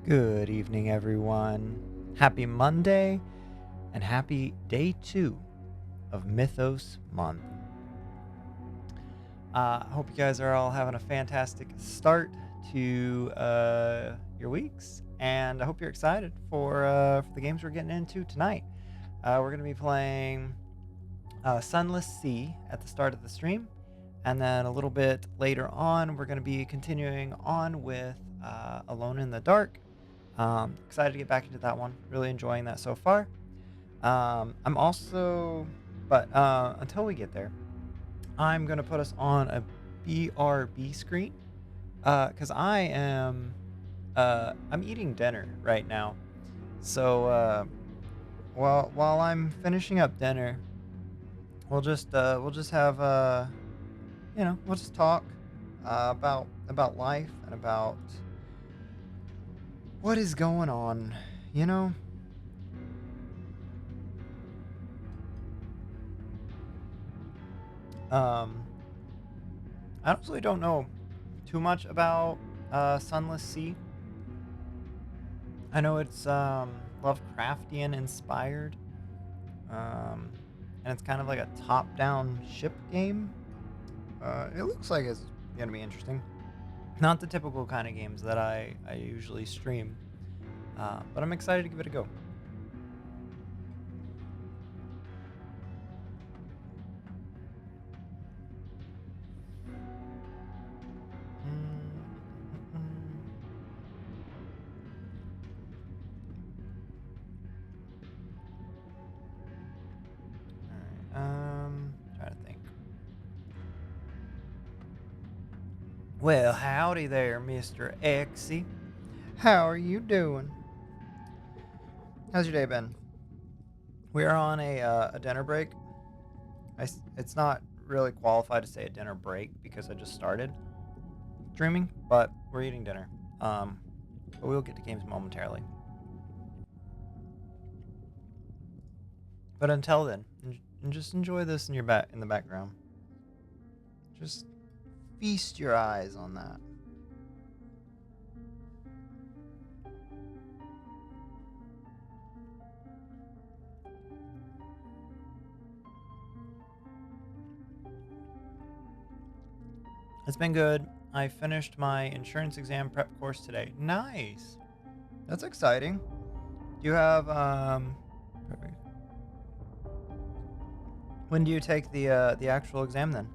Good evening, everyone. Happy Monday and happy day 2 of Mythos Month. Hope you guys are all having a fantastic start to your weeks, and I hope you're excited for the games we're getting into tonight. We're going to be playing Sunless Sea at the start of the stream, and then a little bit later on, we're going to be continuing on with Alone in the Dark. Excited to get back into that one. Really enjoying that so far. I'm also, but until we get there, I'm gonna put us on a BRB screen because I'm eating dinner right now. So while I'm finishing up dinner, we'll just have we'll just talk about life and about what is going on, you know. Um, I honestly don't know too much about Sunless Sea. I know it's Lovecraftian inspired, um, and it's kind of like a top-down ship game. It looks like it's gonna be interesting. Not the typical kind of games that I usually stream, but I'm excited to give it a go. Trying to think. Well, howdy there, Mr. Exy. How are you doing? How's your day been? We are on a dinner break. It's not really qualified to say a dinner break because I just started streaming, but we're eating dinner. But we'll get to games momentarily. But until then, just enjoy this in in the background. Just feast your eyes on that. It's been good. I finished my insurance exam prep course today. Nice. That's exciting. Do you have perfect. When do you take the actual exam then?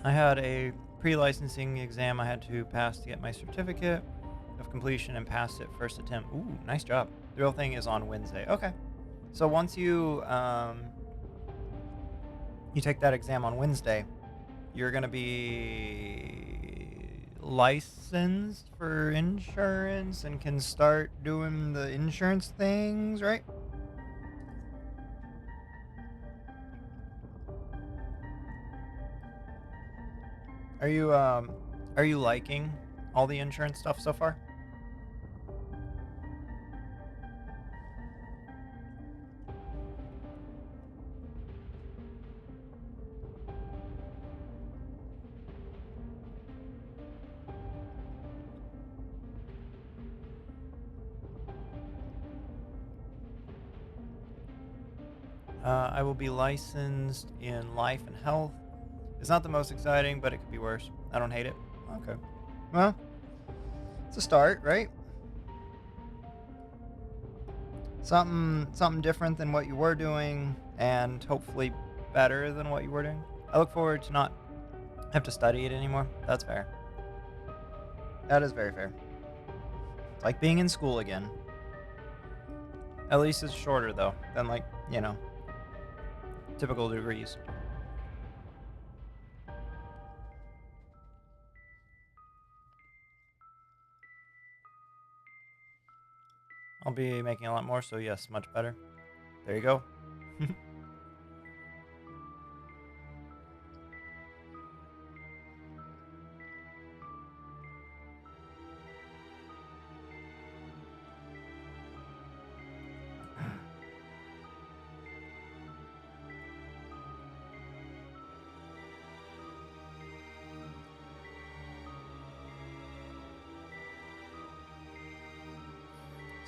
I had a pre-licensing exam I had to pass to get my certificate of completion and passed it first attempt. Ooh, nice job. The real thing is on Wednesday. Okay. So once you take that exam on Wednesday, you're going to be licensed for insurance and can start doing the insurance things, right? Are you are you liking all the insurance stuff so far? I will be licensed in life and health. It's not the most exciting, but it could be worse. I don't hate it. Okay. Well, it's a start, right? Something different than what you were doing, and hopefully better than what you were doing. I look forward to not have to study it anymore. That's fair. That is very fair. It's like being in school again. At least it's shorter though than typical degrees. I'll be making a lot more, so yes, much better. There you go.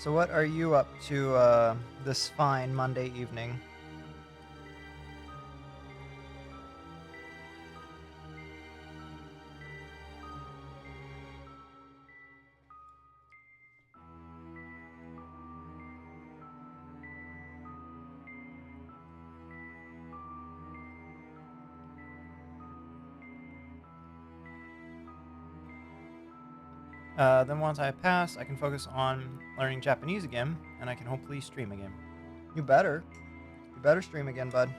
So what are you up to this fine Monday evening? Then once I pass, I can focus on learning Japanese again, and I can hopefully stream again. You better. You better stream again, bud.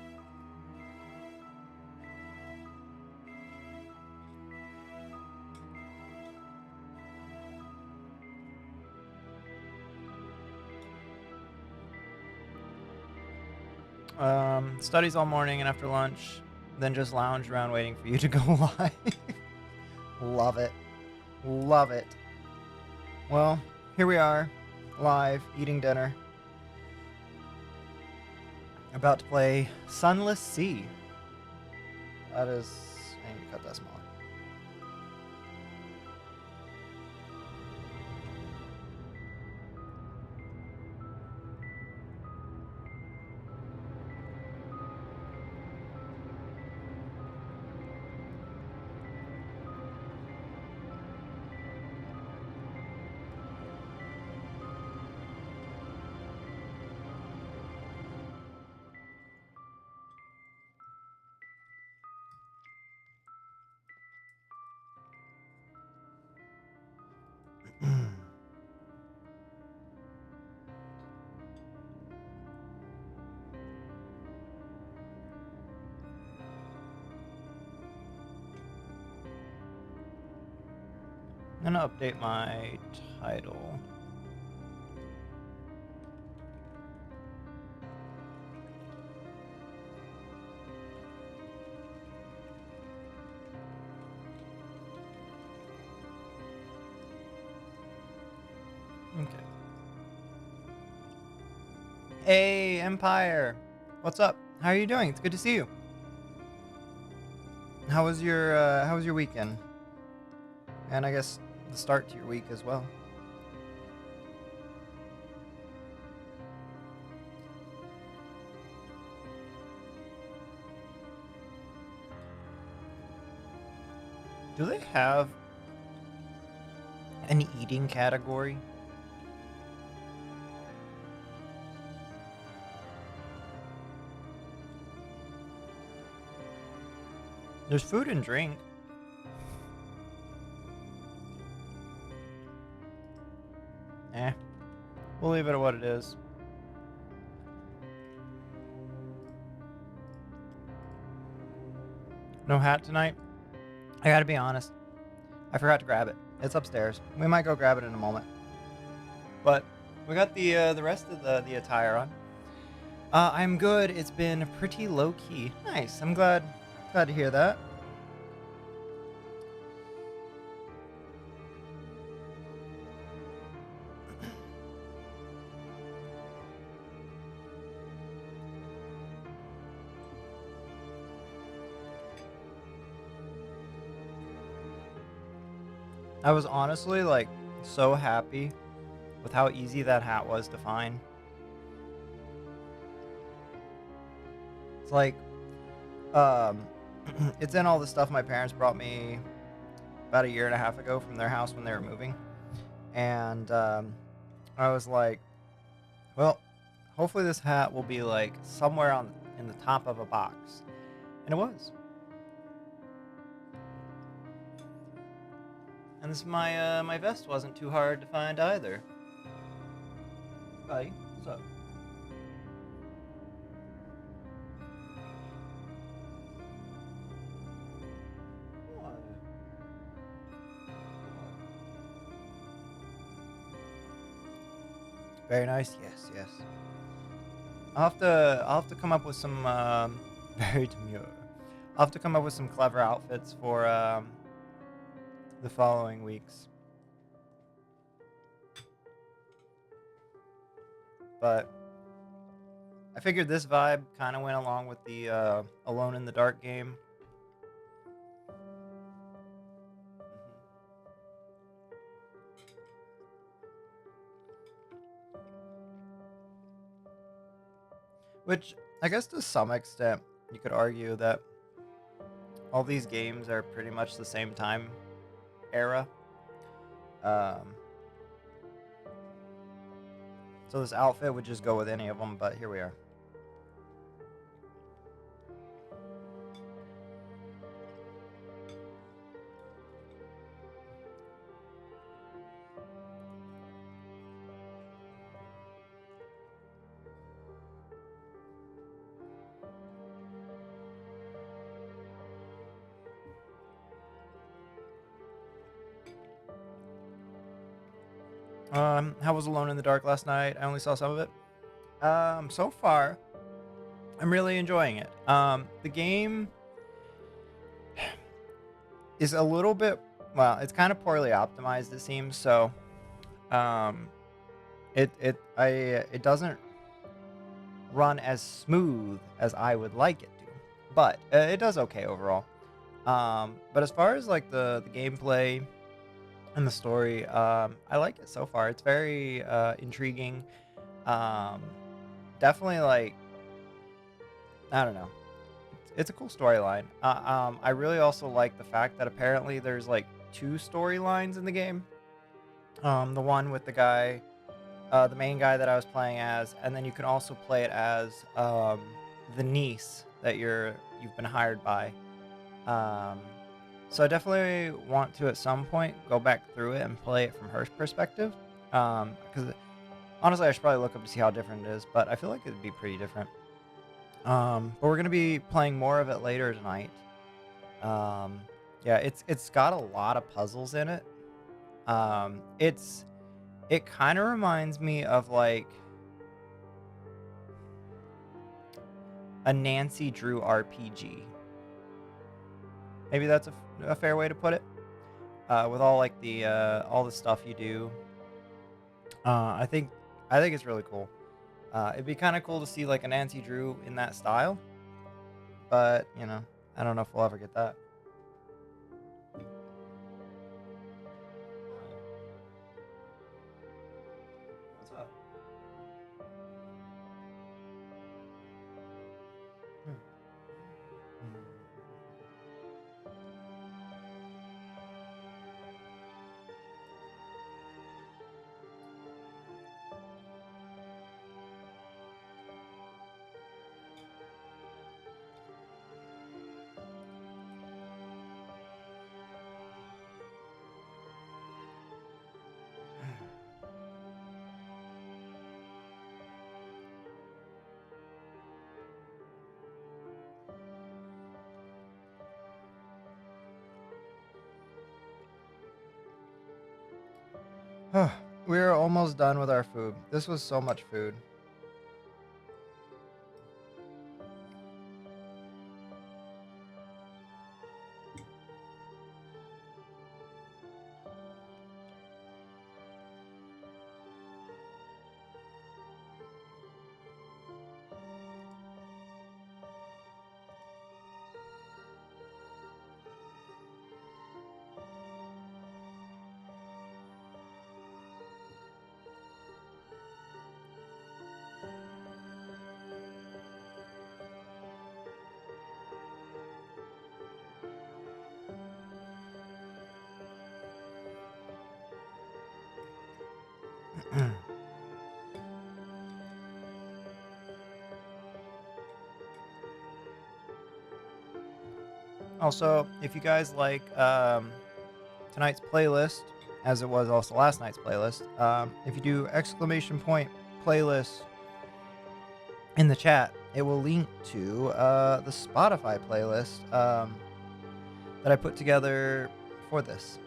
Studies all morning and after lunch, then just lounge around waiting for you to go live. Love it. Love it. Well, here we are, live, eating dinner. About to play Sunless Sea. That is... I need to cut that smaller. I'm gonna update my title. Okay. Hey, Empire! What's up? How are you doing? It's good to see you. How was your weekend? And I guess the start to your week as well. Do they have an eating category? There's food and drink. We'll leave it at what it is. No hat tonight? I gotta be honest. I forgot to grab it. It's upstairs. We might go grab it in a moment. But we got the rest of the attire on. I'm good. It's been pretty low key. Nice. I'm glad to hear that. I was honestly like so happy with how easy that hat was to find. It's like it's in all the stuff my parents brought me about a year and a half ago from their house when they were moving. And I was like, well, hopefully this hat will be like somewhere in the top of a box. And it was. And this my vest wasn't too hard to find either. Buddy, what's up? What? Very nice. Yes, yes. I'll have to come up with some very demure. I'll have to come up with some clever outfits for the following weeks. But I figured this vibe kind of went along with the Alone in the Dark game. Which I guess to some extent you could argue that all these games are pretty much the same time era. Um, so this outfit would just go with any of them, but here we are. How was Alone in the Dark last night? I only saw some of it. So far, I'm really enjoying it. The game is a little bit, well, it's kind of poorly optimized, it seems. So, um, it doesn't run as smooth as I would like it to, but it does okay overall. But as far as like the gameplay and the story, I like it so far. It's very intriguing. Um, Definitely like, I don't know. It's a cool storyline. I really also like the fact that apparently there's like two storylines in the game. The one with the main guy that I was playing as, and then you can also play it as the niece that you've been hired by. Um, so I definitely want to at some point go back through it and play it from her perspective. Because honestly, I should probably look up to see how different it is, but I feel like it'd be pretty different. But we're gonna be playing more of it later tonight. Um, yeah, it's got a lot of puzzles in it. It kind of reminds me of like a Nancy Drew RPG. Maybe that's a fair way to put it. With all the stuff you do, I think it's really cool. It'd be kind of cool to see like a Nancy Drew in that style, but I don't know if we'll ever get that. What's up? Hmm. We're almost done with our food. This was so much food. Also, if you guys like tonight's playlist, as it was also last night's playlist, if you do exclamation point playlist in the chat, it will link to the Spotify playlist that I put together for this.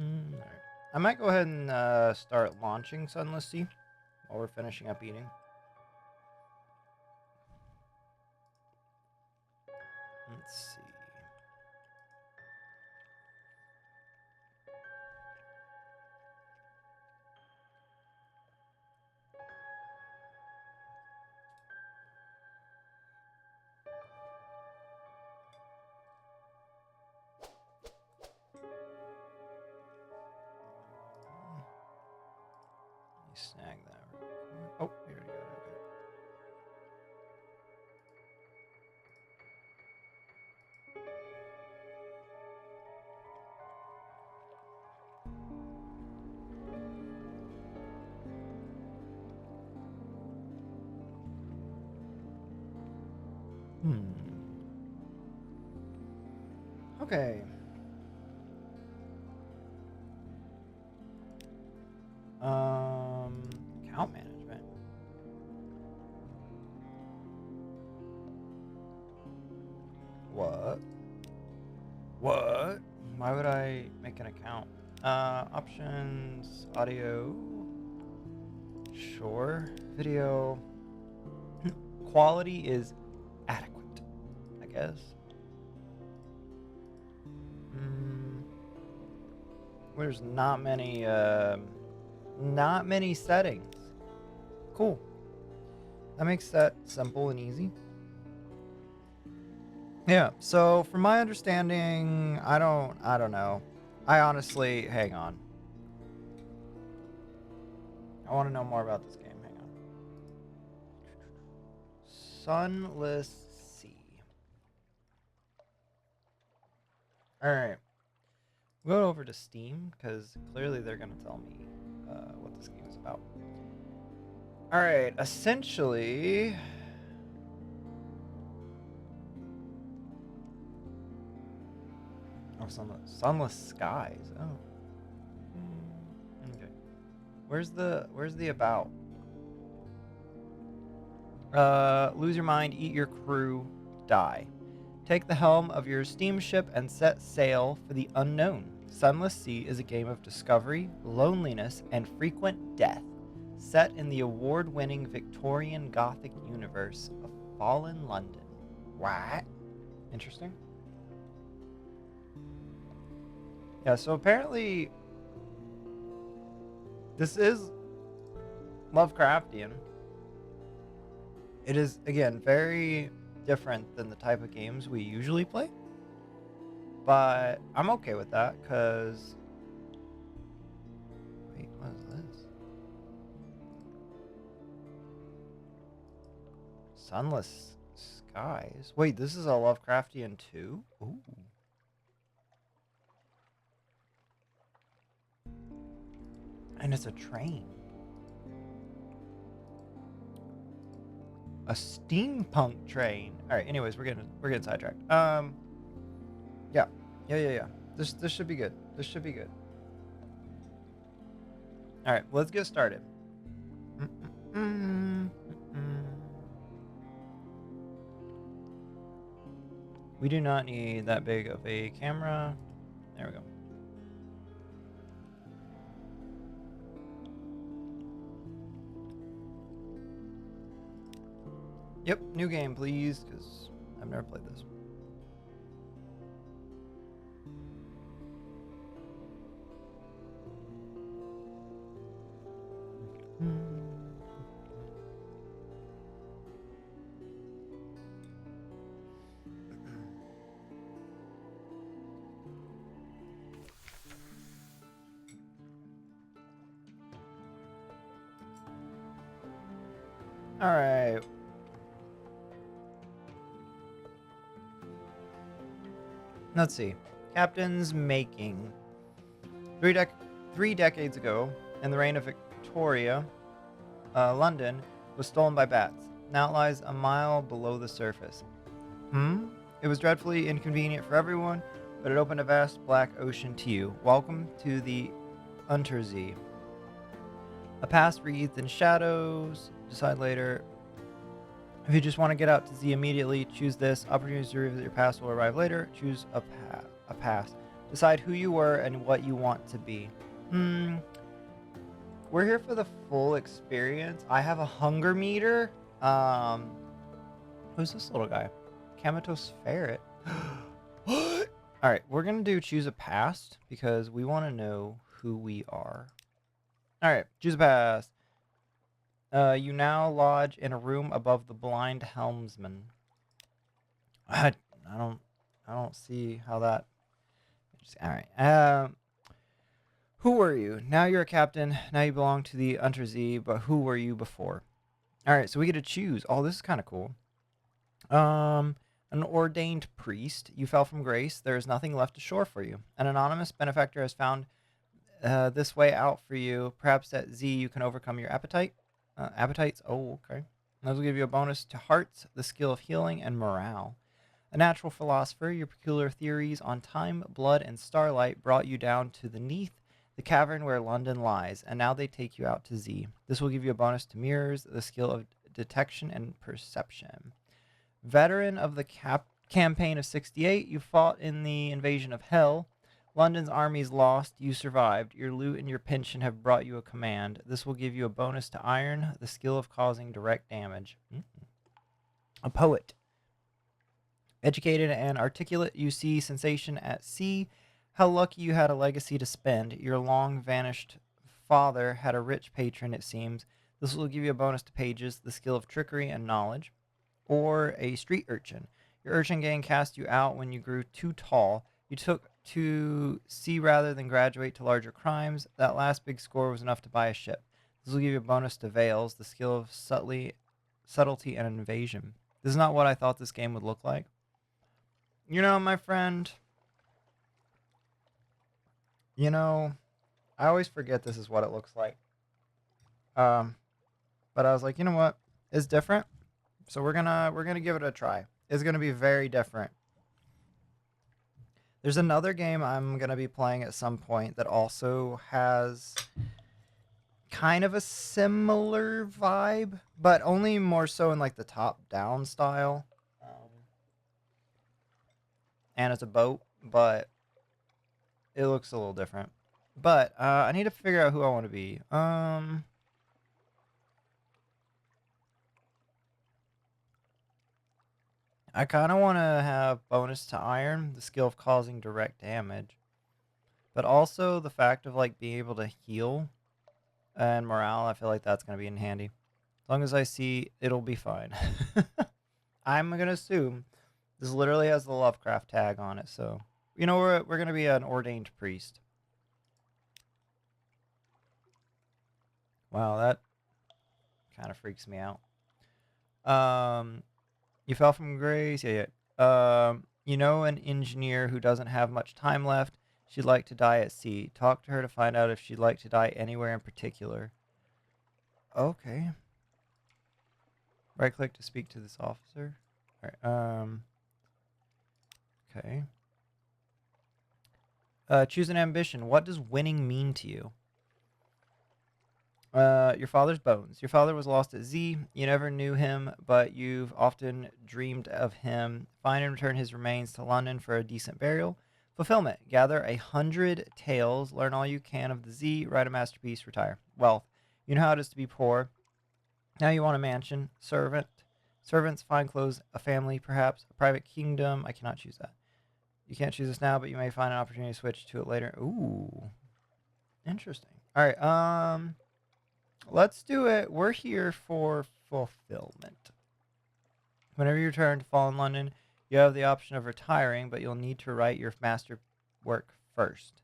All right. I might go ahead and start launching Sunless Sea while we're finishing up eating. Let's see. Let me snag that real quick. Oh, we already got it. Okay. Okay. Account management. What? What? Why would I make an account? Options, audio. Sure. Video. Quality is adequate, I guess. There's not many settings. Cool. That makes that simple and easy. Yeah, so from my understanding, I don't know. I honestly, hang on. I want to know more about this game. Hang on. Sunless Sea. All right. We'll go over to Steam because clearly they're going to tell me what this game is about. All right. Essentially, oh, sunless skies. Oh. Okay. Where's the about? Lose your mind, eat your crew, die. Take the helm of your steamship and set sail for the unknown. Sunless Sea is a game of discovery, loneliness, and frequent death, set in the award-winning Victorian Gothic universe of fallen London. What? Interesting. Yeah, so apparently this is Lovecraftian. It is, again, very different than the type of games we usually play. But I'm okay with that, because... Wait, what is this? Sunless skies? Wait, this is a Lovecraftian too? Ooh. And it's a train. A steampunk train. All right. Anyways, we're getting sidetracked. Yeah. This should be good. This should be good. All right. Let's get started. We do not need that big of a camera. There we go. Yep, new game, please, because I've never played this. All right. Let's see. Captain's making. Three decades ago, in the reign of Victoria, London was stolen by bats. Now it lies a mile below the surface. It was dreadfully inconvenient for everyone, but it opened a vast black ocean to you. Welcome to the Untersee. A past wreathed in shadows. Decide later. If you just want to get out to sea immediately, choose this. Opportunities to revisit your past will arrive later. Choose a past. Decide who you were and what you want to be. We're here for the full experience. I have a hunger meter. Who's this little guy? Comatose ferret. What? All right, we're gonna do choose a past because we want to know who we are. All right, choose a past. You now lodge in a room above the blind helmsman. I, I don't, I don't see how that. All right. Who were you? Now you're a captain. Now you belong to the Untersee. But who were you before? All right, so we get to choose. Oh, this is kind of cool. An ordained priest. You fell from grace. There is nothing left ashore for you. An anonymous benefactor has found this way out for you. Perhaps at Z you can overcome your appetites. Oh, okay. Those will give you a bonus to hearts, the skill of healing, and morale. A natural philosopher, your peculiar theories on time, blood, and starlight brought you down to the cavern where London lies, and now they take you out to Z. This will give you a bonus to mirrors, the skill of detection and perception. Veteran of the campaign of 68, you fought in the invasion of Hell. London's armies lost, you survived. Your loot and your pension have brought you a command. This will give you a bonus to iron, the skill of causing direct damage. A poet. Educated and articulate, you see sensation at sea. How lucky you had a legacy to spend. Your long-vanished father had a rich patron, it seems. This will give you a bonus to pages, the skill of trickery and knowledge. Or a street urchin. Your urchin gang cast you out when you grew too tall. You took to sea rather than graduate to larger crimes. That last big score was enough to buy a ship. This will give you a bonus to veils, the skill of subtlety and invasion. This is not what I thought this game would look like. You know, my friend, I always forget this is what it looks like. But I was like, you know what? It's different. So we're gonna give it a try. It's gonna be very different. There's another game I'm gonna be playing at some point that also has kind of a similar vibe, but only more so in like the top-down style. And it's a boat, but it looks a little different. But I need to figure out who I want to be. I kind of want to have bonus to iron, the skill of causing direct damage, but also the fact of like being able to heal and morale. I feel like that's going to be in handy. As long as I see, it'll be fine. I'm going to assume this literally has the Lovecraft tag on it, so we're going to be an ordained priest. Wow, that kind of freaks me out. You fell from grace. Yeah. An engineer who doesn't have much time left. She'd like to die at sea. Talk to her to find out if she'd like to die anywhere in particular. Okay. Right click to speak to this officer. All right. Okay. Choose an ambition. What does winning mean to you? Your father's bones. Your father was lost at Z. You never knew him, but you've often dreamed of him. Find and return his remains to London for a decent burial. Fulfillment. Gather 100 tales. Learn all you can of the Z. Write a masterpiece. Retire. Wealth. You know how it is to be poor. Now you want a mansion. Servants, fine clothes, a family, perhaps. A private kingdom. I cannot choose that. You can't choose this now, but you may find an opportunity to switch to it later. Ooh. Interesting. All right. Let's do it. We're here for fulfillment. Whenever you return to Fallen London, you have the option of retiring, but you'll need to write your master work first.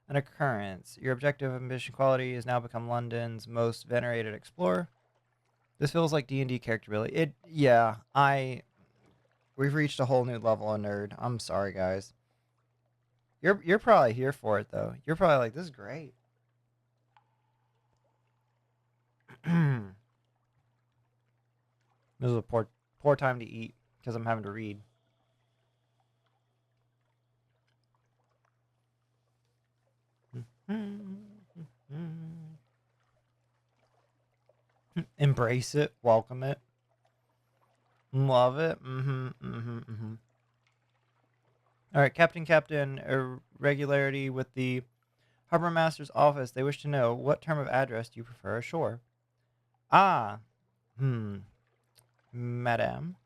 An occurrence. Your objective ambition quality has now become London's most venerated explorer. This feels like D&D character ability. We've reached a whole new level of nerd. I'm sorry, guys. You're probably here for it though. You're probably like, this is great. This is a poor time to eat because I'm having to read. Embrace it, welcome it, love it. All right, Captain, irregularity with the Harbor Master's office. They wish to know what term of address do you prefer ashore? Ah, madame.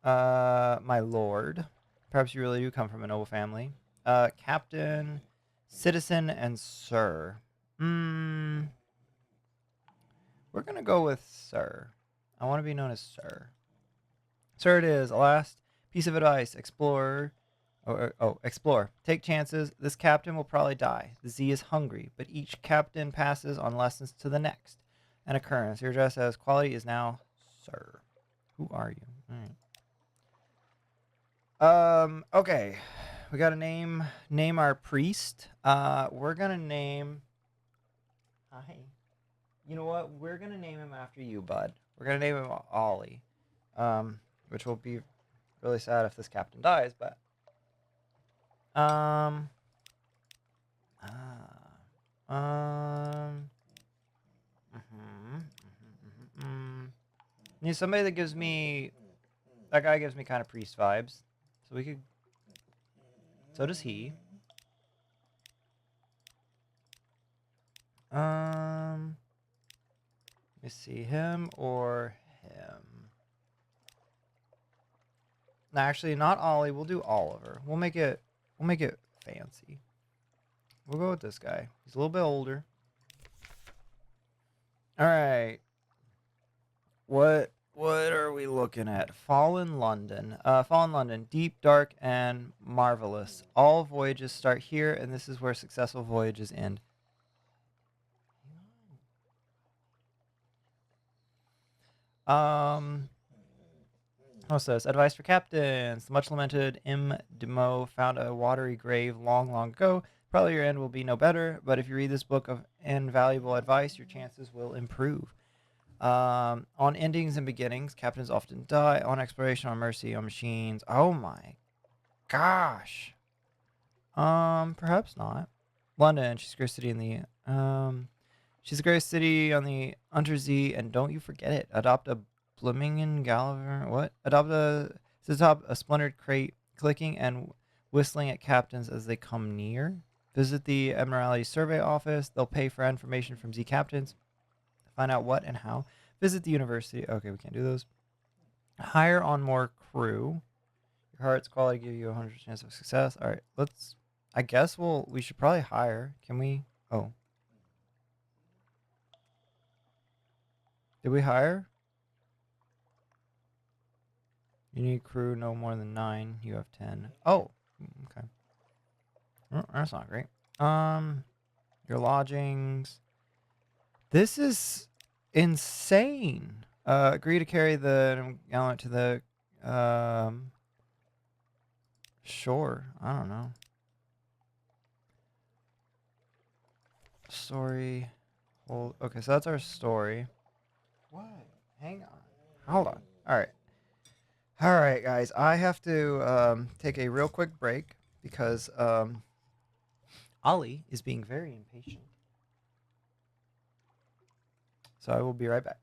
My lord. Perhaps you really do come from a noble family. Captain, citizen, and sir. Hmm. We're gonna go with sir. I want to be known as sir. Sir, it is. A last piece of advice: explore. Explore. Take chances. This captain will probably die. The Z is hungry, but each captain passes on lessons to the next. An occurrence. Your address as quality is now sir. Who are you? All right. Okay. We gotta name our priest. We're gonna name. Hi. You know what? We're gonna name him after you, bud. We're gonna name him Ollie. Which will be really sad if this captain dies, but um, um, need somebody that gives me. That guy gives me kind of priest vibes, so we could. So does he. Let me see, him or him. No, actually, not Ollie. We'll do Oliver. We'll make it. We'll make it fancy. We'll go with this guy. He's a little bit older. All right. What are we looking at? Fallen London. Fallen London. Deep, dark, and marvelous. All voyages start here, and this is where successful voyages end. What's this? Advice for captains. The much lamented M. Demo found a watery grave long, long ago. Probably your end will be no better, but if you read this book of invaluable advice, your chances will improve. On endings and beginnings, captains often die. On exploration, on mercy, on machines. Oh my gosh. Perhaps not. London, she's a great city in the she's a great city on the Untersee, and don't you forget it. Adopt a Bloomingen Gallagher. What? Adopt a splintered crate, clicking and whistling at captains as they come near. Visit the Admiralty Survey Office. They'll pay for information from Z captains. Find out what and how. Visit the university. Okay, we can't do those. Hire on more crew. Your heart's quality give you a 100% chance of success. All right, let's. I guess we should probably hire. Can we? Oh, did we hire? You need crew no more than 9. You have 10. Oh, okay. That's not great. Your lodgings. This is insane. Agree to carry the gallant to the shore. I don't know. Story. Hold. Okay, so that's our story. What? Hang on. Hold on. All right. All right, guys. I have to take a real quick break because Ollie is being very impatient. So I will be right back.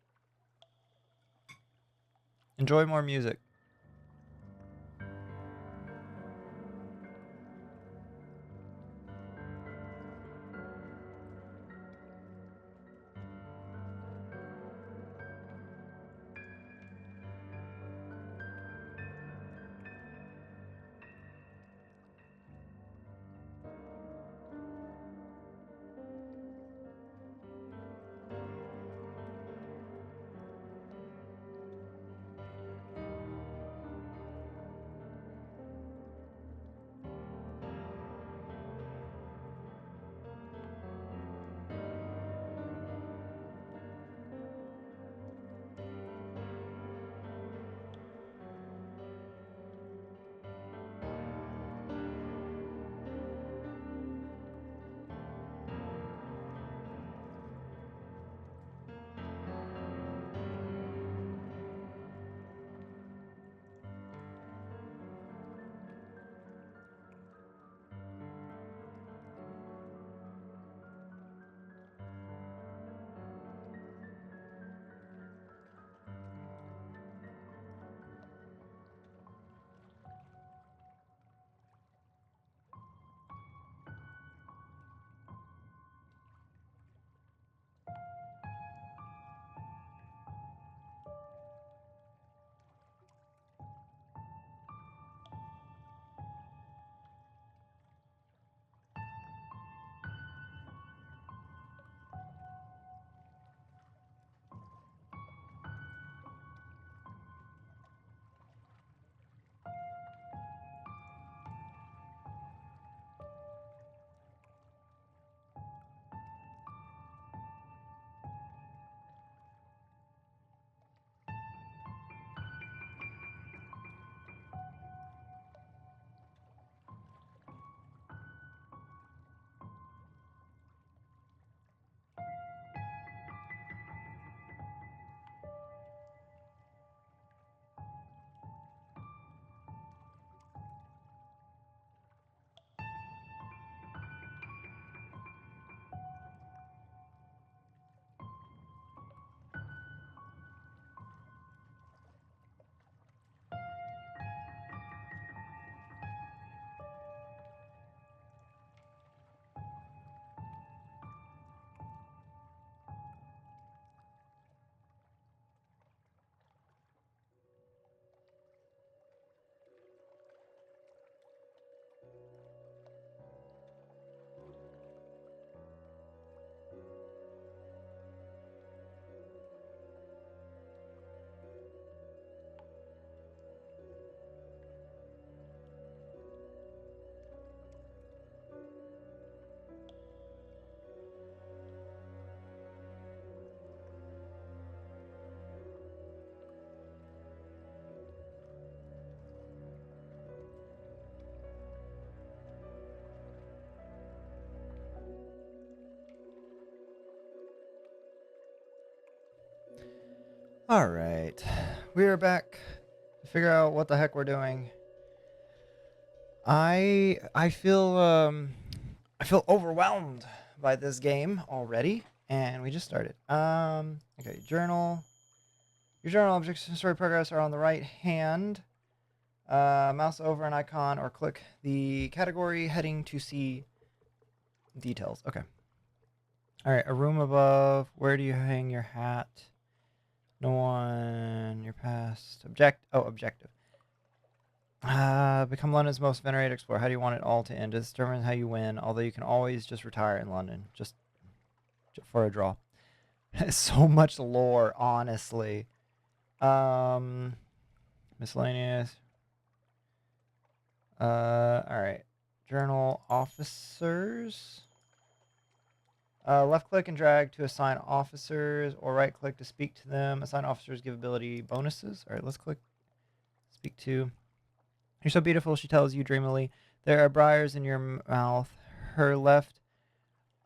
Enjoy more music. All right, we are back to figure out what the heck we're doing. I feel overwhelmed by this game already, and we just started. Okay, journal. Your journal objects and story progress are on the right hand. Mouse over an icon or click the category heading to see details. Okay. All right, a room above. Where do you hang your hat? No one. Your past. Objective. Become London's most venerated explorer. How do you want it all to end? It determines how you win, although you can always just retire in London. Just for a draw. So much lore, honestly. Miscellaneous. Alright. Journal officers. Left click and drag to assign officers, or right click to speak to them. Assign officers give ability bonuses. Alright, let's click speak to. You're so beautiful, she tells you dreamily. There are briars in your mouth. Her left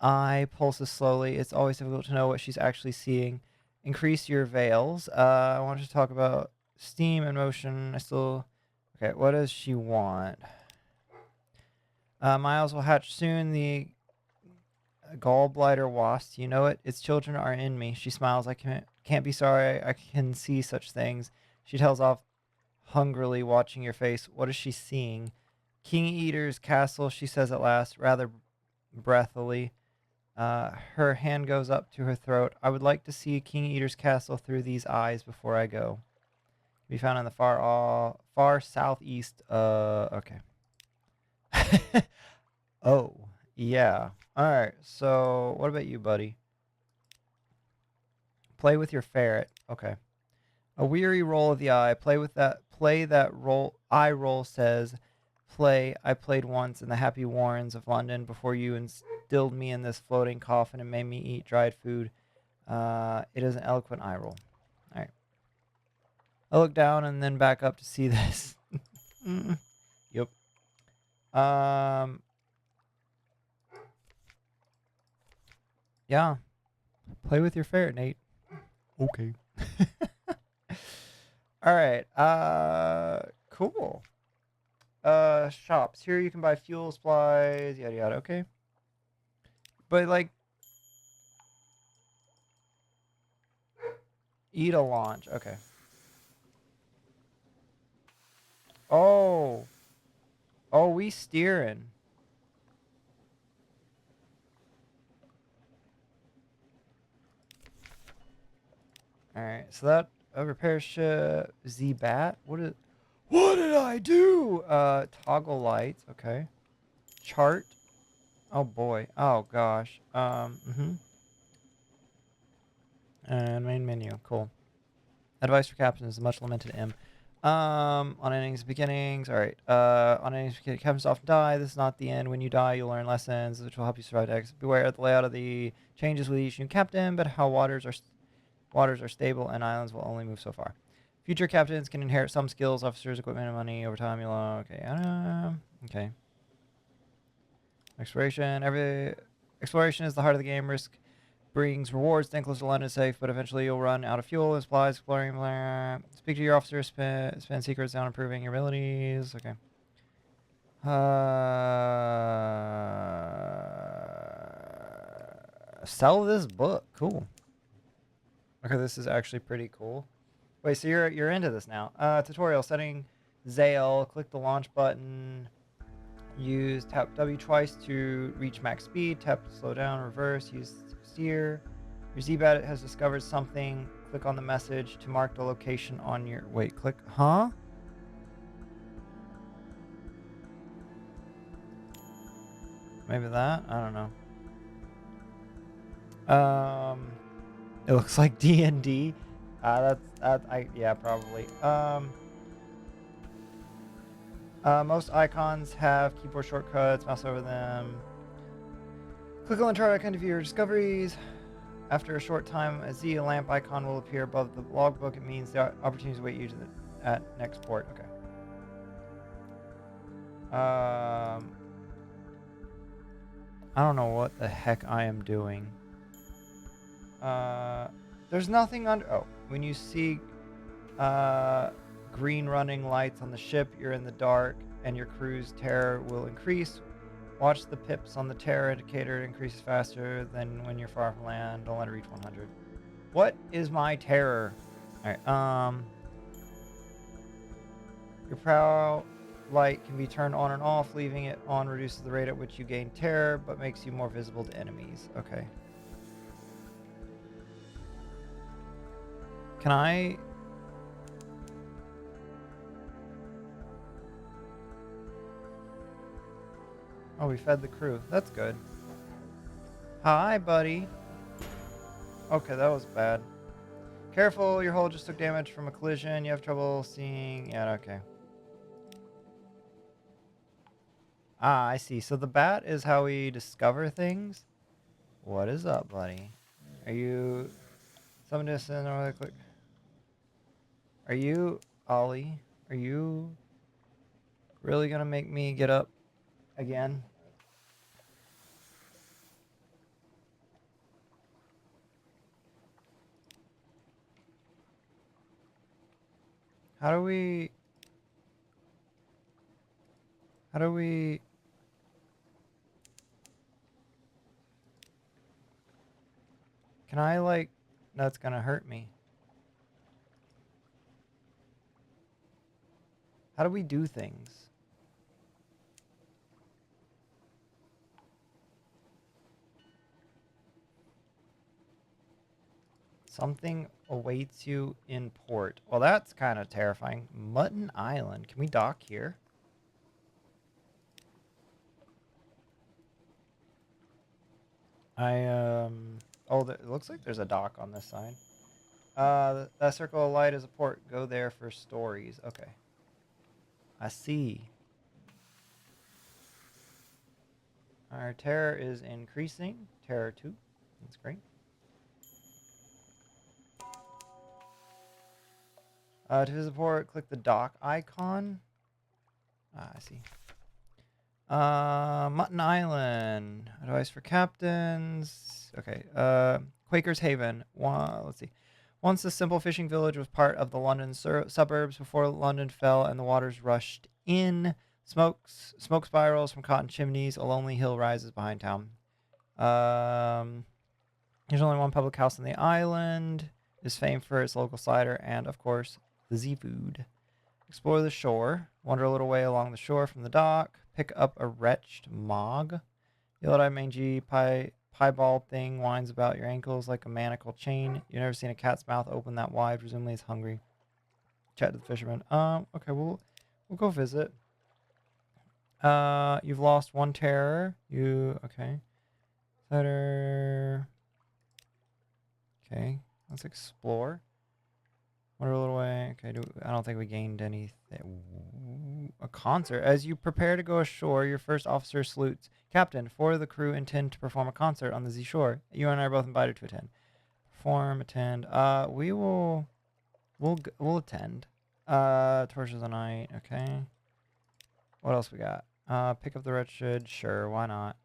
eye pulses slowly. It's always difficult to know what she's actually seeing. Increase your veils. I want to talk about steam and motion. Okay, what does she want? Miles will hatch soon. The gallbladder wasp. You know it? Its children are in me. She smiles. I can't be sorry. I can see such things. She tells off hungrily, watching your face. What is she seeing? King Eater's castle, she says at last, rather breathily. Her hand goes up to her throat. I would like to see King Eater's castle through these eyes before I go. Be found in the far southeast. Okay. Oh, yeah. All right. So, what about you, buddy? Play with your ferret. Okay. A weary roll of the eye. Play that roll. Eye roll says, play. I played once in the happy warrens of London before you instilled me in this floating coffin and made me eat dried food. It is an eloquent eye roll. All right. I look down and then back up to see this. Yep. Yeah. Play with your ferret, Nate. Okay. All right. Cool. Shops. Here you can buy fuel, supplies, yada yada. Okay. But like, eat a launch. Okay. Oh. Oh, we steering. All right. So that repair ship Z-Bat. What did I do? Toggle lights. Okay. Chart. Oh boy. Oh gosh. And main menu. Cool. Advice for captains. Much lamented M. On endings, beginnings. All right. On endings, captains often die. This is not the end. When you die, you'll learn lessons which will help you survive decks. Beware of the layout of the changes with each new captain, but how waters are stable and islands will only move so far. Future captains can inherit some skills, officers, equipment, and money over time. Okay. Exploration. Exploration is the heart of the game. Risk brings rewards. Staying close to London is safe, but eventually you'll run out of fuel and supplies. Exploring. Speak to your officers. Spend secrets on improving your abilities. Okay. Sell this book. Cool. Okay, this is actually pretty cool. Wait, so you're into this now? Tutorial setting Zale. Click the launch button. Use tap W twice to reach max speed. Tap to slow down. Reverse. Use steer. Your Z-Bat has discovered something. Click on the message to mark the location on your... Wait, click... Huh? Maybe that? I don't know. It looks like D&D. Yeah, probably. Most icons have keyboard shortcuts. Mouse over them. Click on the chart icon to view your discoveries. After a short time, a Z lamp icon will appear above the logbook. It means the opportunities await you at next port. Okay. I don't know what the heck I am doing. There's nothing under... Oh, when you see green running lights on the ship, you're in the dark, and your crew's terror will increase. Watch the pips on the terror indicator. It increases faster than when you're far from land. Don't let it reach 100. What is my terror? Alright, your prow light can be turned on and off. Leaving it on reduces the rate at which you gain terror, but makes you more visible to enemies. Okay. Can I... Oh, we fed the crew. That's good. Hi, buddy. Okay, that was bad. Careful, your hull just took damage from a collision. You have trouble seeing... Yeah, okay. Ah, I see. So the bat is how we discover things. What is up, buddy? Are you... Summon this and right click. Are you... Ollie? Are you... really gonna make me get up again? How do we... How do we... Can I, like... That's gonna hurt me. How do we do things? Something awaits you in port. Well, that's kind of terrifying. Mutton Island. Can we dock here? Oh, it looks like there's a dock on this side. That circle of light is a port. Go there for stories. Okay. I see. Our terror is increasing. Terror 2. That's great. To visit port, click the dock icon. I see. Mutton Island. Advice for captains. Okay. Quaker's Haven. Let's see. Once this simple fishing village was part of the London suburbs before London fell and the waters rushed in. Smoke spirals from cotton chimneys. A lonely hill rises behind town. There's only one public house on the island. It is famed for its local cider and, of course, the seafood. Explore the shore. Wander a little way along the shore from the dock. Pick up a wretched mog. Yellow-eyed mangy piebald thing winds about your ankles like a manacle chain. You've never seen a cat's mouth open that wide. Presumably it's hungry. Chat to the fisherman. Okay, we'll go visit. You've lost one terror. Okay. Cider. Okay, let's explore. Wander a little way. Okay, I don't think we gained anything. A concert. As you prepare to go ashore, your first officer salutes. Captain, 4 of the crew intend to perform a concert on the seashore. You and I are both invited to attend. Attend. We'll attend. Torches the night. Okay. What else we got? Pick up the wretched. Sure, why not?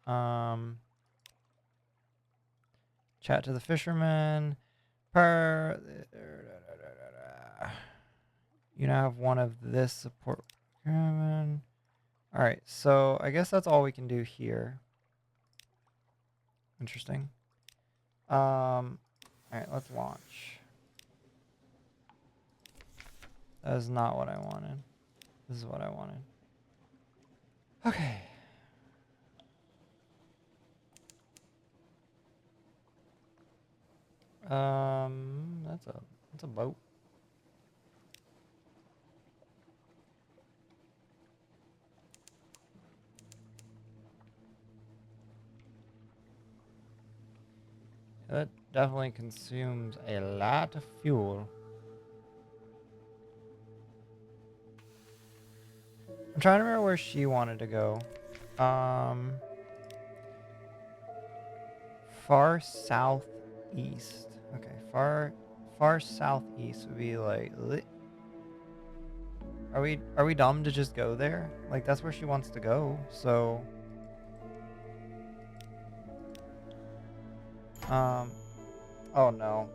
Chat to the fisherman. You now have one of this support. Alright, so I guess that's all we can do here. Interesting. Alright, let's launch. That is not what I wanted. This is what I wanted. Okay. That's a boat. That definitely consumes a lot of fuel. I'm trying to remember where she wanted to go. Far southeast. Okay, far southeast would be like... Are we dumb to just go there? Like, that's where she wants to go, so... Oh no.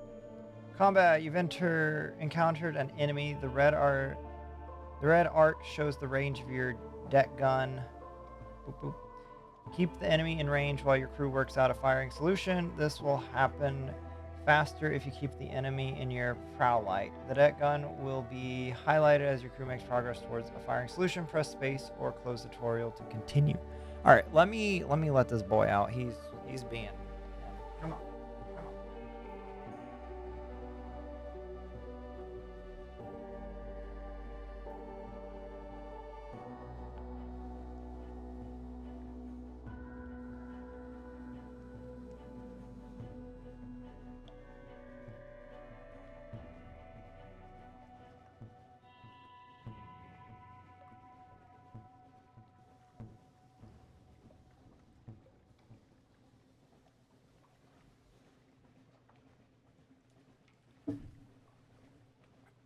Combat. You've encountered an enemy. The red arc shows the range of your deck gun. Boop, boop. Keep the enemy in range while your crew works out a firing solution. This will happen faster if you keep the enemy in your prow light. The deck gun will be highlighted as your crew makes progress towards a firing solution. Press space or close the tutorial to continue. All right, let me let this boy out. He's being. Come on.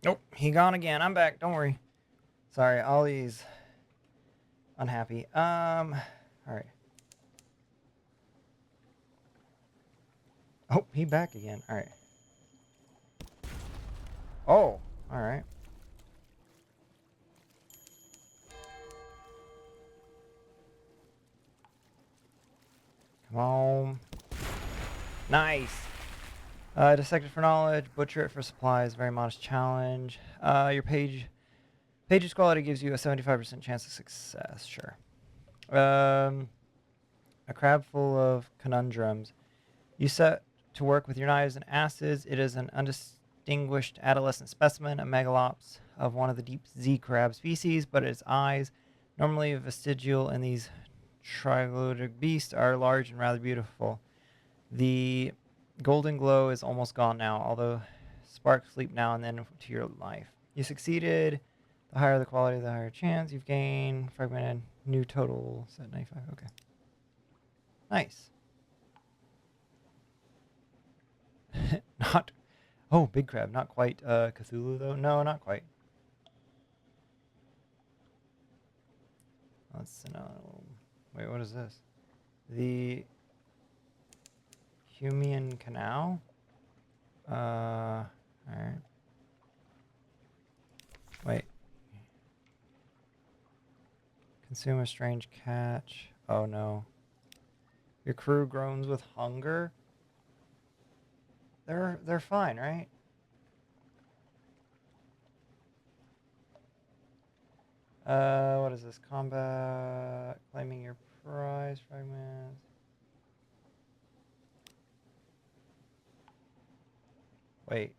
Nope, he gone again. I'm back. Don't worry. Sorry, Ollie's unhappy. All right. Oh, he back again. All right. Oh, all right. Come on. Nice. Dissect it for knowledge, butcher it for supplies. Very modest challenge. Your page's quality gives you a 75% chance of success. Sure. A crab full of conundrums. You set to work with your knives and acids. It is an undistinguished adolescent specimen, a megalops of one of the deep sea crab species, but its eyes, normally vestigial in these triglodytic beasts, are large and rather beautiful. The golden glow is almost gone now, although sparks leap now and then to your life. You succeeded. The higher the quality, the higher chance. You've gained fragmented new total set 95. Okay. Nice. Not. Oh, big crab. Not quite Cthulhu, though. No, not quite. Let's know. Wait, what is this? The Humean Canal? Alright. Wait. Consume a strange catch. Oh no. Your crew groans with hunger? They're fine, right? What is this? Combat. Claiming your prize fragments. Wait.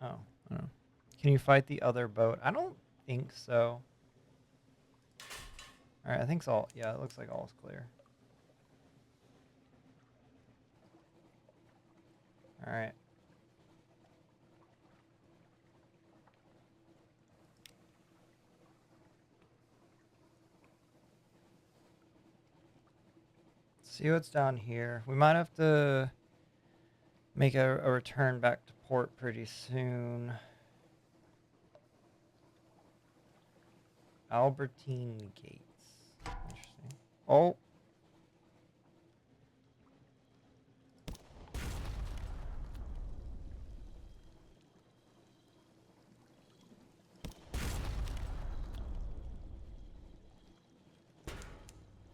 Oh, I don't know. Can you fight the other boat? I don't think so. Alright, I think it's all. Yeah, it looks like all's clear. Alright. See what's down here. We might have to make a return back to port pretty soon. Albertine Gates. Interesting. Oh.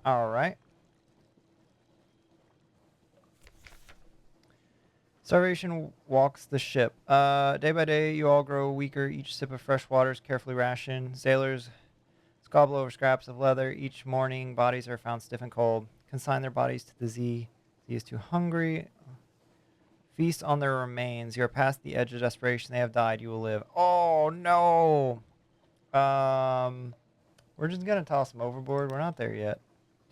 All right. Starvation walks the ship. Day by day, you all grow weaker. Each sip of fresh water is carefully rationed. Sailors squabble over scraps of leather. Each morning, bodies are found stiff and cold. Consign their bodies to the Z. Z is too hungry. Feast on their remains. You are past the edge of desperation. They have died. You will live. Oh, no. We're just going to toss them overboard. We're not there yet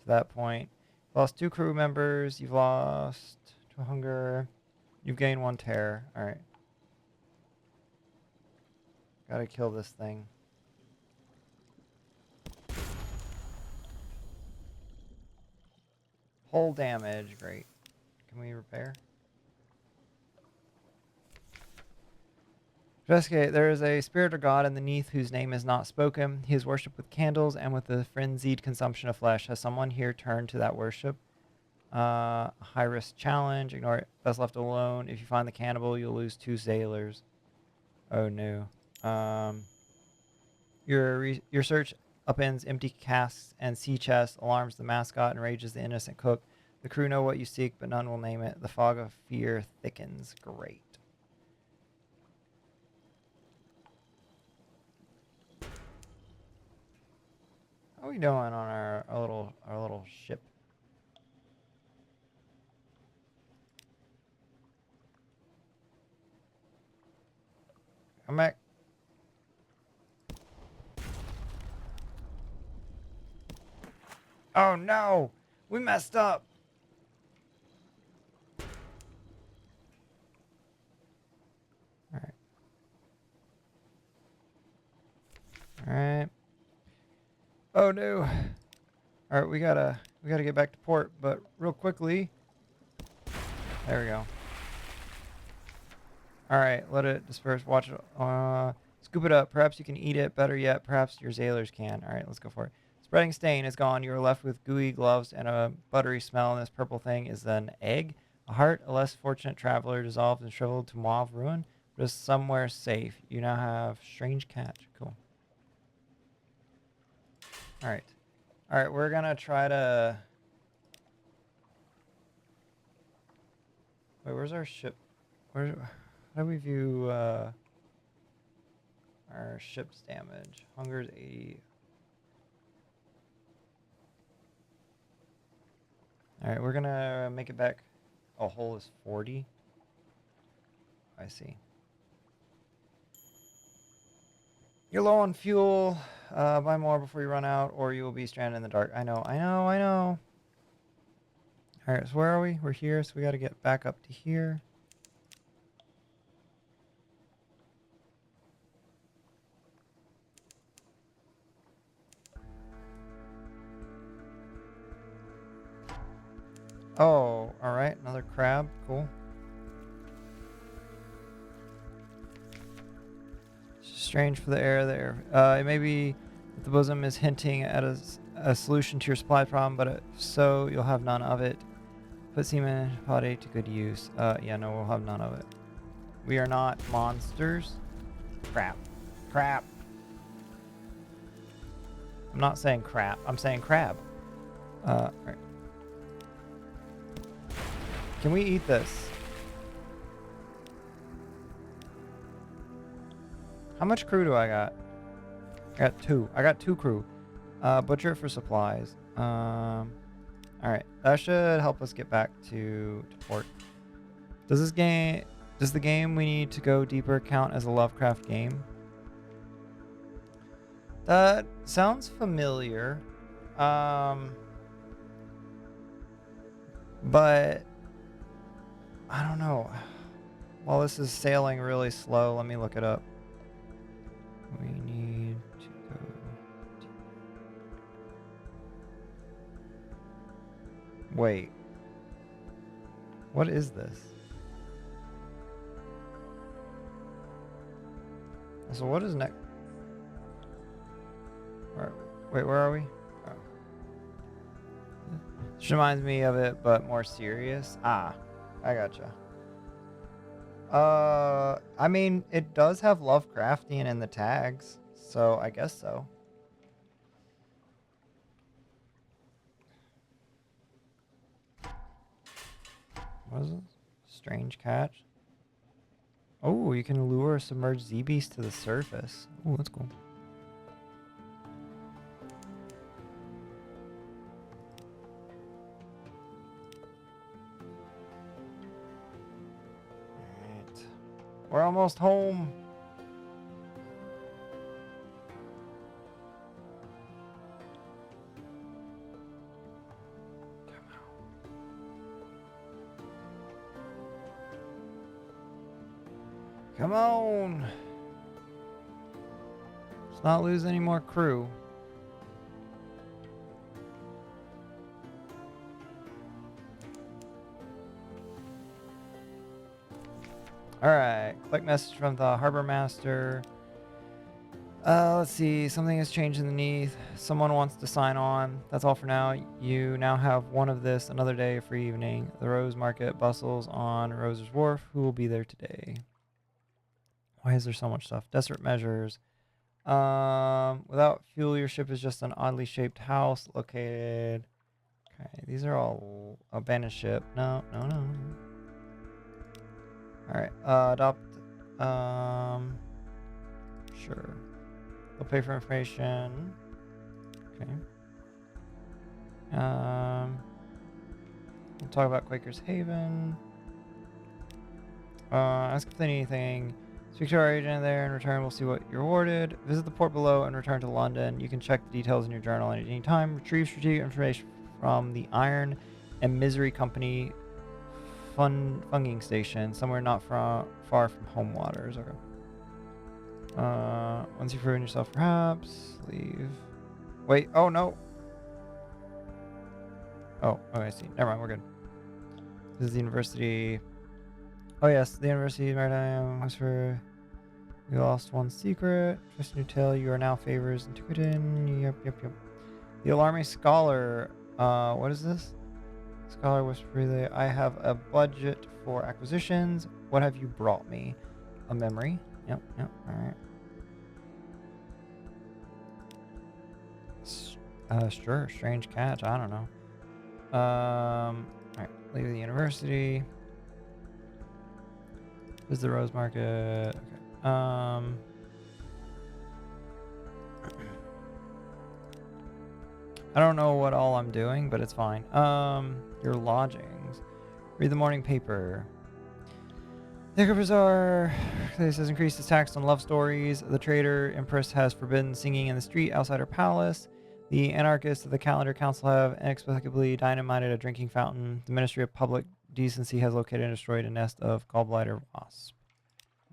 to that point. You've lost 2 crew members. You've lost 2 hunger. You've gained 1 terror. All right. Gotta kill this thing. Hull damage. Great. Can we repair? Investigate. There is a spirit or god in the Neath whose name is not spoken. He is worshipped with candles and with the frenzied consumption of flesh. Has someone here turned to that worship? High risk challenge. Ignore it. Best left alone. If you find the cannibal, you'll lose 2 sailors. Oh no. Your search upends empty casks and sea chests, alarms the mascot, enrages the innocent cook. The crew know what you seek, but none will name it. The fog of fear thickens. Great. How are we doing on our little ship? Come back. Oh no! We messed up! Alright. Alright. Oh no! Alright, we gotta get back to port, but real quickly. There we go. Alright, let it disperse. Watch it. Scoop it up. Perhaps you can eat it. Better yet, perhaps your sailors can. Alright, let's go for it. Spreading stain is gone. You are left with gooey gloves and a buttery smell. And this purple thing is an egg. A heart, a less fortunate traveler, dissolved and shriveled to mauve ruin, but is somewhere safe. You now have strange catch. Cool. Alright. Alright, we're gonna try to... Wait, where's our ship? How do we view our ship's damage? Hunger's 80. Alright, we're gonna make it back. Oh, hull is 40. I see. You're low on fuel. Buy more before you run out, or you will be stranded in the dark. I know. Alright, so where are we? We're here, so we gotta get back up to here. Oh, alright, another crab. Cool. Strange for the air there. It may be that the bosom is hinting at a solution to your supply problem, but if so, you'll have none of it. Put semen body to good use. Yeah, no, we'll have none of it. We are not monsters. Crap. Crap. I'm not saying crap. I'm saying crab. Alright. Can we eat this? How much crew do I got? I got 2. I got 2 crew. Butcher it for supplies. Alright. That should help us get back to port. Does the game we need to go deeper count as a Lovecraft game? That sounds familiar. But I don't know. While this is sailing really slow, let me look it up. We need to go. Wait. What is this? So what is next? Wait, where are we? Oh. This reminds me of it, but more serious. Ah, I gotcha. I mean, it does have Lovecraftian in the tags, so I guess so. What is this? Strange catch. Oh, you can lure a submerged sea beast to the surface. Oh, that's cool. Alright. We're almost home. Come on. Let's not lose any more crew. Alright, collect message from the harbor master. Let's see. Something has changed underneath. Someone wants to sign on. That's all for now. You now have one of this. Another day, a free evening. The Rose Market bustles on Rose's Wharf. Who will be there today? Why is there so much stuff? Desperate measures. Without fuel, your ship is just an oddly shaped house located. Okay, these are all abandoned ship. No, no, no. All right. Adopt. Sure. They'll pay for information. Okay. We'll talk about Quaker's Haven. Ask if they need anything. Speak to our agent there. In return, we'll see what you're awarded. Visit the port below and return to London. You can check the details in your journal at any time. Retrieve strategic information from the Iron and Misery Company funging station, somewhere not far from home waters. Okay. Once you've proven yourself, perhaps leave. Wait. Oh no. Oh, okay. I see. Never mind. We're good. This is the university. Oh yes, the University of Maritime was for. We lost one secret. Trust new tale. You are now favors antiquity. Yep. The alarming scholar. What is this? Scholar whisper. I have a budget for acquisitions. What have you brought me? A memory. Yep. All right. Sure. Strange catch. I don't know. All right. Leave the university. This is the Rose Market. Okay. I don't know what all I'm doing, but it's fine. Your lodgings. Read the morning paper. The Bazaar. This has increased its tax on love stories. The trader Empress has forbidden singing in the street outside her palace. The anarchists of the Calendar Council have inexplicably dynamited a drinking fountain. The Ministry of Public Decency has located and destroyed a nest of gallbladder wasps.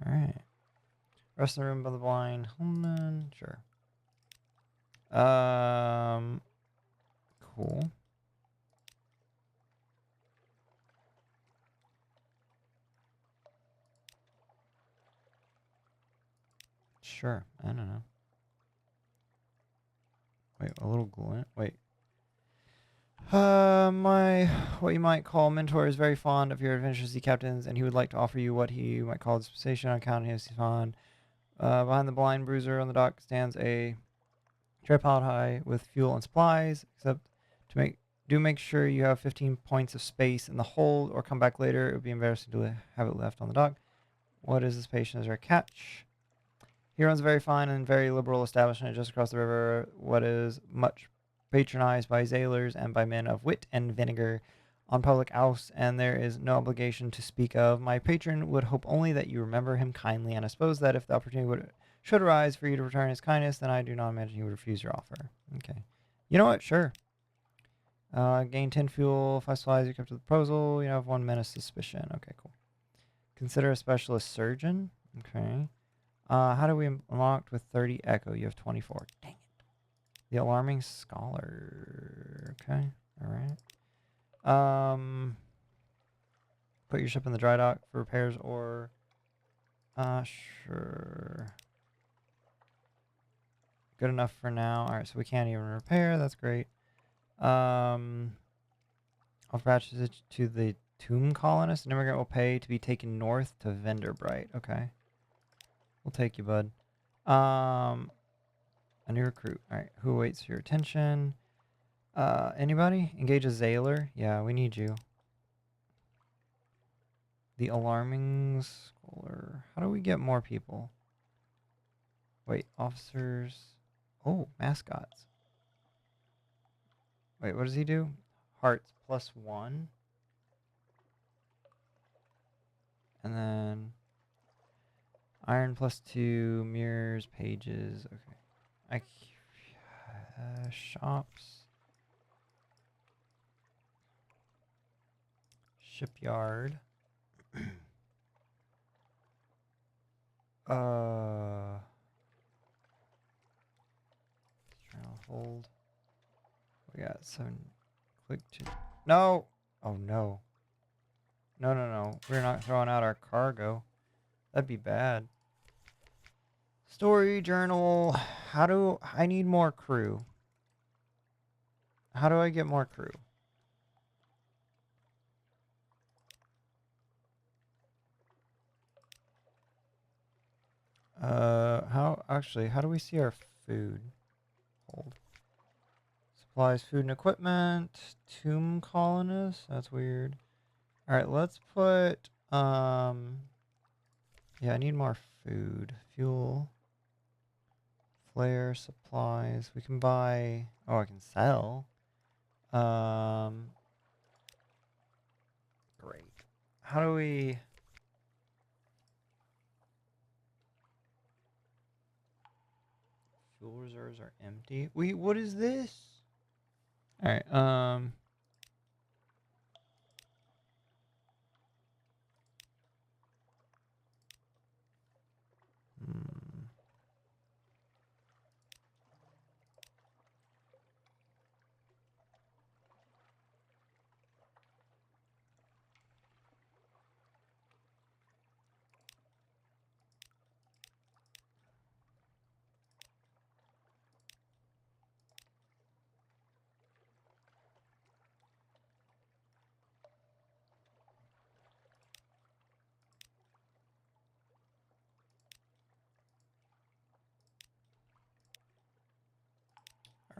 All right. Rest in the room by the blind. Sure. Cool. Sure. I don't know. Wait, a little glint. Wait. What you might call mentor is very fond of your adventurous sea captains, and he would like to offer you what he might call dispensation on account of his fond. Behind the blind bruiser on the dock stands a tripod high with fuel and supplies. Except do make sure you have 15 points of space in the hold, or come back later. It would be embarrassing to have it left on the dock. What is this patient? Is there a catch? He runs a very fine and very liberal establishment just across the river. What is much patronized by sailors and by men of wit and vinegar on public house, and there is no obligation to speak of. My patron would hope only that you remember him kindly, and I suppose that if the opportunity should arise for you to return his kindness, then I do not imagine he would refuse your offer. Okay. You know what? Sure. Gain 10 fuel, 5 supplies, you kept to the proposal. You have 1 menace suspicion. Okay, cool. Consider a specialist surgeon. Okay. How do we unlocked with 30 echo? You have 24. Dang it. The alarming scholar. Okay. All right. Put your ship in the dry dock for repairs or sure. Good enough for now. All right, so we can't even repair. That's great. I'll patch it to the tomb colonist. An immigrant will pay to be taken north to Venderbright. Okay. We'll take you, bud. A new recruit. All right. Who awaits your attention? Anybody? Engage a Zailer? Yeah, we need you. The alarming scholar. How do we get more people? Wait, officers. Oh, mascots. Wait, what does he do? Hearts +1. And then iron +2, mirrors, pages. Okay. Shops. Shipyard. Trying to hold. We got 7. Click to. No! Oh no. No. We're not throwing out our cargo. That'd be bad. Story journal. How do I need more crew? How do I get more crew? How do we see our food? Hold. Supplies, food and equipment. Tomb colonists. That's weird. All right, let's put yeah, I need more food. Fuel. Flare, supplies. We can buy, oh, I can sell. Great. How do we fuel reserves are empty. What is this? All right. Hmm.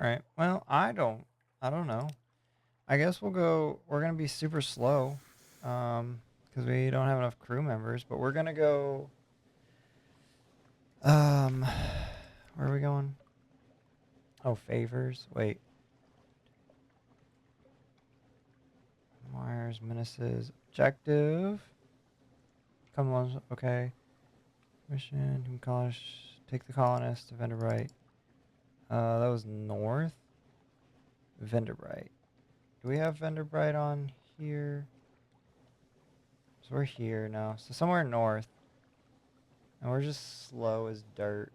All right. Well, I don't know. I guess we're gonna be super slow, because we don't have enough crew members. But we're gonna go. Um, where are we going? Oh, favors. Wait. Myers, menaces, objective. Come on. Okay. Mission. Take the colonists to Vanderbilt. That was north. Vanderbilt. Do we have Vanderbilt on here? So we're here now. So somewhere north. And we're just slow as dirt.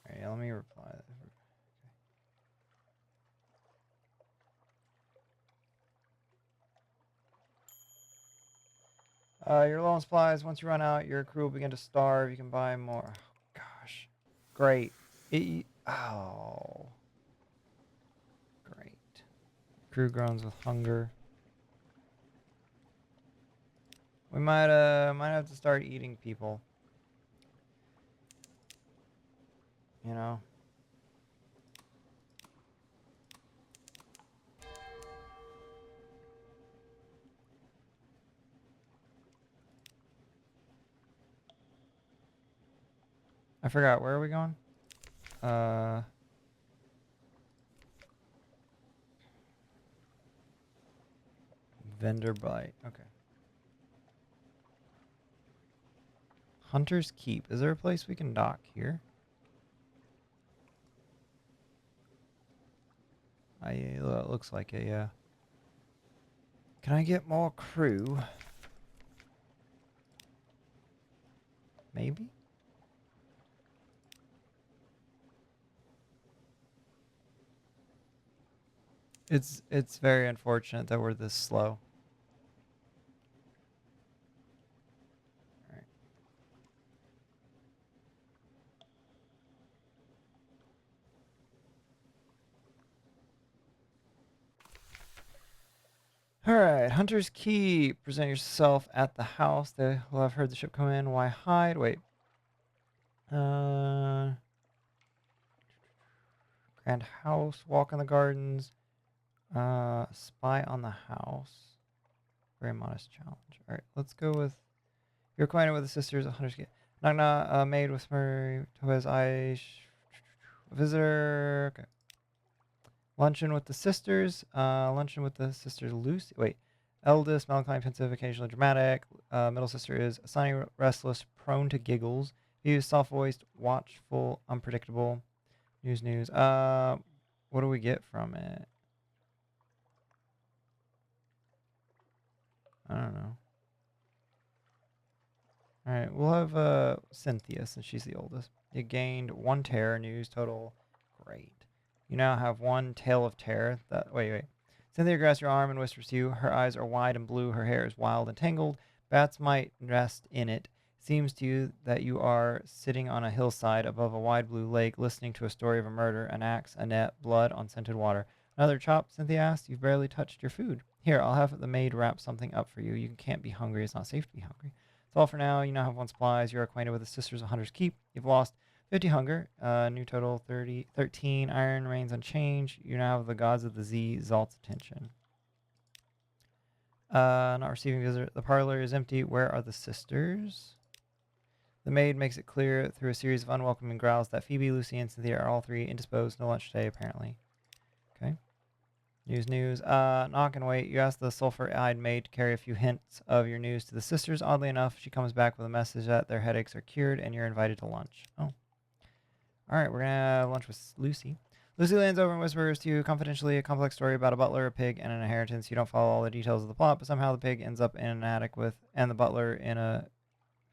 Alright, let me reply. You're low on supplies. Once you run out, your crew will begin to starve. You can buy more. Oh, gosh. Great. Oh. Great. Crew groans with hunger. We might have to start eating people. You know? I forgot. Where are we going? Vanderbilt. Okay. Hunter's Keep. Is there a place we can dock here? It looks like it, yeah. Can I get more crew? Maybe? It's very unfortunate that we're this slow. Alright, Hunter's Key. Present yourself at the house. They will have heard the ship come in. Why hide? Wait. Grand house. Walk in the gardens. Spy on the house. Very modest challenge. Alright, let's go with... You're acquainted with the sisters of Hunter's Key. Knock knock, maid with Murray. Topaz Eye. Visitor. Okay. Luncheon with the sisters. Luncheon with the sisters Lucy. Wait. Eldest, melancholy, pensive, occasionally dramatic. Middle sister is sunny, restless, prone to giggles. He soft-voiced, watchful, unpredictable. News. What do we get from it? I don't know. All right, we'll have Cynthia since she's the oldest. You gained 1 terror news total. Great. You now have 1 tale of terror. Wait. Cynthia grasps your arm and whispers to you. Her eyes are wide and blue. Her hair is wild and tangled. Bats might rest in it. Seems to you that you are sitting on a hillside above a wide blue lake, listening to a story of a murder, an axe, a net, blood on scented water. Another chop? Cynthia asked. You've barely touched your food. Here, I'll have the maid wrap something up for you. You can't be hungry. It's not safe to be hungry. That's all for now. You now have 1 supplies. You're acquainted with the Sisters of Hunter's Keep. You've lost 50 hunger. New total 13. Iron remains unchanged. You now have the Gods of the Z, Zalt's attention. Not receiving visitor. The parlor is empty. Where are the sisters? The maid makes it clear through a series of unwelcoming growls that Phoebe, Lucy, and Cynthia are all 3 indisposed. No lunch today, apparently. Okay. News. Knock and wait. You ask the sulphur-eyed maid to carry a few hints of your news to the sisters. Oddly enough, she comes back with a message that their headaches are cured and you're invited to lunch. Oh. All right, we're going to have lunch with Lucy. Lucy leans over and whispers to you confidentially a complex story about a butler, a pig, and an inheritance. You don't follow all the details of the plot, but somehow the pig ends up in an attic and the butler in a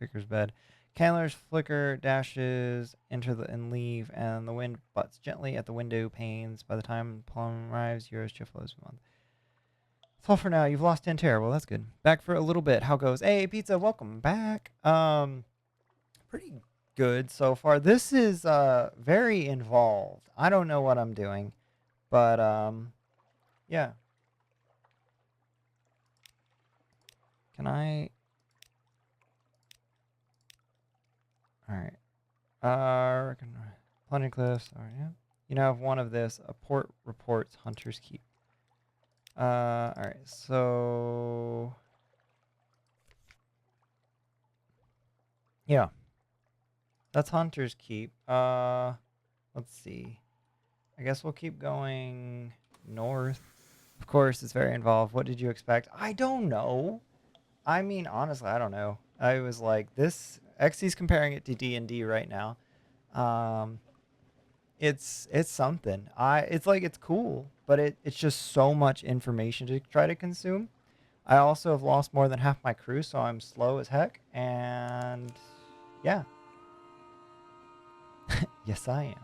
vicar's bed. Candlers flicker, dashes and leave, and the wind butts gently at the window panes. By the time Plum arrives, you're as cheerful as a month. That's all for now. You've lost 10 terror. Well, that's good. Back for a little bit. How goes? Hey, Pizza, welcome back. Pretty good so far. This is very involved. I don't know what I'm doing, but yeah. Can I? All right. Plundering cliffs. All right. Yeah. You now have 1 of this. A port reports Hunter's Keep. All right. So yeah, that's Hunter's Keep. Let's see. I guess we'll keep going north. Of course, it's very involved. What did you expect? I don't know. I mean, honestly, I don't know. I was like, this XC's comparing it to D&D right now. It's something. It's like it's cool, but it's just so much information to try to consume. I also have lost more than half my crew, so I'm slow as heck. And yeah, yes, I am.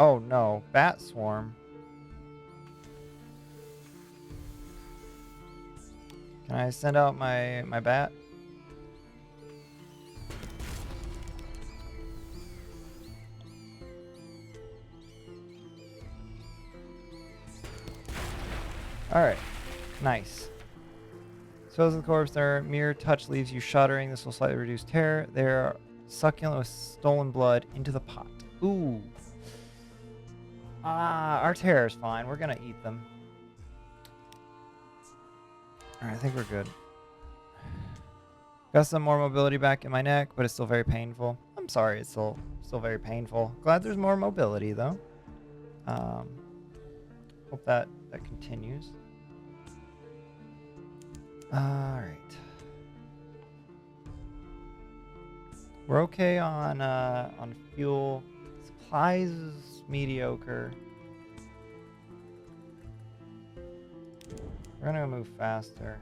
Oh no, bat swarm. Can I send out my bat? All right, nice. Expose the corpse. Their mere touch leaves you shuddering. This will slightly reduce terror. They're succulent with stolen blood into the pot. Ooh. Our terror is fine. We're gonna eat them. All right, I think we're good. Got some more mobility back in my neck, but it's still very painful. I'm sorry, it's still very painful. Glad there's more mobility though. Hope that continues. All right. We're okay on fuel. Supplies is mediocre. We're gonna move faster.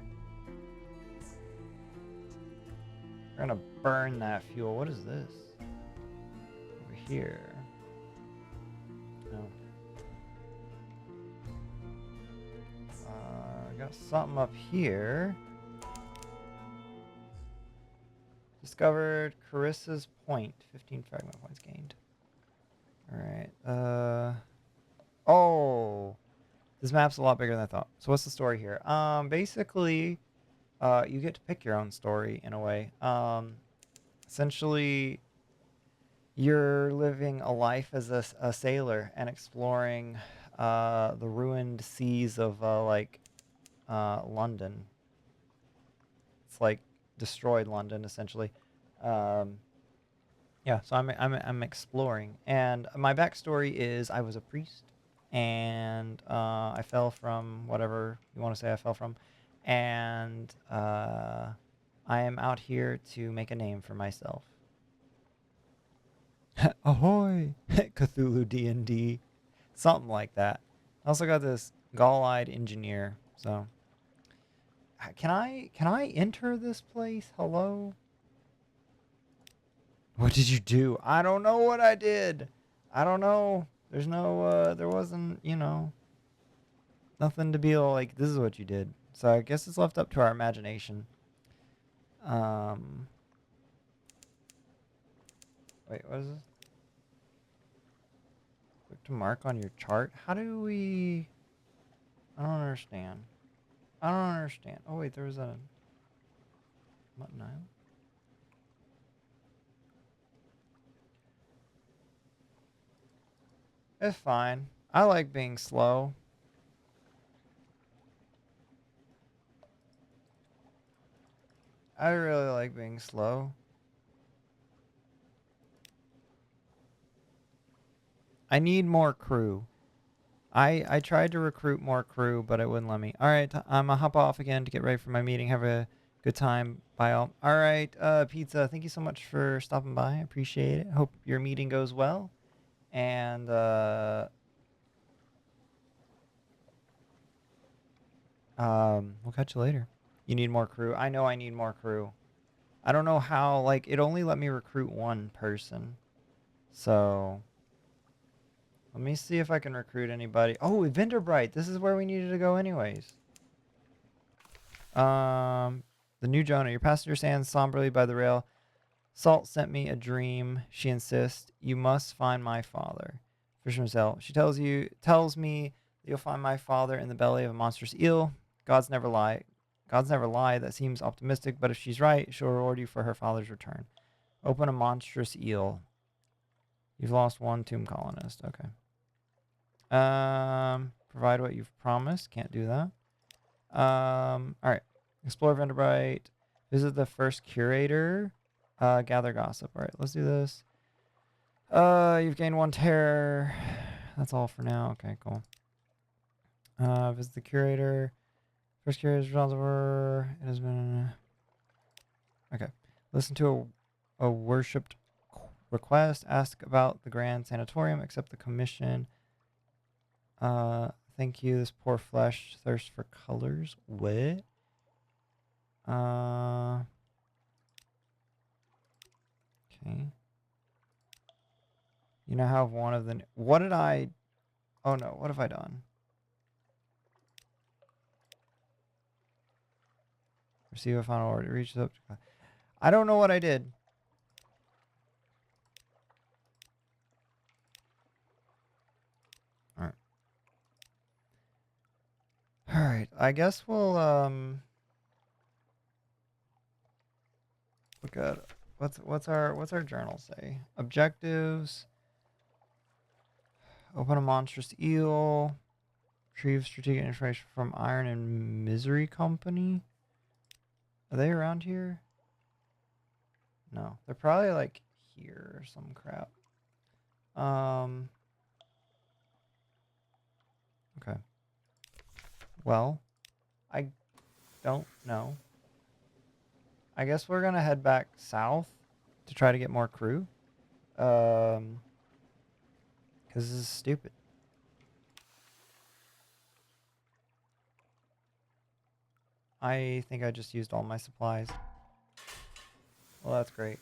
We're gonna burn that fuel. What is this? Over here. No. I got something up here. Discovered Carissa's Point. 15 fragment points gained. Alright. Oh. This map's a lot bigger than I thought. So what's the story here? Basically, you get to pick your own story in a way. Essentially, you're living a life as a sailor and exploring the ruined seas of London. It's like destroyed London essentially. Yeah, so I'm exploring, and my backstory is I was a priest, and I fell from whatever you want to say I fell from, and I am out here to make a name for myself. Ahoy! Cthulhu D&D. Something like that. I also got this gall-eyed engineer. So, can I enter this place? Hello? What did you do? I don't know what I did. I don't know. There's no, there wasn't, nothing to be like, this is what you did. So I guess it's left up to our imagination. Um, Wait, what is this? Click to mark on your chart? How do we... I don't understand. I don't understand. Oh, wait, there was a... Mutton Island? It's fine. I like being slow. I really like being slow. I need more crew. I tried to recruit more crew, but it wouldn't let me. All right, I'm gonna hop off again to get ready for my meeting. Have a good time. Bye all. All right, Pizza, thank you so much for stopping by. I appreciate it. Hope your meeting goes well. And we'll catch you later. You need more crew. I know I need more crew. I don't know how, like, it only let me recruit one person. So, let me see if I can recruit anybody. Oh, Vinderbright. This is where we needed to go anyways. The new Jonah. Your passenger stands somberly by the rail. Salt sent me a dream. She insists. You must find my father. Fisherman's Tale. She tells me that you'll find my father in the belly of a monstrous eel. Gods never lie. Gods never lie. That seems optimistic, but if she's right, she'll reward you for her father's return. Open a monstrous eel. You've lost one tomb colonist. Okay. Provide what you've promised. Can't do that. All right. Explore Vanderbright. Visit the first curator. Gather gossip. All right, let's do this. You've gained one terror. That's all for now. Okay, cool. Visit the curator. First curator is responsible. It has been. Okay. Listen to a worshipped request. Ask about the Grand Sanatorium. Accept the commission. Thank you. This poor flesh thirsts for colors. What? Okay. You now have one of the... What did I... Oh, no. What have I done? Receive a final order. Reach up to... I don't know what I did. All right. All right. I guess we'll look at what's our journal say? Objectives. Open a monstrous eel. Retrieve strategic information from Iron and Misery Company. Are they around here? No. They're probably like here or some crap. Okay. Well, I don't know. I guess we're gonna head back south to try to get more crew. Because this is stupid. I think I just used all my supplies. Well, that's great.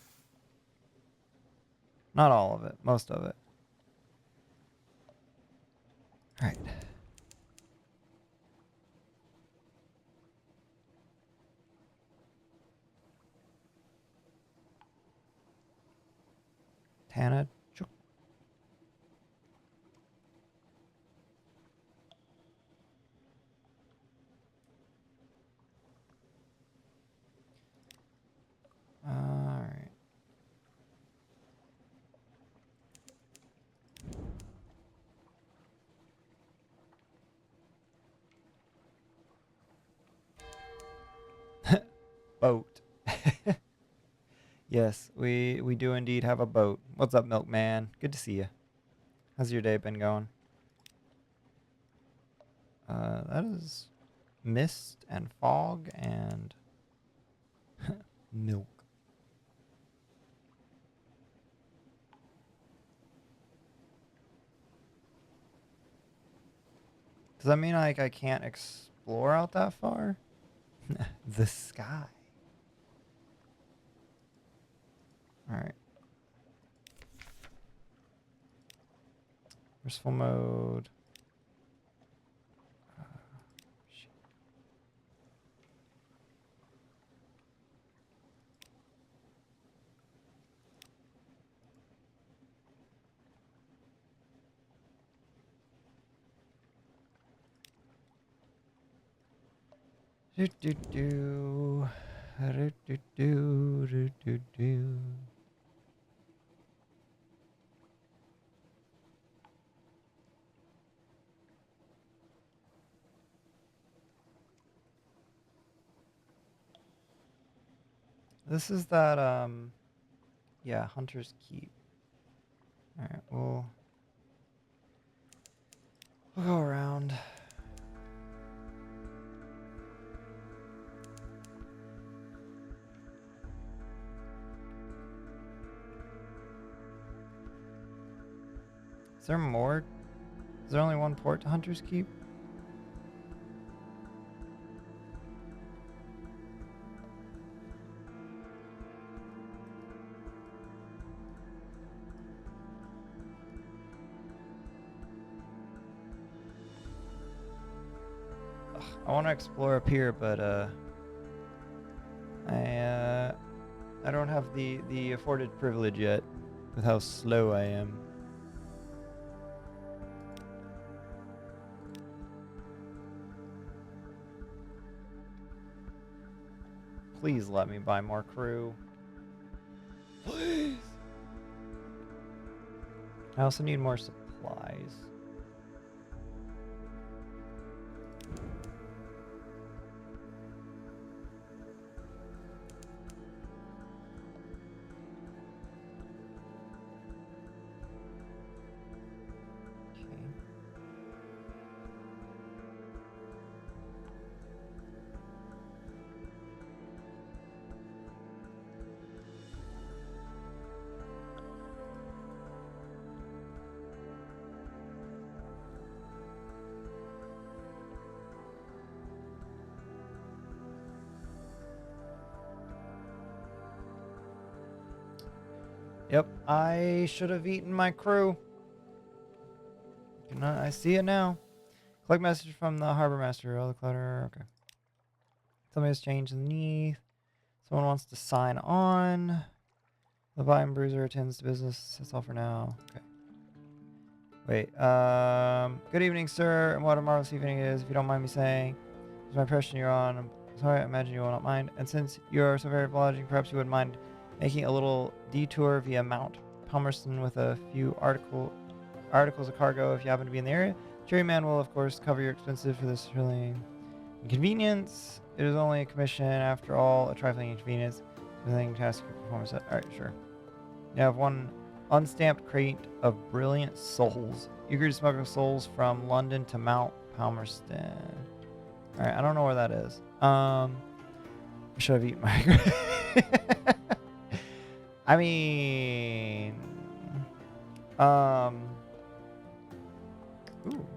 Not all of it, most of it. All right. Tana. All right. Boat. Yes, we do indeed have a boat. What's up, Milkman? Good to see you. How's your day been going? That is mist and fog and milk. Does that mean like I can't explore out that far? The sky. All right. Restful mode. Shit. Do do do. Do do do do do do. This is that yeah, Hunter's Keep. All right, we'll go around. Is there more? Is there only one port to Hunter's Keep? Ugh, I want to explore up here, but I don't have the afforded privilege yet with how slow I am. Please let me buy more crew. Please. I also need more supplies. Yep, I should have eaten my crew. I see it now. Collect message from the harbor master. All the clutter. Okay. Something has changed underneath. Someone wants to sign on. The Vine Bruiser attends to business. That's all for now. Okay. Wait. Good evening, sir. And what a marvelous evening it is, if you don't mind me saying. It's my impression you're on. I'm sorry, I imagine you will not mind. And since you're so very obliging, perhaps you wouldn't mind making a little detour via Mount Palmerston with a few articles of cargo if you happen to be in the area. Juryman will, of course, cover your expenses for this thrilling inconvenience. It is only a commission, after all, a trifling inconvenience. Everything task your performance. Alright, sure. You have one unstamped crate of brilliant souls. Eager to smuggle souls from London to Mount Palmerston. Alright, I don't know where that is. I should have eaten my... I mean... Ooh.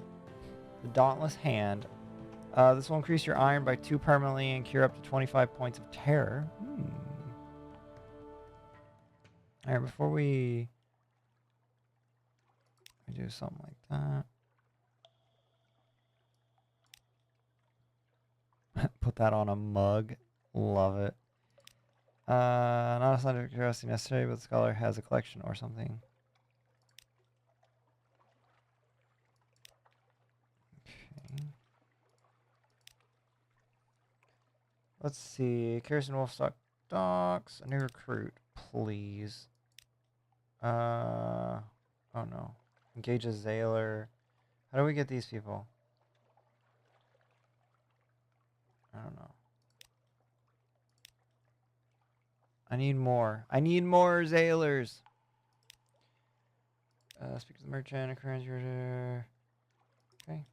The Dauntless Hand. This will increase your iron by 2 permanently and cure up to 25 points of terror. Alright, before we do something like that. Put that on a mug. Love it. Not a scientific curiosity necessary, but the scholar has a collection or something. Okay. Let's see. Kerosene Wolfstock Docks. A new recruit, please. Oh no. Engage a Zailor. How do we get these people? I don't know. I need more. I need more Zailors. Speak to the merchant. Occurrence. Okay.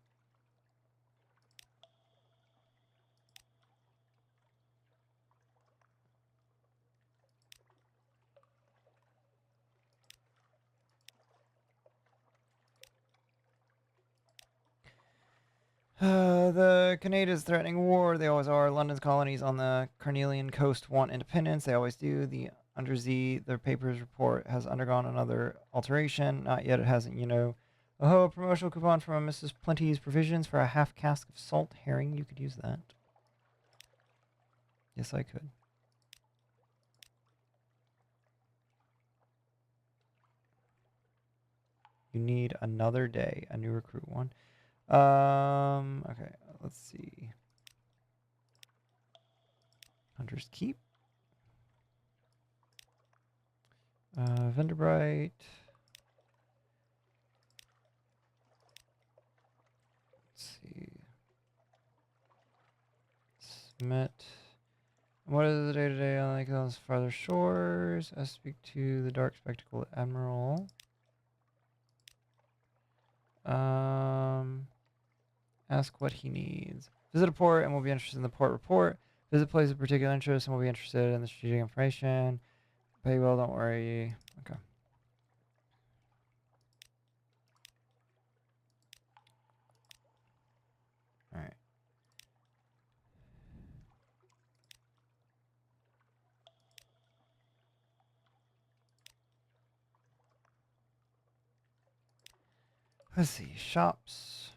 The Canada's threatening war. They always are. London's colonies on the Carnelian coast want independence. They always do. The Undersea, their papers report, has undergone another alteration. Not yet. It hasn't, you know. Oh, a promotional coupon from Mrs. Plenty's Provisions for a half cask of salt herring. You could use that. Yes, I could. You need another day. A new recruit one. Okay, let's see. Hunter's Keep. Venderbright. Let's see. Smith. What is the day-to-day on those farther shores? I speak to the dark spectacled admiral. Ask what he needs. Visit a port and we'll be interested in the port report. Visit place of particular interest and we'll be interested in the strategic information. Pay well, don't worry. Okay. All right. Let's see. Shops.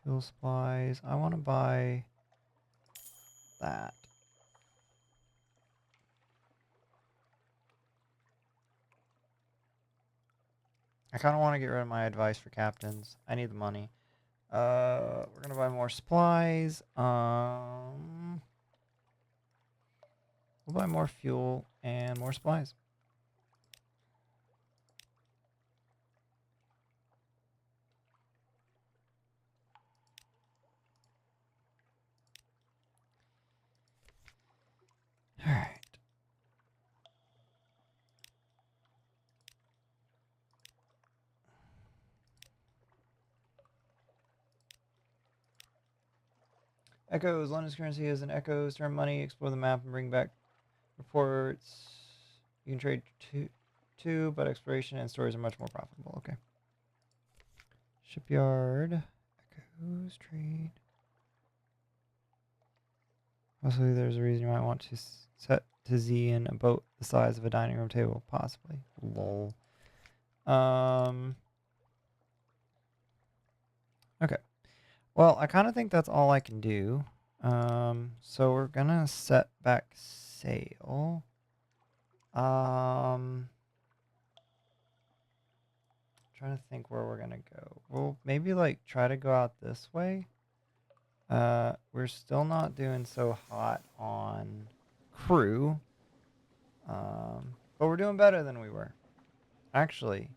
Fuel supplies. I want to buy that. I kind of want to get rid of my advice for captains. I need the money. We're gonna buy more supplies. We'll buy more fuel and more supplies. All right. Echoes. London's currency is an echoes. Turn money. Explore the map and bring back reports. You can trade two, but exploration and storage are much more profitable. Okay. Shipyard. Echoes. Trade. Possibly there's a reason you might want to set to Z in a boat the size of a dining room table. Possibly. Lol. Okay. Well, I kind of think that's all I can do. So we're gonna set back sail. Trying to think where we're gonna go. We'll maybe like try to go out this way. We're still not doing so hot on crew. But we're doing better than we were. Actually.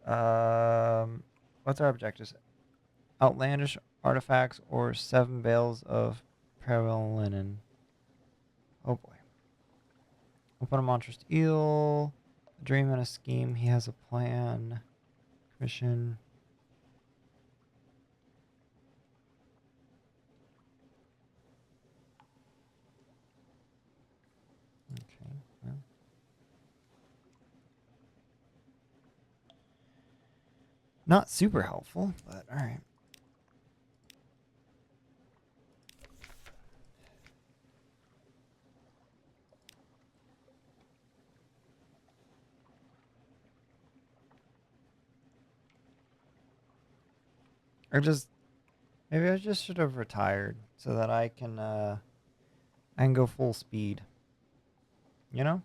What's our objectives? Outlandish artifacts or 7 bales of parallel linen. Oh boy. Open a monstrous eel. A dream and a scheme. He has a plan. Commission. Okay. Well. Not super helpful, but alright. Or just maybe I just should have retired so that I can go full speed. You know?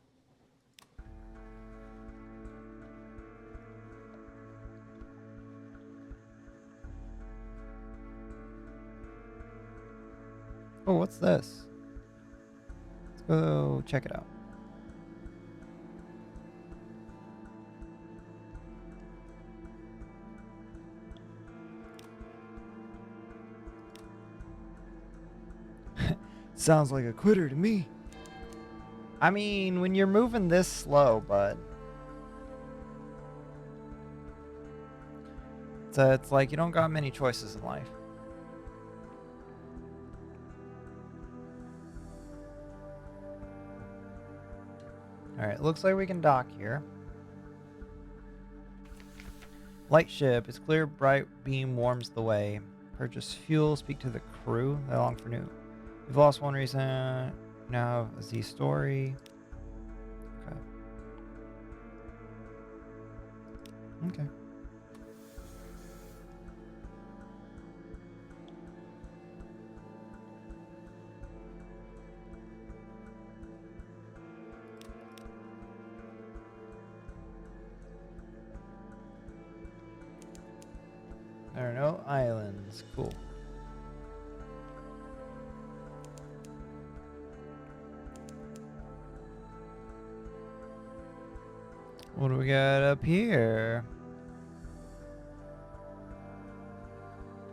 Oh, what's this? Let's go check it out. Sounds like a quitter to me. I mean, when you're moving this slow, bud. So it's like you don't got many choices in life. Alright, looks like we can dock here. Light ship. Its clear, bright beam warms the way. Purchase fuel. Speak to the crew. They long for new. You've lost one reason. Now a Z story. Okay. Okay. There are no islands. Cool. What do we got up here?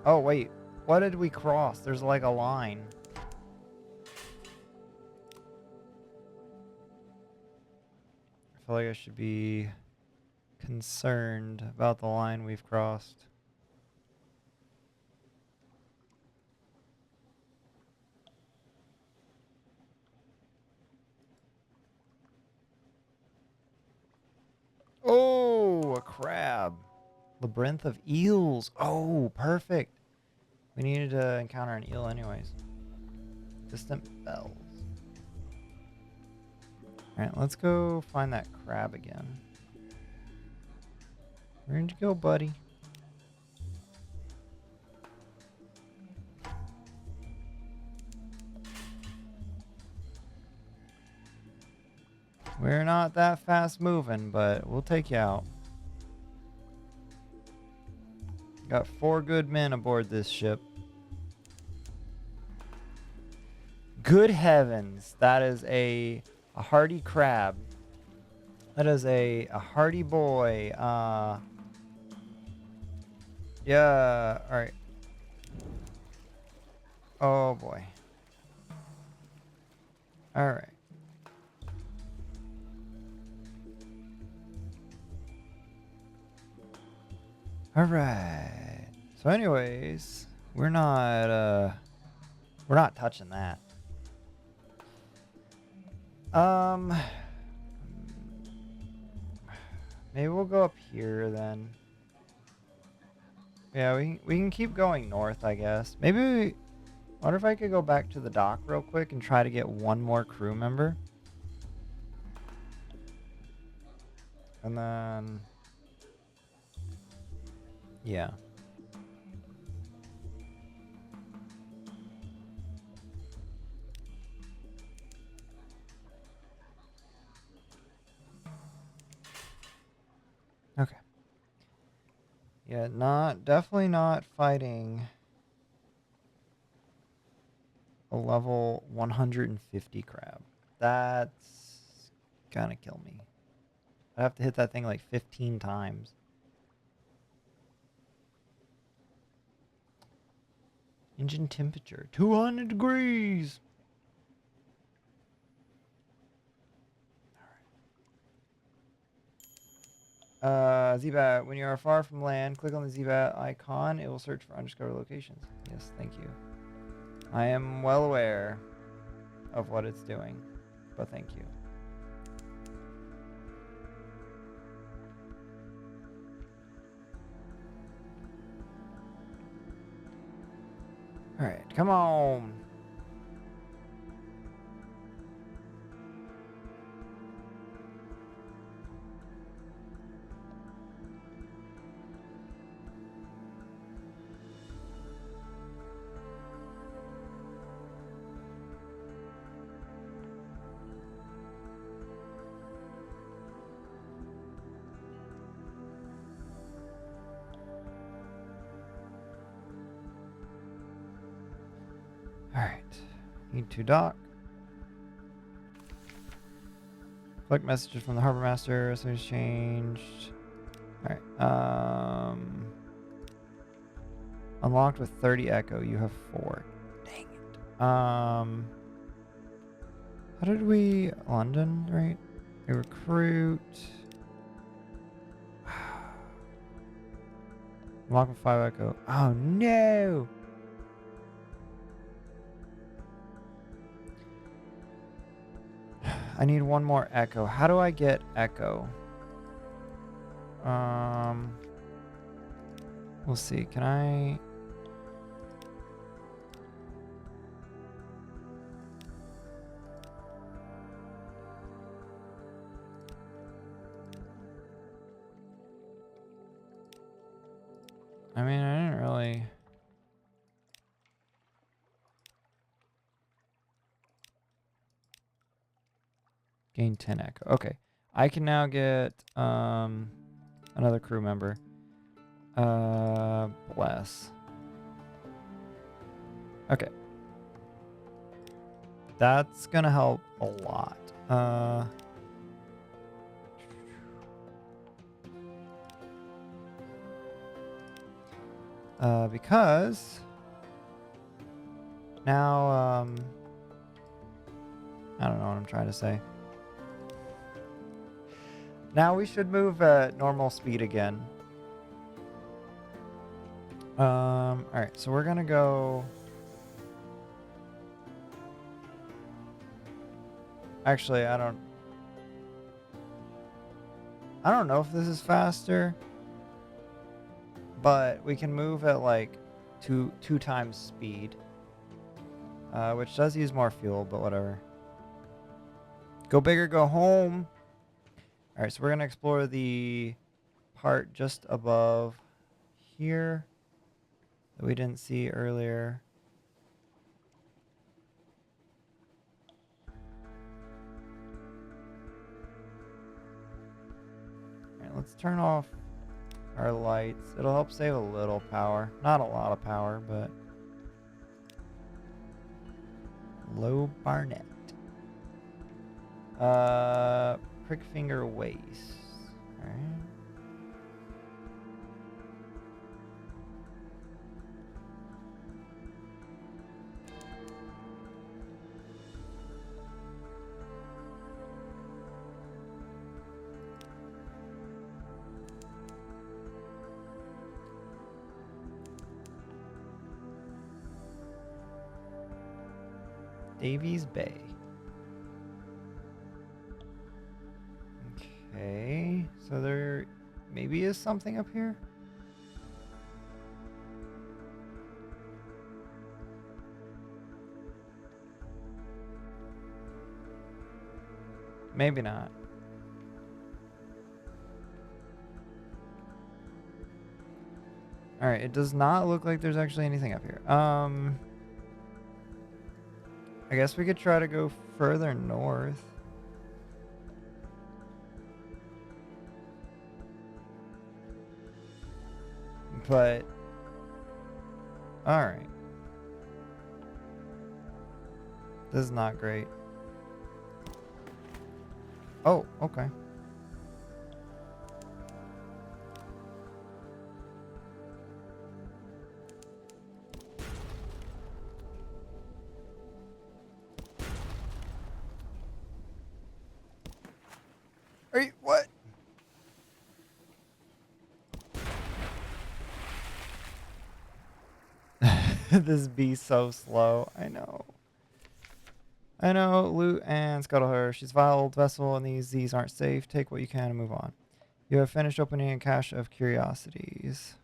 Oh, wait. What did we cross? There's like a line. I feel like I should be concerned about the line we've crossed. Oh, a crab. Labyrinth of eels. Oh, perfect. We needed to encounter an eel anyways. Distant bells. Alright, let's go find that crab again. Where'd you go, buddy? We're not that fast moving, but we'll take you out. Got 4 good men aboard this ship. Good heavens, that is a hardy crab. That is a hardy boy. Yeah, alright. Oh boy. Alright. Alright. So anyways, we're not touching that. Maybe we'll go up here then. Yeah, we can keep going north, I guess. Maybe I wonder if I could go back to the dock real quick and try to get one more crew member. And then yeah. Okay. Yeah, definitely not fighting a level 150 crab. That's gonna kill me. I have to hit that thing like 15 times. Engine temperature, 200 degrees. ZBAT, when you are far from land, click on the ZBAT icon. It will search for undiscovered locations. Yes, thank you. I am well aware of what it's doing, but thank you. Alright, come on. Alright. Need to dock. Collect messages from the harbor master. Something's changed. Alright. Unlocked with 30 echo. You have 4. Dang it. How did we... London, right? We recruit. Unlocked with 5 echo. Oh no! I need 1 more echo. How do I get echo? We'll see. Can I... I mean, I didn't really... Gain 10 echo. Okay. I can now get another crew member. Bless. Okay. That's gonna help a lot. Because now, I don't know what I'm trying to say. Now we should move at normal speed again. Alright, so we're gonna go... Actually, I don't know if this is faster, but we can move at like two times speed, which does use more fuel, but whatever. Go big or go home. All right, so we're gonna explore the part just above here that we didn't see earlier. All right, let's turn off our lights. It'll help save a little power. Not a lot of power, but... Low Barnett. Prick finger waist. Alright. Davies Bay. Okay, so there maybe is something up here? Maybe not. Alright, it does not look like there's actually anything up here. I guess we could try to go further north. But... Alright. This is not great. Oh, okay. What? This bee's so slow. I know. I know. Loot and scuttle her. She's vile old vessel, and these aren't safe. Take what you can and move on. You have finished opening a cache of curiosities.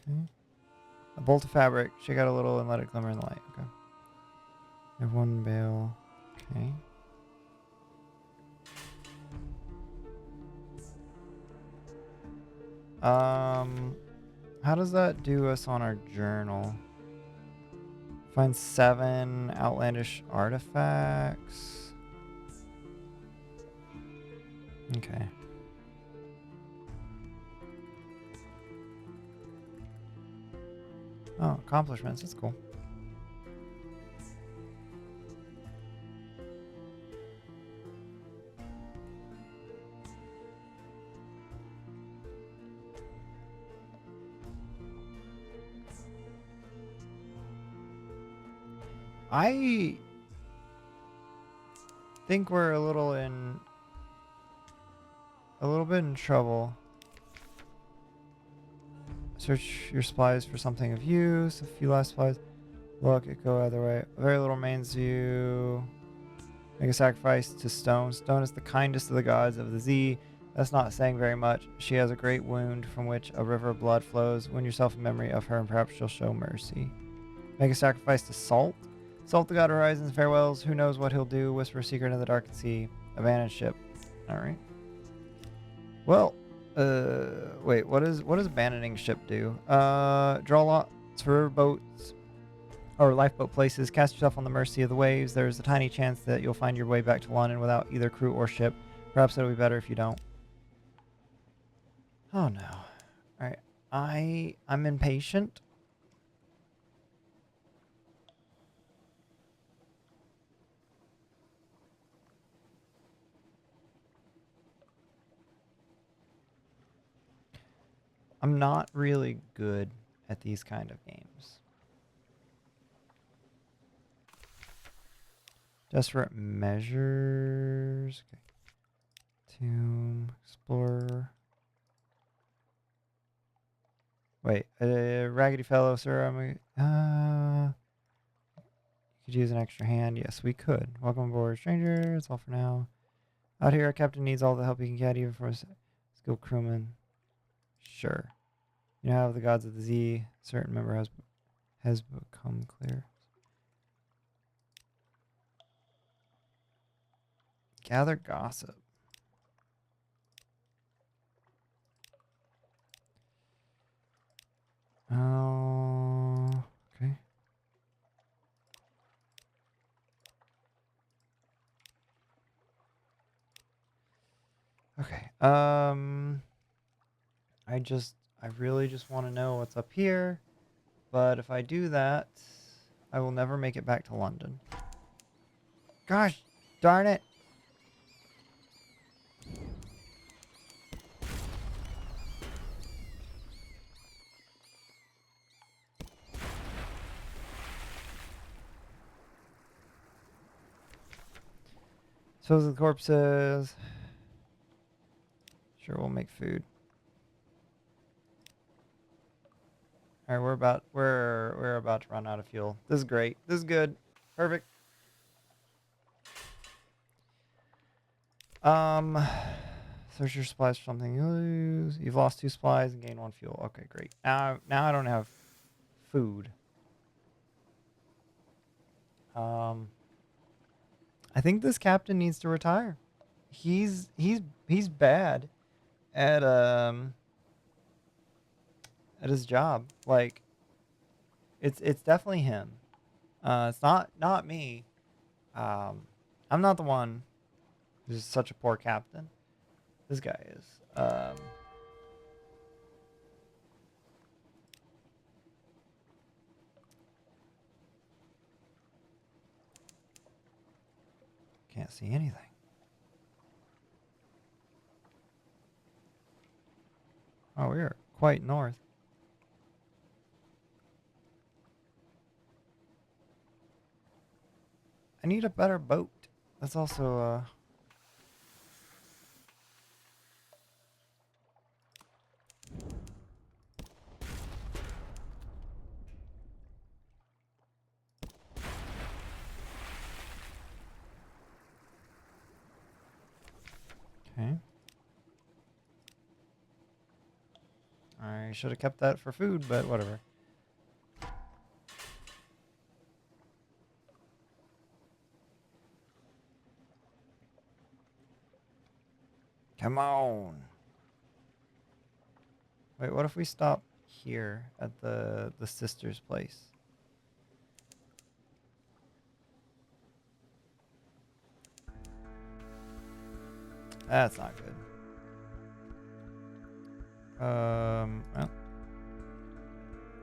Okay. A bolt of fabric. Shake out a little and let it glimmer in the light. Okay. You have one bale. Okay. How does that do us on our journal? Find 7 outlandish artifacts. Okay. Oh, accomplishments. That's cool. I think we're a little bit in trouble. Search your supplies for something of use. A few last supplies. Look, it go either way. Very little remains you. Make a sacrifice to stone. Stone is the kindest of the gods of the sea. That's not saying very much. She has a great wound from which a river of blood flows. Wound yourself in memory of her, and perhaps she'll show mercy. Make a sacrifice to Salt. Salt the god of horizons, farewells. Who knows what he'll do? Whisper a secret in the dark sea. Abandoned ship. All right. Well, wait. What does abandoning ship do? Draw lots for boats or lifeboat places. Cast yourself on the mercy of the waves. There's a tiny chance that you'll find your way back to London without either crew or ship. Perhaps it'll be better if you don't. Oh no. All right. I'm impatient. I'm not really good at these kind of games. Desperate measures. Okay. Tomb Explorer. Wait, Raggedy Fellow, sir. You could use an extra hand. Yes, we could. Welcome aboard, stranger. That's all for now. Out here, our captain needs all the help he can get, even from a skilled crewman. Sure. You know how the gods of the Z, certain member has become clear. Gather gossip. Oh, okay. Okay. I really just want to know what's up here, but if I do that, I will never make it back to London. Gosh, darn it. So the corpses. Sure, we'll make food. All right, we're about to run out of fuel. This is great. This is good. Perfect. Search your supplies for something you lose. You've lost 2 supplies and gained 1 fuel. Okay, great. Now I don't have food. I think this captain needs to retire. He's bad at his job. Like it's definitely him. It's not me. I'm not the one who's such a poor captain. This guy is. Can't see anything. Oh, we are quite north. I need a better boat. That's also okay. I should have kept that for food, but whatever. Come on. Wait, what if we stop here at the sister's place? That's not good. Well,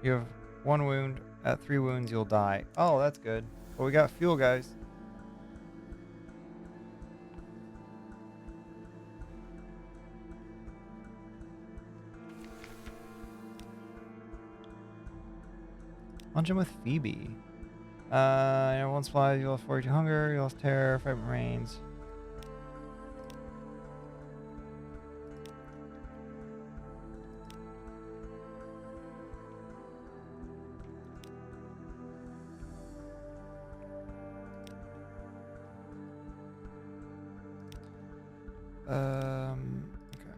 you have 1 wound. At 3 wounds, you'll die. Oh, that's good. Well, we got fuel, guys. Lunch him with Phoebe. You have 1 supply. You lost 42 hunger. You lost terror. 5 remains. Okay.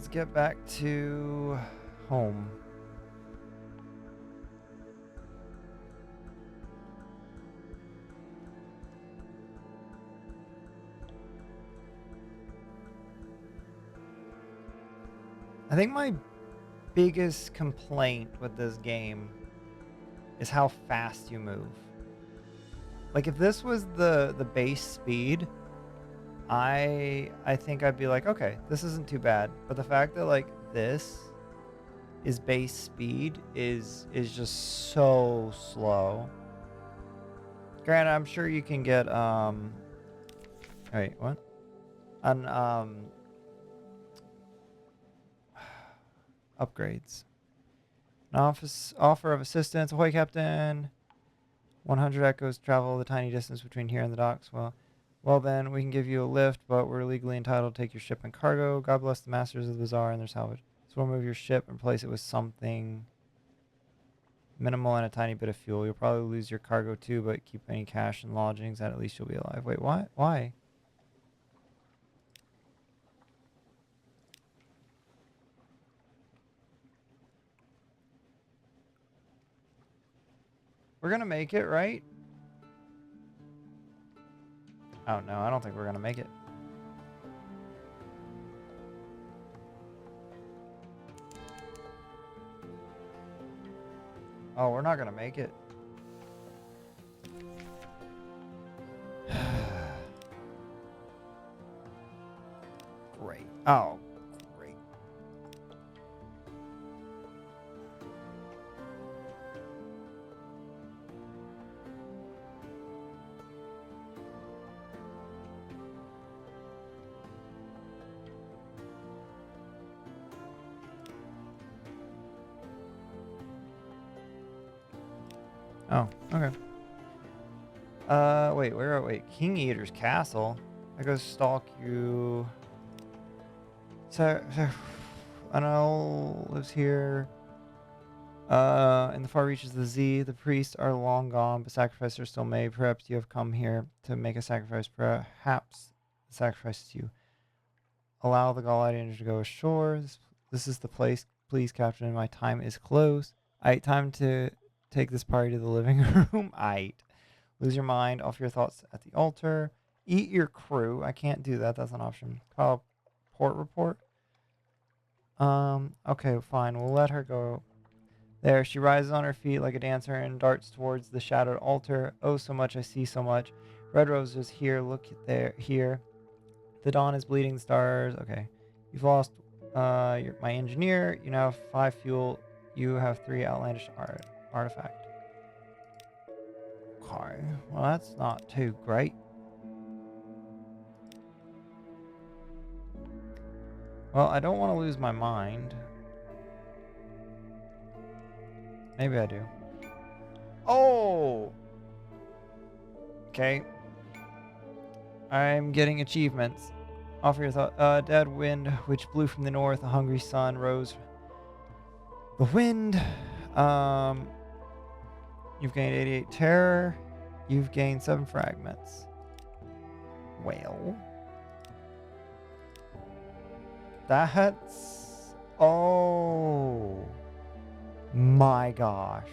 let's get back to home. I think my biggest complaint with this game is how fast you move. Like, if this was the base speed, I think I'd be like, okay, this isn't too bad. But the fact that like this is base speed is just so slow. Granted, I'm sure you can get wait, what? An upgrades. An offer of assistance. Ahoy, Captain. 100 echoes travel the tiny distance between here and the docks. Well then, we can give you a lift, but we're legally entitled to take your ship and cargo. God bless the masters of the bazaar and their salvage. So we'll move your ship and replace it with something minimal and a tiny bit of fuel. You'll probably lose your cargo too, but keep any cash and lodgings, and at least you'll be alive. Wait, what? Why? We're gonna make it, right? Oh no, I don't think we're gonna make it. Oh, we're not gonna make it. Great. Oh, great. Oh, okay. Wait. King Eater's Castle. I go stalk you. So, Anel lives here. In the far reaches of the Z, the priests are long gone, but sacrifices are still made. Perhaps you have come here to make a sacrifice. Perhaps the sacrifice is you. Allow the Galadians to go ashore. This is the place. Please, Captain. My time is close. Time to take this party to the living room. Lose your mind. Offer your thoughts at the altar. Eat your crew. I can't do that. That's an option. Call port report. Okay, fine. We'll let her go. There, she rises on her feet like a dancer and darts towards the shadowed altar. Oh, so much, I see so much. Red roses here, look there, here. The dawn is bleeding the stars. Okay. You've lost my engineer. You now have 5 fuel. You have 3 outlandish artifact. Okay. Well, that's not too great. Well, I don't want to lose my mind. Maybe I do. Oh! Okay. I'm getting achievements. Offer your thought. Dead wind, which blew from the north. A hungry sun rose. The wind. You've gained 88 terror. You've gained 7 fragments. Well. That's... Oh. My gosh.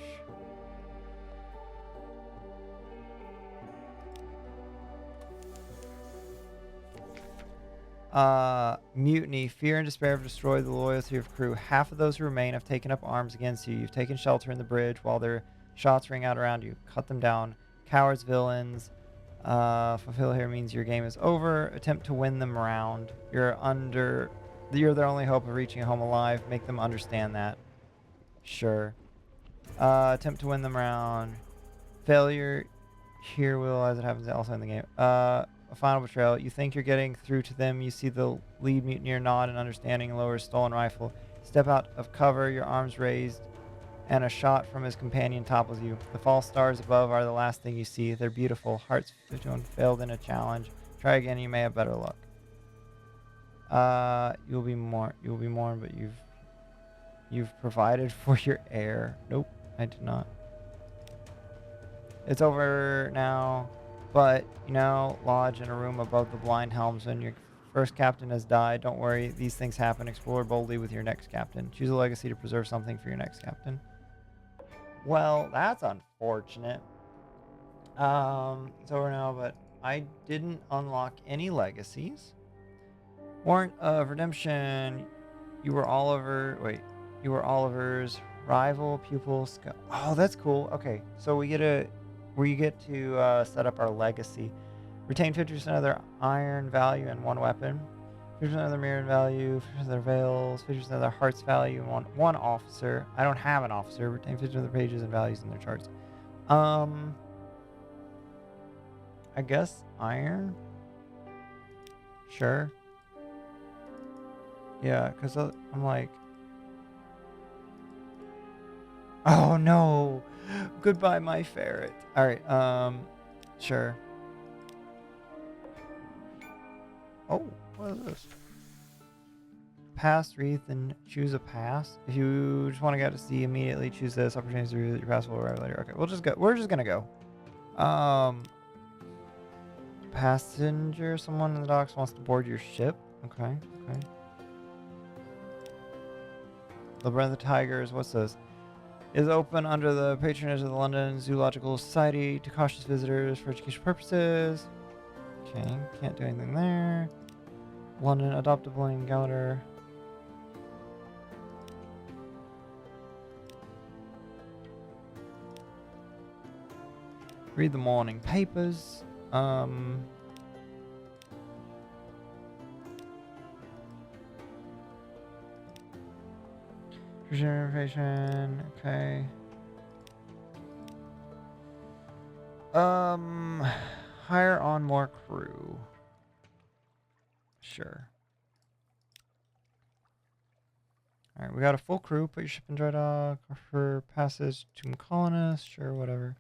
Mutiny. Fear and despair have destroyed the loyalty of crew. Half of those who remain have taken up arms against you. You've taken shelter in the bridge while their shots ring out around you. Cut them down. Cowards, villains. Fulfill here means your game is over. Attempt to win them round. You're their only hope of reaching home alive. Make them understand that. Sure. Attempt to win them round. Failure here will, as it happens also in the game. A final betrayal. You think you're getting through to them. You see the lead mutineer nod in understanding and lower his stolen rifle. Step out of cover, your arms raised, and a shot from his companion topples you. The false stars above are the last thing you see. They're beautiful. Hearts failed in a challenge. Try again, you may have better luck. You'll be mourned, but you've provided for your heir. Nope, I did not. It's over now, but lodge in a room above the blind helmsman. Your First captain has died. Don't worry, these things happen. Explore boldly with your next captain. Choose a legacy to preserve something for your next captain. Well, that's unfortunate. It's over now, but I didn't unlock any legacies. Warrant of redemption. You were Oliver's rival pupil. Oh, that's cool. Okay, so we get to set up our legacy. Retain 50% of their iron value in one weapon, 50% of their mirror value, 50% of their veils, 50% of their heart's value in one officer. I don't have an officer. Retain 50% of the pages and values in their charts. I guess iron. Sure. Yeah, because I'm like, oh no, goodbye my ferret. All right, sure. Oh, what is this? Pass wreath and choose a pass. If you just want to get to sea immediately, choose this. Opportunity to reveal your pass will arrive later. Okay, we'll just go. We're just gonna go. Passenger. Someone in the docks wants to board your ship. Okay. Okay. The Breath of the Tigers. What's this? Is open under the patronage of the London Zoological Society to cautious visitors for educational purposes. Okay, can't do anything there. London adopted William Gallagher. Read the morning papers. Information. Okay. Hire on more crew. Sure. All right, we got a full crew. Put your ship in dry dock. Offer passage to colonists. Sure, whatever.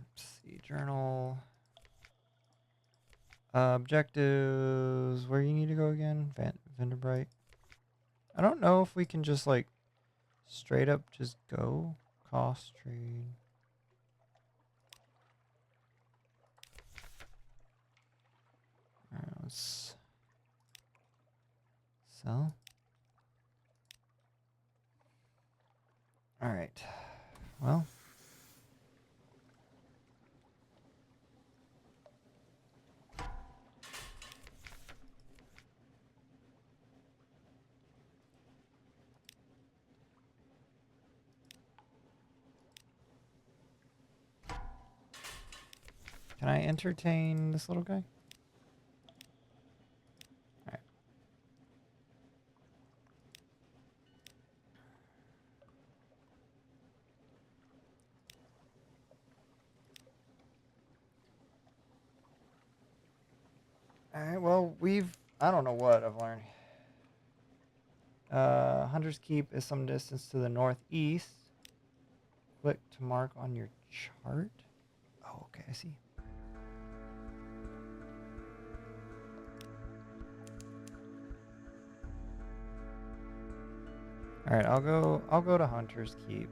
Let's see, journal. Objectives. Where you need to go again? Vanderbright. I don't know if we can just like straight up just go. Cost trade. Alright, let's sell. Alright. Well. Can I entertain this little guy? Alright. Alright, well, I don't know what I've learned. Hunter's Keep is some distance to the northeast. Click to mark on your chart. Oh, okay, I see. All right, I'll go to Hunter's Keep.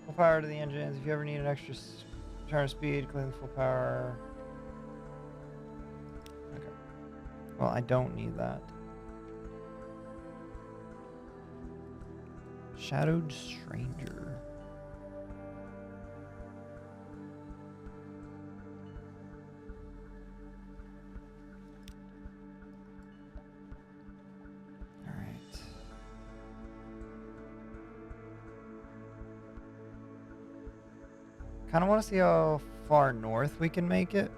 Full power to the engines. If you ever need an extra turn of speed, clean the full power. Okay. Well, I don't need that. Shadowed Stranger. All right. Kind of want to see how far north we can make it.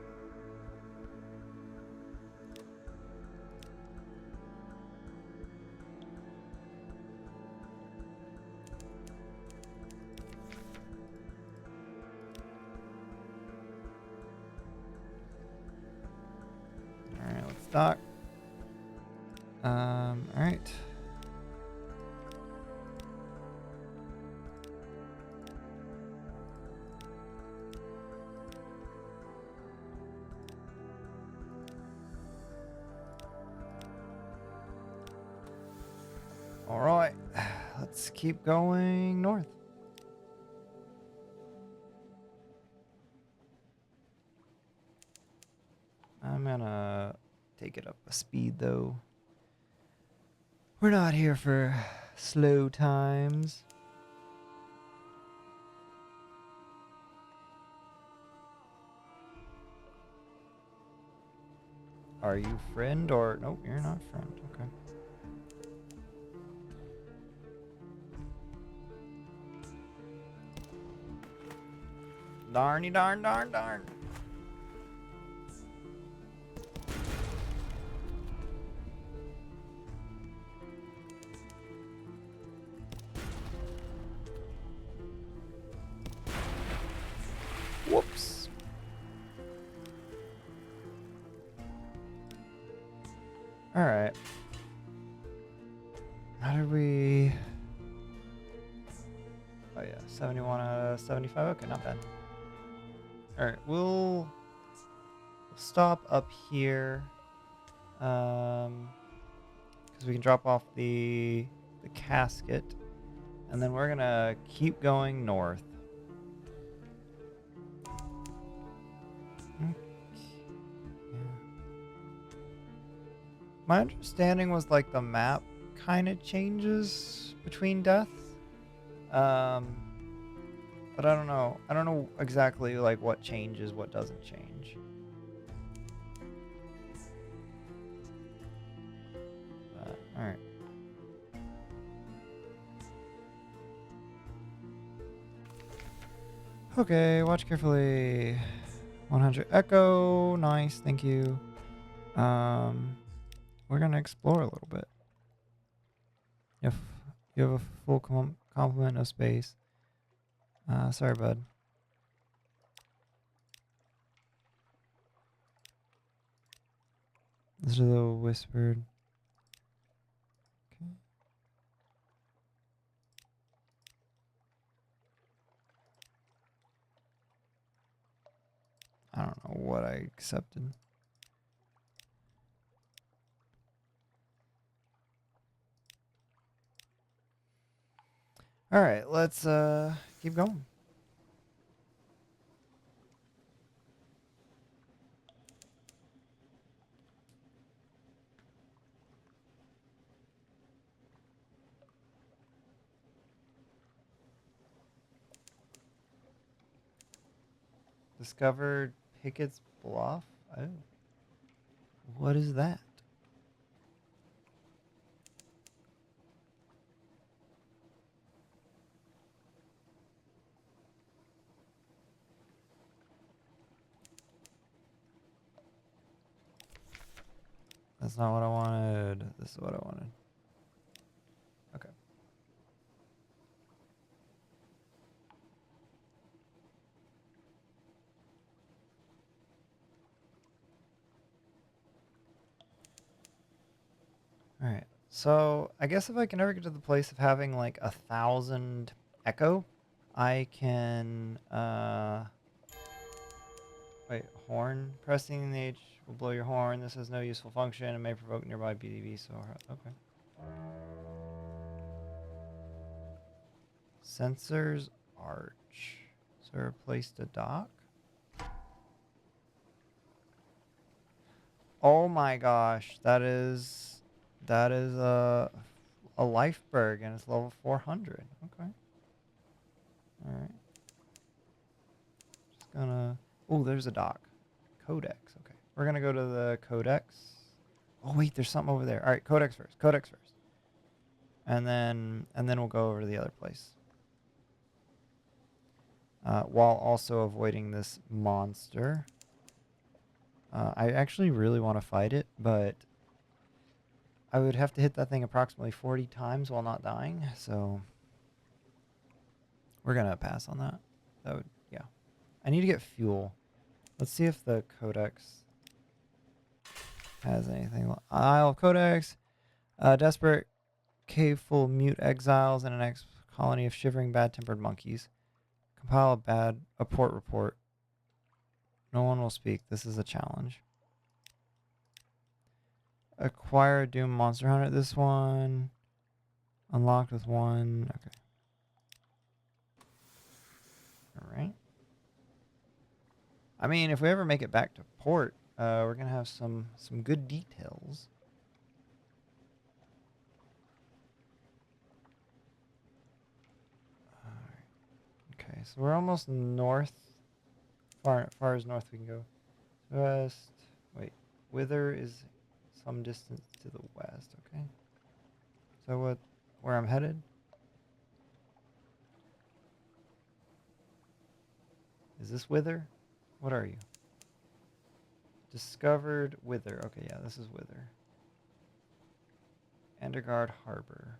dock. All right. All right, let's keep going north. I'm gonna take it up a speed though. We're not here for slow times. Are you friend or nope? You're not friend. Okay. Darny darn darn darn. Whoops. All right. How did we? Oh yeah, 71 out of 75. Okay, not bad. All right, we'll stop up here, because we can drop off the casket, and then we're gonna keep going north. Yeah. My understanding was like the map kind of changes between deaths. But I don't know. I don't know exactly like what changes, what doesn't change. All right. Okay, watch carefully. 100 echo, nice, thank you. We're gonna explore a little bit. If you have a full complement of space. Sorry, bud. This is a little whispered. Okay. I don't know what I accepted. All right, let's keep going. Discovered Pickett's Bluff. Oh, what is that? That's not what I wanted. This is what I wanted. Okay. All right. So I guess if I can ever get to the place of having like 1,000 echo, I can wait, horn. Pressing the H will blow your horn. This has no useful function and may provoke nearby BDB. So okay. Sensors arch. Is there a place to dock? Oh my gosh, that is a Lifeberg and it's level 400. Okay. All right. Just gonna. Oh, there's a dock. Codex. Okay. We're gonna go to the Codex. Oh wait, there's something over there. All right, Codex first. Codex first. And then we'll go over to the other place. While also avoiding this monster. I actually really want to fight it, but I would have to hit that thing approximately 40 times while not dying, so we're gonna pass on that. That would, yeah. I need to get fuel. Let's see if the Codex... has anything. Isle of Codex. Desperate cave full of mute exiles and an colony of shivering bad-tempered monkeys. Compile a port report. No one will speak. This is a challenge. Acquire a Doom Monster Hunter. This one unlocked with one. Okay. All right. I mean, if we ever make it back to port, we're gonna have some good details. All right. Okay, so we're almost north. Far as north we can go. West. Wait, Wither is some distance to the west. Okay. So where I'm headed? Is this Wither? What are you? Discovered Wither. Okay, yeah, this is Wither. Endergard Harbor.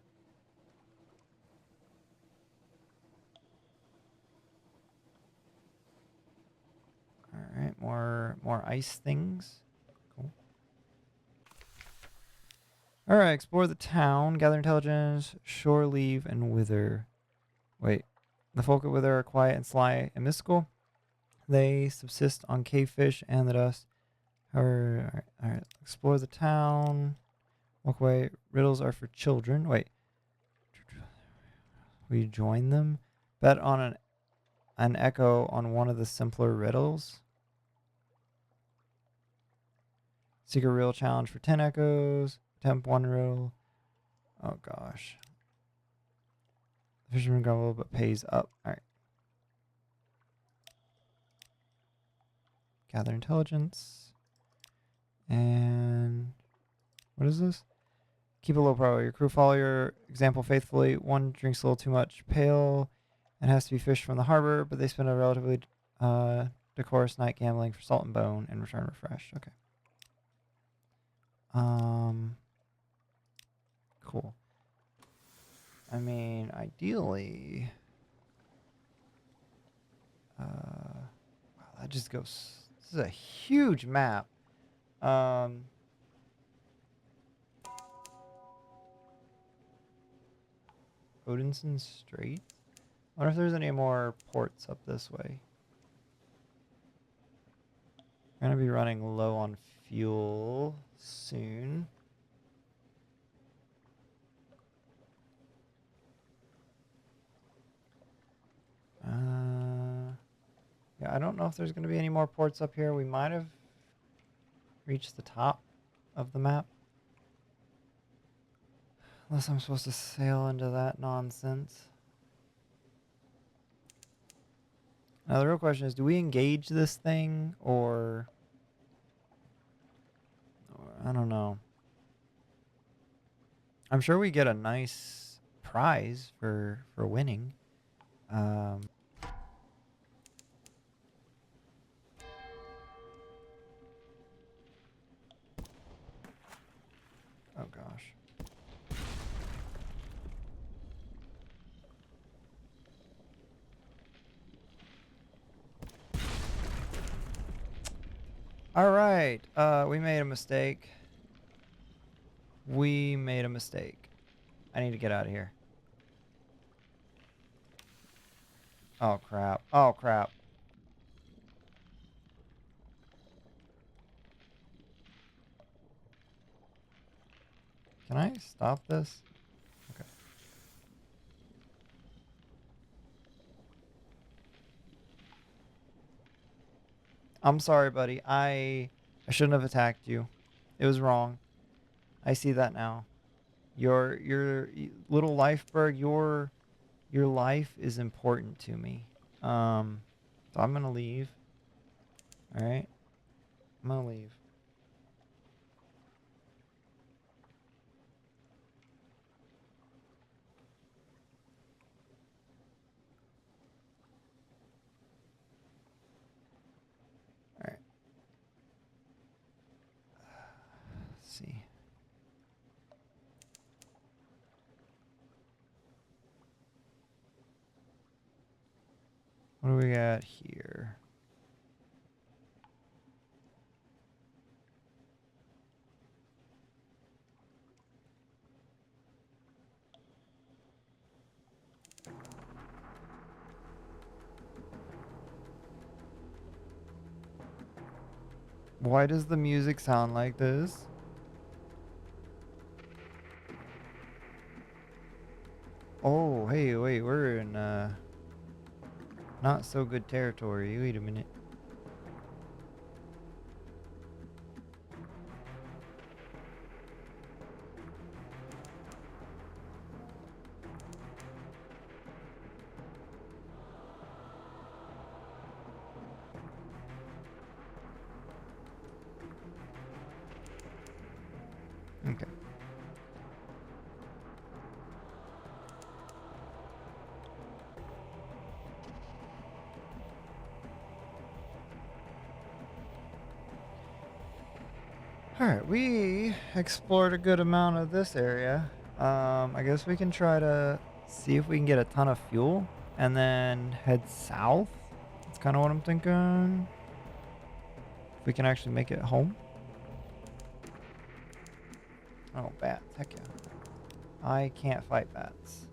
All right, more ice things. Cool. All right, explore the town, gather intelligence, shore leave, and Wither. Wait, the folk of Wither are quiet and sly and mystical. They subsist on cave fish and the dust. However, all right, explore the town. Walk away. Riddles are for children. Wait. We join them? Bet on an echo on one of the simpler riddles. Seek a real challenge for 10 echoes. Attempt one riddle. Oh, gosh. The fisherman grumble, but pays up. All right. Gather intelligence. And what is this? Keep a low profile. Your crew follow your example faithfully. One drinks a little too much pale and has to be fished from the harbor, but they spend a relatively decorous night gambling for salt and bone and return refreshed. Okay. Cool. I mean, ideally, wow, that just goes. This is a huge map. Odinson Strait. I wonder if there's any more ports up this way. We're gonna be running low on fuel soon. Yeah, I don't know if there's gonna be any more ports up here. We might have reached the top of the map. Unless I'm supposed to sail into that nonsense. Now the real question is, do we engage this thing or I don't know. I'm sure we get a nice prize for winning. Oh gosh. All right. We made a mistake. We made a mistake. I need to get out of here. Oh crap. Oh crap. Can I stop this? Okay. I'm sorry, buddy. I shouldn't have attacked you. It was wrong. I see that now. Your little life bird, your life is important to me. So I'm gonna leave. All right. I'm gonna leave. All right. Let's see. What do we got here? Why does the music sound like this? Oh, hey, wait, we're in not so good territory. Wait a minute. Okay. Alright, we explored a good amount of this area. I guess we can try to see if we can get a ton of fuel and then head south. That's kind of what I'm thinking. If we can actually make it home. Oh, bats. Heck yeah. I can't fight bats.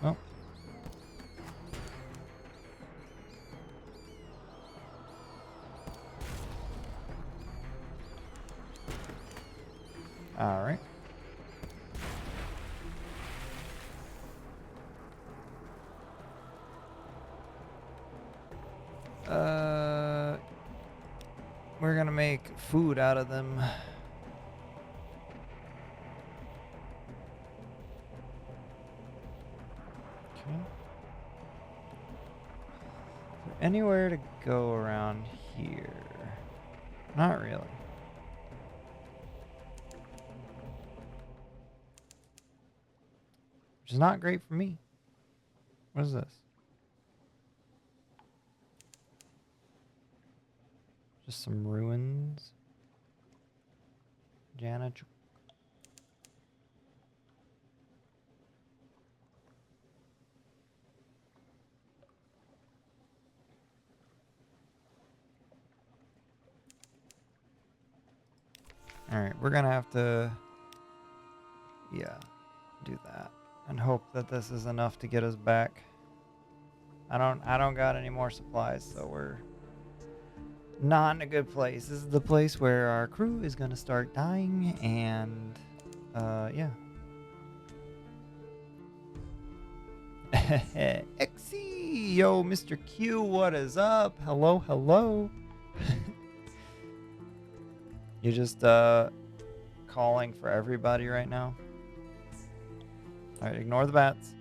Oh. Alright. We're gonna make food out of them. Okay. Is there anywhere to go around here? Not really. Which is not great for me. What is this? Just some ruins. Janitor. Alright, we're gonna have to, yeah, do that. And hope that this is enough to get us back. I don't got any more supplies, so we're not in a good place. This is the place where our crew is gonna start dying, and yeah. Exy, yo, Mr. Q, what is up? Hello, hello. You're just calling for everybody right now. All right, ignore the bats.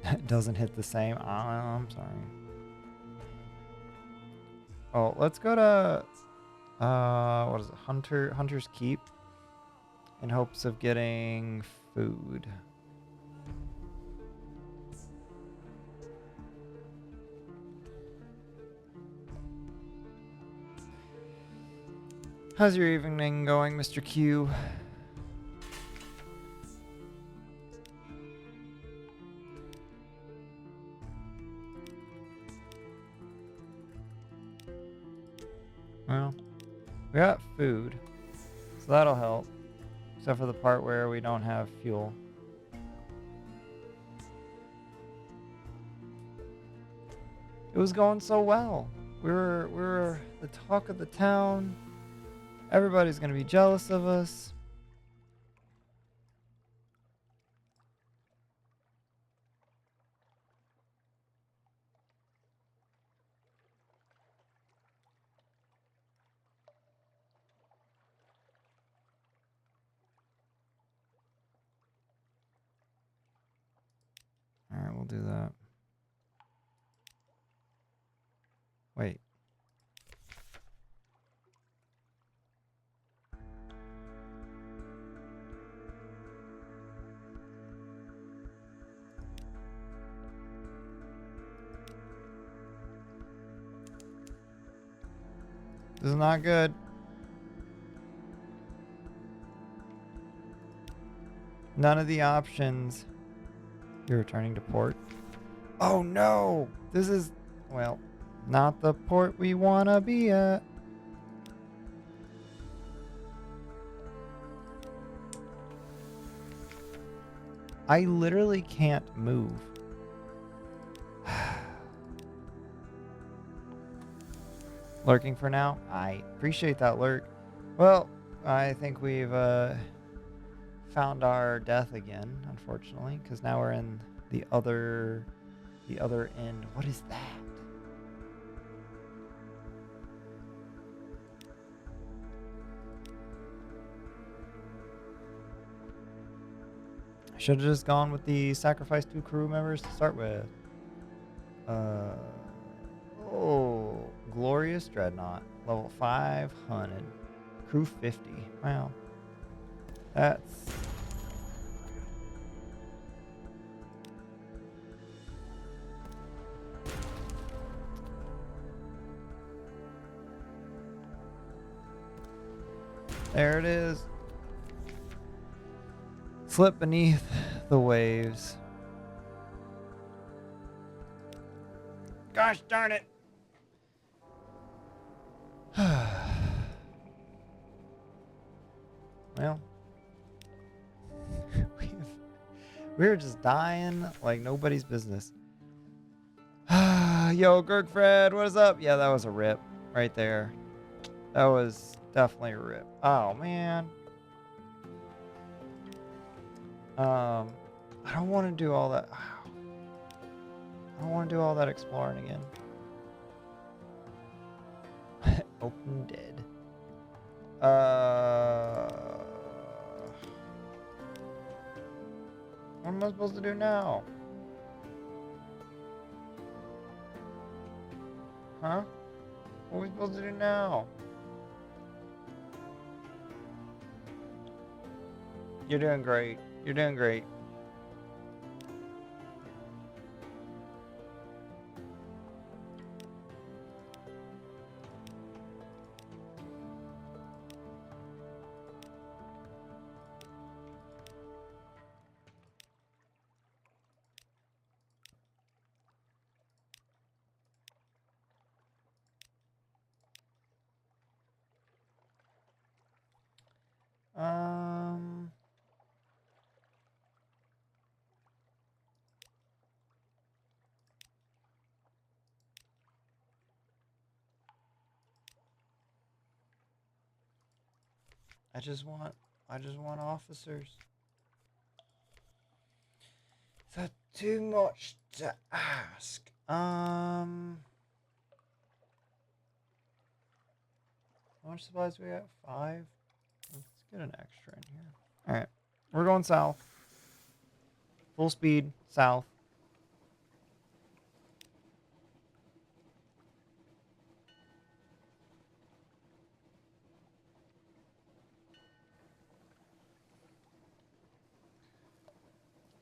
It doesn't hit the same. Oh, I'm sorry. Oh, let's go to what is it? Hunter's Keep, in hopes of getting food. How's your evening going, Mr. Q? Well, we got food, so that'll help. Except for the part where we don't have fuel. It was going so well. We were the talk of the town. Everybody's gonna be jealous of us. Alright, we'll do that. Wait. This is not good. None of the options. You're returning to port. Oh no! This is, well, Not the port we wanna be at. I literally can't move. Lurking for now? I appreciate that lurk. Well, I think we've found our death again, unfortunately, because now we're in the other end. What is that? Should have just gone with the sacrifice 2 crew members to start with. Oh, glorious dreadnought, level 500, crew 50. Wow, that's there. It is. Slip beneath the waves. Gosh darn it. Well, we're just dying like nobody's business. Yo, Gergfred, what is up? Yeah, that was a rip right there. That was definitely a rip. Oh, man. I don't want to do all that. I don't want to do all that exploring again. Open dead. What am I supposed to do now? Huh? What are we supposed to do now? You're doing great. You're doing great. I just want officers. Is that too much to ask? How much supplies we have? 5. Let's get an extra in here. All right, we're going south. Full speed south.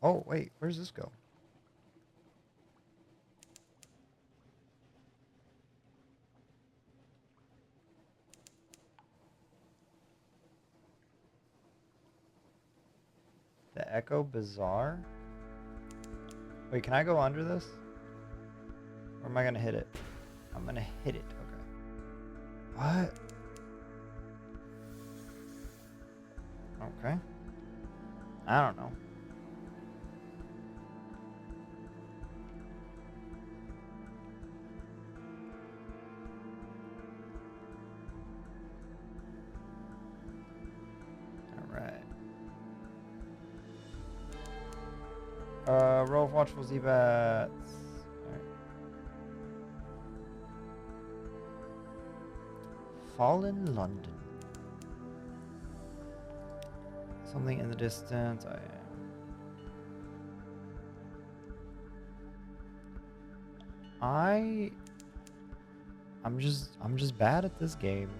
Oh wait, where's this go? The Echo Bazaar? Wait, can I go under this? Or am I gonna hit it? I'm gonna hit it, okay. What? Okay. I don't know. Alright. Roll of watchful Z-bats. Alright. Fallen London. Something in the distance. I'm just bad at this game.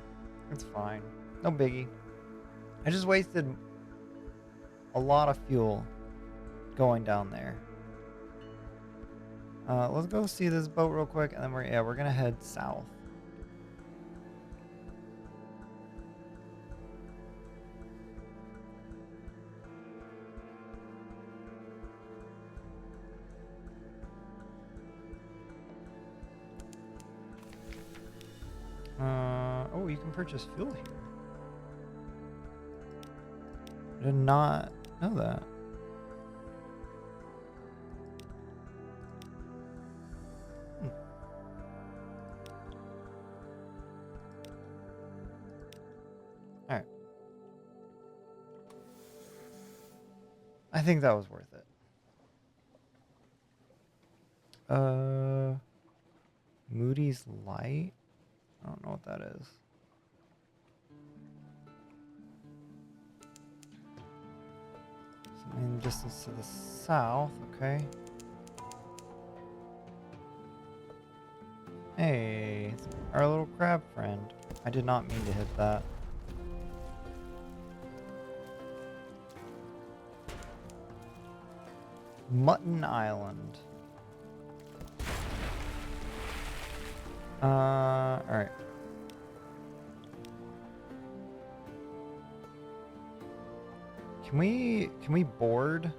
It's fine. No biggie. I just wasted a lot of fuel going down there. Let's go see this boat real quick, and then we're gonna head south. purchase fuel here. I did not know that. Alright. I think that was worth it. Moody's Light? I don't know what that is. Something distance to the south, okay. Hey, it's our little crab friend. I did not mean to hit that. Mutton Island. Alright. Can we board?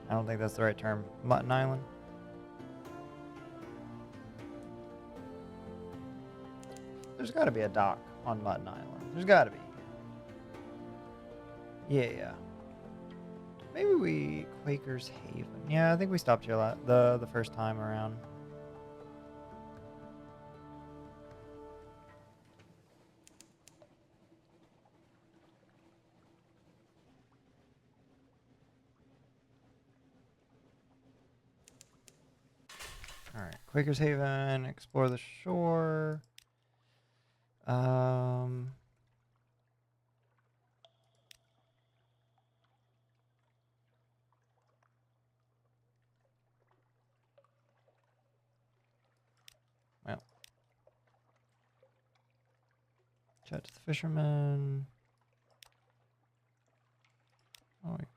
I don't think that's the right term. Mutton Island. There's got to be a dock on Mutton Island. There's got to be. Yeah. Maybe we Quaker's Haven. Yeah, I think we stopped here the first time around. All right, Quaker's Haven. Explore the shore. Well, chat to the fisherman. Oh, wait.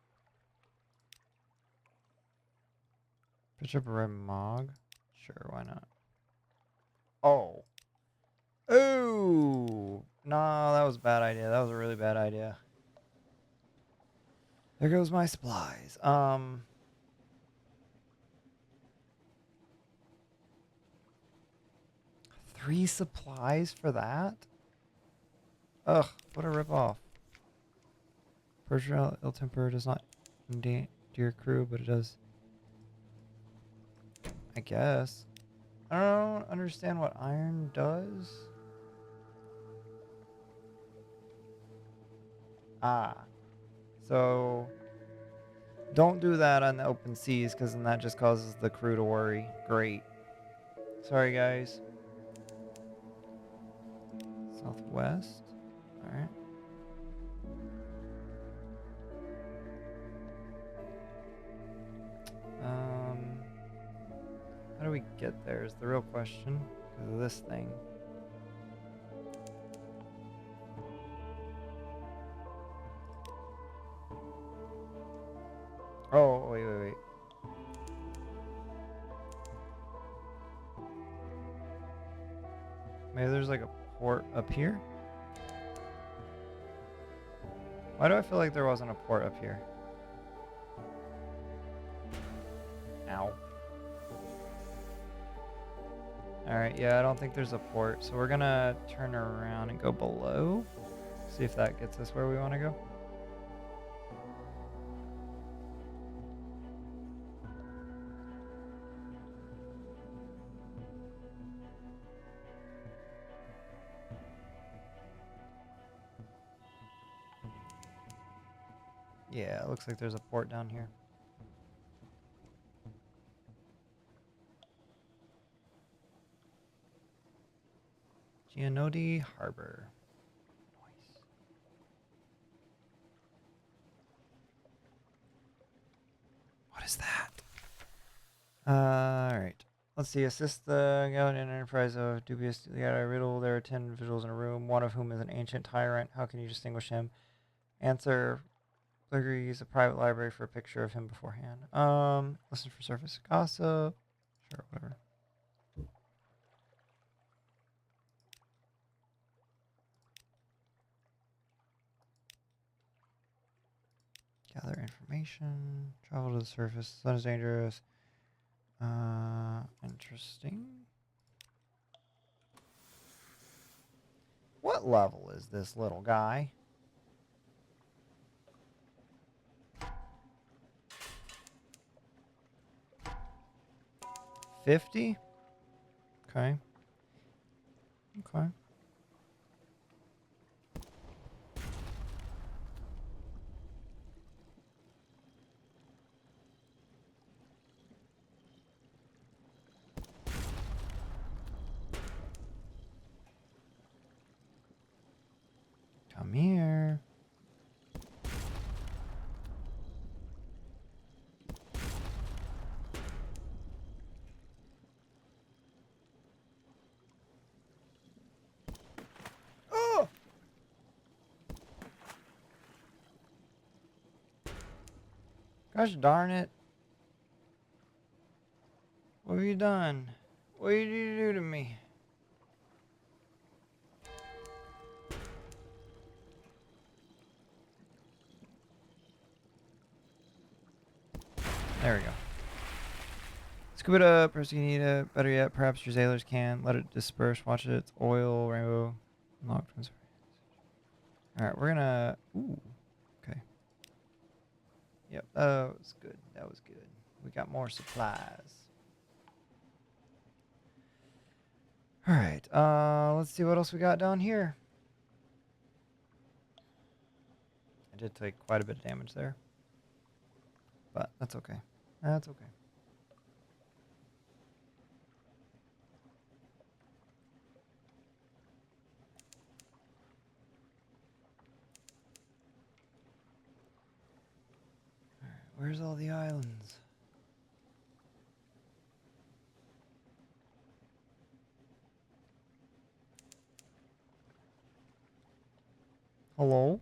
Pitch up a red mog. Sure, why not? Oh. Ooh. No, that was a bad idea. That was a really bad idea. There goes my supplies. 3 supplies for that? Ugh, what a ripoff. Persian ill-temper does not endanger crew, but it does. I guess. I don't understand what iron does. Ah. So, don't do that on the open seas, because then that just causes the crew to worry. Great. Sorry, guys. Southwest. Alright. How do we get there is the real question, because of this thing. Oh, wait. Maybe there's like a port up here? Why do I feel like there wasn't a port up here? Ow. Alright, yeah, I don't think there's a port, so we're gonna turn around and go below. See if that gets us where we want to go. Yeah, it looks like there's a port down here. Gianodi Harbor. Nice. What is that? Alright. Let's see. Assist the Galleon Enterprise of dubious riddle. There are 10 individuals in a room, one of whom is an ancient tyrant. How can you distinguish him? Answer. Agree, use a private library for a picture of him beforehand. Listen for surface gossip. Sure, whatever. Gather information. Travel to the surface. Sun is dangerous. Interesting. What level is this little guy? $50? Okay. Okay. Come here. Oh! Gosh darn it. What have you done? What did you do to me? There we go. Scoop it up, perhaps you can eat it. Better yet, perhaps your sailors can. Let it disperse, watch it. It's oil, rainbow, unlocked. Alright, we're gonna... Ooh. Okay. Yep, that was good. That was good. We got more supplies. Alright, let's see what else we got down here. I did take quite a bit of damage there. But that's okay. That's okay. Alright, where's all the islands? Hello?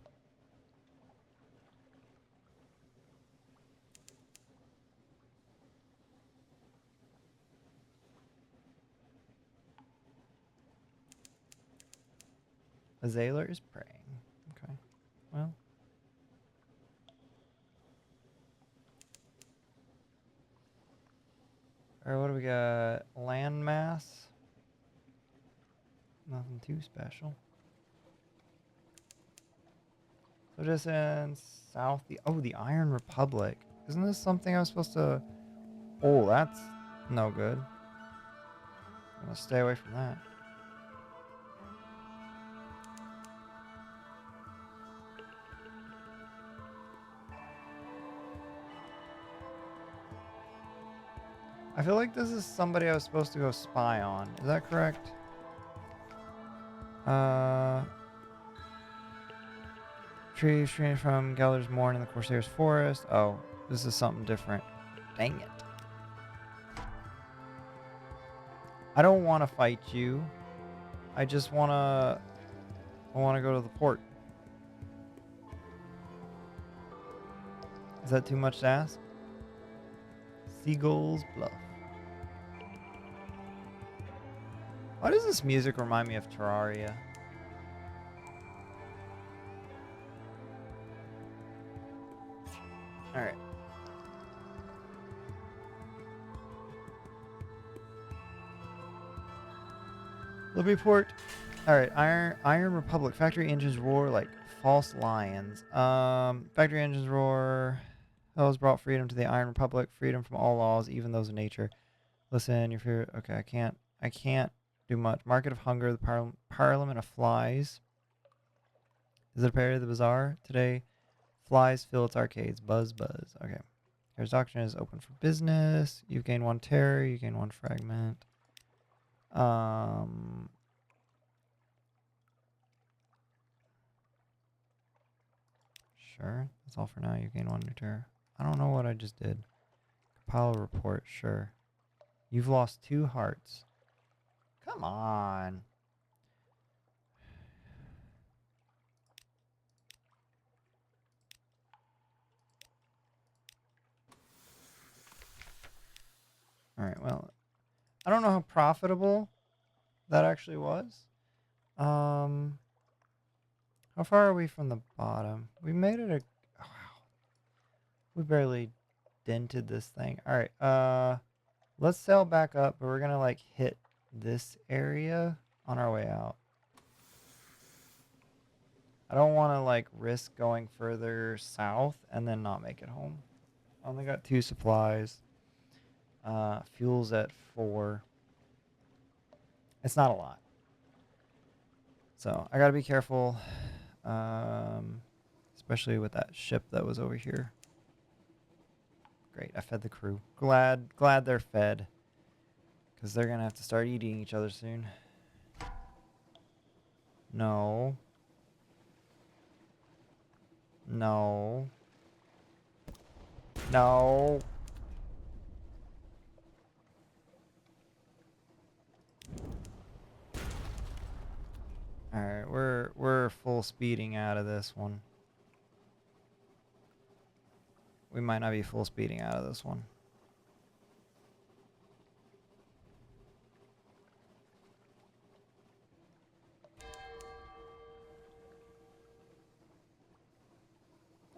A sailor is praying. Okay. Well. Alright, what do we got? Landmass? Nothing too special. So just in south, the Iron Republic. Isn't this something I was supposed to... Oh, that's no good. I'm gonna stay away from that. I feel like this is somebody I was supposed to go spy on. Is that correct? Trees streaming from Geller's Morn in the Corsair's Forest. Oh, this is something different. Dang it. I don't want to fight you. I just want to... I want to go to the port. Is that too much to ask? Seagull's Bluff. Why does this music remind me of Terraria? Alright. Libertyport. Alright, Iron Republic. Factory engines roar like false lions. Factory engines roar. Those brought freedom to the Iron Republic. Freedom from all laws, even those of nature. Listen, your fear. Okay, I can't do much. Market of Hunger. The Parliament of Flies. Is it a parody of the Bazaar? Today, flies fill its arcades. Buzz, buzz. Okay. Here's Doctrine is open for business. You gain 1 terror. You gain 1 fragment. Sure. That's all for now. You gain 1 new terror. I don't know what I just did. Compile a report. Sure. You've lost 2 hearts. Come on. Alright, well, I don't know how profitable that actually was. How far are we from the bottom? We made it wow. We barely dented this thing. Alright, let's sail back up, but we're gonna like hit this area on our way out. I don't want to like risk going further south and then not make it home. I only got 2 supplies. Fuel's at 4. It's not a lot. So I gotta be careful. Especially with that ship that was over here. Great, I fed the crew. Glad they're fed. Because they're gonna have to start eating each other soon. No. No. No. Alright, we're full speeding out of this one. We might not be full speeding out of this one.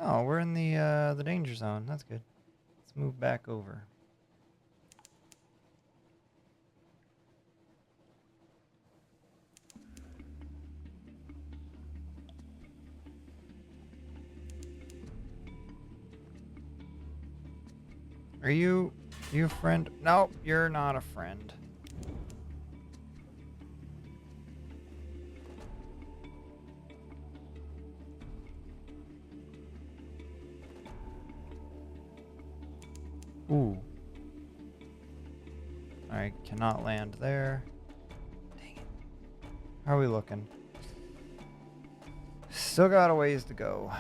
Oh, we're in the danger zone. That's good. Let's move back over. Are you a friend? Nope, you're not a friend. Ooh. I cannot land there. Dang it. How are we looking? Still got a ways to go.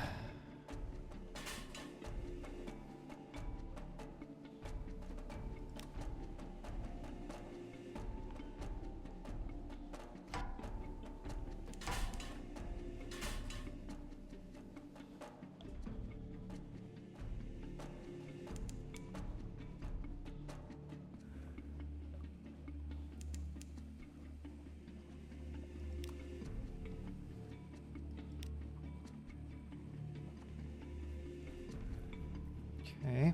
Okay.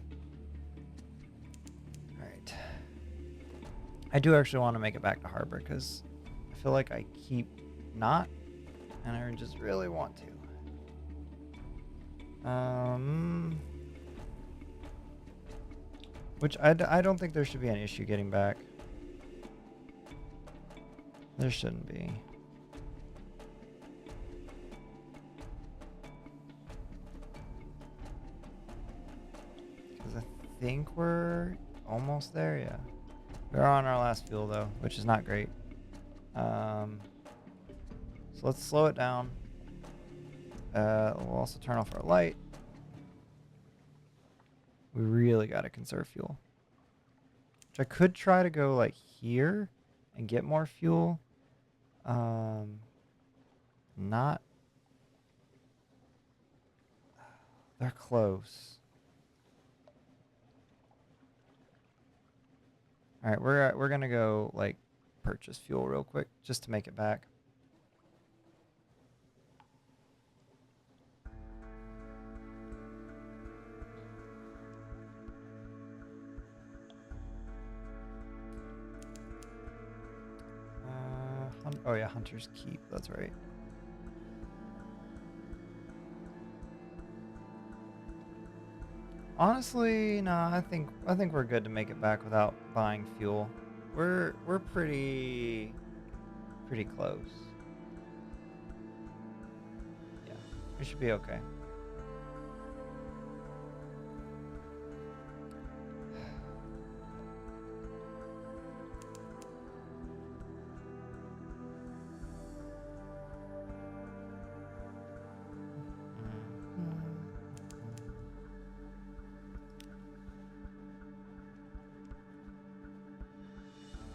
Alright. I do actually want to make it back to harbor because I feel like I keep not, and I just really want to. Which I don't think there should be an issue getting back. There shouldn't be. Because I think we're almost there, yeah. We're on our last fuel though, which is not great. So let's slow it down. We'll also turn off our light. We really got to conserve fuel. Which I could try to go like here and get more fuel. Not. They're close. All right, we're gonna go like purchase fuel real quick just to make it back. Oh yeah, Hunter's Keep. That's right. Honestly, no, I think we're good to make it back without buying fuel. We're pretty close. Yeah, we should be okay.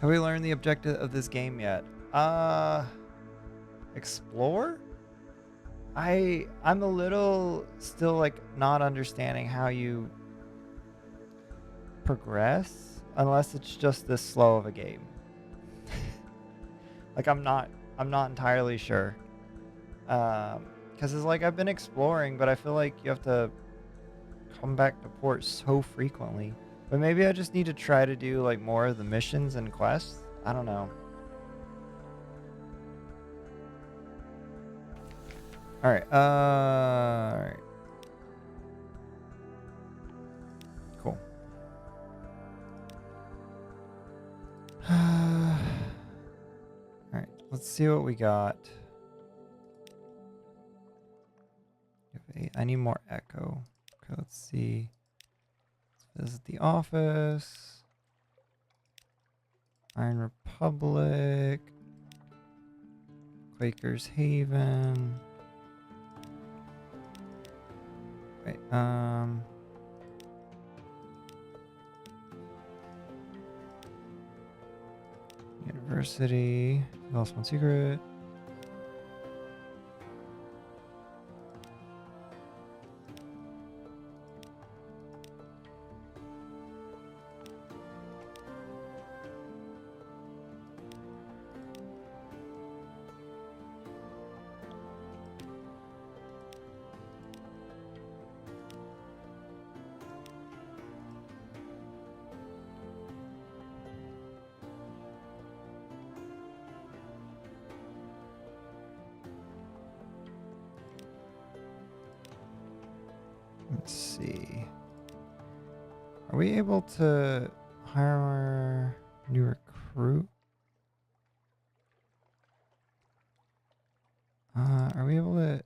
Have we learned the objective of this game yet? Explore? I'm a little still like not understanding how you progress unless it's just this slow of a game. Like I'm not entirely sure. Cuz it's like I've been exploring, but I feel like you have to come back to port so frequently. But maybe I just need to try to do like more of the missions and quests. I don't know. All right. All right. Cool. All right. Let's see what we got. I need more echo. Okay, let's see. Let's visit the office. Iron Republic. Quaker's Haven. Wait, University. Lost one secret. Let's see. Are we able to hire a new recruit? Are we able to...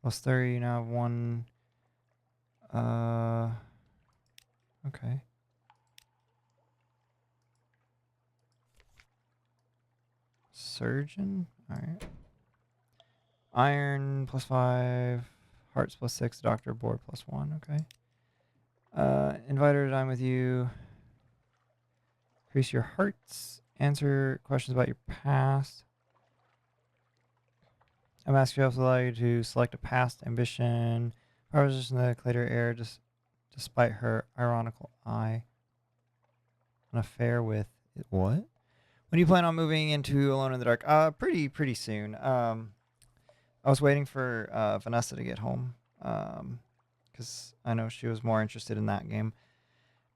Plus 30, you now have one... Okay. Surgeon? Alright. Iron plus 5. Hearts plus 6. Doctor board plus 1. Okay. Invite her to dine with you. Increase your hearts. Answer questions about your past. I'm asking you to allow you to select a past ambition. I was just in the Clater air, just despite her ironical eye. An affair with what? When do you plan on moving into Alone in the Dark? Pretty soon. I was waiting for Vanessa to get home. Because I know she was more interested in that game.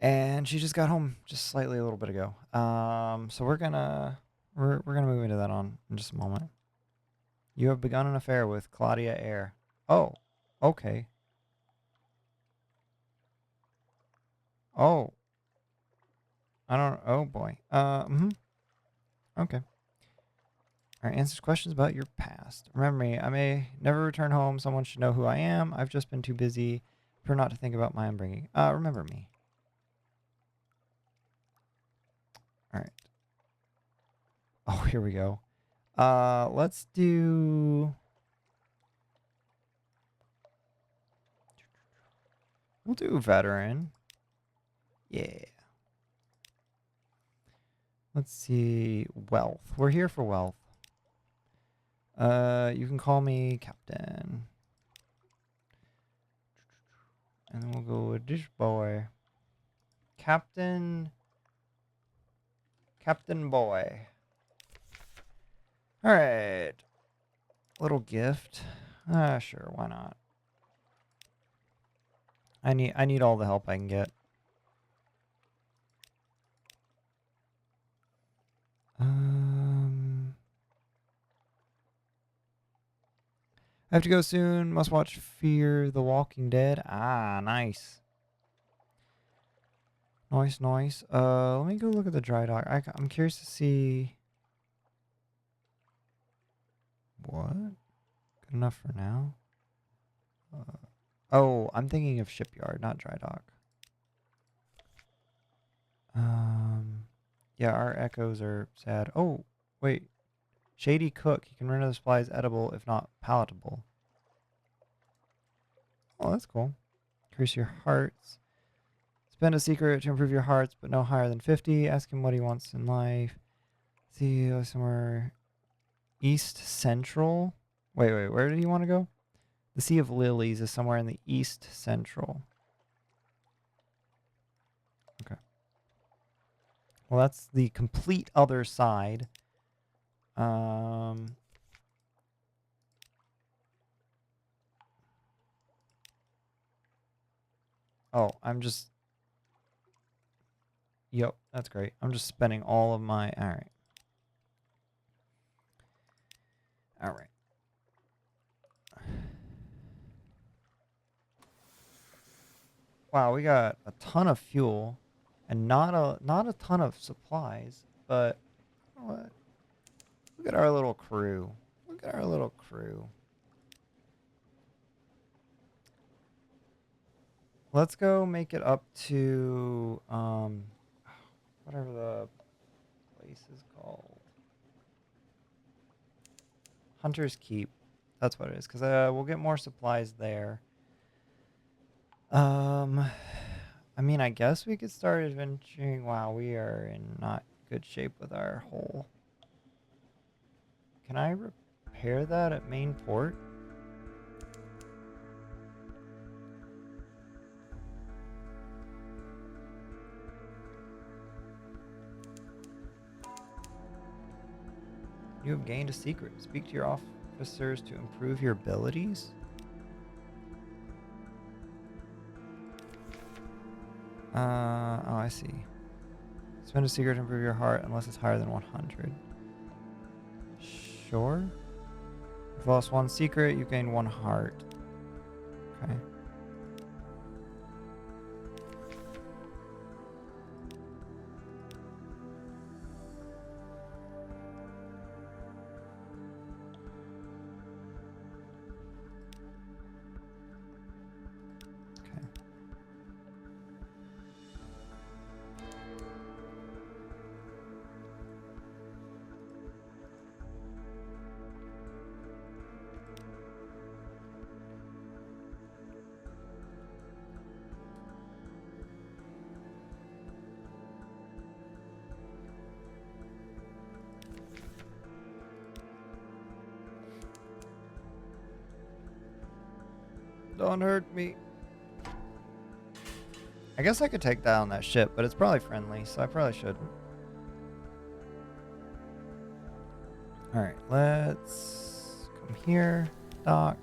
And she just got home just slightly a little bit ago. So we're gonna move into that in just a moment. You have begun an affair with Claudia Air. Oh, okay. Oh, I don't. Oh boy. Okay. All right. Answers questions about your past. Remember me. I may never return home. Someone should know who I am. I've just been too busy for not to think about my upbringing. Remember me. All right. Oh, here we go. Let's do. We'll do veteran. Yeah. Let's see. Wealth. We're here for wealth. You can call me Captain. And then we'll go with this boy. Captain Boy. Alright. Little gift. Sure, why not? I need all the help I can get. I have to go soon. Must watch Fear the Walking Dead. Nice. Nice. Let me go look at the dry dock. I'm curious to see... What? Good enough for now? Oh, I'm thinking of shipyard, not dry dock. Yeah, our echoes are sad. Oh, wait. Shady cook. You can render the supplies edible, if not palatable. Oh, that's cool. Increase your hearts. Spend a secret to improve your hearts, but no higher than 50. Ask him what he wants in life. See, somewhere east central. Wait, where did he want to go? The Sea of Lilies is somewhere in the east central. Okay. Well, that's the complete other side. Oh, I'm just... Yep, that's great. I'm just spending all of my... All right. All right. Wow, we got a ton of fuel and not a ton of supplies, but you know what? Look at our little crew. Look at our little crew. Let's go make it up to whatever the place is called. Hunter's Keep. That's what it is, because we'll get more supplies there. I mean, I guess we could start adventuring. Wow, we are in not good shape with our hull. Can I repair that at main port? You have gained a secret. Speak to your officers to improve your abilities. Oh, I see. Spend a secret to improve your heart unless it's higher than 100. Sure. You've lost one secret, you gain one heart. Okay. Okay. Don't hurt me. I guess I could take down that ship, but it's probably friendly, so I probably shouldn't. Alright, let's come here. Dock.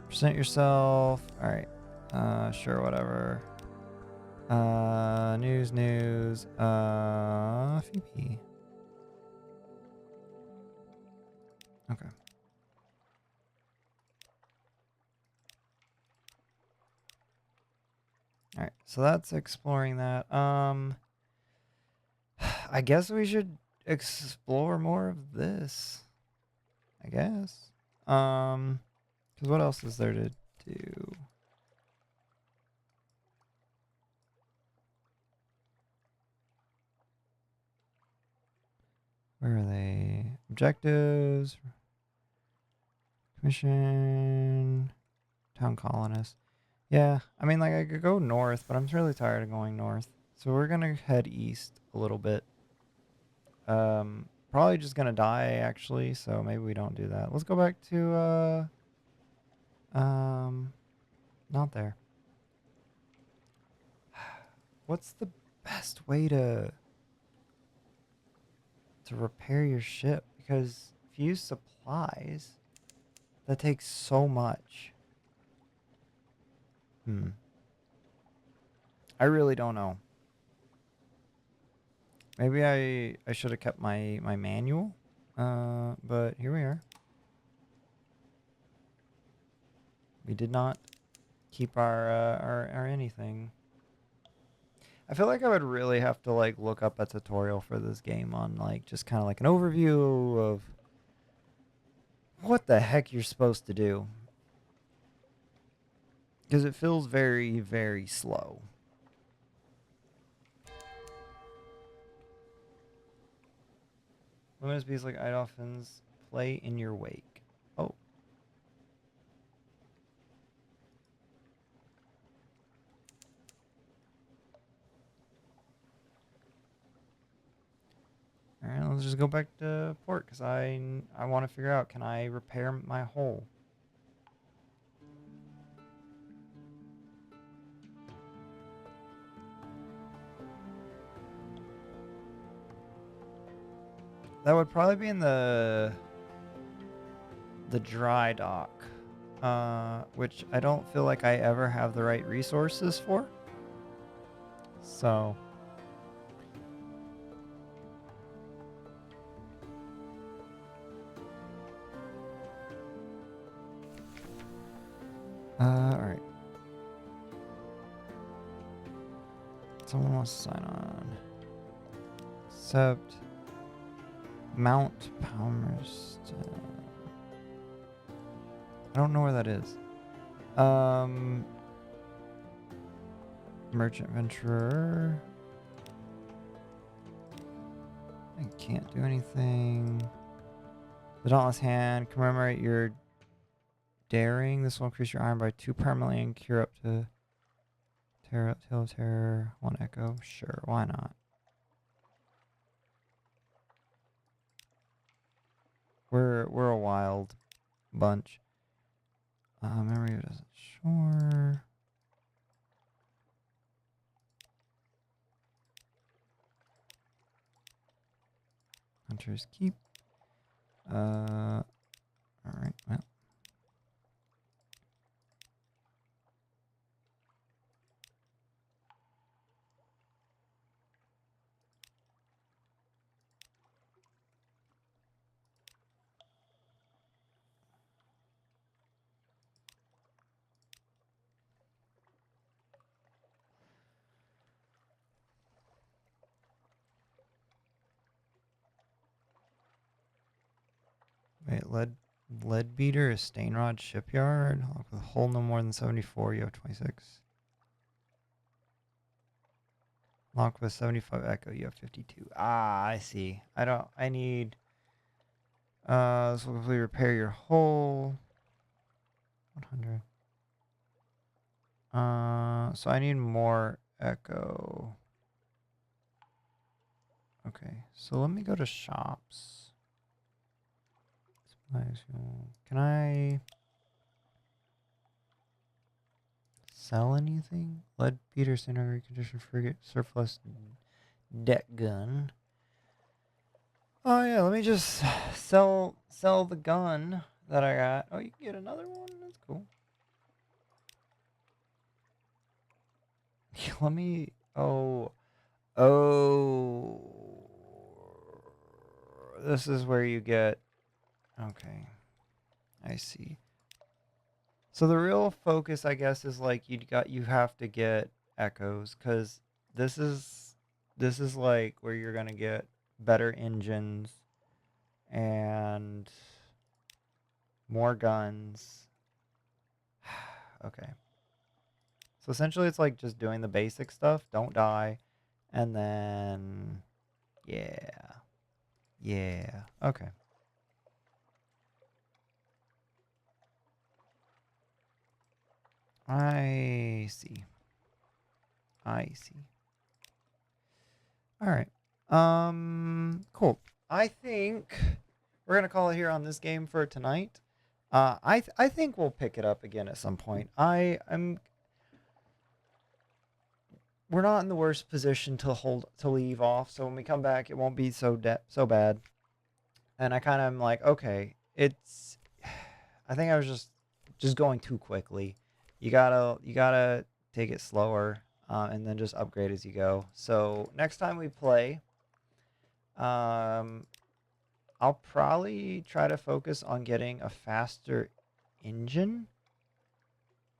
Present yourself. Alright. Sure, whatever. News. Phoebe. Okay. Alright, so that's exploring that. I guess we should explore more of this. I guess. Because what else is there to do? Where are they? Objectives. Commission. Town colonist. Yeah, I mean, like, I could go north, but I'm really tired of going north. So we're gonna head east a little bit. Probably just gonna die, actually, so maybe we don't do that. Let's go back to, not there. What's the best way to repair your ship? Because if you use supplies, that takes so much. I really don't know. Maybe I should have kept my manual. But here we are. We did not keep our anything. I feel like I would really have to like look up a tutorial for this game on like just kind of like an overview of what the heck you're supposed to do. Because it feels very, very slow. Luminous beasts like Eidolphins play in your wake. Oh. Alright, let's just go back to port because I want to figure out, can I repair my hull? That would probably be in the dry dock, which I don't feel like I ever have the right resources for. So Alright. Someone wants to sign on. Accept. Mount Palmerston. I don't know where that is. Merchant Venturer. I can't do anything. The Dauntless Hand. Commemorate your daring. This will increase your iron by 2 permanently and cure up to Tale of Terror. 1 echo. Sure, why not? We're a wild bunch. Memory of doesn't. Sure. Hunter's Keep. Alright, well. Wait, lead beater is Stainrod Shipyard. Lock with a hull no more than 74. You have 26. Lock with 75 echo. You have 52. Ah, I see. I need. This will completely repair your hull. 100. So I need more echo. Okay, so let me go to shops. Can I sell anything? Lead Peterson, reconditioned frigate, surplus deck gun. Oh yeah, let me just sell the gun that I got. Oh, you can get another one? That's cool. Let me this is where you get. Okay, I see. So the real focus, I guess, is like you have to get echoes, because this is like where you're gonna get better engines and more guns. Okay. So essentially it's like just doing the basic stuff, don't die, and then yeah. Yeah. Okay. I see. All right. Cool. I think we're gonna call it here on this game for tonight. I think we'll pick it up again at some point. We're not in the worst position to leave off, so when we come back, it won't be so bad. And I kind of am like, okay, it's. I think I was just going too quickly. You gotta take it slower, and then just upgrade as you go. So next time we play, I'll probably try to focus on getting a faster engine,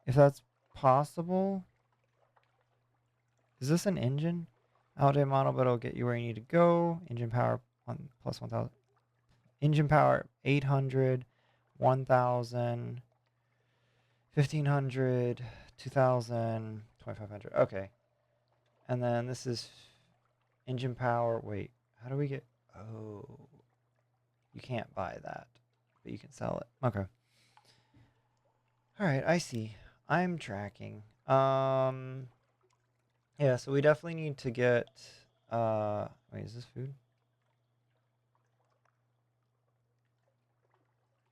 if that's possible. Is this an engine? Outdated model, but it'll get you where you need to go. Engine power plus 1,000. Engine power 800, 1,000, 1,500, 2,000, 2,500. Okay. And then this is engine power. Wait, how do we get? Oh, you can't buy that, but you can sell it. Okay. All right, I see. I'm tracking. Yeah, so we definitely need to get. Wait, is this food?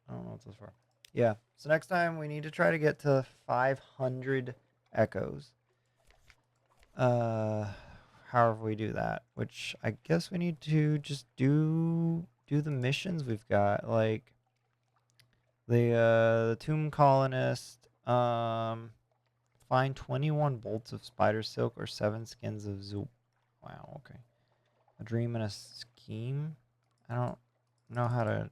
I don't know what this is for. Yeah. So next time we need to try to get to 500 echoes. However we do that, which I guess we need to just do the missions we've got, like the tomb colonist, find 21 bolts of spider silk or 7 skins of zoop. Wow, okay. A dream and a scheme. I don't know how to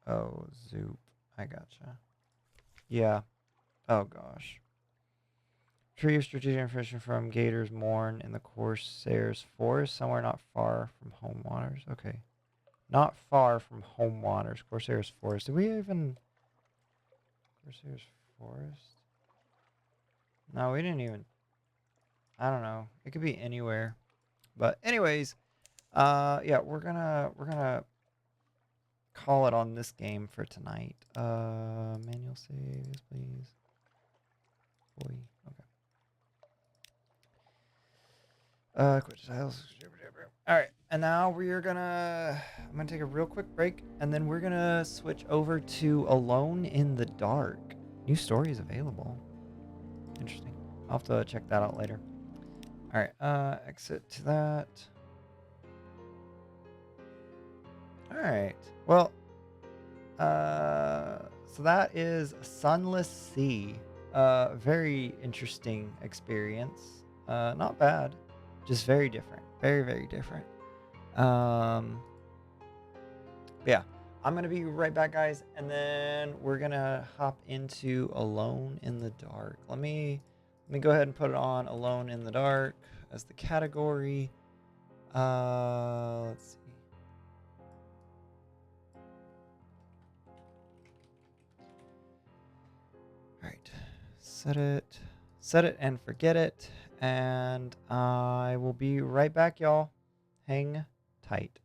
Oh, Zoop. I gotcha. Yeah. Oh, gosh. Tree of strategic information from Gators Mourn in the Corsair's Forest, somewhere not far from Home Waters. Okay. Not far from Home Waters. Corsair's Forest. Did we even... Corsair's Forest? No, we didn't even... I don't know. It could be anywhere. But anyways, yeah, we're gonna call it on this game for tonight. Manual saves, please. Boy. Okay. Quit tiles. All right, and now I'm gonna take a real quick break, and then we're gonna switch over to Alone in the Dark. New stories available. Interesting. I'll have to check that out later. All right, exit to that. All right. Well, so that is Sunless Sea. Very interesting experience. Not bad, just very different. Very, very different. Um, yeah, I'm gonna be right back, guys, and then we're gonna hop into Alone in the Dark. Let me go ahead and put it on Alone in the Dark as the category. Let's see. All right, set it and forget it, and I will be right back, y'all. Hang tight.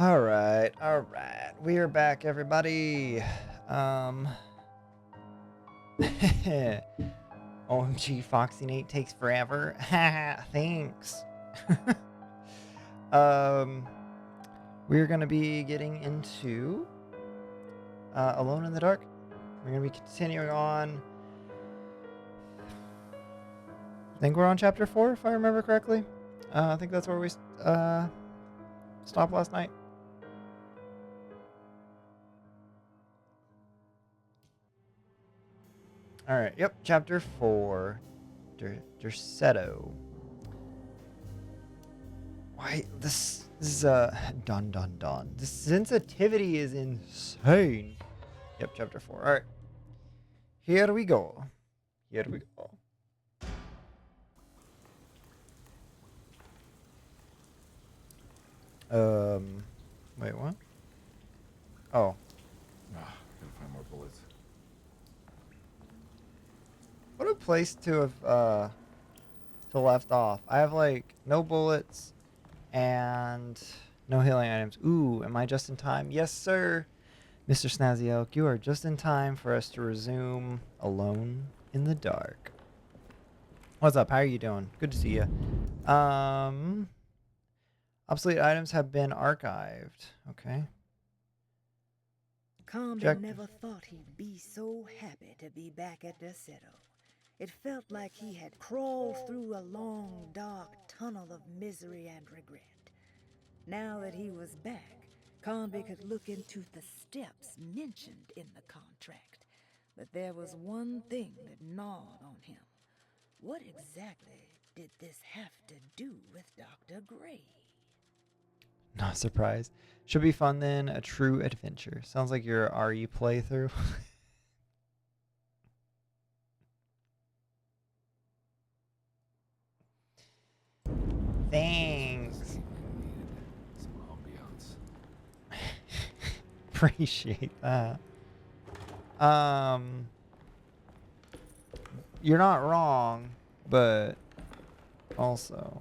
All right. We are back, everybody. OMG, Foxy Nate takes forever. Thanks. We're gonna be getting into Alone in the Dark. We're gonna be continuing on. I think we're on chapter 4, if I remember correctly. I think that's where we stopped last night. All right. Yep. Chapter 4. Derceto. Why this is dun. The sensitivity is insane. Yep. Chapter 4. All right. Here we go. Wait, what? Oh. Gotta find more bullets. What a place to have left off. I have like no bullets and no healing items. Ooh, am I just in time? Yes, sir. Mr. Snazzy Oak, you are just in time for us to resume Alone in the Dark. What's up? How are you doing? Good to see you. Obsolete items have been archived. Okay. Combe never thought he'd be so happy to be back at Derceto. It felt like he had crawled through a long, dark tunnel of misery and regret. Now that he was back, Combe could look into the steps mentioned in the contract. But there was one thing that gnawed on him. What exactly did this have to do with Dr. Gray? Not surprised. Should be fun then. A true adventure. Sounds like your RE playthrough. Thanks. Some ambiance. Appreciate that. You're not wrong, but also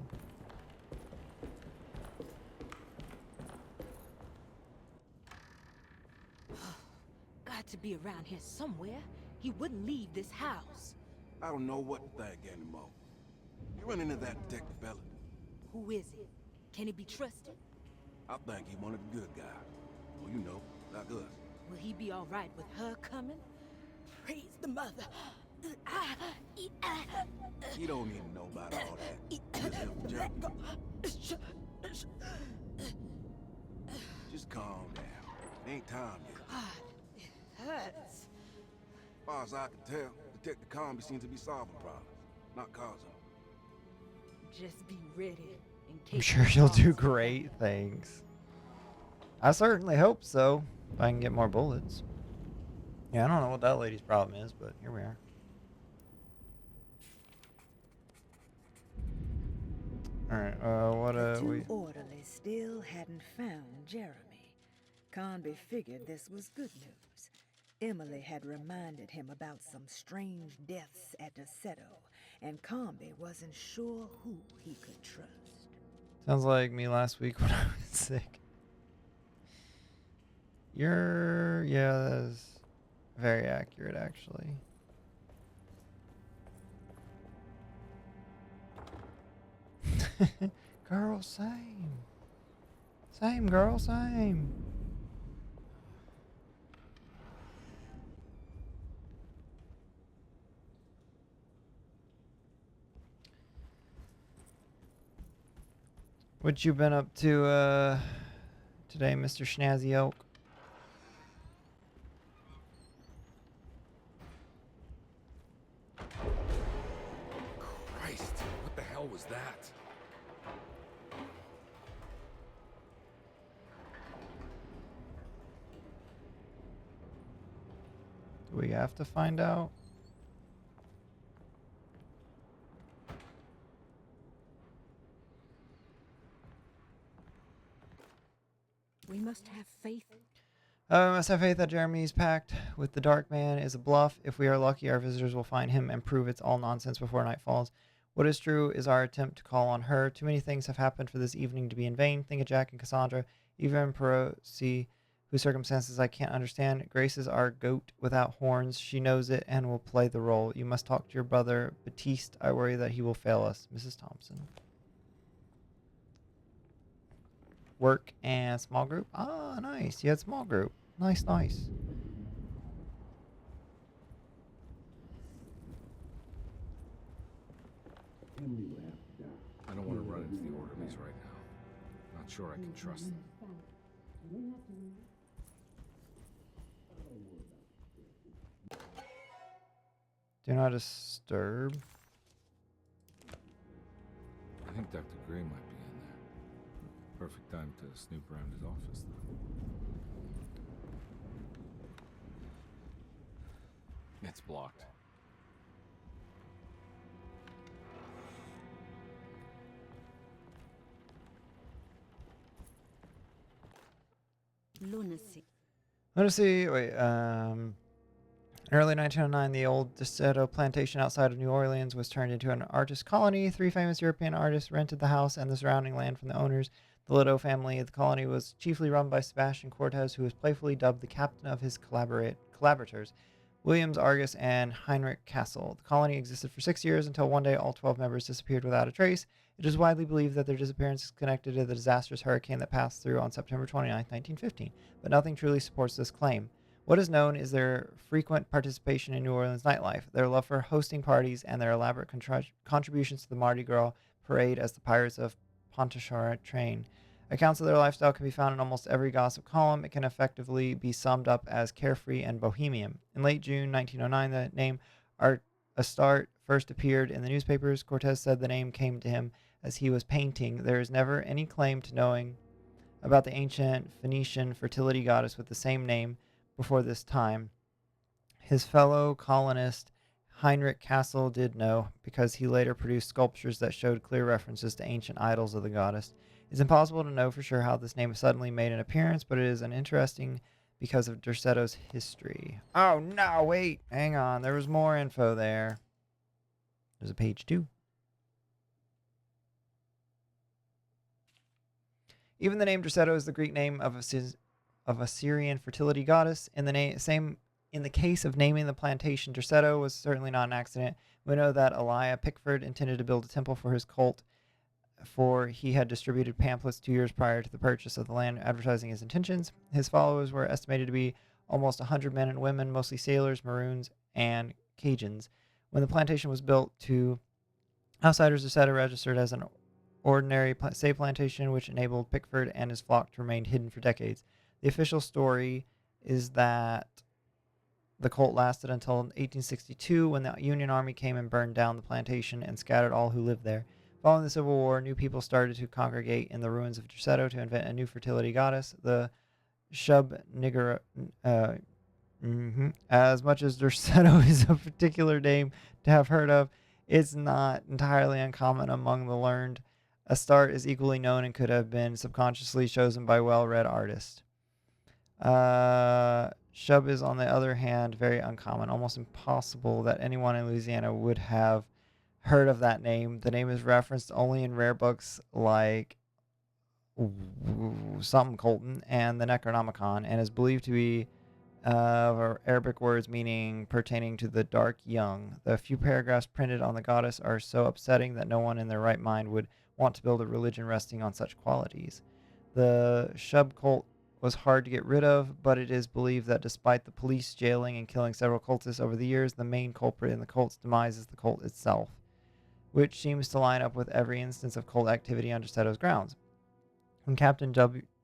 got to be around here somewhere. He wouldn't leave this house. I don't know what to think anymore. You run into that detective fella. Who is it? Can he be trusted? I think he one of the good guys. Well, you know, like us. Will he be all right with her coming? Praise the mother. He don't need to know about all that. Just calm down. Ain't time yet. God, it hurts. As far as I can tell, Detective Combe seems to be solving problems, not causing them. Just be ready in case. I'm sure you'll do great. Thanks. I certainly hope so. If I can get more bullets. Yeah, I don't know what that lady's problem is, but here we are. All right, The two orderlies still hadn't found Jeremy. Conby figured this was good news. Emily had reminded him about some strange deaths at Derceto, and Conby wasn't sure who he could trust. Sounds like me last week when I was sick. Yeah, that's very accurate, actually. Girl, same. Same, girl, same. What you been up to today, Mr. Snazzy Oak? Christ, what the hell was that? Do we have to find out? We must have faith. We must have faith that Jeremy's pact with the Dark Man is a bluff. If we are lucky, our visitors will find him and prove it's all nonsense before night falls. What is true is our attempt to call on her. Too many things have happened for this evening to be in vain. Think of Jack and Cassandra. Even Perosi, whose circumstances I can't understand, graces our goat without horns. She knows it and will play the role. You must talk to your brother, Batiste. I worry that he will fail us. Mrs. Thompson. Work and small group. Ah, nice. You had small group. Nice, nice. I don't want to run into the orderlies right now. Not sure I can trust them. Do not disturb. I think Dr. Gray might be in there. Perfect time to snoop around his office, though. It's blocked. Lunacy. Let's see. Wait. In early 1909, the old Deseto plantation outside of New Orleans was turned into an artist colony. 3 famous European artists rented the house and the surrounding land from the owners. The Lido family of the colony was chiefly run by Sebastian Cortez, who was playfully dubbed the captain of his collaborators, Williams Argus and Heinrich Cassel. The colony existed for 6 years until one day all 12 members disappeared without a trace. It is widely believed that their disappearance is connected to the disastrous hurricane that passed through on September 29, 1915, but nothing truly supports this claim. What is known is their frequent participation in New Orleans nightlife, their love for hosting parties, and their elaborate contributions to the Mardi Gras parade as the Pirates of Pontchartrain. Accounts of their lifestyle can be found in almost every gossip column. It can effectively be summed up as carefree and bohemian. In late June 1909, the name Astarte first appeared in the newspapers. Cortez said the name came to him as he was painting. There is never any claim to knowing about the ancient Phoenician fertility goddess with the same name before this time. His fellow colonist Heinrich Cassel did know, because he later produced sculptures that showed clear references to ancient idols of the goddess. It's impossible to know for sure how this name suddenly made an appearance, but it is an interesting because of Derseto's history. Oh no, wait, hang on, there was more info there. There's a page 2. Even the name Derceto is the Greek name of a Syrian fertility goddess. In the case of naming the plantation Derceto was certainly not an accident. We know that Elijah Pickford intended to build a temple for his cult, for he had distributed pamphlets 2 years prior to the purchase of the land advertising his intentions. His followers were estimated to be almost 100 men and women, mostly sailors, Maroons, and Cajuns. When the plantation was built, to outsiders, Derceto registered as an ordinary save plantation, which enabled Pickford and his flock to remain hidden for decades. The official story is that the cult lasted until 1862, when the Union Army came and burned down the plantation and scattered all who lived there. Following the Civil War, new people started to congregate in the ruins of Derceto to invent a new fertility goddess, the Shub Nigger. As much as Derceto is a particular name to have heard of, it's not entirely uncommon among the learned. Astarte is equally known and could have been subconsciously chosen by well-read artists. Shub is, on the other hand, very uncommon, almost impossible that anyone in Louisiana would have heard of that name. The name is referenced only in rare books like something Colton and the Necronomicon, and is believed to be Arabic words meaning pertaining to the dark young. The few paragraphs printed on the goddess are so upsetting that no one in their right mind would want to build a religion resting on such qualities. The Shub cult was hard to get rid of, but it is believed that despite the police jailing and killing several cultists over the years, the main culprit in the cult's demise is the cult itself, which seems to line up with every instance of cult activity on Derseto's grounds. When Captain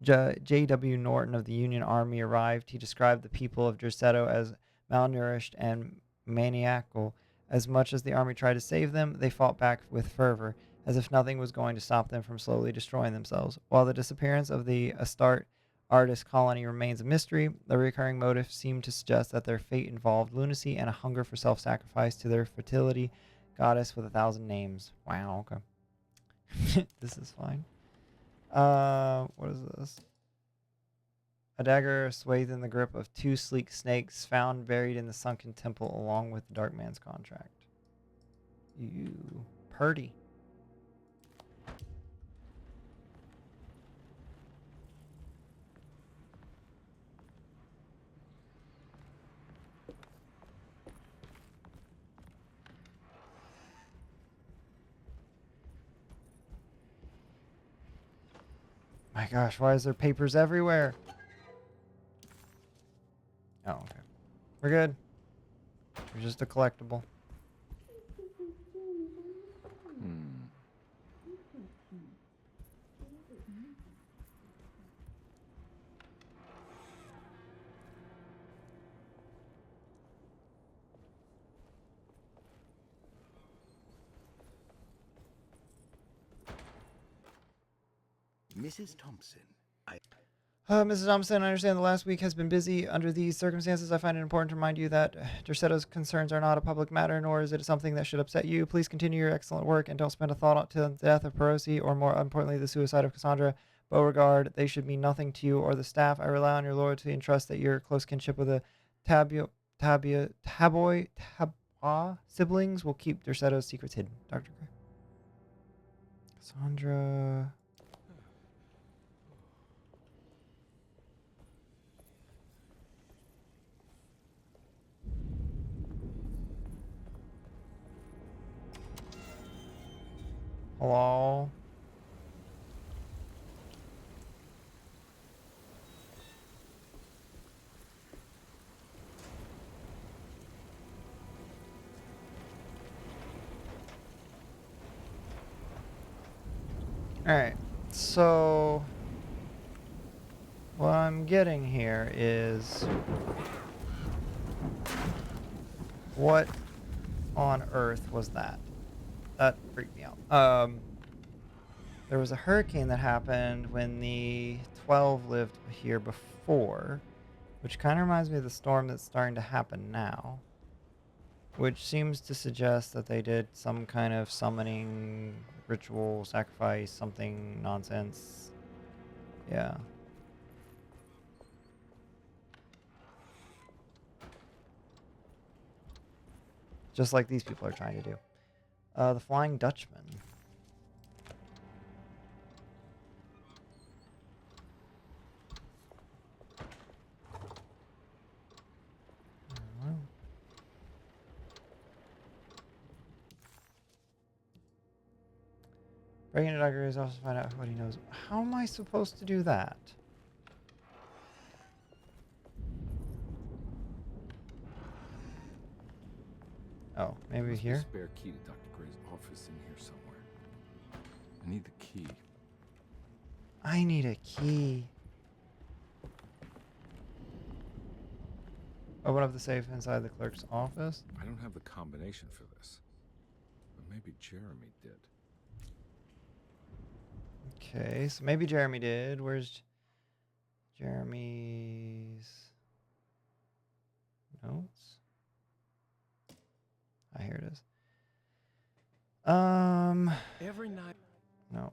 J.W. Norton of the Union Army arrived, he described the people of Derceto as malnourished and maniacal. As much as the army tried to save them, they fought back with fervor, as if nothing was going to stop them from slowly destroying themselves. While the disappearance of the Astarte artist colony remains a mystery, the recurring motive seemed to suggest that their fate involved lunacy and a hunger for self-sacrifice to their fertility goddess with 1,000 names. Wow, okay. This is fine. What is this? A dagger swathed in the grip of 2 sleek snakes found buried in the sunken temple along with the Dark Man's contract. You purdy. My gosh, why is there papers everywhere? Oh, okay. We're good. We're just a collectible. Mrs. Thompson, Mrs. Thompson, I understand the last week has been busy. Under these circumstances, I find it important to remind you that Dercetto's concerns are not a public matter, nor is it something that should upset you. Please continue your excellent work and don't spend a thought to the death of Perosi, or more importantly, the suicide of Cassandra Beauregard. They should mean nothing to you or the staff. I rely on your loyalty and trust that your close kinship with the Taboy siblings will keep Dercetto's secrets hidden. Dr. Gray. Cassandra... Hello? Alright, so what I'm getting here is what on earth was that? That freaked me out. There was a hurricane that happened when the 12 lived here before, which kind of reminds me of the storm that's starting to happen now, which seems to suggest that they did some kind of summoning ritual, sacrifice, something nonsense. Yeah. Just like these people are trying to do. The Flying Dutchman. Breaking into Dr. Gray's office to find out what he knows. How am I supposed to do that? Oh, maybe Must be a here? spare key to Dr. Gray's office in here somewhere. I need the key. I need a key. Open up the safe inside the clerk's office. I don't have the combination for this. But maybe Jeremy did. Okay, so maybe Jeremy did. Where's Jeremy's notes? Ah, here it is. every night. No.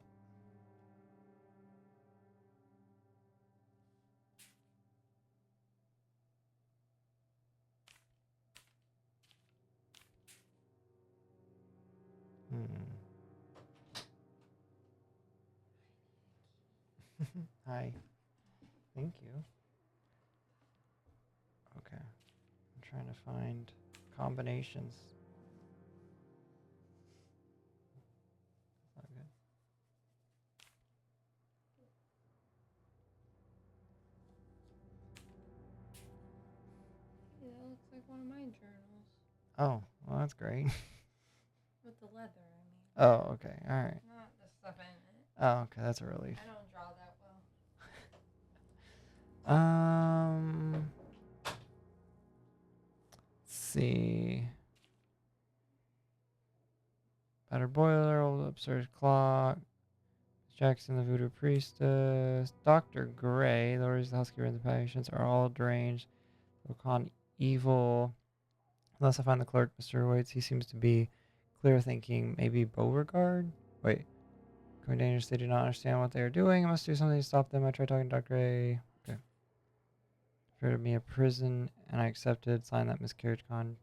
Hi. Thank you. Okay. I'm trying to find combinations. Not good. Yeah, that looks like one of my journals. Oh, well, that's great. With the leather, I mean. Oh, okay. All right. Not the stuff in it. Oh, okay. That's a relief. I don't draw that well. Let's see. Battered boiler, old absurd clock. Jackson, the voodoo priestess. Dr. Gray, the orders, the housekeeper, and the patients are all deranged. Look on evil. Unless I find the clerk, Mr. Waits, he seems to be clear thinking. Maybe Beauregard? Wait. Going dangerous, they do not understand what they are doing. I must do something to stop them. I tried talking to Dr. Gray. Okay. Offered to me a prison, and I accepted. Signed that miscarriage Alright.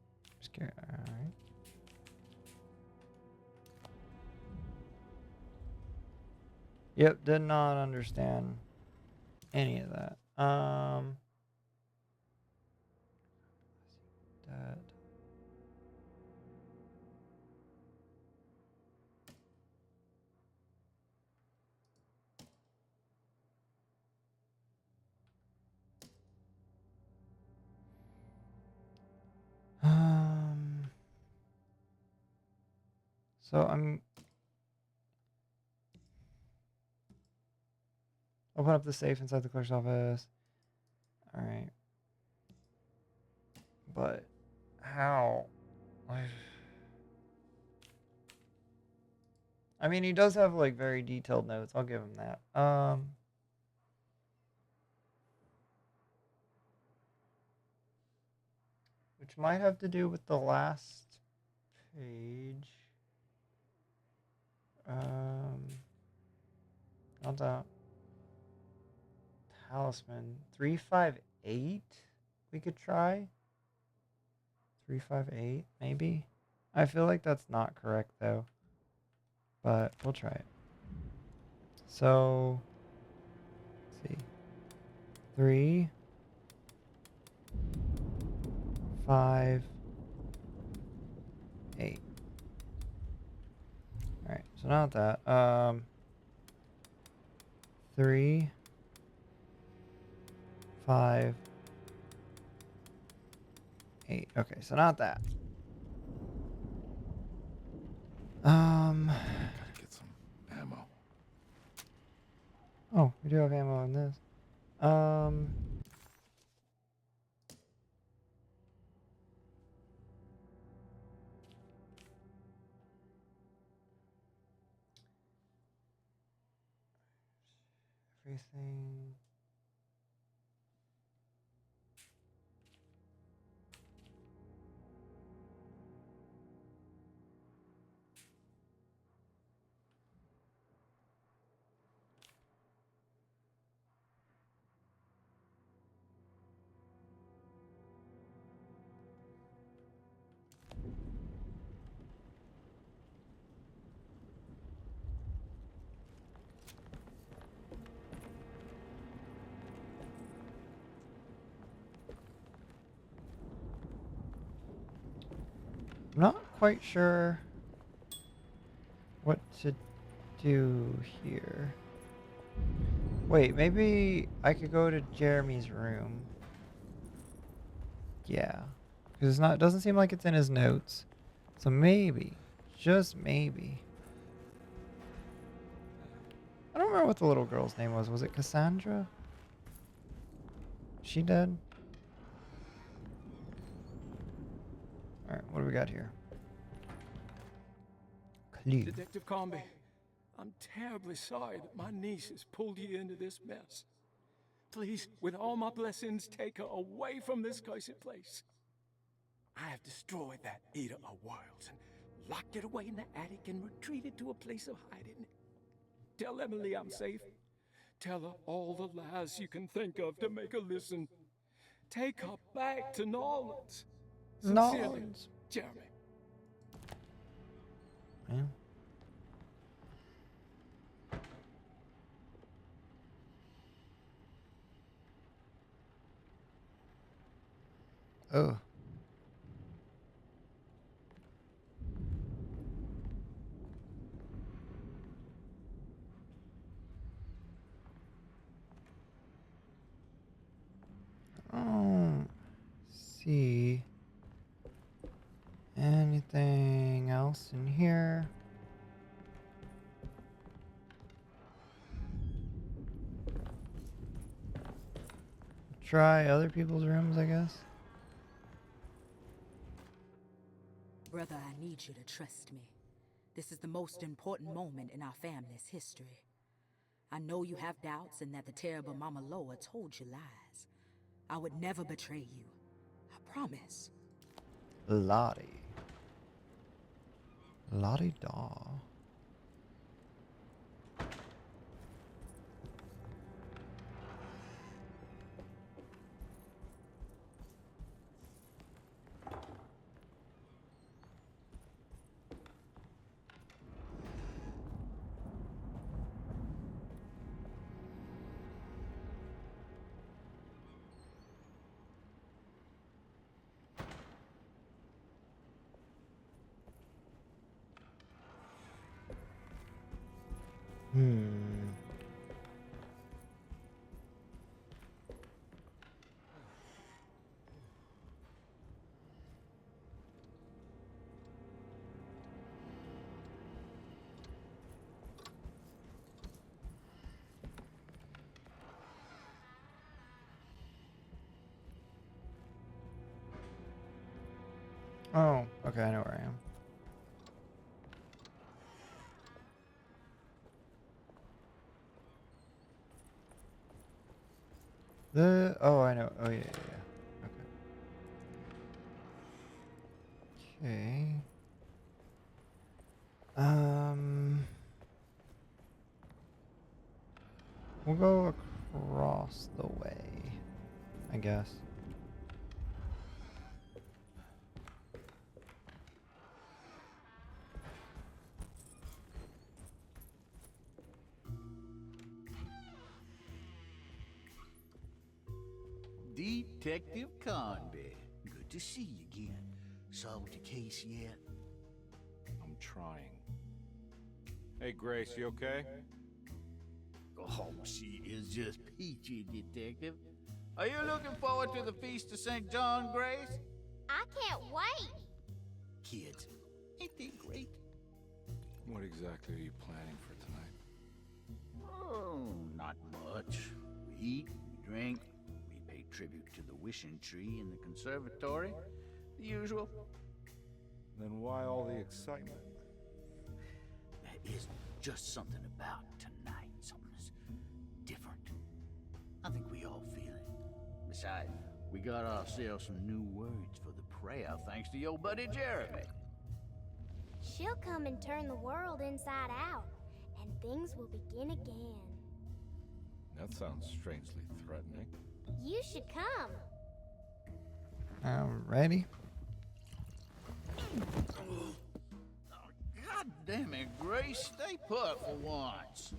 Yep, did not understand any of that. That. So I'm open up the safe inside the clerk's office. All right. But how? I mean, he does have like very detailed notes. I'll give him that. Which might have to do with the last page. Not that. Talisman 358. We could try 358, maybe. I feel like that's not correct though, but we'll try it. So, let's see, 3, 5, 8. All right, so not that. 3, 5, 8. Okay, so not that. Gotta get some ammo. Oh, we do have ammo in this. Everything. I'm not quite sure what to do here. Wait, maybe I could go to Jeremy's room. Yeah, because it doesn't seem like it's in his notes. So maybe, just maybe. I don't remember what the little girl's name was. Was it Cassandra? She dead? All right, what do we got here? Clue. Detective Comby, I'm terribly sorry that my niece has pulled you into this mess. Please, with all my blessings, take her away from this cursed place. I have destroyed that Eater of Worlds and locked it away in the attic and retreated to a place of hiding. Tell Emily I'm safe. Tell her all the lies you can think of to make her listen. Take her back to Nolans. Sincerely, Nolans. Jeremy. Yeah. Oh. Oh. See. Anything else in here? Try other people's rooms, I guess. Brother, I need you to trust me. This is the most important moment in our family's history. I know you have doubts and that the terrible Mama Loa told you lies. I would never betray you. I promise. Lottie. Lottie Daw. Oh, okay, I know where I am. I know. Oh, yeah, yeah, yeah. Okay. Okay. We'll go across the way, I guess. Detective Conby. Good to see you again. Solved the case yet? I'm trying. Hey, Grace, you okay? Oh, she is just peachy, Detective. Are you looking forward to the Feast of St. John, Grace? I can't wait. Kids, ain't they great? What exactly are you planning for tonight? Oh, not much. We eat, we drink, we pay tribute to the wishing tree in the conservatory. The usual. Then why all the excitement? There is just something about tonight. Something's different. I think we all feel it. Besides, we got ourselves some new words for the prayer thanks to your buddy Jeremy. She'll come and turn the world inside out, and things will begin again. That sounds strangely threatening. You should come. I'm ready. God damn it, Grace. Stay put for once.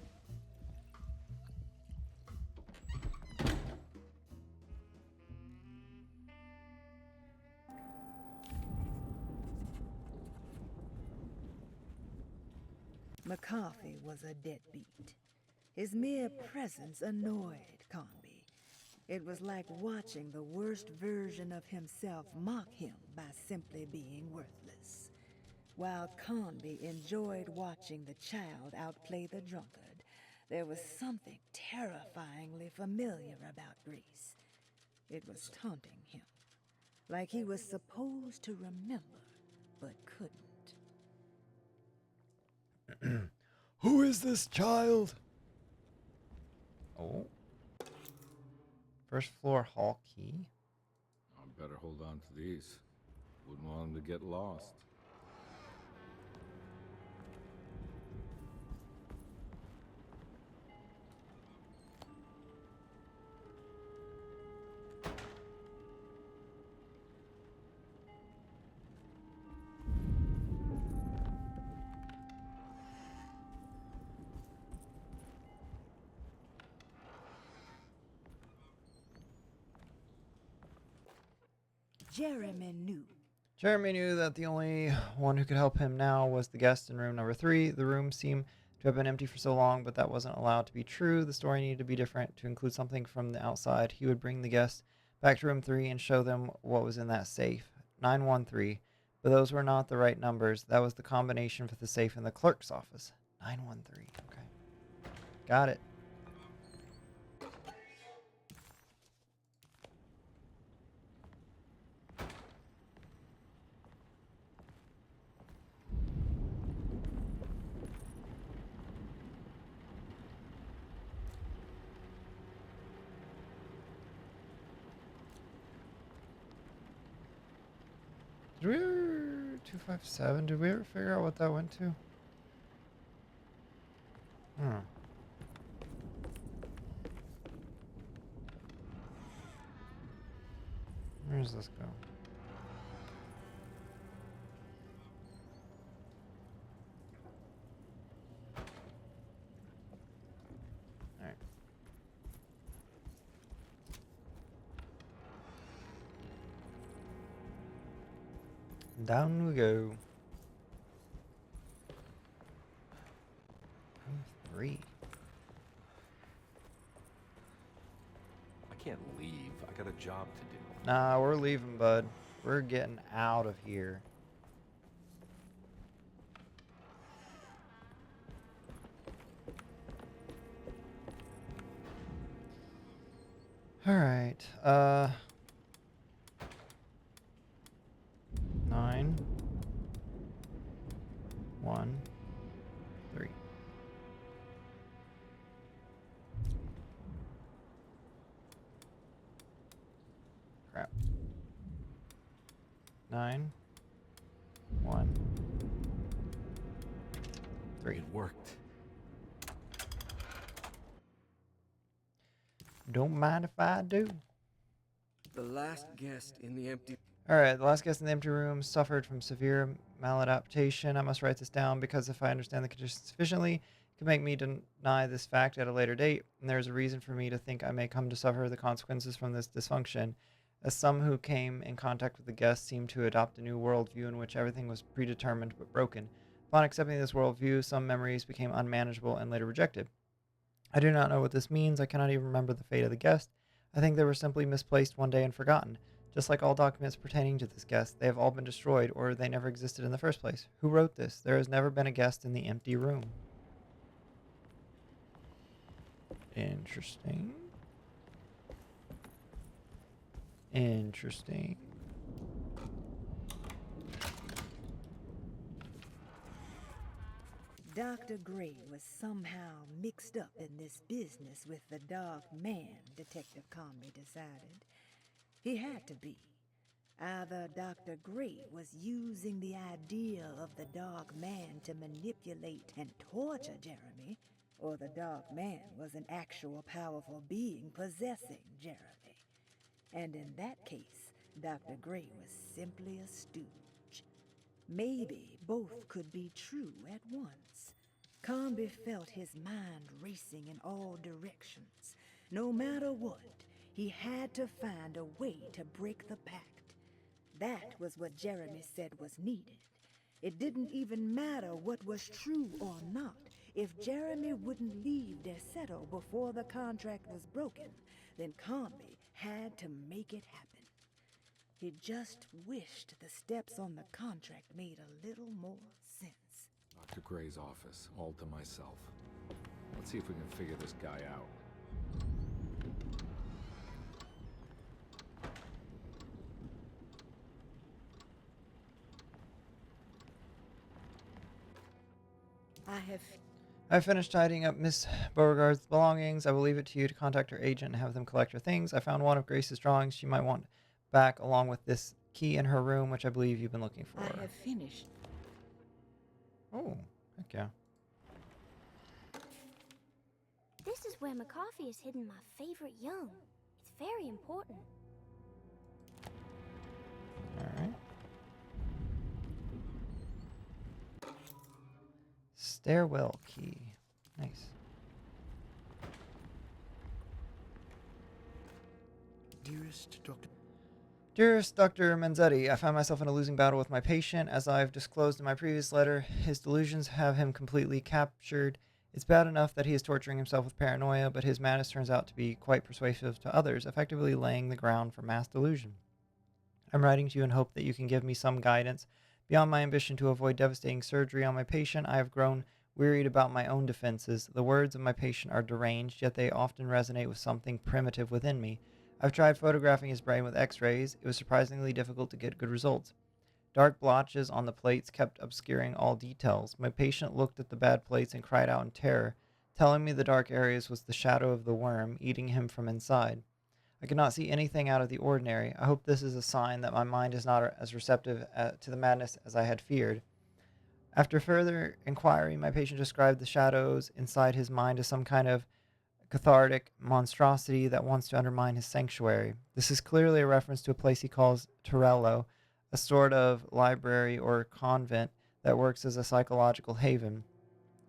McCarthy was a deadbeat. His mere presence annoyed Conby. It was like watching the worst version of himself mock him by simply being worthless. While Conby enjoyed watching the child outplay the drunkard, there was something terrifyingly familiar about Grace. It was taunting him, like he was supposed to remember, but couldn't. Who is this child? Oh. First floor hall key. I better hold on to these. Wouldn't want them to get lost. Jeremy knew. Jeremy knew that the only one who could help him now was the guest in room number 3. The room seemed to have been empty for so long, but that wasn't allowed to be true. The story needed to be different, to include something from the outside. He would bring the guests back to room 3 and show them what was in that safe. 913. But those were not the right numbers. That was the combination for the safe in the clerk's office. 913. Okay. Got it. Did we ever 257? Did we ever figure out what that went to? Where does this go? Alright. Down we go. Room 3. I can't leave. I got a job to do. Nah, we're leaving, bud. We're getting out of here. Alright, 9. Crap. 9, 1, 3. It worked. Don't mind if I do. The last guest in the empty... Alright, the last guest in the empty room suffered from severe maladaptation. I must write this down because if I understand the condition sufficiently, it could make me deny this fact at a later date, and there is a reason for me to think I may come to suffer the consequences from this dysfunction, as some who came in contact with the guest seemed to adopt a new worldview in which everything was predetermined but broken. Upon accepting this worldview, some memories became unmanageable and later rejected. I do not know what this means. I cannot even remember the fate of the guest. I think they were simply misplaced one day and forgotten. Just like all documents pertaining to this guest, they have all been destroyed, or they never existed in the first place. Who wrote this? There has never been a guest in the empty room. Interesting. Interesting. Dr. Gray was somehow mixed up in this business with the Dark Man, Detective Comrie decided. He had to be. Either Dr. Gray was using the idea of the Dark Man to manipulate and torture Jeremy, or the Dark Man was an actual powerful being possessing Jeremy. And in that case, Dr. Gray was simply a stooge. Maybe both could be true at once. Comrie felt his mind racing in all directions. No matter what, he had to find a way to break the pact. That was what Jeremy said was needed. It didn't even matter what was true or not. If Jeremy wouldn't leave Deseto before the contract was broken, then Comrie had to make it happen. He just wished the steps on the contract made a little more sense. Dr. Gray's office, all to myself. Let's see if we can figure this guy out. I have finished tidying up Miss Beauregard's belongings. I will leave it to you to contact her agent and have them collect her things. I found one of Grace's drawings she might want back, along with this key in her room, which I believe you've been looking for. I have finished. Oh, heck yeah. This is where McCoffey has hidden my favorite young. It's very important. Alright. Stairwell key. Nice. Dearest Dr. Manzetti, I find myself in a losing battle with my patient. As I've disclosed in my previous letter, his delusions have him completely captured. It's bad enough that he is torturing himself with paranoia, but his madness turns out to be quite persuasive to others, effectively laying the ground for mass delusion. I'm writing to you in hope that you can give me some guidance. Beyond my ambition to avoid devastating surgery on my patient, I have grown wearied about my own defenses. The words of my patient are deranged, yet they often resonate with something primitive within me. I've tried photographing his brain with x-rays. It was surprisingly difficult to get good results. Dark blotches on the plates kept obscuring all details. My patient looked at the bad plates and cried out in terror, telling me the dark areas was the shadow of the worm eating him from inside. I could not see anything out of the ordinary. I hope this is a sign that my mind is not as receptive to the madness as I had feared. After further inquiry, my patient described the shadows inside his mind as some kind of cathartic monstrosity that wants to undermine his sanctuary. This is clearly a reference to a place he calls Torello, a sort of library or convent that works as a psychological haven.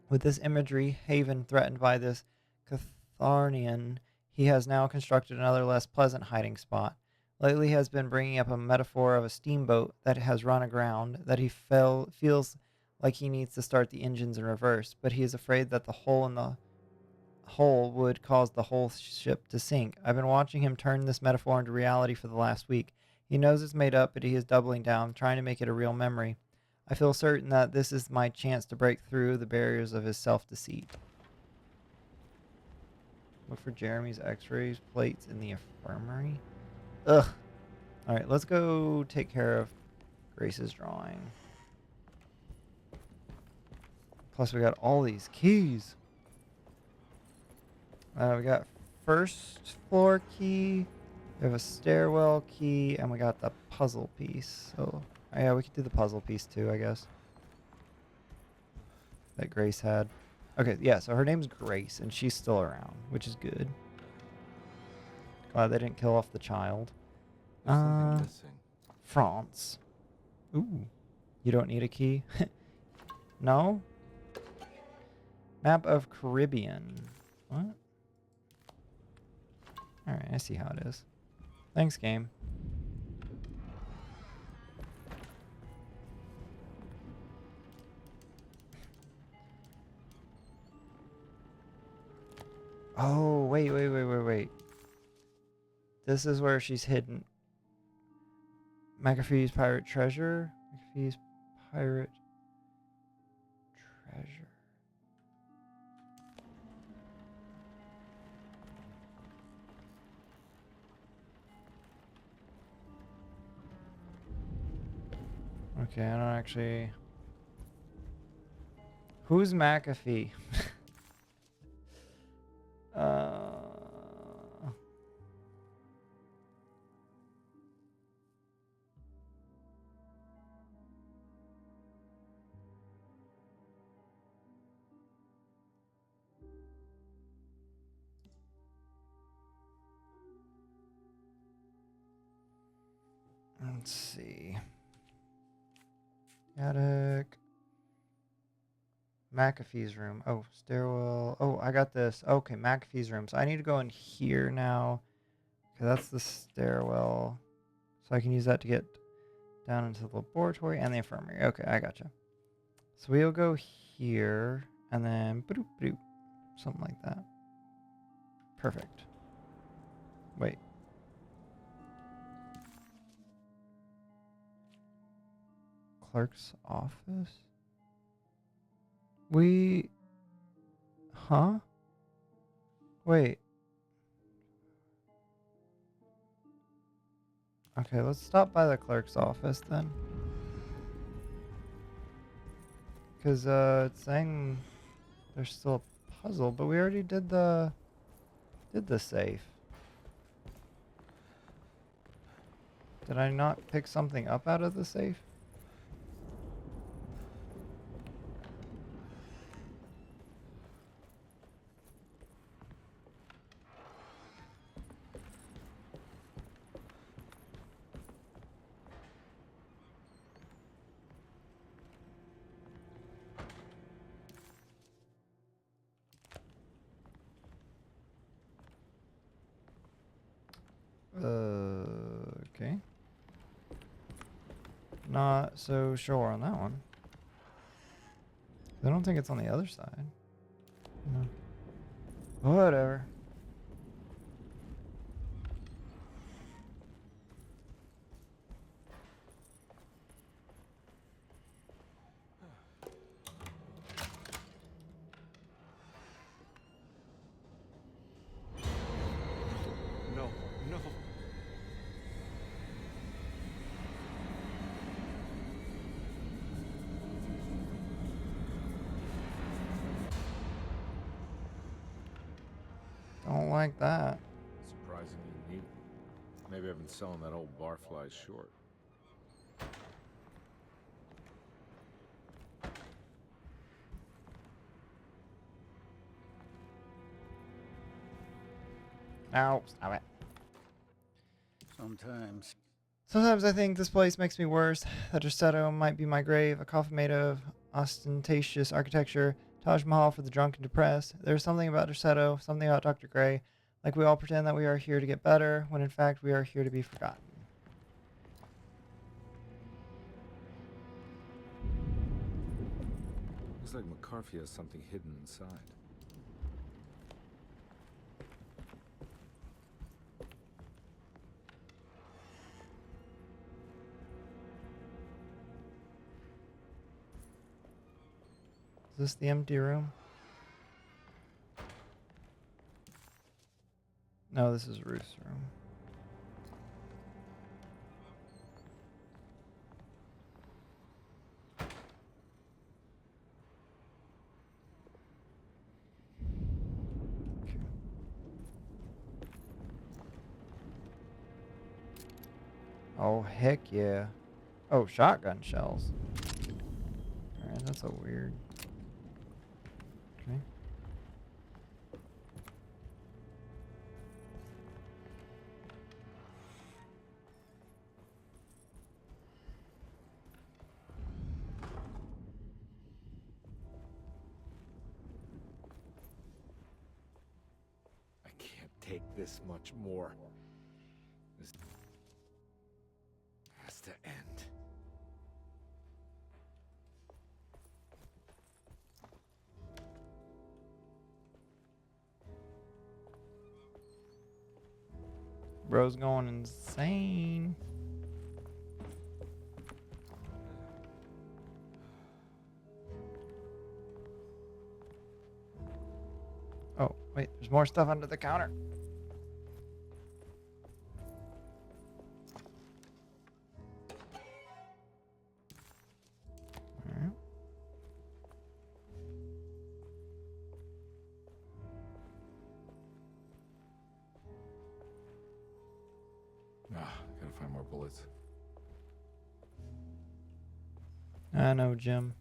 With this imagery, haven threatened by this Catharnian, he has now constructed another less pleasant hiding spot. Lately he has been bringing up a metaphor of a steamboat that has run aground, that he feels like he needs to start the engines in reverse, but he is afraid that the hole in the hole would cause the whole ship to sink. I've been watching him turn this metaphor into reality for the last week. He knows it's made up, but he is doubling down, trying to make it a real memory. I feel certain that this is my chance to break through the barriers of his self-deceit. Look for Jeremy's x-rays plates in the infirmary. Ugh. Alright, let's go take care of Grace's drawing. Plus we got all these keys. We got first floor key, We have a stairwell key, and we got the puzzle piece. So, oh, yeah, we could do the puzzle piece too, I guess. That Grace had. Okay, yeah, so her name's Grace, and she's still around, which is good. Glad they didn't kill off the child. There's something missing. France. Ooh. You don't need a key? No? Map of Caribbean. What? Alright, I see how it is. Thanks, game. Oh, wait. This is where she's hidden. McAfee's pirate treasure? McAfee's pirate treasure. Okay, I don't actually... Who's McAfee? Let's see. Attic. McAfee's room. Oh, stairwell. Oh, I got this. Okay, McAfee's room. So I need to go in here now. Okay, that's the stairwell. So I can use that to get down into the laboratory and the infirmary. Okay, I gotcha. So we'll go here and then ba-doop, ba-doop, something like that. Perfect. Wait. Clerk's office? Huh? Wait. Okay, let's stop by the clerk's office then. Because it's saying there's still a puzzle, but we already did the safe. Did I not pick something up out of the safe? Okay. Not so sure on that one. I don't think it's on the other side. No. Whatever. No, no. Don't like that. Surprisingly neat. Maybe I've been selling that old barfly short. Ow, stop it. Sometimes I think this place makes me worse. That Rossetto might be my grave, a coffin made of ostentatious architecture, Taj Mahal for the drunk and depressed. There's something about Rossetto, something about Dr. Gray, like we all pretend that we are here to get better, when in fact we are here to be forgotten. Looks like McCarthy has something hidden inside. Is this the empty room? No, this is Ruth's room. Oh, heck yeah. Oh, shotgun shells. Alright, that's a weird. Okay. I can't take this much more. This has to end. Bro's going insane. Oh, wait, there's more stuff under the counter. Alright. Gotta find more bullets. I know, Jim.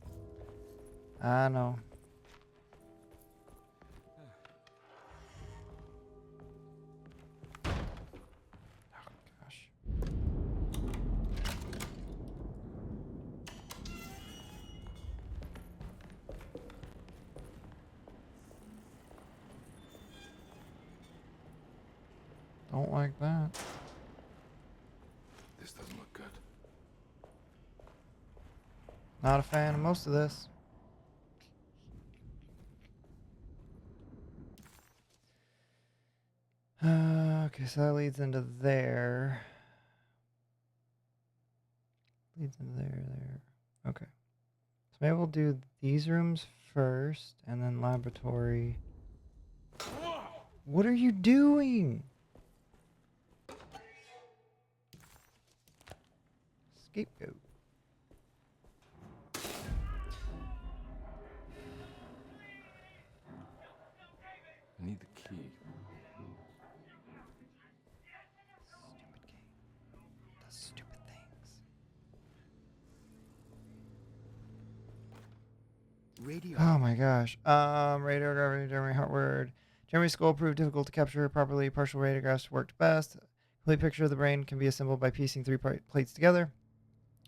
I know. Oh, gosh. Don't like that. This doesn't look good. Not a fan of most of this. Okay, so that leads into there. Leads into there. Okay. So maybe we'll do these rooms first, and then laboratory. What are you doing? Scapegoat. I need the key. Stupid game. Does stupid things. Radio. Oh my gosh. Radiography, Jeremy Hartward. Jeremy's skull proved difficult to capture properly. Partial radiographs worked best. Complete picture of the brain can be assembled by piecing three plates together.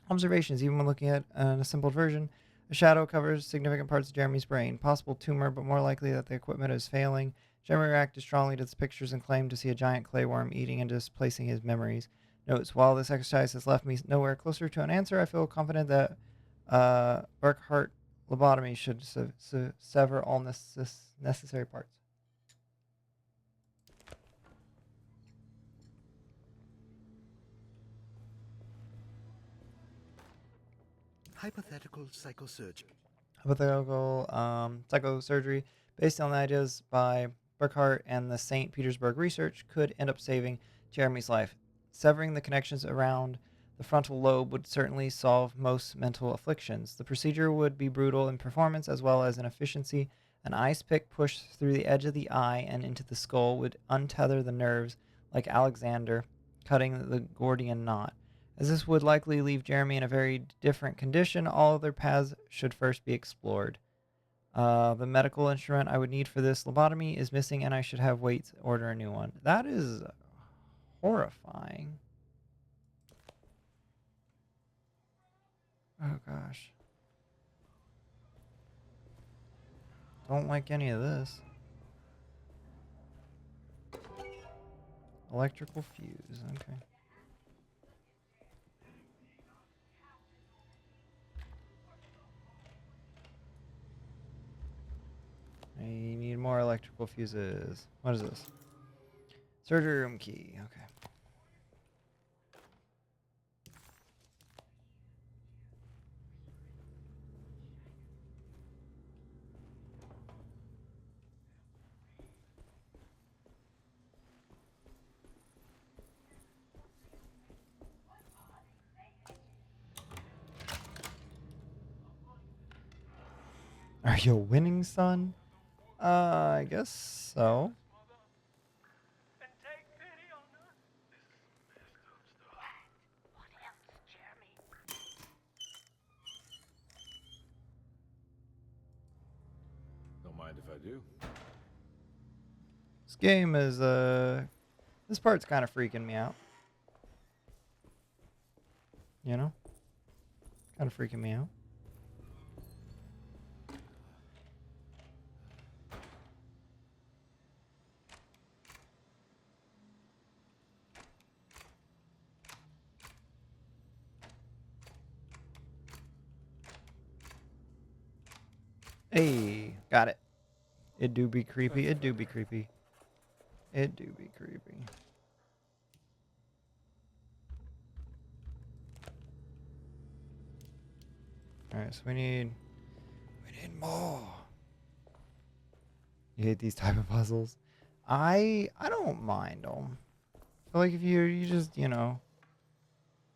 Observations, even when looking at an assembled version, a shadow covers significant parts of Jeremy's brain. Possible tumor, but more likely that the equipment is failing. Jeremy reacted strongly to the pictures and claimed to see a giant clay worm eating and displacing his memories. Notes, while this exercise has left me nowhere closer to an answer, I feel confident that Burkhart lobotomy should sever all necessary parts. Hypothetical psychosurgery. Hypothetical psychosurgery based on the ideas by Burkhart and the St. Petersburg research could end up saving Jeremy's life. Severing the connections around the frontal lobe would certainly solve most mental afflictions. The procedure would be brutal in performance as well as in efficiency. An ice pick pushed through the edge of the eye and into the skull would untether the nerves like Alexander cutting the Gordian knot. As this would likely leave Jeremy in a very different condition, all other paths should first be explored. The medical instrument I would need for this lobotomy is missing, and I should have Waits order a new one. That is horrifying. Oh, gosh. Don't like any of this. Electrical fuse, okay. I need more electrical fuses. What is this? Surgery room key. Okay. Are you winning, son? I guess so. Mind if I do? This game is this part's kind of freaking me out. You know? Kind of freaking me out. Hey, got it. It do be creepy. It do be creepy. It do be creepy. Alright, so we need more. You hate these type of puzzles? I don't mind them. I feel like if you just, you know,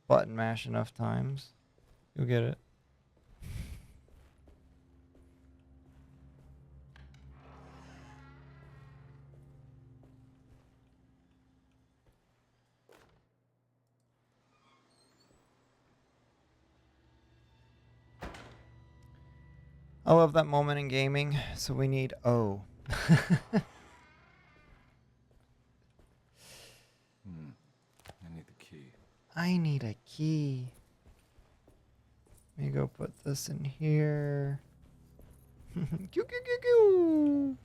button mash enough times, you'll get it. I love that moment in gaming, so we need O. I need the key. I need a key. Let me go put this in here. Pew, pew, pew, pew.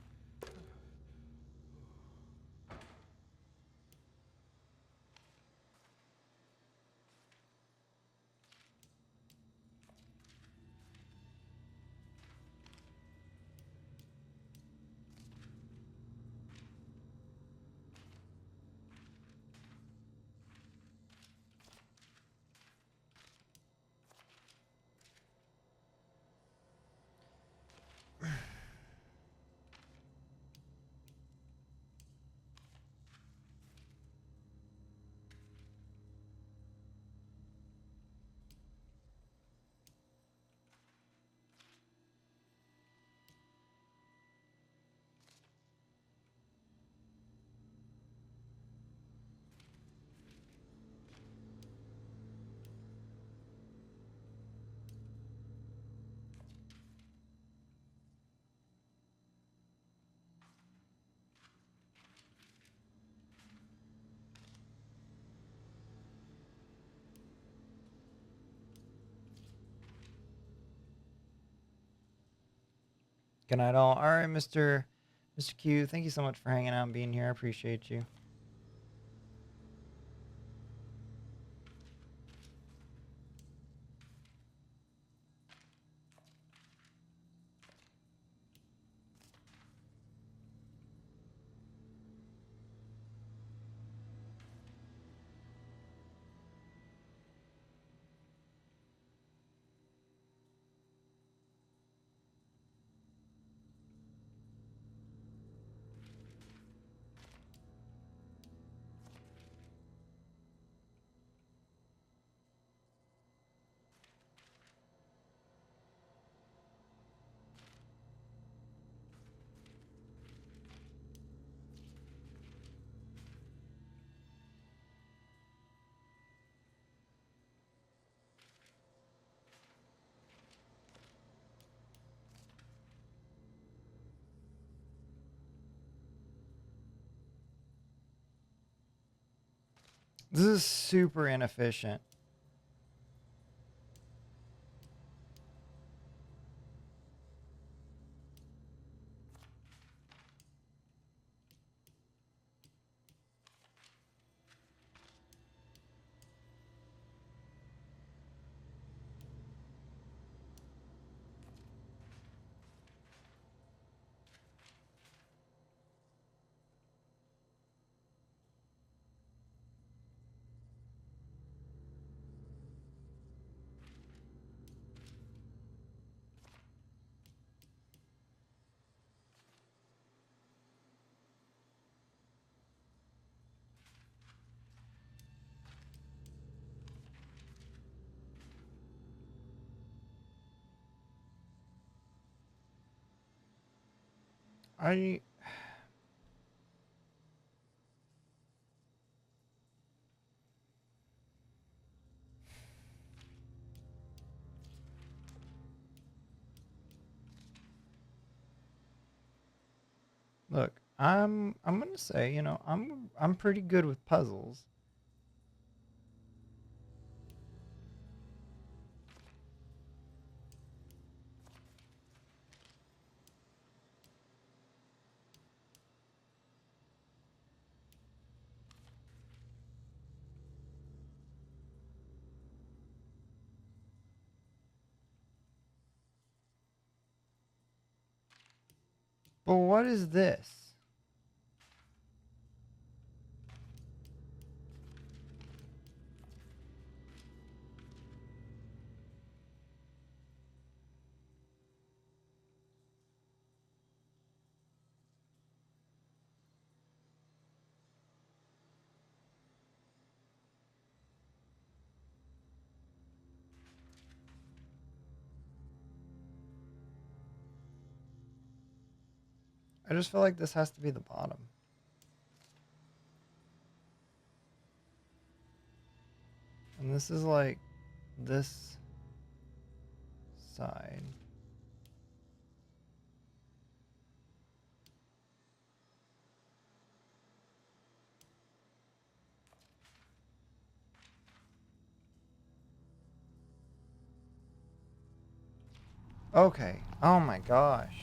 Good night, all. All right, Mr. Q. Thank you so much for hanging out and being here. I appreciate you. This is super inefficient. I I'm gonna say, you know, I'm pretty good with puzzles. But what is this? I just feel like this has to be the bottom. And this is like this side. Okay. Oh my gosh.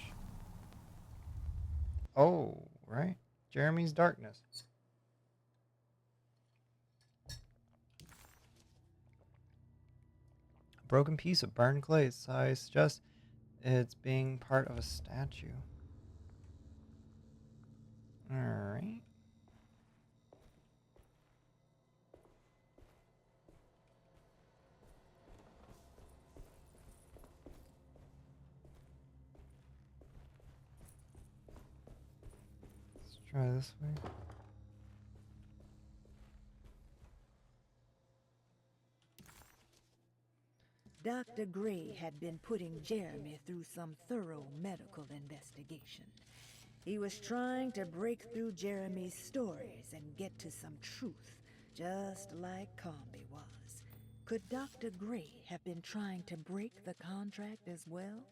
Oh, right. Jeremy's darkness. A broken piece of burned clay. So I suggest it's being part of a statue. Alright. Let's try this way. Dr. Gray had been putting Jeremy through some thorough medical investigation. He was trying to break through Jeremy's stories and get to some truth, just like Comby was. Could Dr. Gray have been trying to break the contract as well?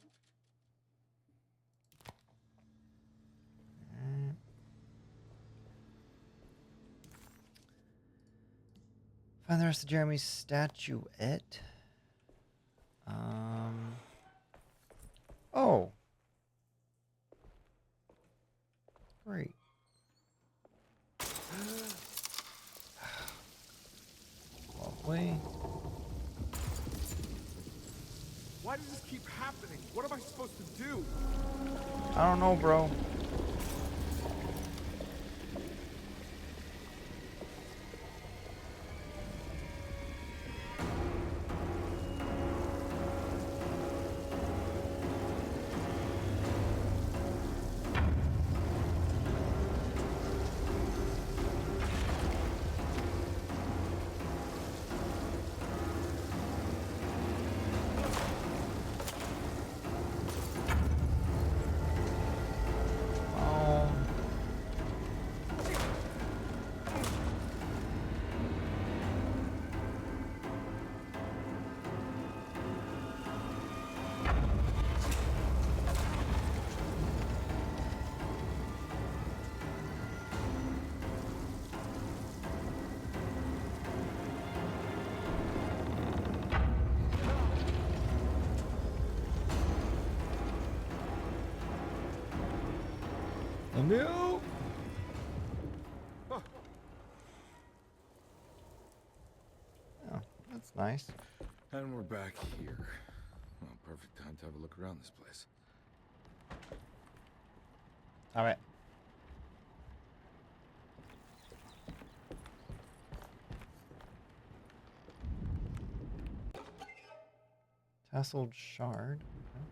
Find the rest of Jeremy's statuette. Oh. Great. Lovely. Why does this keep happening? What am I supposed to do? I don't know, bro. No. Oh, that's nice. And we're back here. Well, perfect time to have a look around this place. All right. Tasseled shard. Okay.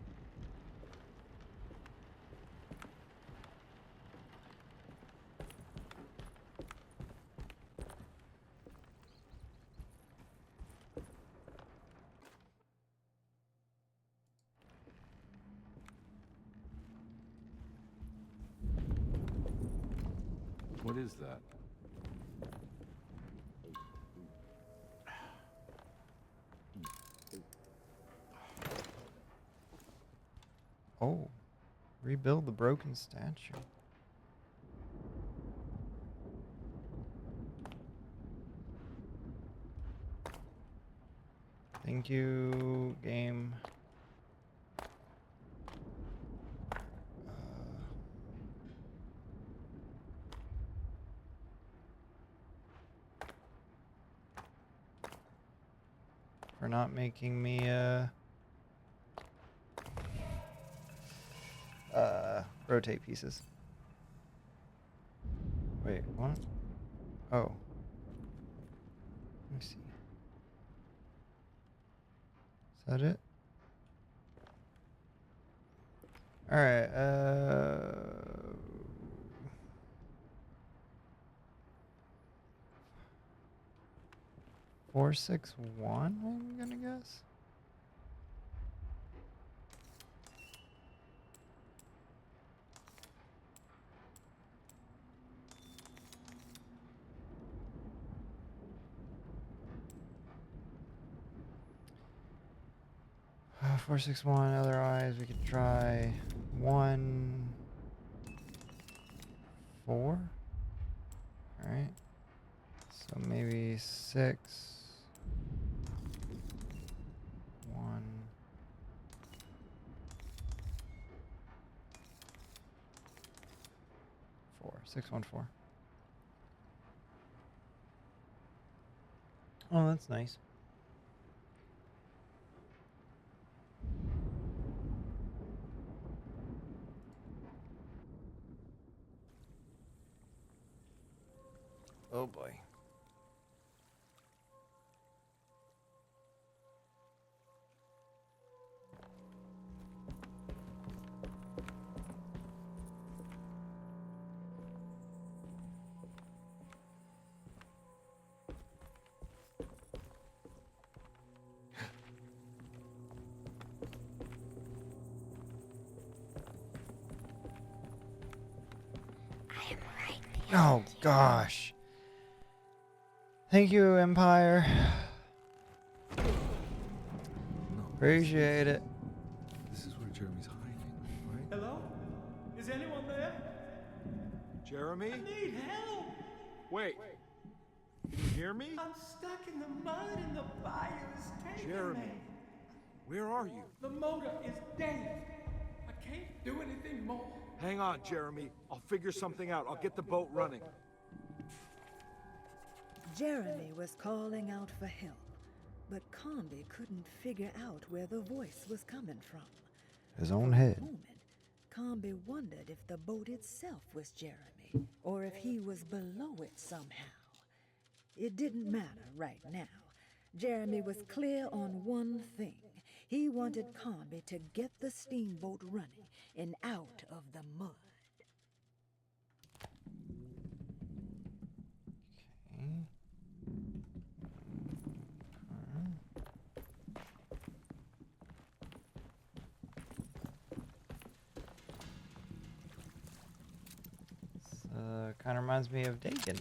What is that? Oh. Rebuild the broken statue. Thank you, game. For not making me rotate pieces. Wait, what? Oh. Let me see. Is that it? Alright, 461, I'm gonna guess. Uh, 461, otherwise we could try 1 4. Alright. So maybe 6 1 4 6 1 4. Oh, that's nice. Oh boy. I am right behind Oh you. gosh. Thank you, Empire. No. Appreciate it. This is where Jeremy's hiding, right? Hello? Is anyone there? Jeremy? Need help! Wait. You hear me? I'm stuck in the mud and the fire is taking Jeremy. me. Where are you? The motor is dead. I can't do anything more. Hang on, Jeremy. I'll figure something out. I'll get the boat running. Jeremy was calling out for help, but Combi couldn't figure out where the voice was coming from. His own For head. a moment, Combi wondered if the boat itself was Jeremy, or if he was below it somehow. It didn't matter right now. Jeremy was clear on one thing. He wanted Combi to get the steamboat running and out of the mud. Okay. Kind of reminds me of Dakin.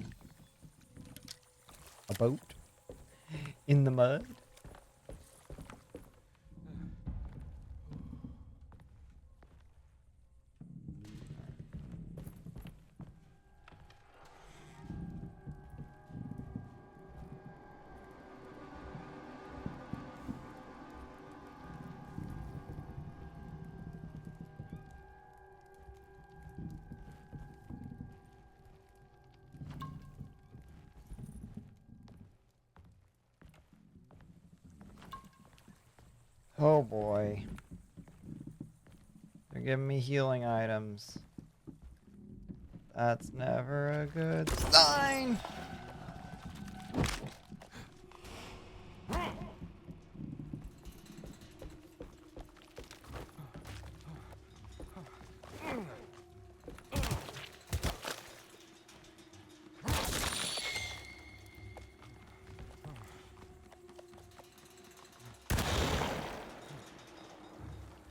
A boat in the mud. Oh boy. They're giving me healing items. That's never a good sign.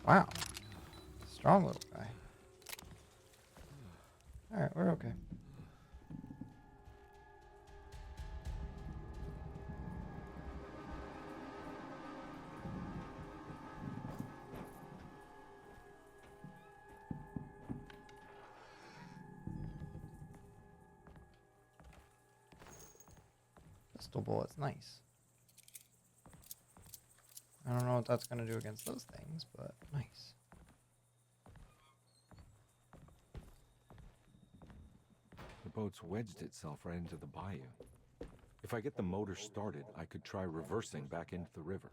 Wow. Strong little guy. Alright, we're okay. Pistol bullets, nice. I don't know what that's going to do against those things, but nice. The boat's wedged itself right into the bayou. If I get the motor started, I could try reversing back into the river.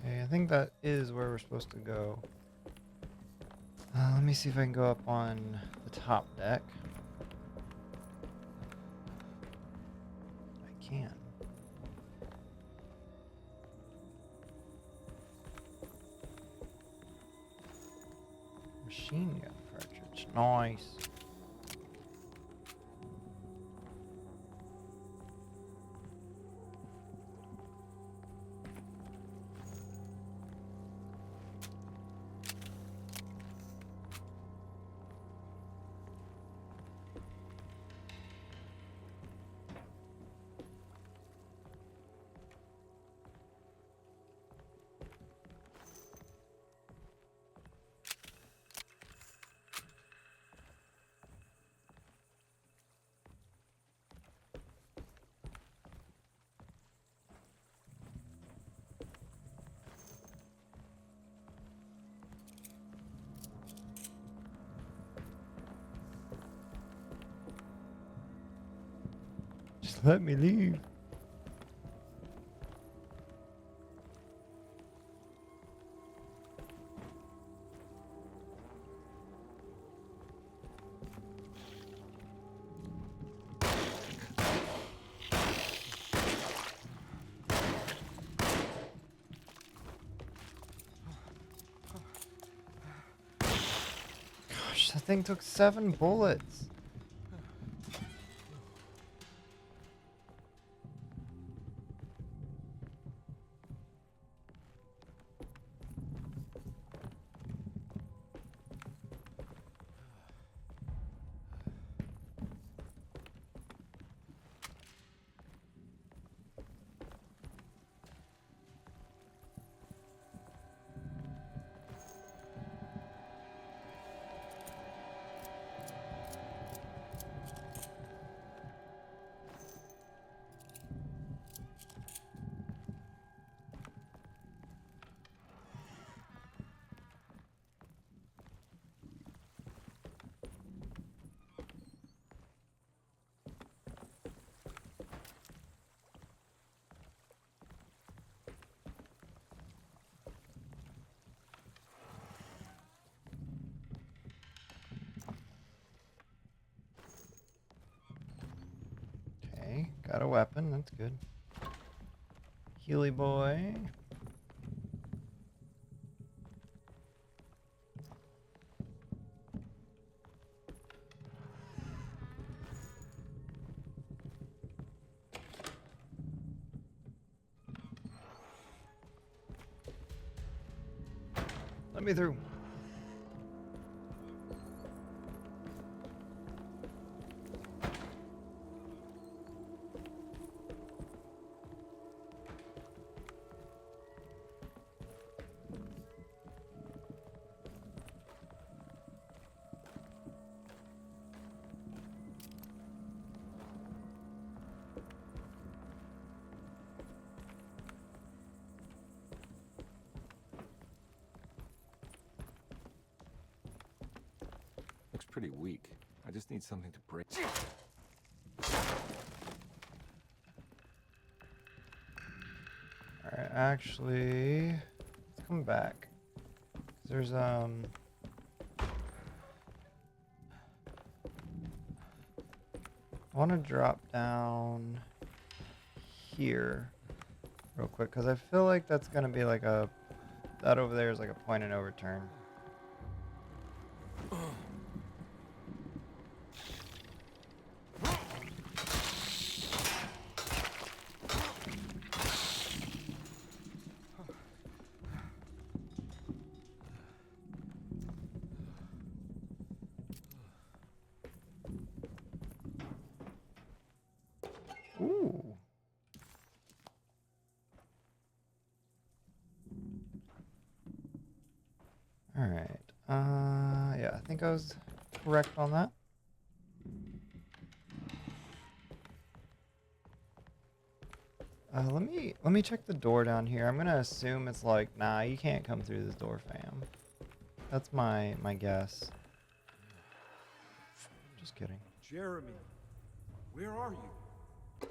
Okay, I think that is where we're supposed to go. Let me see if I can go up on the top deck. I can. Machine gun cartridge. Nice. Just let me leave. Gosh, that thing took 7 bullets. Okay, got a weapon. That's good. Healy boy. Let me through. Looks pretty weak. I just need something to break. Alright, actually, let's come back. There's, I want to drop down here real quick, because I feel like that's going to be like that over there is like a point of no return. think I was correct on that. Let me check the door down here. I'm gonna assume it's like, nah, you can't come through this door, fam. That's my guess. Just kidding. Jeremy, where are you?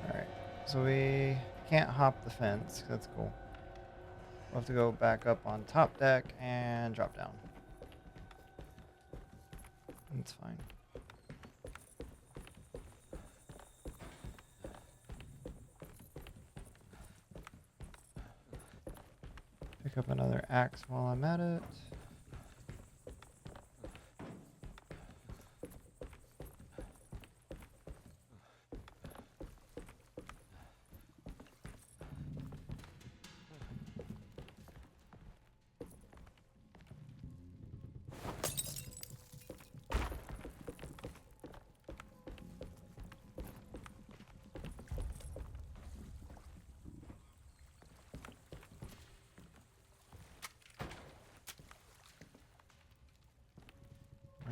Alright, so we can't hop the fence. That's cool. We'll have to go back up on top deck and drop down. That's fine. Pick up another axe while I'm at it.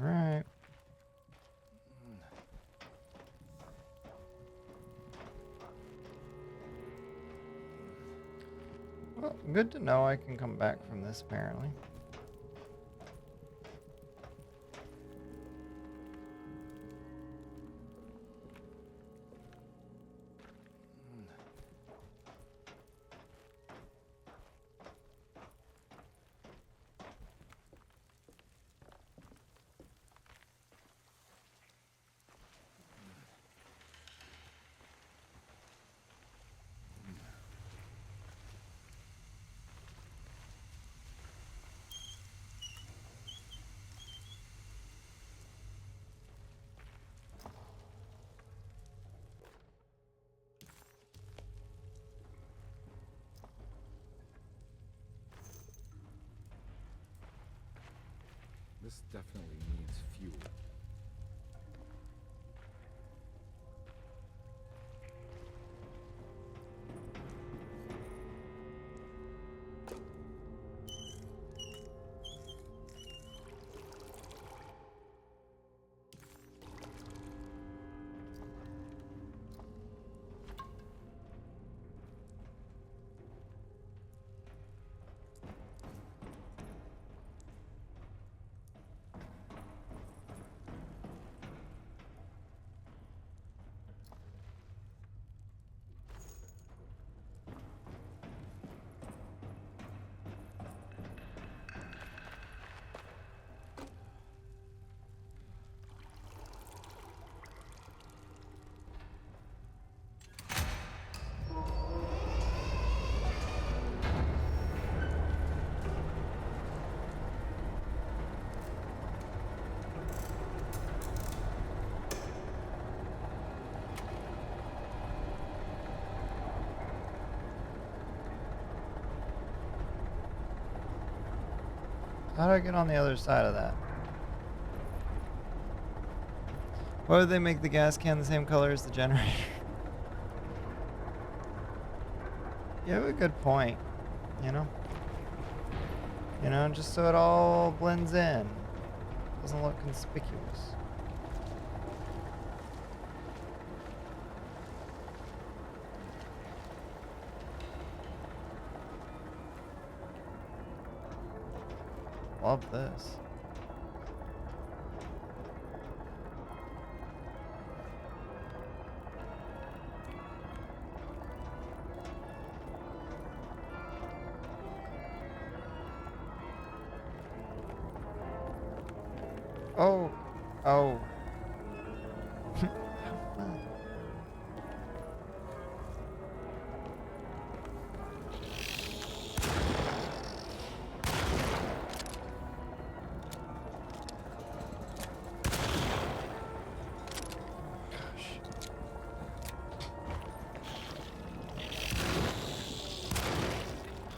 Alright. Well, good to know I can come back from this, apparently. This definitely needs fuel. How do I get on the other side of that? Why would they make the gas can the same color as the generator? You have a good point, you know? You know, just so it all blends in. Doesn't look conspicuous. Love this. Oh, oh. How fun.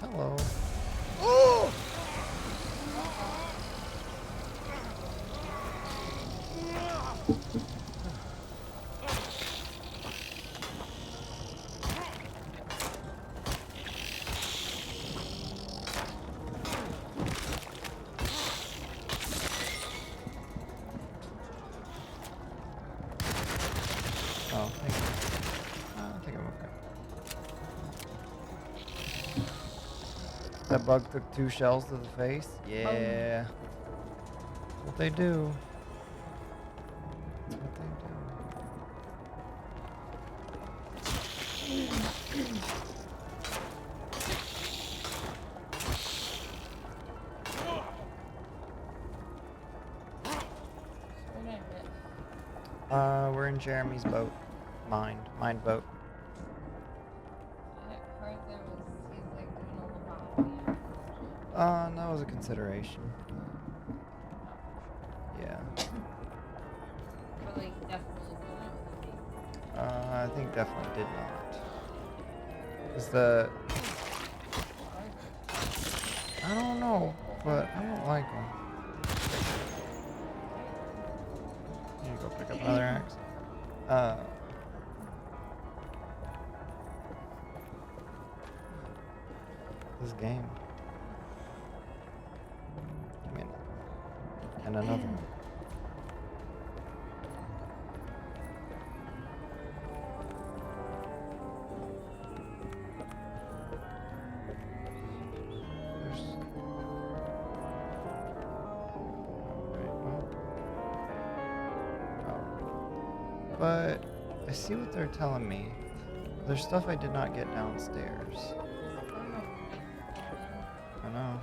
Hello. Oh! Oh, thank you. I think I'm okay. That bug took 2 shells to the face? Yeah. That's what they do. That's what they do. We're in Jeremy's boat. Mind boat. I heard he's like doing a lobotomy. That was a consideration. Yeah. But like definitely didn't. I think definitely did not. Is I don't know, but I don't like them. You need to go pick up another axe. This game. I mean, and another one. But I see what they're telling me. There's stuff I did not get downstairs. I know.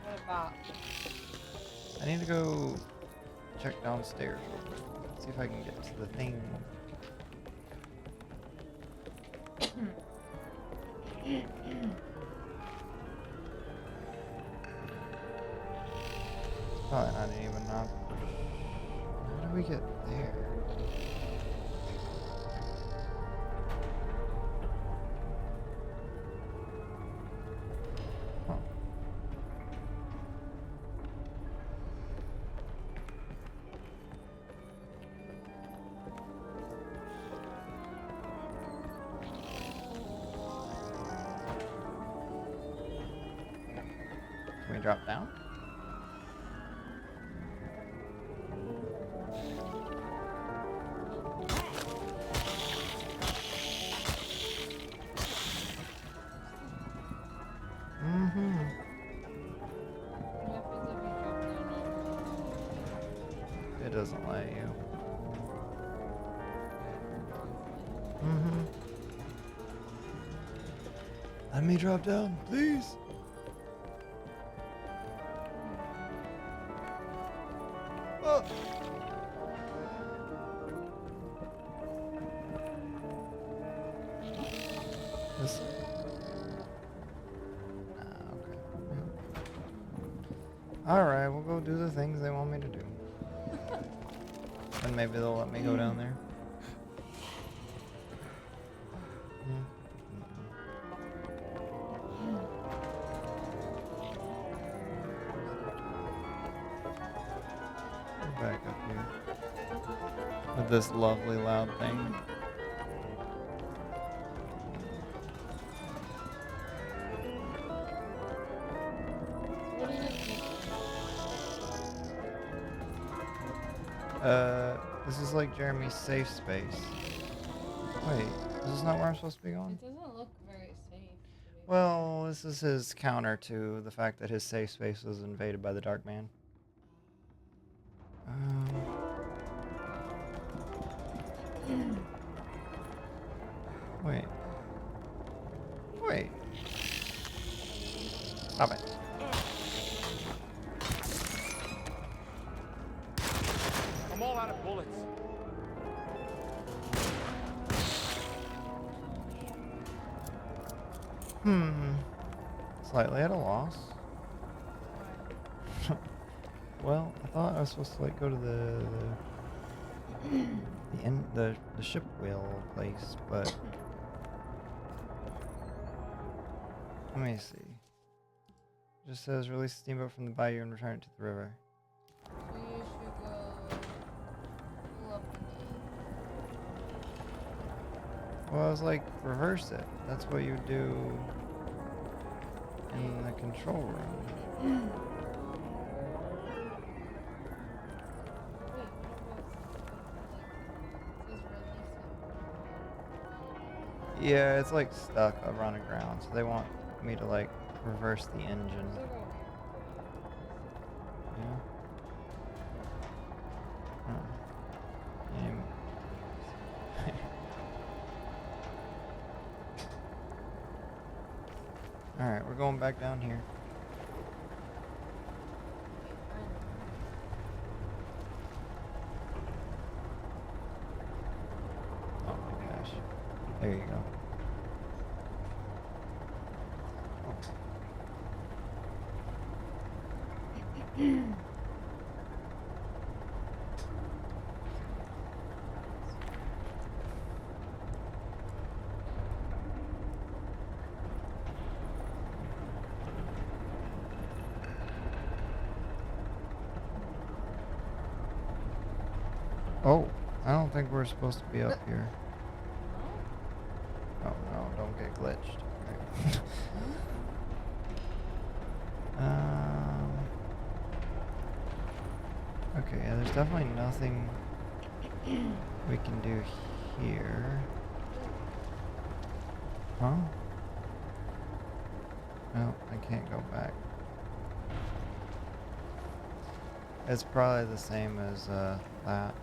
What about? I need to go check downstairs real quick. See if I can get to the thing. Probably not even not. How do we get there? Huh. Can we drop down? It doesn't let you. Let me drop down, please. Oh. This. Okay. Alright, we'll go do the things they want me to do. And maybe they'll let me go down there. Back up here. With this lovely loud thing. What is it? This is like Jeremy's safe space. Wait, this is not where I'm supposed to be going? It doesn't look very safe. Well, this is his counter to the fact that his safe space was invaded by the Dark Man. Wait. Wait. Stop it. I'm all out of bullets. Slightly at a loss. Well, I thought I was supposed to like go to the ship wheel place, but let me see. It just says release the steamboat from the bayou and return it to the river. So you should go pull up the Well, I was like, reverse it. That's what you do in the control room. Wait, what about, like, it says Yeah, it's like stuck up on the ground, so they want me to like reverse the engine. There's like a ramp for you. Yeah. Huh. Yeah. Alright, we're going back down here. Oh my gosh. There you go. Oh, I don't think we're supposed to be up here. Oh no, don't get glitched. Okay, yeah, there's definitely nothing we can do here. Huh? No, I can't go back. It's probably the same as that.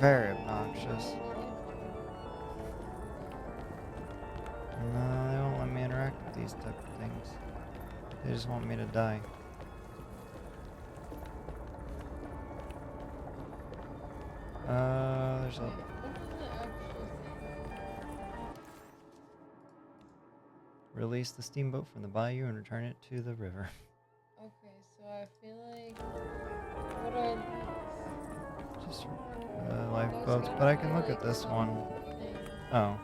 Very obnoxious. No, they won't let me interact with these type of things. They just want me to die. There's a... What does it actually say? Release the steamboat from the bayou and return it to the river. Okay, so I feel like... What are these? Just lifeboats, but I can look at this one. Oh.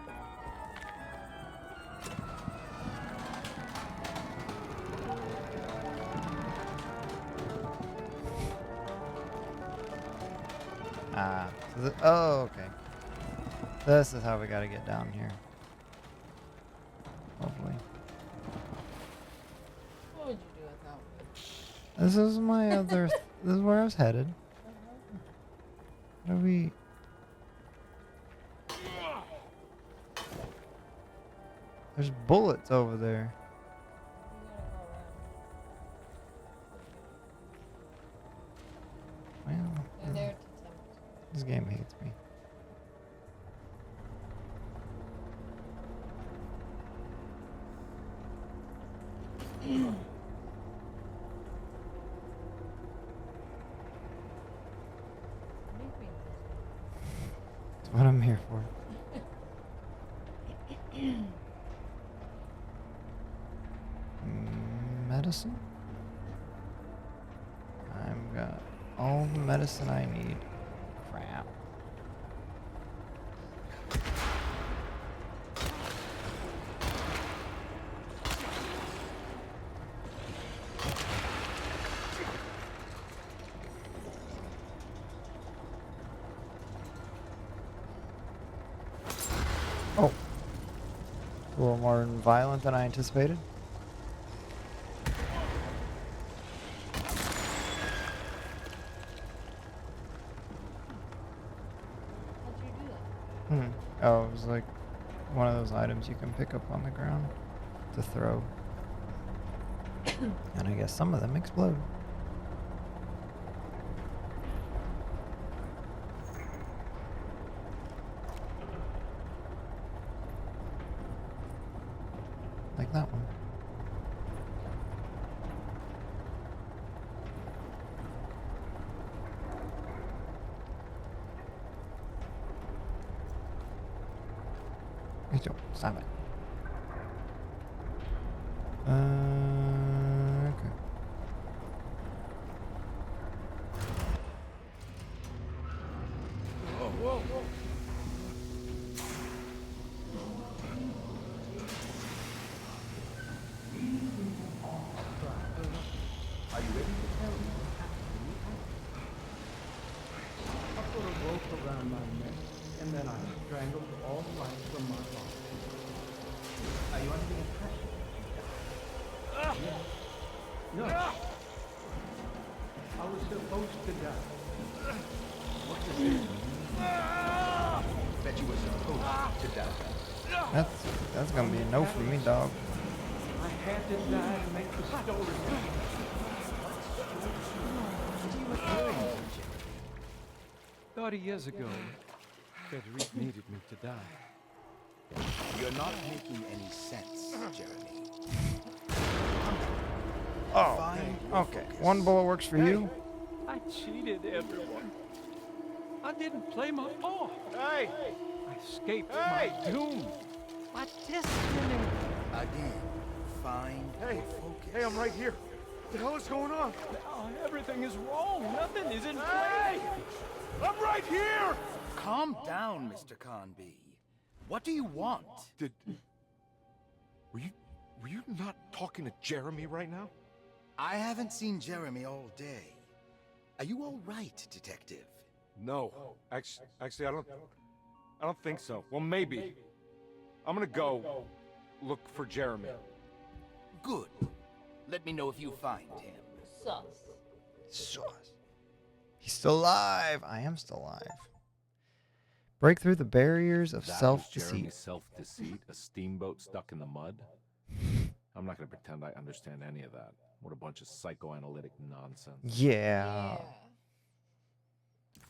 Oh, okay. This is how we gotta get down here. Hopefully. What would you do without me? This is my other... this is where I was headed. What do we... There's bullets over there. Well, They're there to tempt. this game hates me. That's what I'm here for. Medicine? I've got all the medicine I need. Crap. Oh. A little more violent than I anticipated. Oh, it was like one of those items you can pick up on the ground to throw. And I guess some of them explode. Like that one. Stop it. Okay. Whoa, whoa, whoa. No. I was supposed to die. What does it mean? That you were supposed to die. That's gonna be a no for me, dog. I had to die to make the story. What are you referring to, Jeremy? 30 years ago, Frederic needed me to die. You're not making any sense, Jeremy. Oh, Find okay. focus. One bullet works for you. I cheated everyone. I didn't play my part. Hey! I escaped my doom. My destiny. Again, find Hey! your focus. Hey, I'm right here. What the hell is going on? Now everything is wrong. Nothing is in Hey! place. I'm right here! Calm down, Mr. Conby. What do you want? Were you not talking to Jeremy right now? I haven't seen Jeremy all day. Are you all right, Detective? No. Actually, I don't think so. Well, maybe. I'm gonna go look for Jeremy. Good. Let me know if you find him. Sus. He's still alive. I am still alive. Break through the barriers of self-deceit. Jeremy's self-deceit, a steamboat stuck in the mud. I'm not going to pretend I understand any of that. What a bunch of psychoanalytic nonsense. Yeah.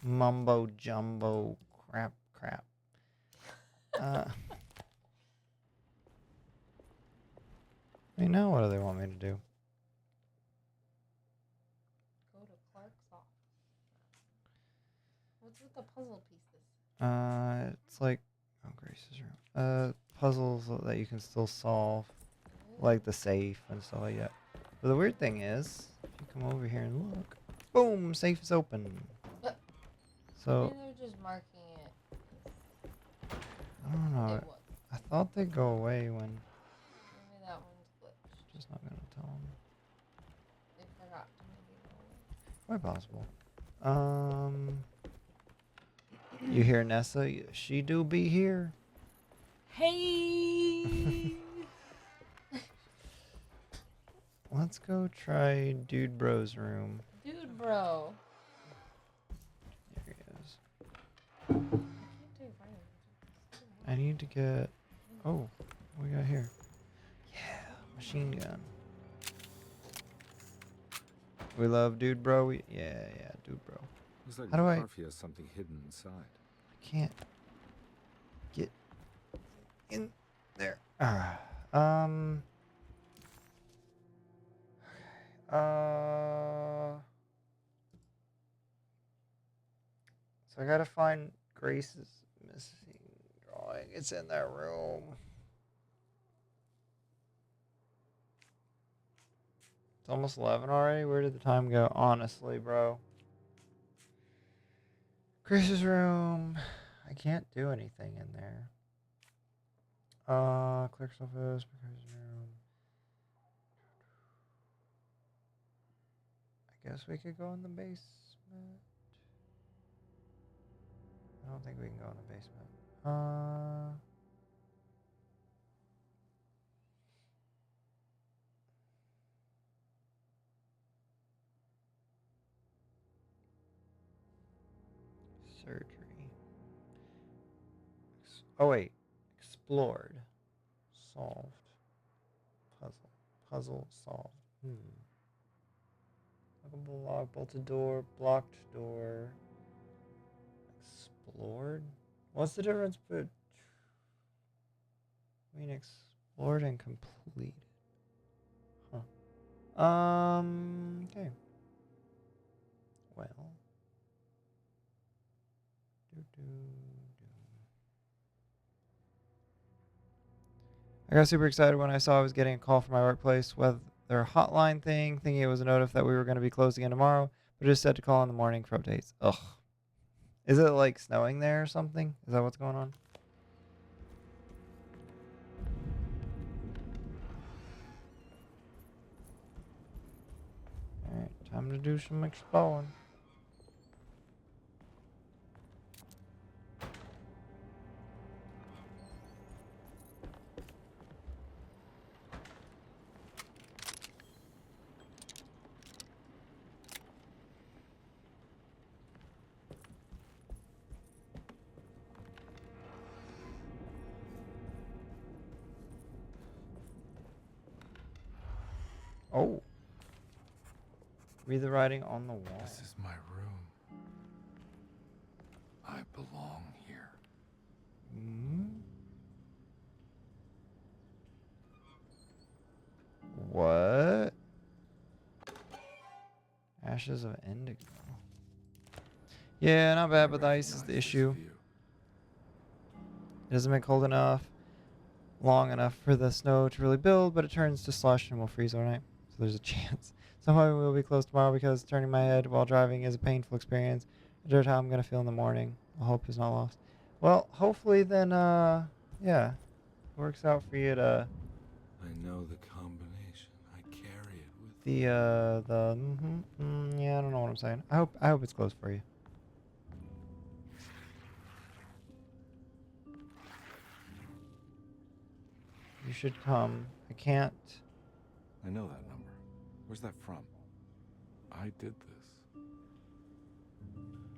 Mumbo jumbo crap. I mean, now what do they want me to do? Go to Clark's office. What's with the puzzle pieces? It's like Grace's room. Puzzles that you can still solve, like the safe and stuff like that. But the weird thing is, if you come over here and look, boom, safe is open. So Maybe they're just marking it. I don't know. It was. I thought they'd go away when. Maybe that one's glitched. Just not gonna tell them. They forgot to maybe go away. Quite possible. You hear Nessa? She do be here. Hey! Let's go try Dude Bro's room. Dude, bro. There he is. I can't do right. I need to get. Oh, what we got here? Yeah, machine gun. We love Dude Bro. Yeah, Dude Bro. Looks like How do I- Murphy has something hidden inside. I can't get in there. So I gotta find Grace's missing drawing. It's in that room. It's almost 11 already. Where did the time go? Honestly, bro. Grace's room. I can't do anything in there. Clerk's office, Grace's room. I guess we could go in the basement. I don't think we can go in the basement. Surgery. Oh wait, explored, solved, puzzle solved. Lockable lock, bolted door, blocked door. Explored. What's the difference between explored and completed? Huh. Okay. Well. I got super excited when I saw I was getting a call from my workplace with their hotline thing, thinking it was a notice that we were going to be closed again tomorrow, but it just said to call in the morning for updates. Ugh. Is it like snowing there or something? Is that what's going on? Alright, time to do some exploring. Oh. Read the writing on the wall. This is my room. I belong here. What? Ashes of indigo. Yeah, not bad, but the ice is the issue. It doesn't make cold enough, long enough for the snow to really build, but it turns to slush and will freeze overnight. So there's a chance. Somehow we will be close tomorrow because turning my head while driving is a painful experience. I dread how I'm going to feel in the morning. I hope is not lost. Well, hopefully then, yeah, it works out for you to... I know the combination. I carry it with yeah, I don't know what I'm saying. I hope it's close for you. You should come. I can't. I know that number. Where's that from? I did this.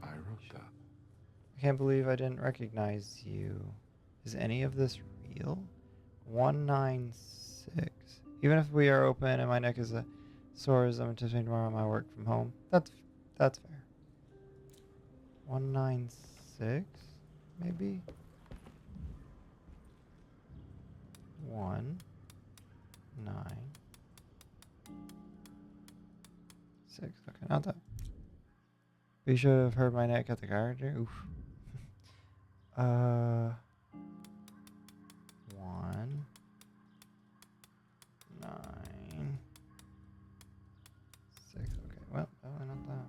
I wrote that. I can't believe I didn't recognize you. Is any of this real? 196. Even if we are open and my neck is sore as I'm anticipating tomorrow on my work from home. That's fair. 196, maybe? 1, 9, 6. Okay, not that. We should have heard my neck at the garden. Oof. 1, 9, 6. Okay, well, definitely not that.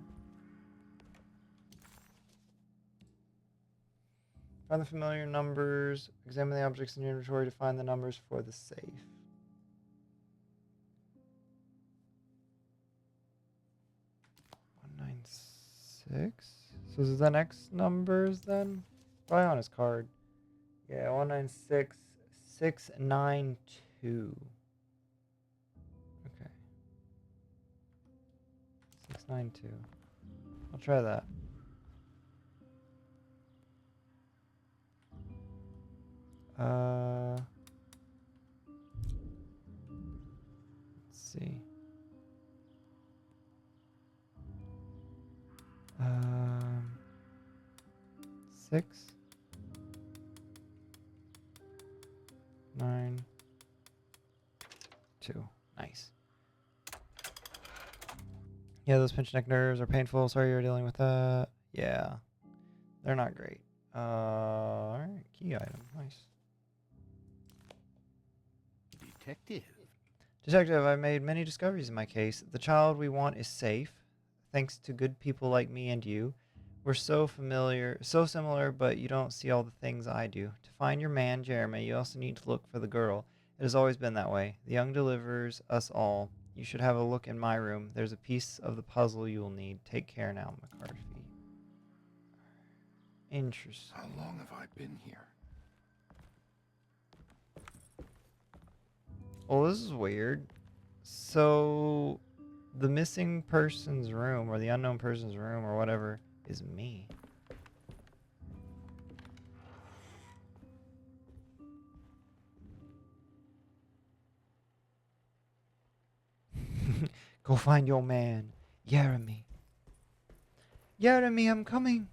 Find the familiar numbers. Examine the objects in your inventory to find the numbers for the safe. 196. So is it the next numbers then? Probably on his card. Yeah, 196 692. Okay. 692. I'll try that. Let's see. 6, 9, 2. Nice. Yeah, those pinched neck nerves are painful. Sorry you're dealing with that. Yeah, they're not great. All right, key item. Nice. Detective, I've made many discoveries in my case. The child we want is safe, thanks to good people like me and you. We're so similar, but you don't see all the things I do. To find your man, Jeremy, you also need to look for the girl. It has always been that way. The young delivers us all. You should have a look in my room. There's a piece of the puzzle you will need. Take care now, McCarthy. Interesting. How long have I been here? Well, this is weird. So, the missing person's room, or the unknown person's room, or whatever, is me. Go find your man, Jeremy. Jeremy, I'm coming.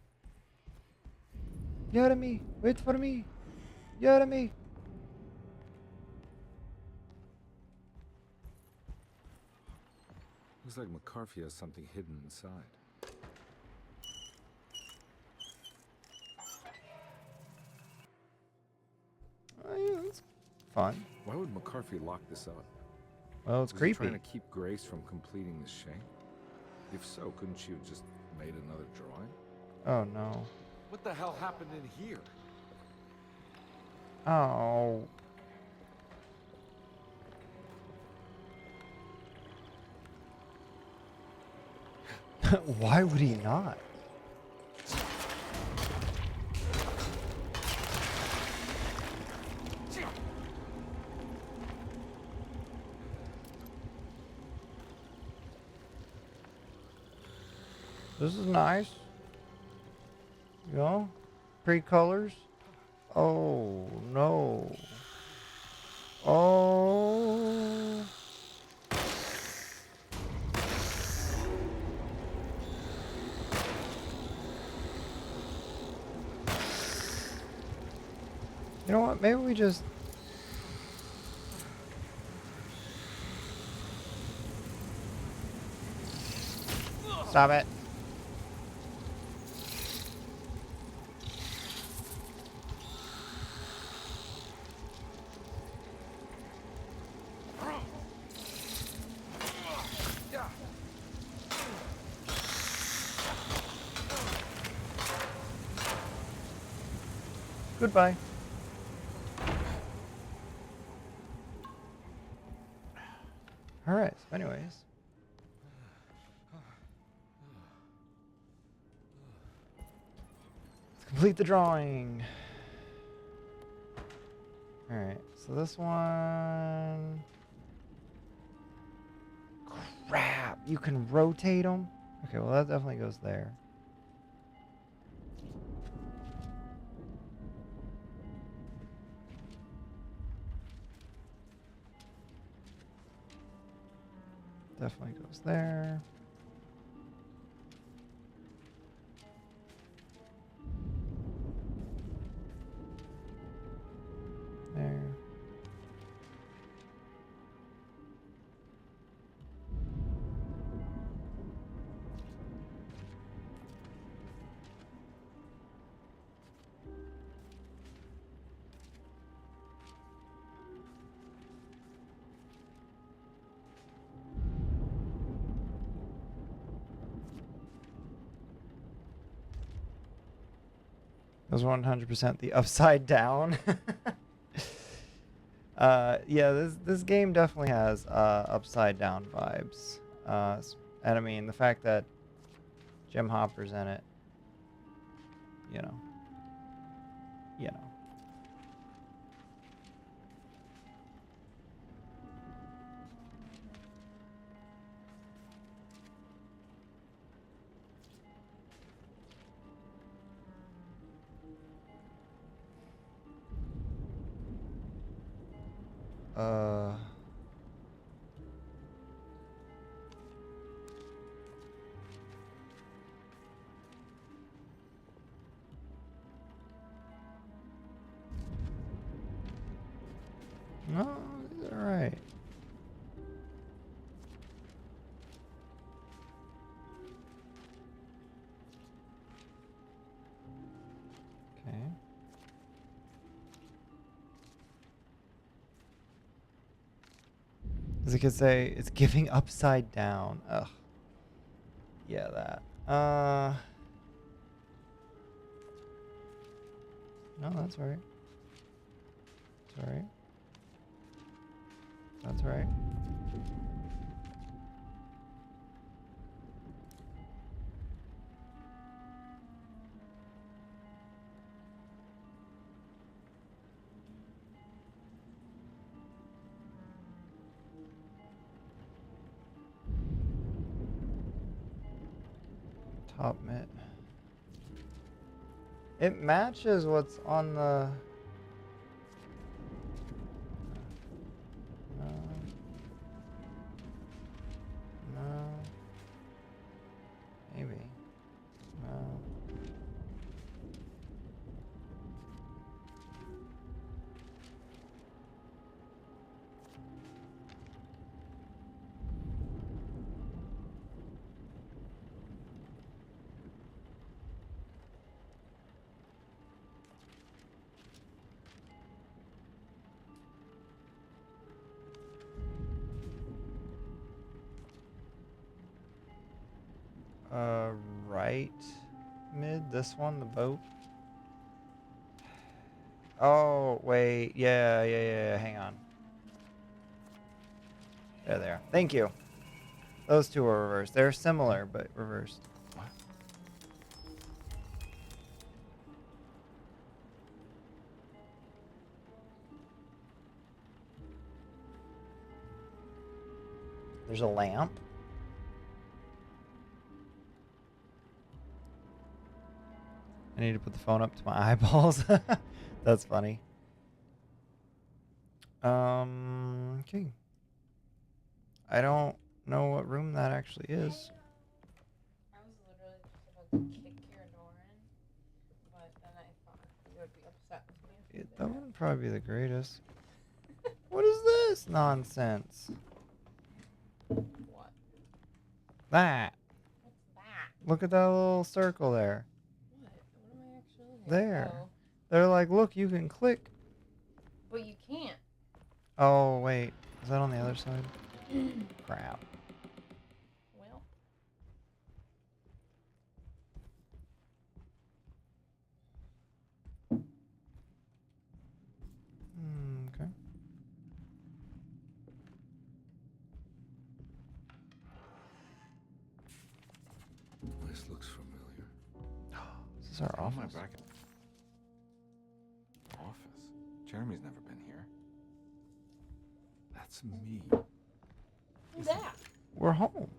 Jeremy, wait for me. Jeremy. Looks like McCarthy has something hidden inside. Oh, yeah, that's fun. Why would McCarthy lock this up? Well, it's Was creepy. he trying to keep Grace from completing the shank? If so, couldn't she have just made another drawing? Oh, no. What the hell happened in here? Oh. Why would he not? This is nice. You know? Pretty colors. Oh, no. Oh. You know what? Maybe we just... Stop it. Goodbye. Alright, so anyways. Let's complete the drawing. Alright, so this one... Crap! You can rotate them? Okay, well that definitely goes there. Definitely goes there. There. It was 100% the upside down. Yeah, this game definitely has upside down vibes. And I mean, the fact that Jim Hopper's in it, you know. No, it's alright. Okay. As I could say, it's giving upside down. Ugh. Yeah, that. No, that's right. That's right. That's right. Top mitt. It matches what's on the... No. No. Maybe. No. Right mid, this one, the boat. Oh, wait, yeah, hang on. There they are. Thank you. Those two are reversed. They're similar, but reversed. What? There's a lamp. I need to put the phone up to my eyeballs. That's funny. Okay. I don't know what room that actually is. I was literally just about to kick your door in, but then I thought you would be upset with me if That wouldn't probably be the greatest. What is this nonsense? What? That. What's that? Look at that little circle there. What? What am I actually looking at? There. Oh. They're like, look, you can click. But you can't. Oh, wait. Is that on the other side? Crap. Well. Okay. This looks familiar. Is this our How am I office? back in office? Jeremy's never been here. That's me. Who's that? We're home.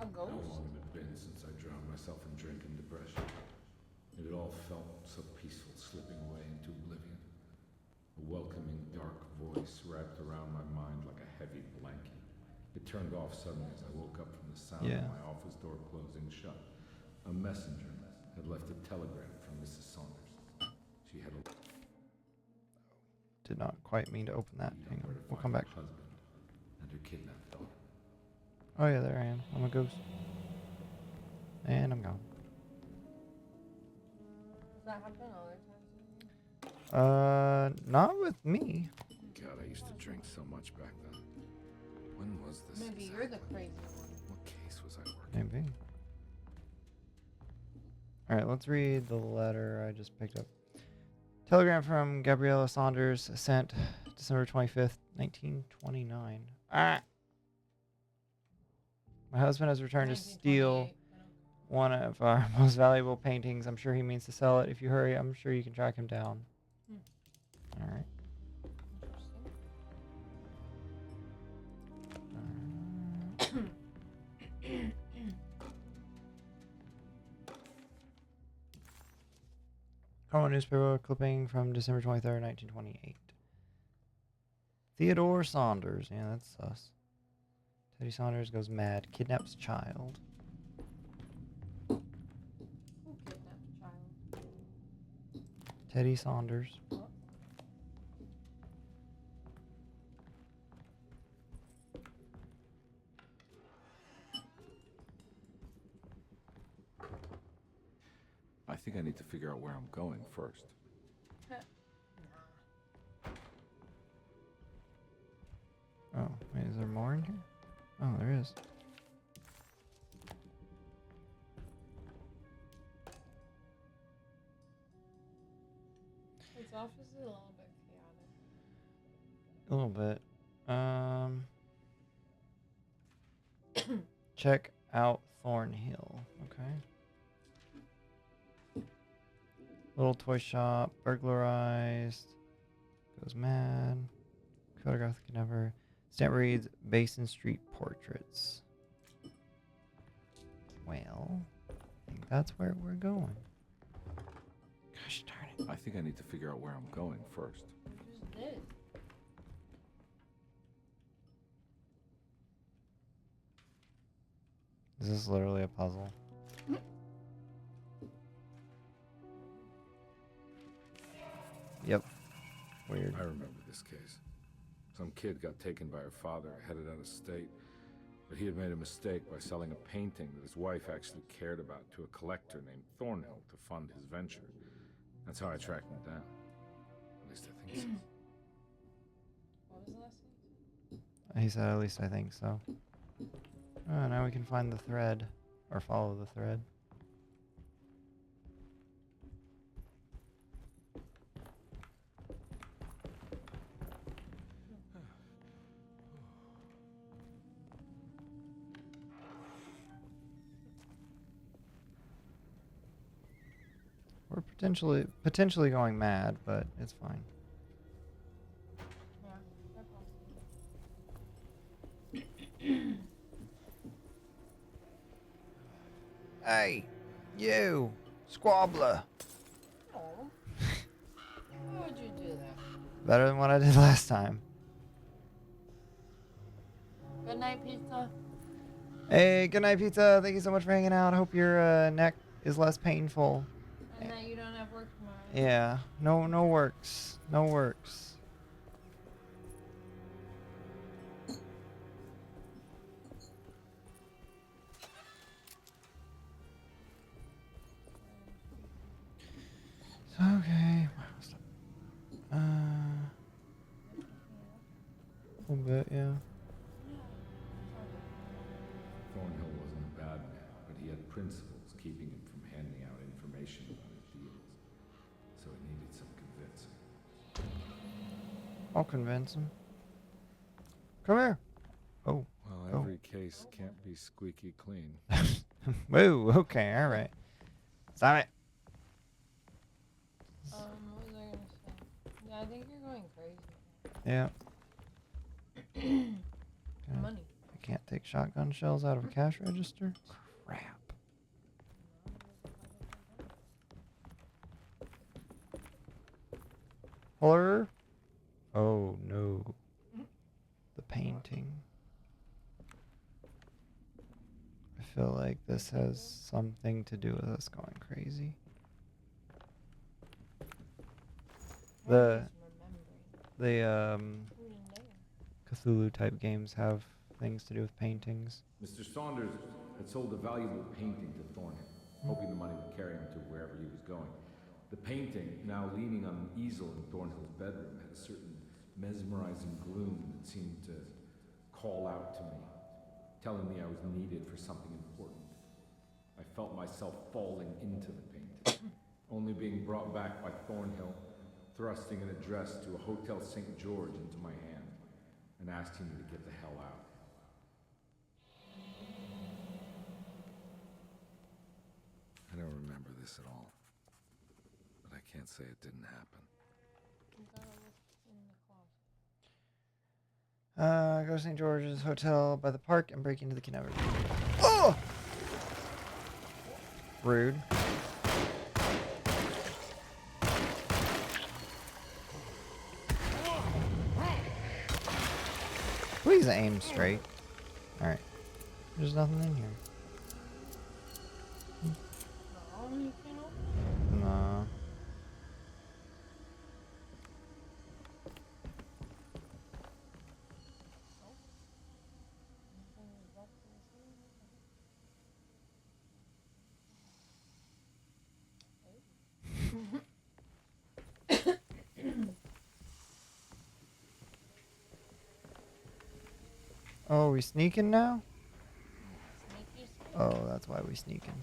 A ghost? How long had it been since I drowned myself in drink and depression? It had all felt so peaceful, slipping away into oblivion. A welcoming, dark voice wrapped around my mind like a heavy blanket. It turned off suddenly as I woke up from the sound of my office door closing shut. A messenger had left a telegram from Mrs. Saunders. She had Did not quite mean to open that. Hang on. We'll come back. husband and her kidnapped daughter. Oh yeah, there I am. I'm a ghost. And I'm gone. Does that happen other times? Not with me. God, I used to drink so much back then. When was this? Maybe you're the crazy one. What case was I working? Maybe. Alright, let's read the letter I just picked up. Telegram from Gabriella Saunders, sent December 25th, 1929. Ah! My husband has returned to steal one of our most valuable paintings. I'm sure he means to sell it. If you hurry, I'm sure you can track him down. Alright. Carmel newspaper clipping from December 23rd, 1928. Theodore Saunders. Yeah, that's us. Teddy Saunders goes mad. Kidnaps child. Who kidnapped a child? Teddy Saunders. I think I need to figure out where I'm going first. Oh, wait, is there more in here? Oh, there is. This office is a little bit chaotic. A little bit. Check out Thornhill. Okay. Little toy shop, burglarized, goes mad, photograph the kidnapper, stamp reads Basin Street portraits. Well, I think that's where we're going. Gosh darn it. I think I need to figure out where I'm going first. Just did. This is literally a puzzle. Yep. Weird. I remember this case. Some kid got taken by her father, headed out of state. But he had made a mistake by selling a painting that his wife actually cared about to a collector named Thornhill to fund his venture. That's how I tracked him down. At least I think so. What was the last thing? He said, at least I think so. Oh, now we can find the thread. Or follow the thread. We're potentially going mad, but it's fine. Yeah, that Hey, you, squabbler. Oh. Why would you do that? Better than what I did last time. Good night, pizza. Hey, good night, pizza. Thank you so much for hanging out. I hope your neck is less painful. And that you don't have enough work for mine. Yeah. No works. No works. Okay. A little bit, yeah. Thornhill wasn't a bad man, but he had principles keeping him from handing out information about his deals. So it needed some convincing. I'll convince him. Come here. Oh. Well, every case can't be squeaky clean. Whoa, okay, alright. Stop it. What was I gonna say? Yeah, I think you're going crazy. Yeah. Money. I can't take shotgun shells out of a cash register? Crap. Horror? Oh no. The painting. I feel like this has something to do with us going crazy. The Cthulhu type games have things to do with paintings. Mr. Saunders had sold a valuable painting to Thornhill, hoping the money would carry him to wherever he was going. The painting, now leaning on an easel in Thornhill's bedroom, had a certain mesmerizing gloom that seemed to call out to me, telling me I was needed for something important. I felt myself falling into the painting, only being brought back by Thornhill, thrusting an address to a Hotel St. George into my hand and asking me to get the hell out. I don't remember this at all, but I can't say it didn't happen. Go to St. George's Hotel by the park and break into the kidnapper. Oh! Rude. Please aim straight. Alright. There's nothing in here. No. Oh, we sneaking now? Oh, that's why we sneaking.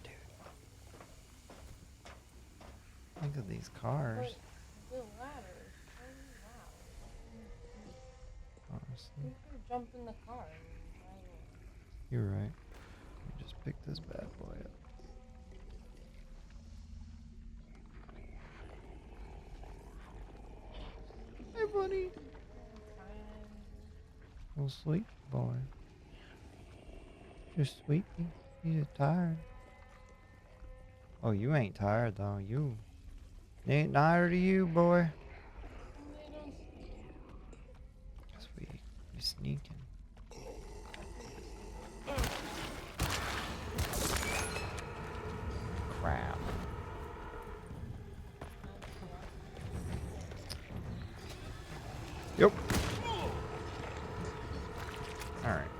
Dude. Look at these cars. Honestly. You could jump in the car. You're right. Let me just pick this bad boy up. Hey, buddy. Oh, sweet boy. Just sweetie. You're tired. Oh, you ain't tired, though. You. Ain't neither to you, boy. Because we sneaking. Crap. Yep. Alright.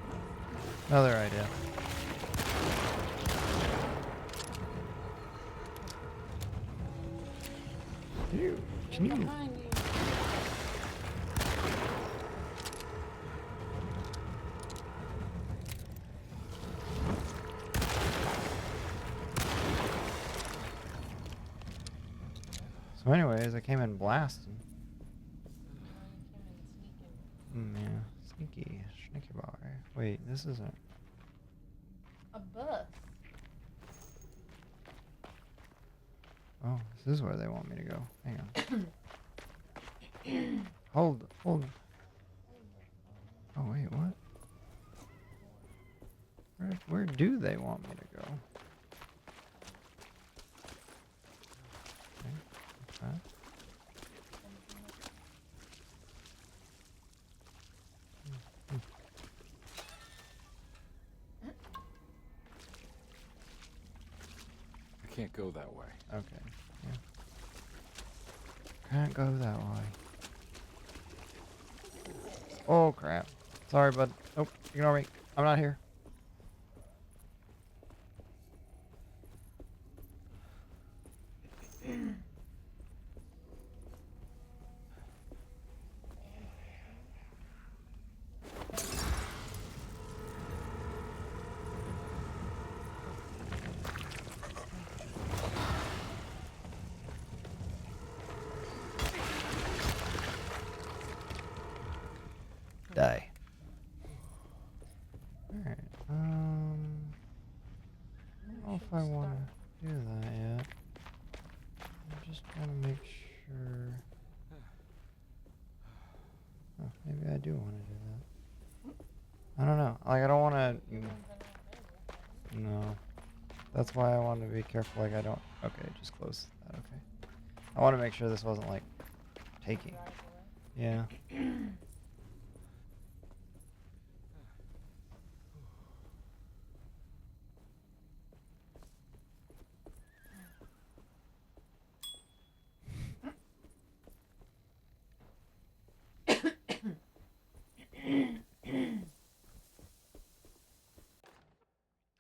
Another idea. Can you? So anyways, I came in blasting. Yeah, sneaky bar. Wait, this isn't a bus. Oh, this is where they want me to go. Hang on. Hold. Oh wait, what? Where do they want me to go? Okay. I can't go that way. Okay. Yeah. Can't go that way. Oh crap. Sorry, bud. Nope. Ignore me. I'm not here. Die. Alright, I don't know if I want to do that yet. I just want to make sure. Oh, maybe I do want to do that. I don't know. Like, I don't want to. No. That's why I want to be careful. Like, I don't. Okay, just close that. Okay. I want to make sure this wasn't, like, taking. Yeah.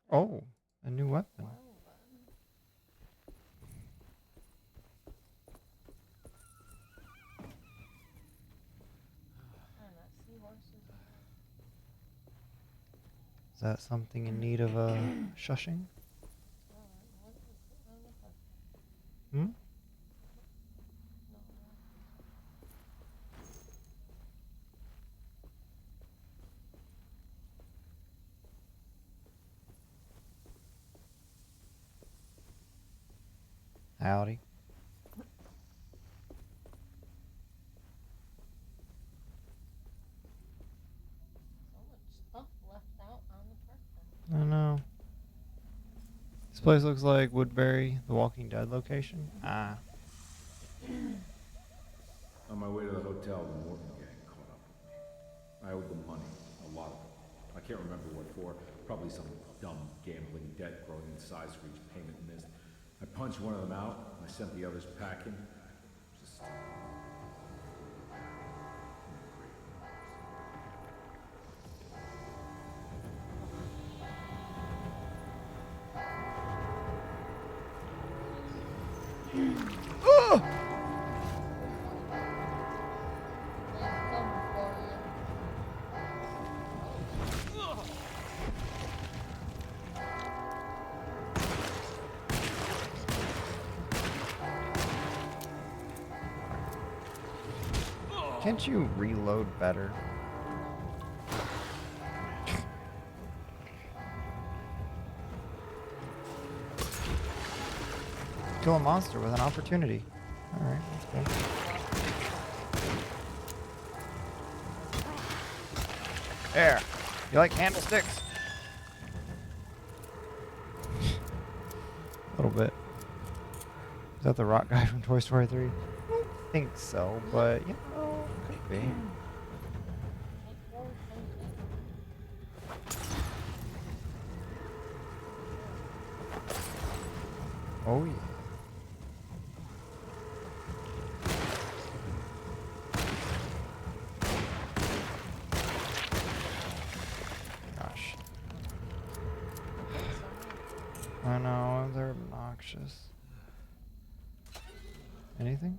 Oh, a new weapon. Is that something in need of shushing? Hmm? Howdy. I don't know. This place looks like Woodbury, the Walking Dead location. Ah. On my way to the hotel, the Morton gang caught up with me. I owed them money, a lot of it. I can't remember what for, probably some dumb gambling debt growing in size for each payment missed. I punched one of them out, and I sent the others packing. Just... Can't you reload better? Kill a monster with an opportunity. Alright, that's cool. There. You like candlesticks? A little bit. Is that the rock guy from Toy Story 3? I think so, but you know, could be. Oh yeah. Gosh. I know, they're obnoxious. Anything?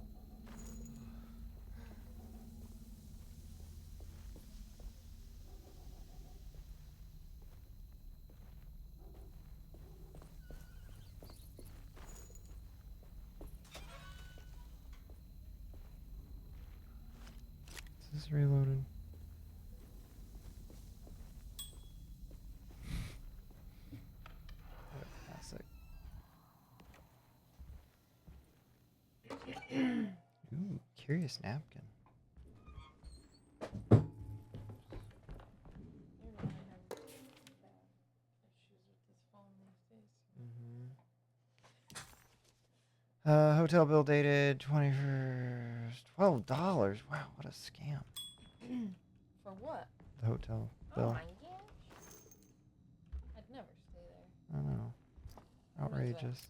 Is this reloaded? Classic. Ooh, curious napkin. Hotel bill dated 21st. $12. Wow, what a scam. For what? The hotel Oh bill. my gosh. I'd never stay there. I know. What is that? Outrageous.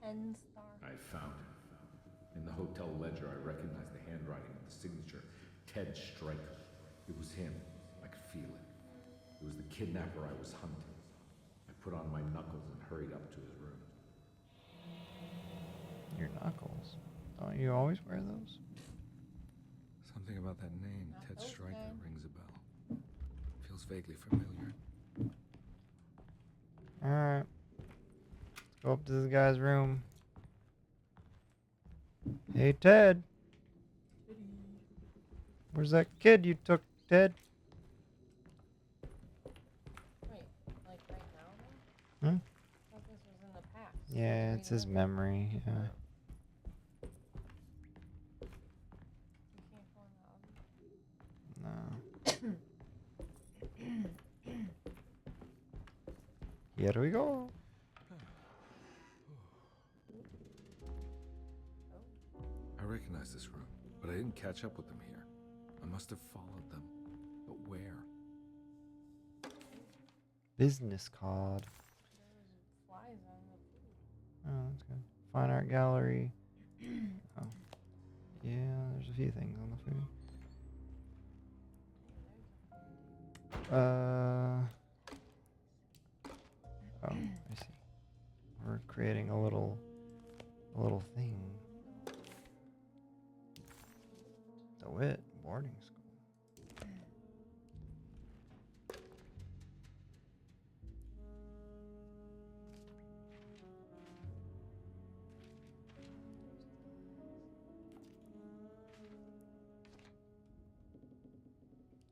A 10 star. I found him. In the hotel ledger, I recognized the handwriting of the signature, Ted Stryker. It was him. I could feel it. It was the kidnapper I was hunting. I put on my knuckles and hurried up to his room. Your knuckles? Don't you always wear those? Something about that name, Not Ted those Stryker, kind. rings a bell. Feels vaguely familiar. Alright. Let's go up to this guy's room. Hey, Ted. Where's that kid you took, Ted? Wait, like right now though? Hmm? I thought this was in the past. Yeah, it's his memory. Yeah. You can't go in the oven. No. Here we go. I recognize this room, but I didn't catch up with them here. I must have followed them. But where? Business card. There's flies on the food. Oh, that's good. Fine art gallery. Oh. Yeah, there's a few things on the food. Oh, I see. We're creating a little thing. DeWitt boarding school.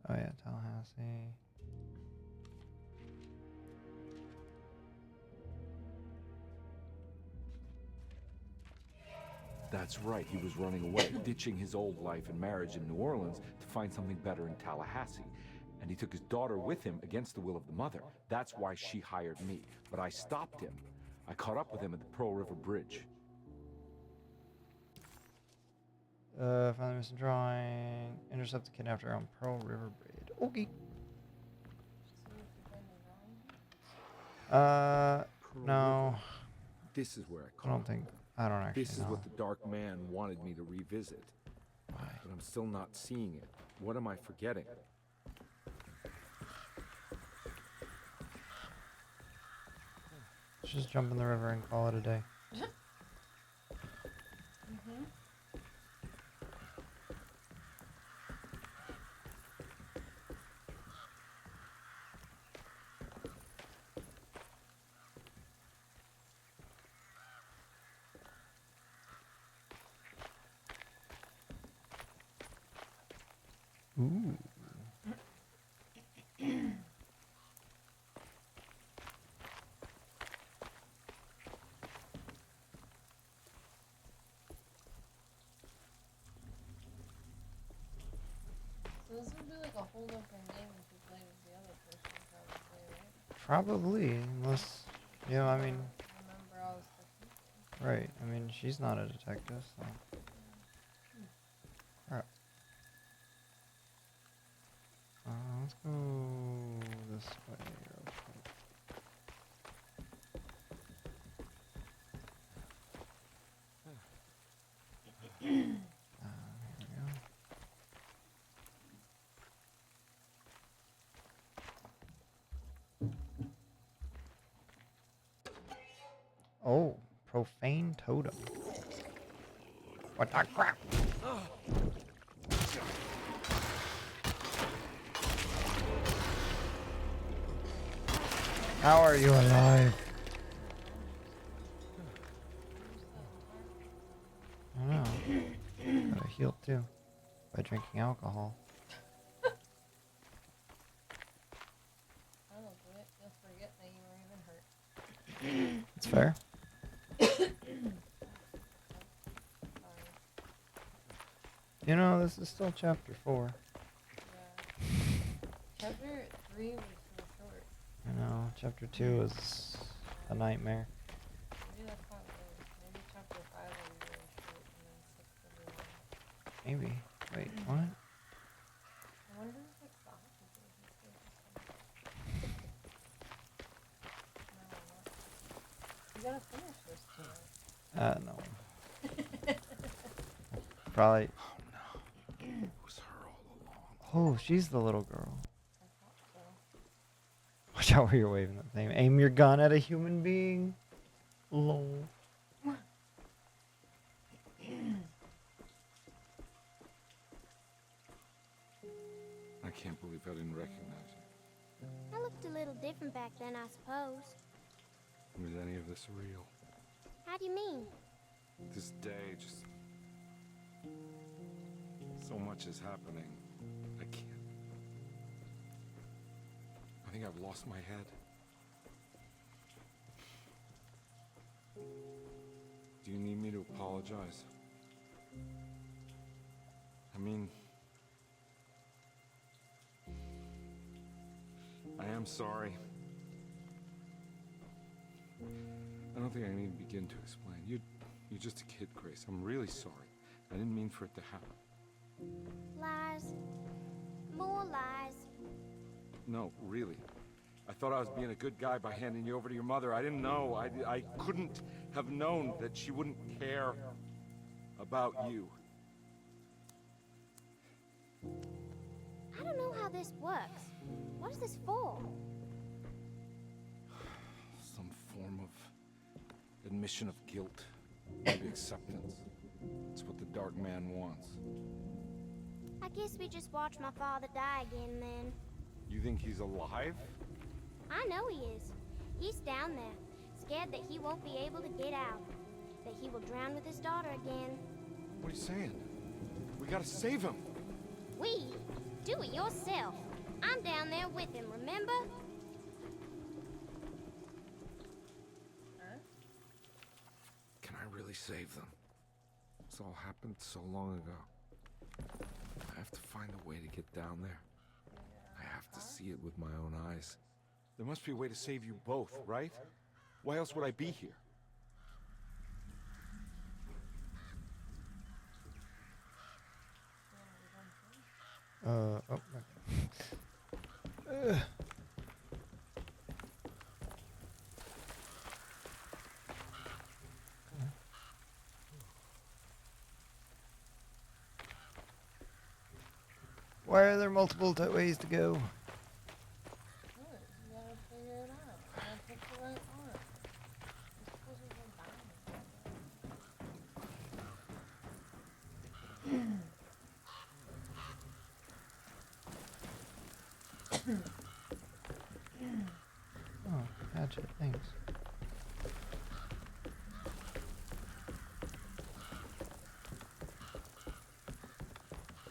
Oh yeah, Tallahassee. That's right, he was running away, ditching his old life and marriage in New Orleans to find something better in Tallahassee. And he took his daughter with him against the will of the mother. That's why she hired me. But I stopped him. I caught up with him at the Pearl River Bridge. Find the missing drawing. Intercept the kidnapper on Pearl River Bridge. Okay. No. This is where I I caught don't him. think. I don't actually This is know. what the Dark Man wanted me to revisit. Why? But I'm still not seeing it. What am I forgetting? Let's just jump in the river and call it a day. Ooh. So this would be like a whole different game if you played with the other person, probably, right? Probably, unless, you know, I mean, Remember all this stuff. right. I mean, she's not a detective, so. Alright. Let's go this way real quick. Here we go. Oh, profane totem. What the crap? How are you alive? I don't know. Gotta heal too. By drinking alcohol. I don't do it. You'll forget that you were even hurt. It's fair. You know, this is still chapter 4. Yeah. Chapter 3 was so short. I know, chapter 2 is a nightmare. Maybe that's how it goes. Maybe chapter 5 will be really short and then 6 will be long. Maybe. Wait, what? I wonder if it's the hostages and stuff or something. No, I'm not. You gotta finish this tonight. No. Probably. Oh no. It was her all along. Oh, she's the little girl. Watch out where you're waving that thing. Aim your gun at a human being. Lol. I can't believe I didn't recognize you. I looked a little different back then, I suppose. Was any of this real? How do you mean? This day, just... so much is happening. I can't... I think I've lost my head. Do you need me to apologize? I mean... I am sorry. I don't think I need to begin to explain. You're just a kid, Grace. I'm really sorry. I didn't mean for it to happen. Lies. More lies. No, really. I thought I was being a good guy by handing you over to your mother. I didn't know. I couldn't have known that she wouldn't care about you. I don't know how this works. What is this for? Some form of admission of guilt. Maybe acceptance. It's what the Dark Man wants. I guess we just watched my father die again, then. You think he's alive? I know he is. He's down there, scared that he won't be able to get out. That he will drown with his daughter again. What are you saying? We gotta save him. We? Do it yourself. I'm down there with him, remember? Can I really save them? This all happened so long ago. I have to find a way to get down there. I have to see it with my own eyes. There must be a way to save you both, right? Why else would I be here? Oh, okay. Why are there multiple ways to go? You gotta figure it out. You gotta pick the right one. You're supposed to go Oh, gotcha. Thanks.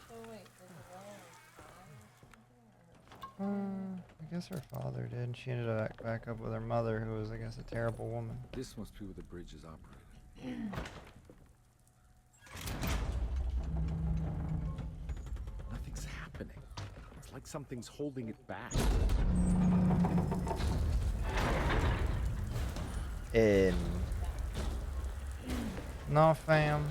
So wait, did the girl die or something? I guess her father did. And she ended up back up with her mother, who was, I guess, a terrible woman. This must be where the bridge is operated. Nothing's happening. It's like something's holding it back. No, fam.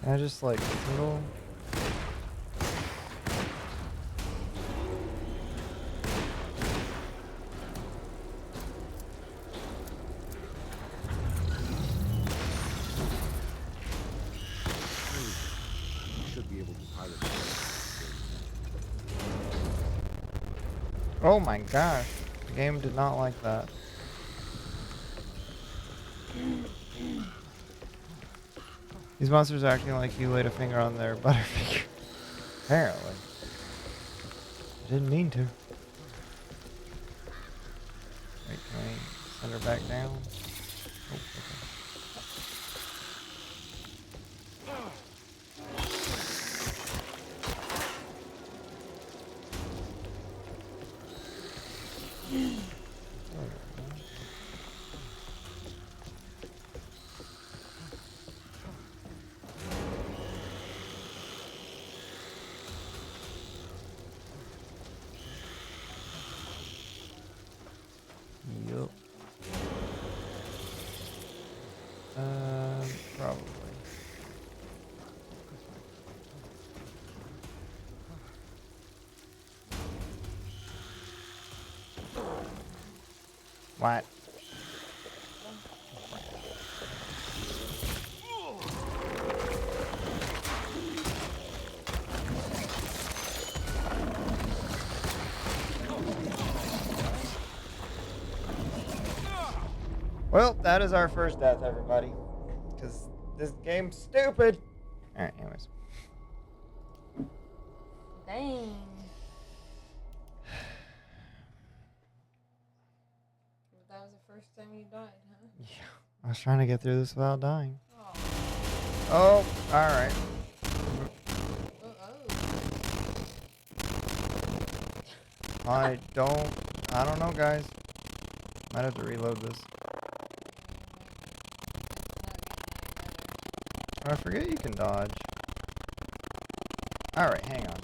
Can I just like little? You should be able to pilot the plane. Oh my gosh, the game did not like that. These monsters are acting like you laid a finger on their butterfinger. Apparently. I didn't mean to. Wait, can we send her back down? Oh, okay. Probably. What? Well, that is our first death, everybody. Because this game's stupid. Alright, anyways. Dang. That was the first time you died, huh? Yeah. I was trying to get through this without dying. Oh. Oh, alright. I don't know, guys. Might have to reload this. I forget you can dodge. Alright, hang on.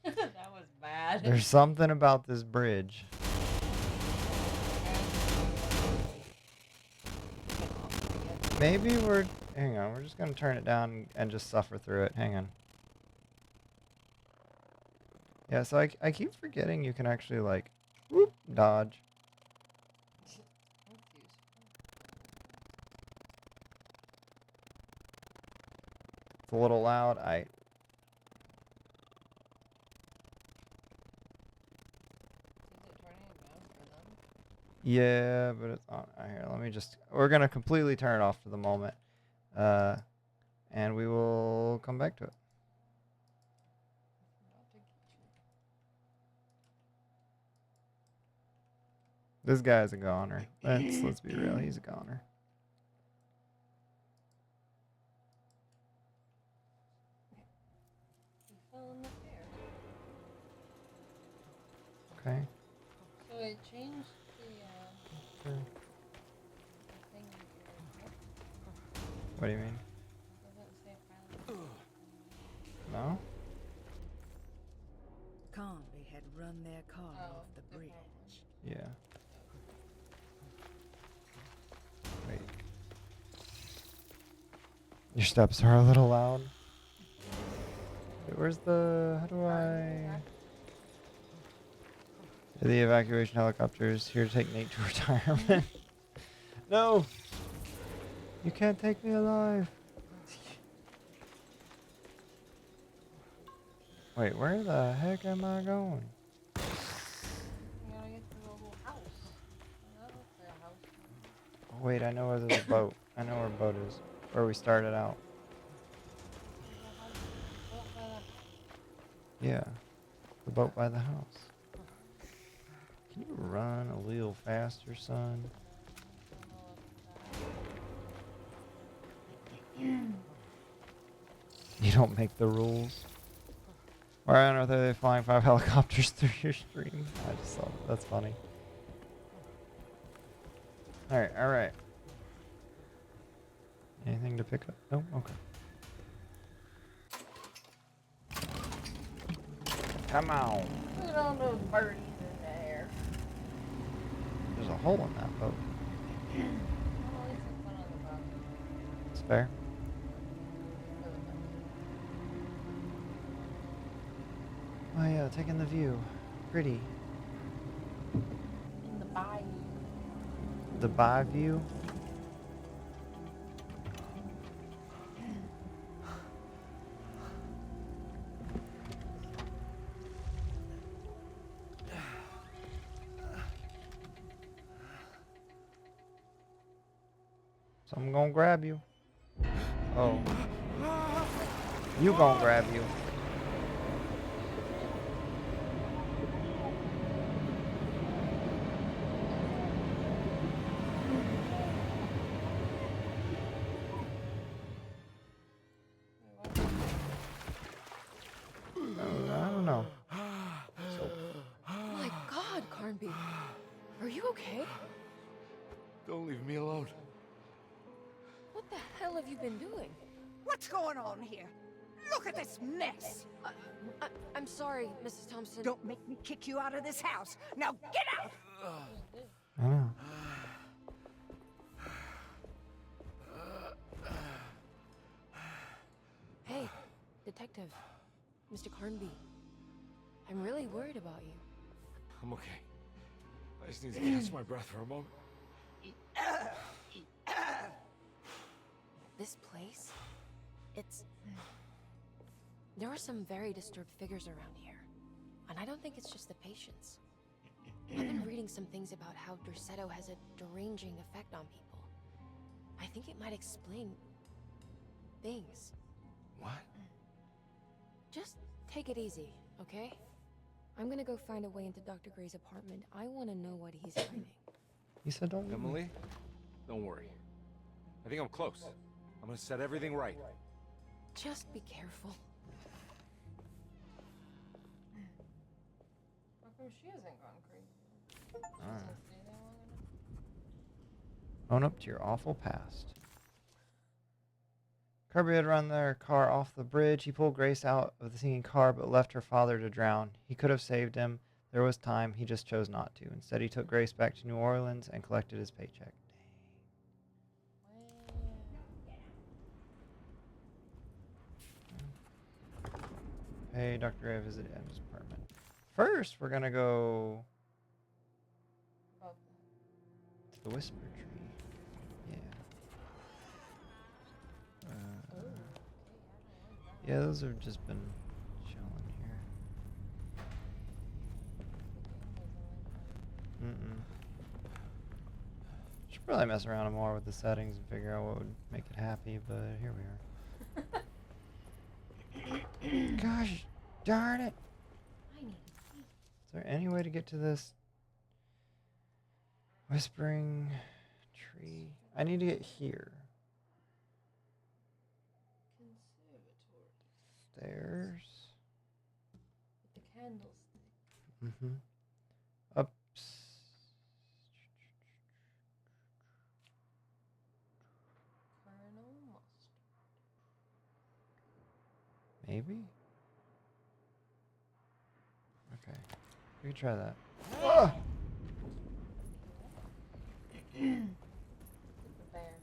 That was bad. There's something about this bridge. Maybe hang on, we're just gonna turn it down and just suffer through it. Hang on. Yeah, so I keep forgetting you can actually, like, whoop, dodge. It's a little loud. Yeah, but it's on. Here, let me just... We're going to completely turn it off for the moment. And we will come back to it. This guy's a goner. Let's be real. He's a goner. He fell in the air. Okay. So it changed the thing. What do you mean? Doesn't say pilot. No? Conby had run their car off the bridge. Yeah. Wait. Your steps are a little loud. Wait, where's the... How do I... The evacuation helicopters here to take Nate to retirement. No! You can't take me alive. Wait, where the heck am I going? You gotta get to the little house. That looks like a house. Oh, wait, I know where there's a boat. I know where a boat is. Where we started out. Yeah. The boat by the house. Can you run a little faster, son? You don't make the rules. Why on earth are they flying 5 helicopters through your stream? I just thought that's funny. Alright, alright. Anything to pick up? No? Okay. Come on. Look at all those birdies in the air. There's a hole in that boat. Well, at least it's one on the bottom. It's fair. Oh yeah, taking the view. Pretty. In the bayou. The bayou? So I'm gonna grab you. Oh. You gonna grab you. I don't know. So, My God, Carnby. Are you okay? Don't leave me alone. What the hell have you been doing? What's going on here? Look at this mess! I'm sorry, Mrs. Thompson. Don't make me kick you out of this house. Now get out! Oh. Hey, Detective. Mr. Carnby. I'm really worried about you. I'm okay. I just need to catch my breath for a moment. This place? There are some very disturbed figures around here. And I don't think it's just the patients. I've been reading some things about how Derceto has a deranging effect on people. I think it might explain things. What? Just take it easy, okay? I'm gonna go find a way into Dr. Gray's apartment. I want to know what he's hiding. You said don't leave me. Emily, don't worry. I think I'm close. I'm gonna set everything right. Just be careful. How come she hasn't gone crazy? She hasn't stayed there long enough. Own up to your awful past. Kirby had run their car off the bridge. He pulled Grace out of the sinking car, but left her father to drown. He could have saved him. There was time. He just chose not to. Instead, he took Grace back to New Orleans and collected his paycheck. Hey, Dr. Gray, visit M's apartment. First, we're gonna go to the Whisper Tree. Yeah. Yeah, those have just been chilling here. Should probably mess around more with the settings and figure out what would make it happy, but here we are. Gosh darn it! Is there any way to get to this Whispering Tree? I need to get here. Stairs. With the candlestick. Up. Colonel Mustard. Maybe? Okay. We can try that. Ah! The bear.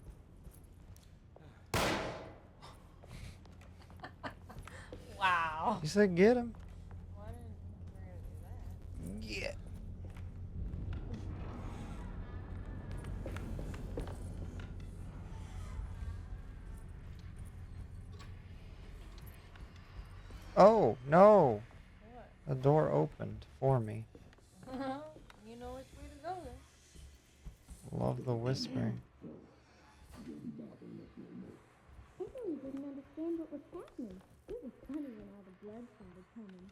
Wow. You said get him. Why didn't we gonna do that? Yeah. Oh, no. What? The door opened for me. You know which way to go then. Love the whispering. Emily didn't understand what was happening. It was funny when all the blood started coming.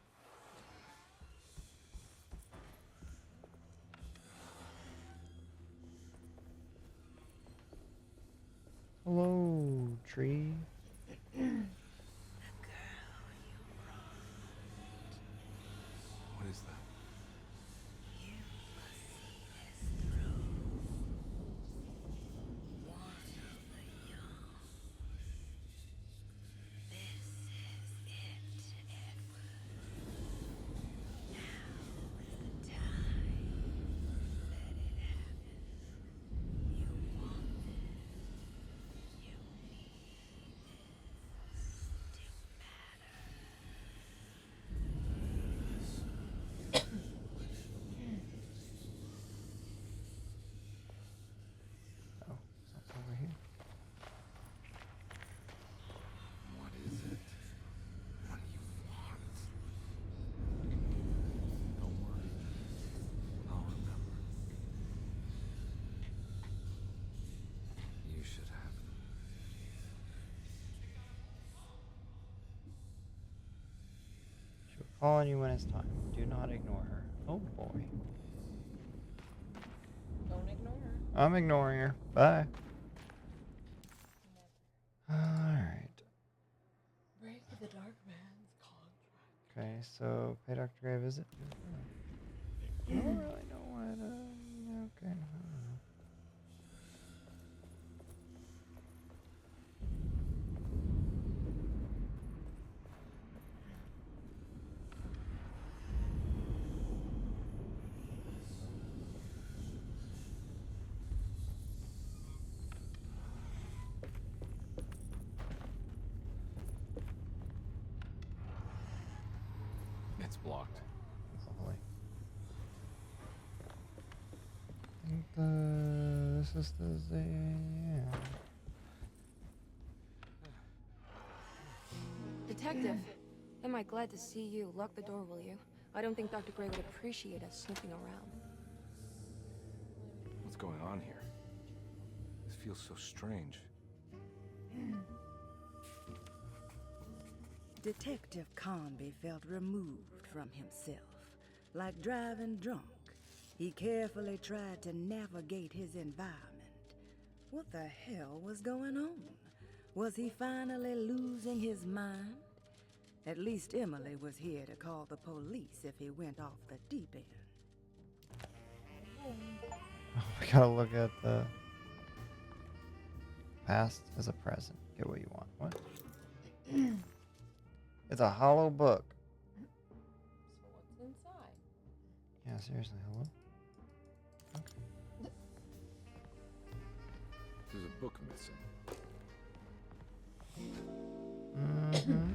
Hello, tree. What is that? Oh, something over here. What is it? What do you want? Don't worry. I'll remember. You should have them. She'll call on you when it's time. Do not ignore her. Oh boy. Don't ignore her. I'm ignoring her. Bye. Alright. Break the dark man's contract. Okay, so pay Dr. Gray a visit. I don't really know what. Okay. I don't know. It's blocked. Lovely. I think this is the yeah. Detective, am I glad to see you? Lock the door, will you? I don't think Dr. Gray would appreciate us snooping around. What's going on here? This feels so strange. Detective Conby felt removed from himself, like driving drunk. He carefully tried to navigate his environment. What the hell was going on? Was he finally losing his mind? At least Emily was here to call the police if he went off the deep end. Oh, we gotta look at the past as a present. Get what you want. What? It's a hollow book. So what's inside? Yeah, seriously, hello? There's a book missing. Mm-hmm.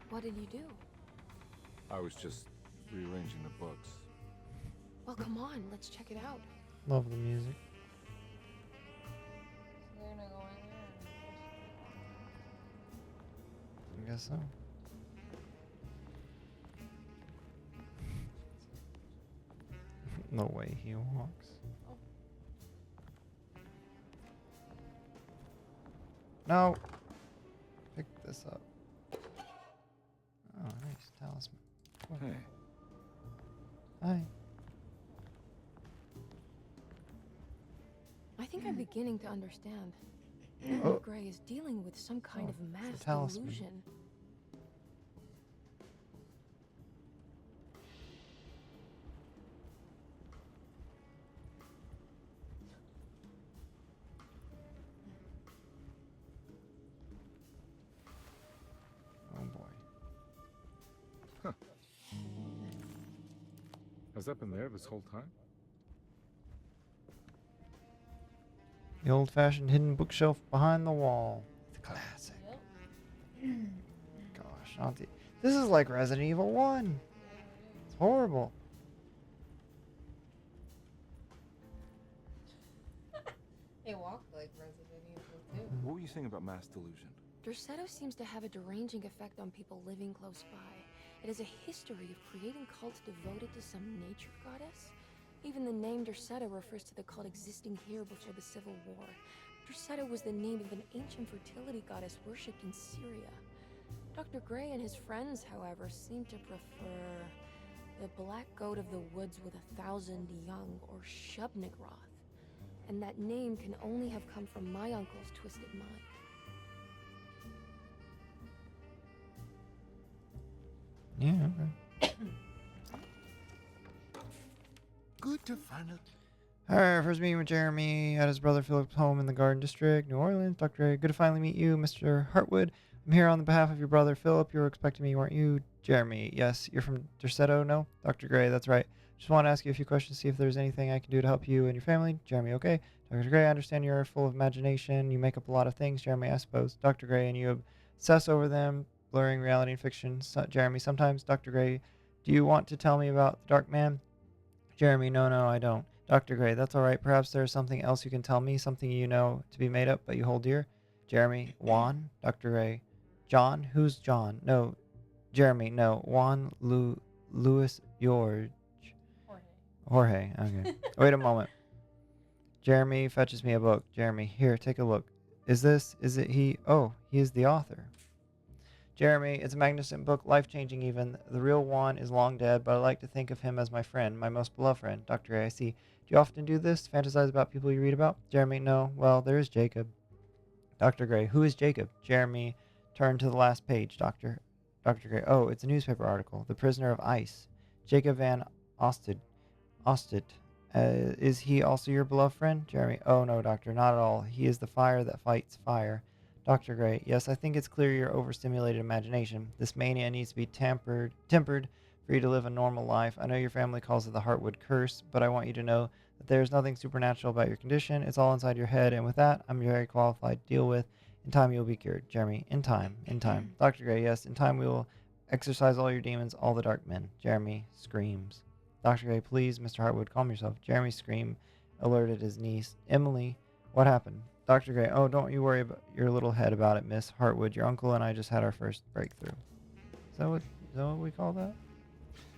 What did you do? I was just rearranging the books. Well, come on, let's check it out. Love the music. So they're gonna go in there and I guess so. The way he walks. No. Pick this up. Oh, nice talisman. Cool. Hey. Hi. I think I'm beginning to understand. Oh. Dr. Gray is dealing with some kind of It's a mass talisman. delusion. Oh boy. Has that been there this whole time? The old-fashioned hidden bookshelf behind the wall. It's a classic. Yep. Gosh, Auntie. This is like Resident Evil 1. It's horrible. They walk like Resident Evil too. What were you saying about mass delusion? Dorsetto seems to have a deranging effect on people living close by. It has a history of creating cults devoted to some nature goddess. Even the name Dorsetto refers to the cult existing here before the Civil War. Dorsetto was the name of an ancient fertility goddess worshipped in Syria. Dr. Gray and his friends, however, seem to prefer the black goat of the woods with 1,000 young, or Shub-Nigroth. And that name can only have come from my uncle's twisted mind. Yeah, okay. Good to finally... Alright, first meeting with Jeremy at his brother Philip's home in the Garden District, New Orleans. Dr. A, good to finally meet you, Mr. Hartwood. I'm here on the behalf of your brother Philip. You were expecting me, weren't you? Jeremy, yes. You're from Dorsetto, no? Dr. Gray, that's right. Just want to ask you a few questions, see if there's anything I can do to help you and your family. Jeremy, okay. Dr. Gray, I understand you're full of imagination. You make up a lot of things, Jeremy, I suppose. Dr. Gray, and you obsess over them, blurring reality and fiction. Jeremy, sometimes. Dr. Gray, do you want to tell me about the Dark Man? Jeremy, no, I don't. Dr. Gray, that's all right. Perhaps there's something else you can tell me, something you know to be made up but you hold dear. Jeremy, Juan? Dr. Gray, John? Who's John? No. Jeremy, no. Juan Louis George. Jorge, okay. Wait a moment. Jeremy fetches me a book. Jeremy, here, take a look. Is it he? Oh, he is the author. Jeremy, it's a magnificent book, life-changing even. The real Juan is long dead, but I like to think of him as my friend, my most beloved friend. Dr. A, I see. Do you often do this? Fantasize about people you read about? Jeremy, no. Well, there is Jacob. Dr. Gray, who is Jacob? Jeremy, turn to the last page, Dr. Gray, oh, it's a newspaper article. The prisoner of ice. Jacob Van Osted. Is he also your beloved friend? Jeremy, oh no, Doctor, not at all. He is the fire that fights fire. Dr. Gray, yes, I think it's clear your overstimulated imagination. This mania needs to be tempered for you to live a normal life. I know your family calls it the Heartwood curse, but I want you to know that there's nothing supernatural about your condition. It's all inside your head, and with that, I'm very qualified to deal with. In time, you'll be cured. Jeremy, in time. Dr. Gray, yes, in time we will Exorcise all your demons, all the dark men. Jeremy screams. Dr. Gray, please, Mr. Hartwood, calm yourself. Jeremy's scream alerted his niece. Emily, what happened? Dr. Gray, oh, don't you worry about your little head about it, Miss Hartwood. Your uncle and I just had our first breakthrough. Is that what we call that?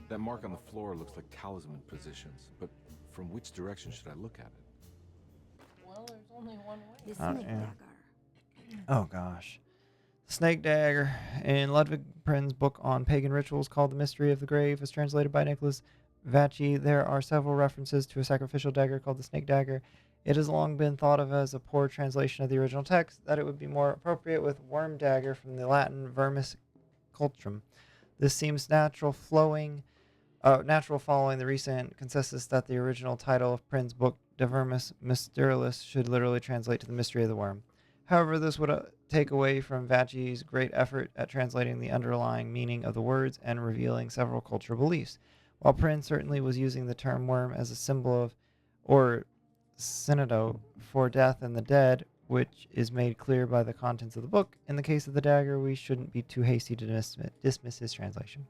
That mark on the floor looks like talisman positions, but from which direction should I look at it? Well, there's only one way. The snake dagger. Oh, gosh. The snake dagger in Ludwig Prin's book on pagan rituals called The Mystery of the Grave, as translated by Nicholas Vacchi. There are several references to a sacrificial dagger called the snake dagger. It has long been thought of as a poor translation of the original text, that it would be more appropriate with worm dagger from the Latin vermis cultrum. This seems natural following the recent consensus that the original title of Prin's book, De Vermis Mysterilis, should literally translate to the mystery of the worm. However, this would take away from Vacchi's great effort at translating the underlying meaning of the words and revealing several cultural beliefs. While Prin certainly was using the term worm as a symbol of, or synonym for death and the dead, which is made clear by the contents of the book, in the case of the dagger, we shouldn't be too hasty to dismiss his translation.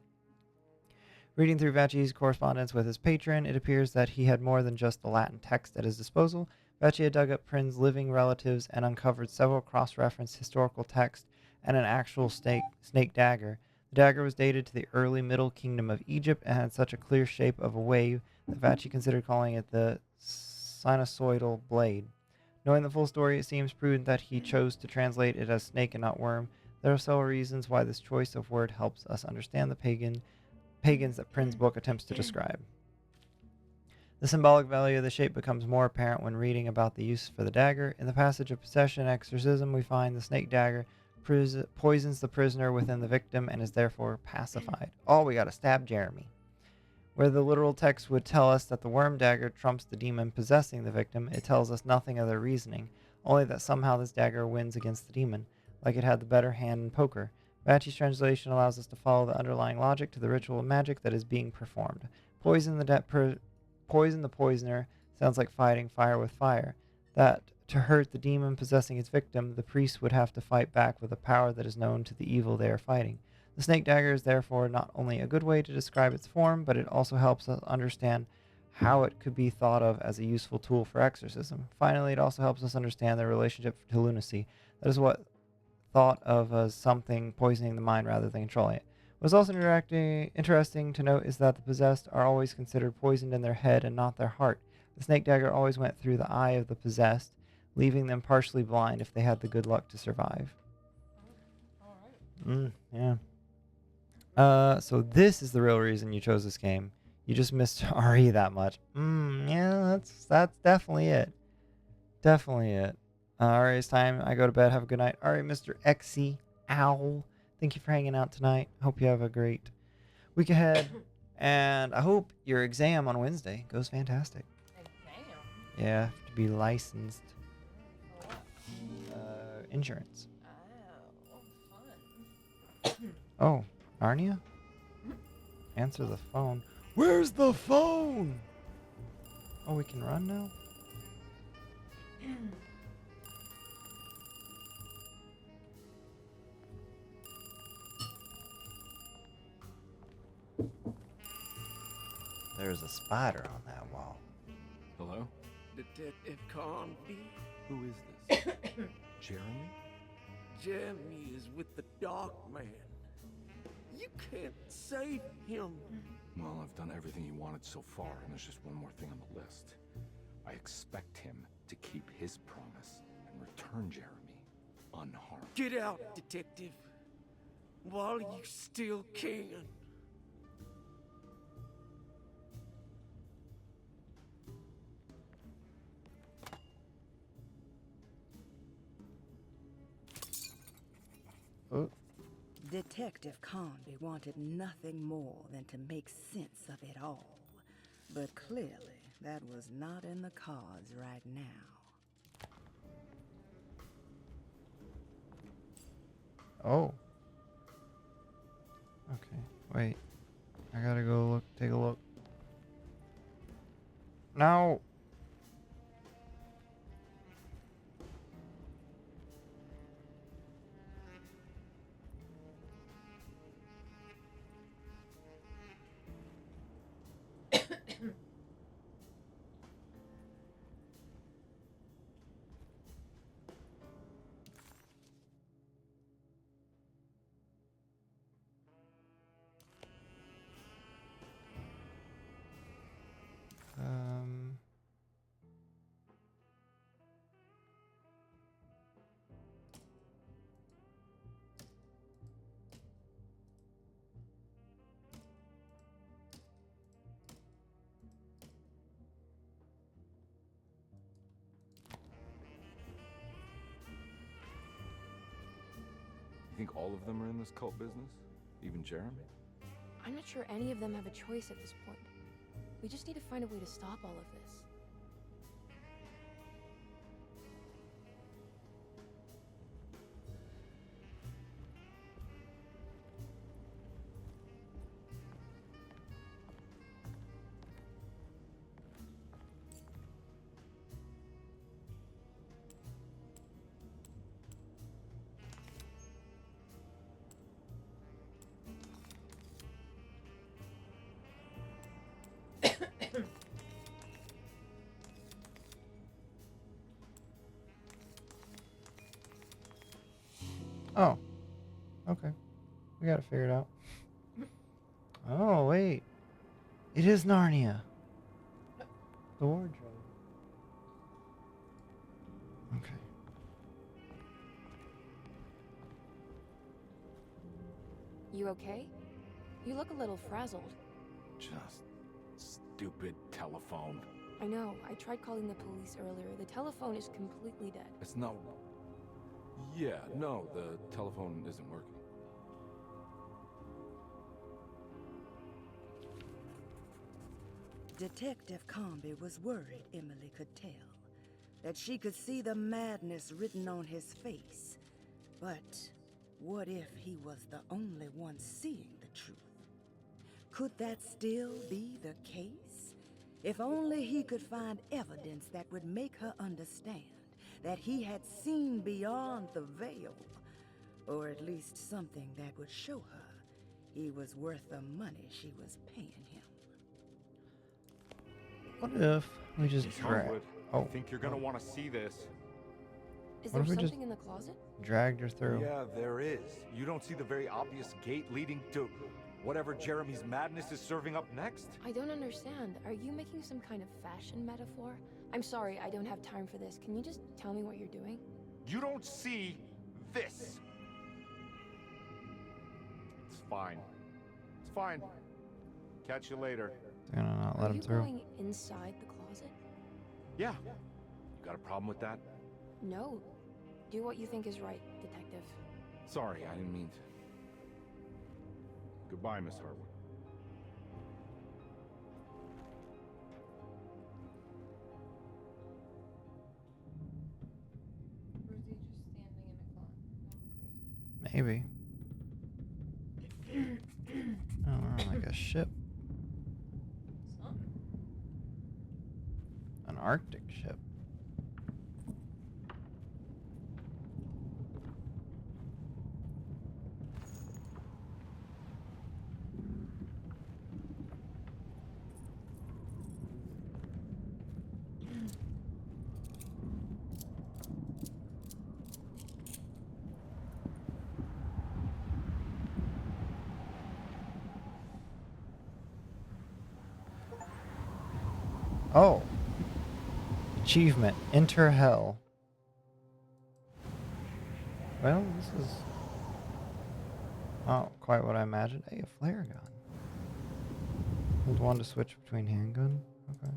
Reading through Vacchi's correspondence with his patron, it appears that he had more than just the Latin text at his disposal. Vacchi had dug up Prin's living relatives and uncovered several cross-referenced historical texts and an actual snake dagger. The dagger was dated to the early Middle Kingdom of Egypt and had such a clear shape of a wave that Vacchi considered calling it the sinusoidal blade. Knowing the full story, it seems prudent that he chose to translate it as snake and not worm. There are several reasons why this choice of word helps us understand the pagans that Prin's book attempts to describe. The symbolic value of the shape becomes more apparent when reading about the use for the dagger. In the passage of possession and exorcism, we find the snake dagger poisons the prisoner within the victim and is therefore pacified. Oh, we gotta stab Jeremy. Where the literal text would tell us that the worm dagger trumps the demon possessing the victim, it tells us nothing of their reasoning, only that somehow this dagger wins against the demon, like it had the better hand in poker. Vacchi's translation allows us to follow the underlying logic to the ritual of magic that is being performed. Poison the poisoner sounds like fighting fire with fire. That to hurt the demon possessing its victim, the priest would have to fight back with a power that is known to the evil they are fighting. The snake dagger is therefore not only a good way to describe its form, but it also helps us understand how it could be thought of as a useful tool for exorcism. Finally, it also helps us understand their relationship to lunacy. That is what thought of as something poisoning the mind rather than controlling it. What's also interesting to note is that the possessed are always considered poisoned in their head and not their heart. The snake dagger always went through the eye of the possessed, leaving them partially blind if they had the good luck to survive. Yeah. So this is the real reason you chose this game. You just missed RE that much. Yeah, that's definitely it. Definitely it. Alright, it's time I go to bed. Have a good night. Alright, Mr. Exy Owl. Thank you for hanging out tonight. Hope you have a great week ahead. And I hope your exam on Wednesday goes fantastic. Exam? Yeah, to be licensed. Insurance. Oh, fun. Oh, Narnia? Answer the phone. Where's the phone? Oh, we can run now? There's a spider on that wall. Hello? Detective Conby. Who is this? Jeremy? Jeremy is with the Dark Man. You can't save him. Well, I've done everything he wanted so far, and there's just one more thing on the list. I expect him to keep his promise and return Jeremy unharmed. Get out, Detective. While you still can. Detective Conby wanted nothing more than to make sense of it all. But clearly, that was not in the cards right now. Oh. Okay, wait. I gotta go take a look. No! think all of them are in this cult business? Even Jeremy? I'm not sure any of them have a choice at this point. We just need to find a way to stop all of this. Oh. Okay. We got it figured out. Oh, wait. It is Narnia. The wardrobe. Okay. You okay? You look a little frazzled. Just stupid telephone. I know. I tried calling the police earlier. The telephone is completely dead. It's not... Yeah, no, the telephone isn't working. Detective Comby was worried, Emily could tell, that she could see the madness written on his face. But what if he was the only one seeing the truth? Could that still be the case? If only he could find evidence that would make her understand that he had seen beyond the veil, or at least something that would show her he was worth the money she was paying him. What if we just drag? Hollywood, Oh. I think you're gonna want to see this. Is What there if we just something in the closet? dragged her through? Yeah, there is. You don't see the very obvious gate leading to whatever Jeremy's madness is serving up next? I don't understand. Are you making some kind of fashion metaphor? I'm sorry, I don't have time for this. Can you just tell me what you're doing? You don't see this. It's fine. It's fine. Catch you later. They're gonna not let Are him you through. going inside the closet? Yeah. You got a problem with that? No. Do what you think is right, detective. Sorry, I didn't mean to. Goodbye, Miss Harwood. Or is he just standing in a closet? Maybe. Oh, we're on like a ship. Something. An Arctic ship. Oh. Achievement. Enter hell. Well, this is not quite what I imagined. Hey, a flare gun. Hold one to switch between handgun. Okay.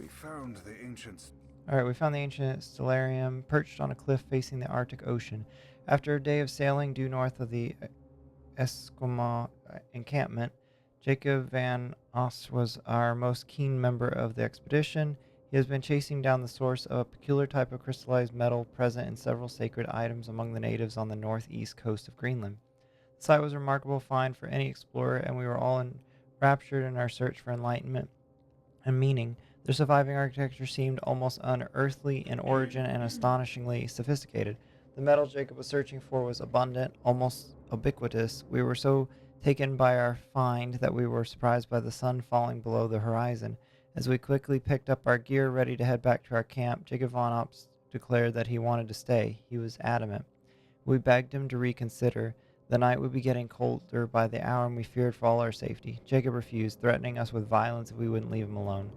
We found the ancients. Alright, we found the ancient stellarium perched on a cliff facing the Arctic Ocean. After a day of sailing due north of the Esquimau encampment, Jacob Van Os was our most keen member of the expedition. He has been chasing down the source of a peculiar type of crystallized metal present in several sacred items among the natives on the northeast coast of Greenland. The site was a remarkable find for any explorer, and we were all enraptured in our search for enlightenment and meaning. The surviving architecture seemed almost unearthly in origin and astonishingly sophisticated. The metal Jacob was searching for was abundant, almost ubiquitous. We were so taken by our find that we were surprised by the sun falling below the horizon. As we quickly picked up our gear, ready to head back to our camp, Jacob Von Ops declared that he wanted to stay. He was adamant. We begged him to reconsider. The night would be getting colder by the hour, and we feared for all our safety. Jacob refused, threatening us with violence if we wouldn't leave him alone.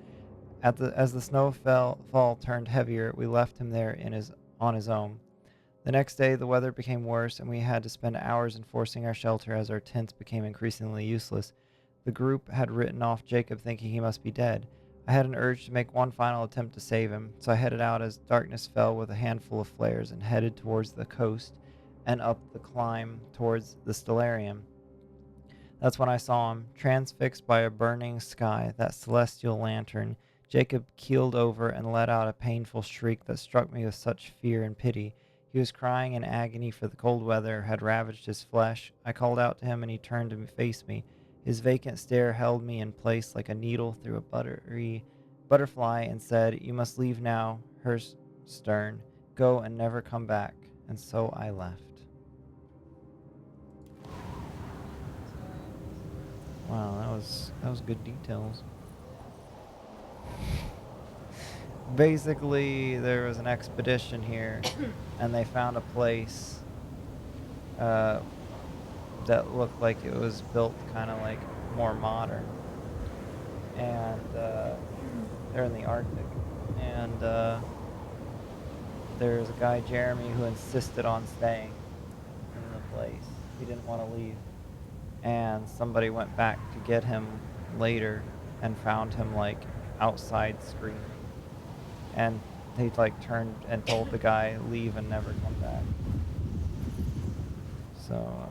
As the snowfall turned heavier, we left him there on his own. The next day, the weather became worse, and we had to spend hours enforcing our shelter as our tents became increasingly useless. The group had written off Jacob, thinking he must be dead. I had an urge to make one final attempt to save him, so I headed out as darkness fell with a handful of flares and headed towards the coast and up the climb towards the Stellarium. That's when I saw him, transfixed by a burning sky, that celestial lantern. Jacob keeled over and let out a painful shriek that struck me with such fear and pity. He was crying in agony, for the cold weather had ravaged his flesh. I called out to him, and he turned to face me. His vacant stare held me in place like a needle through a butterfly, and said, "You must leave now, Stern. Go and never come back." And so I left. Wow, that was good details. Basically, there was an expedition here, and they found a place that looked like it was built kind of like more modern, and they're in the Arctic, and there's a guy, Jeremy, who insisted on staying in the place. He didn't want to leave, and somebody went back to get him later and found him like outside screaming, and he like turned and told the guy, leave and never come back. So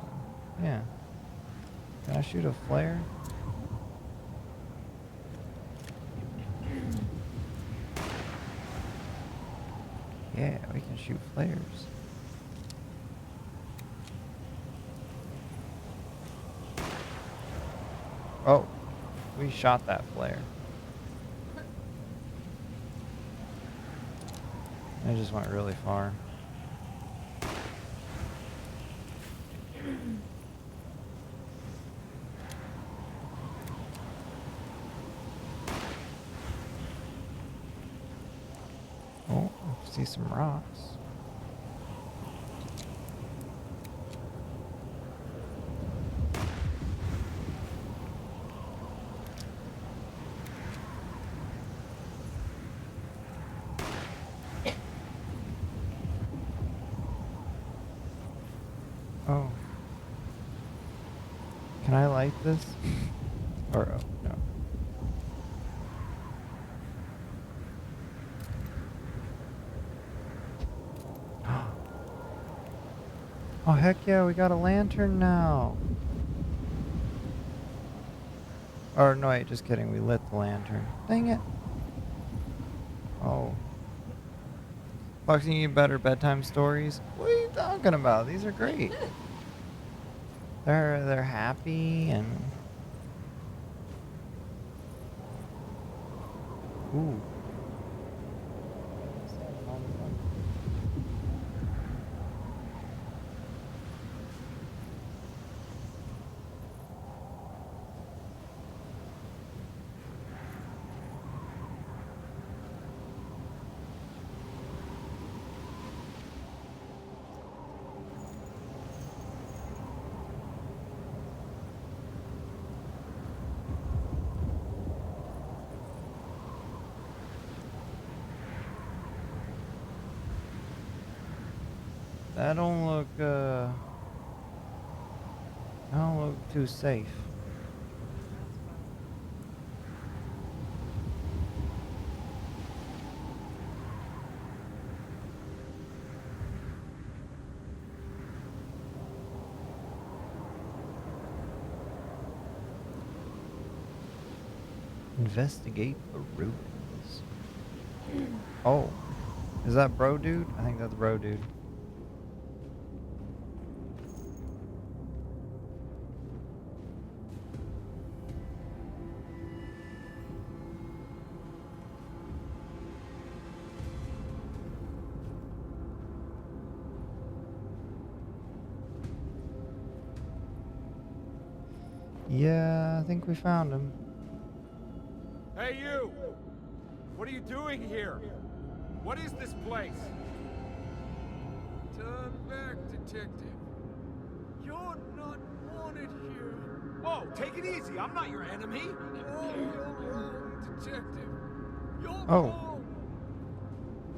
yeah, can I shoot a flare? Yeah, we can shoot flares. Oh, we shot that flare. It just went really far. Oh, I see some rocks. Oh. Can I light this? Or, oh, no. Oh, heck yeah, we got a lantern now. Or, no, wait, just kidding. We lit the lantern. Dang it. Oh. Foxy, you need better bedtime stories? What are you talking about? These are great. They're happy and... Ooh. That don't look too safe. Investigate the ruins. Oh, is that bro dude? I think that's bro dude. Yeah, I think we found him. Hey, you! What are you doing here? What is this place? Turn back, detective. You're not wanted here. Whoa, take it easy. I'm not your enemy. Oh, you're wrong, detective. Oh.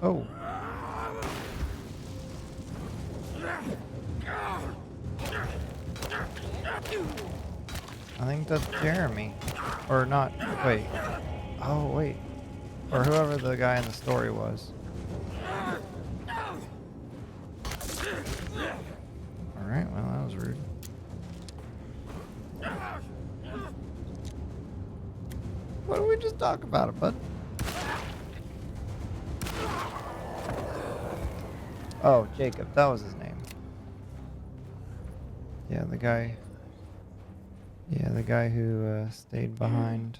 Oh. I think that's Jeremy. Or not. Wait. Oh, wait. Or whoever the guy in the story was. Alright, well, that was rude. Why don't we just talk about it, bud? Oh, Jacob. That was his name. Yeah, the guy... Yeah, the guy who stayed behind.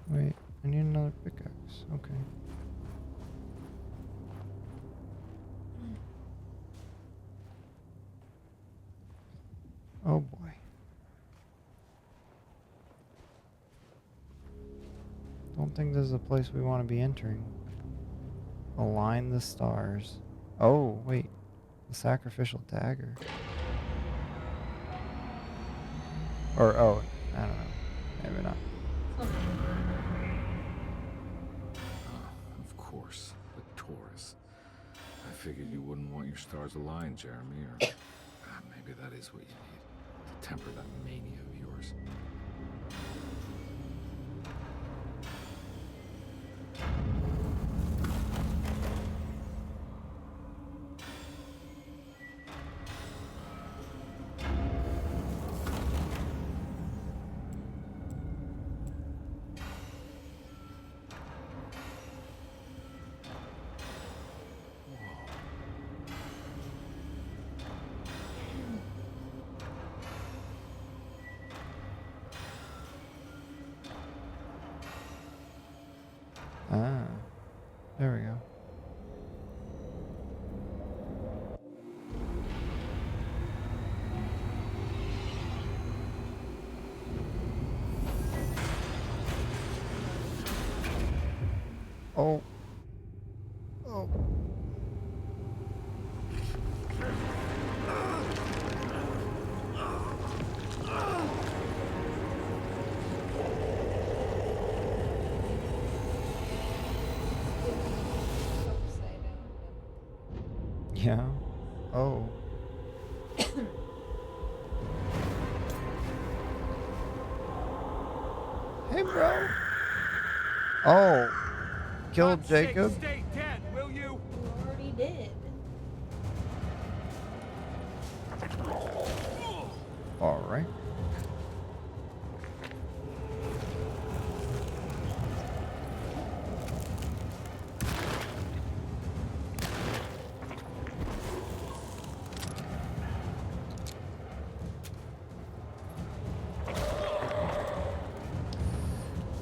Wait, I need another pickaxe. Okay. Oh boy. Don't think this is a place we want to be entering. Align the stars. Oh, wait. The sacrificial dagger. Or, oh, I don't know. Maybe not. Of course, the Taurus. I figured you wouldn't want your stars aligned, Jeremy, or maybe that is what you need to temper that mania of yours. Ah, there we go. Oh. Oh. Yeah. Oh. Hey, bro. Oh. Killed Jacob? Stay dead, will you? You already did. Alright.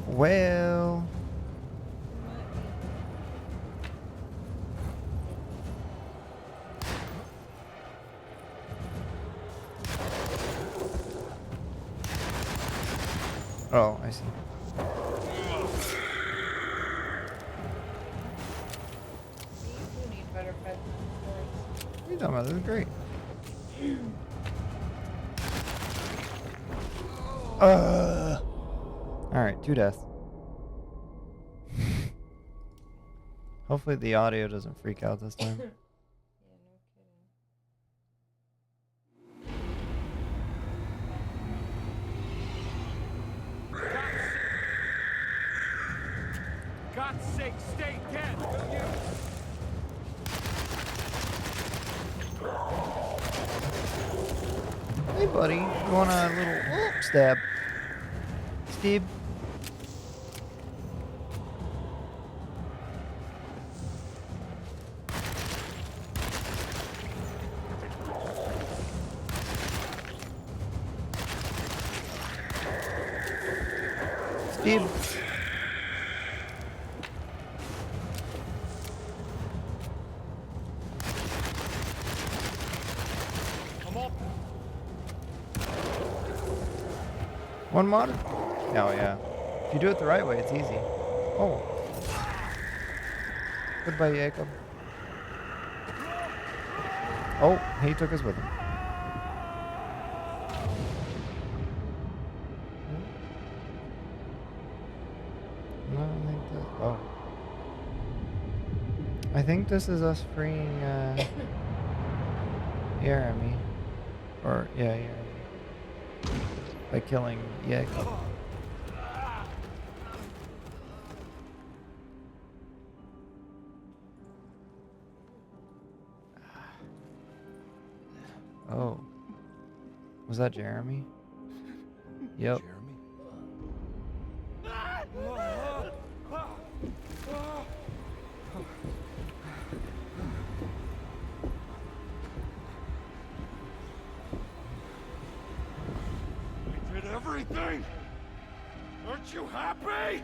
Well... Oh, I see. You need better pets What are you talking about? This is great. Alright, 2 deaths. Hopefully the audio doesn't freak out this time. God's sake, stay dead, will you? Hey, buddy. You want a little stab? Steve? Steve? Come on. One mod? Oh, yeah. If you do it the right way, it's easy. Oh. Goodbye, Jacob. Oh, he took us with him. No. think this is us freeing Jeremy. Or, yeah, Jeremy. By killing Yeg. Oh. Was that Jeremy? Yep. Jeremy? We did everything! Aren't you happy?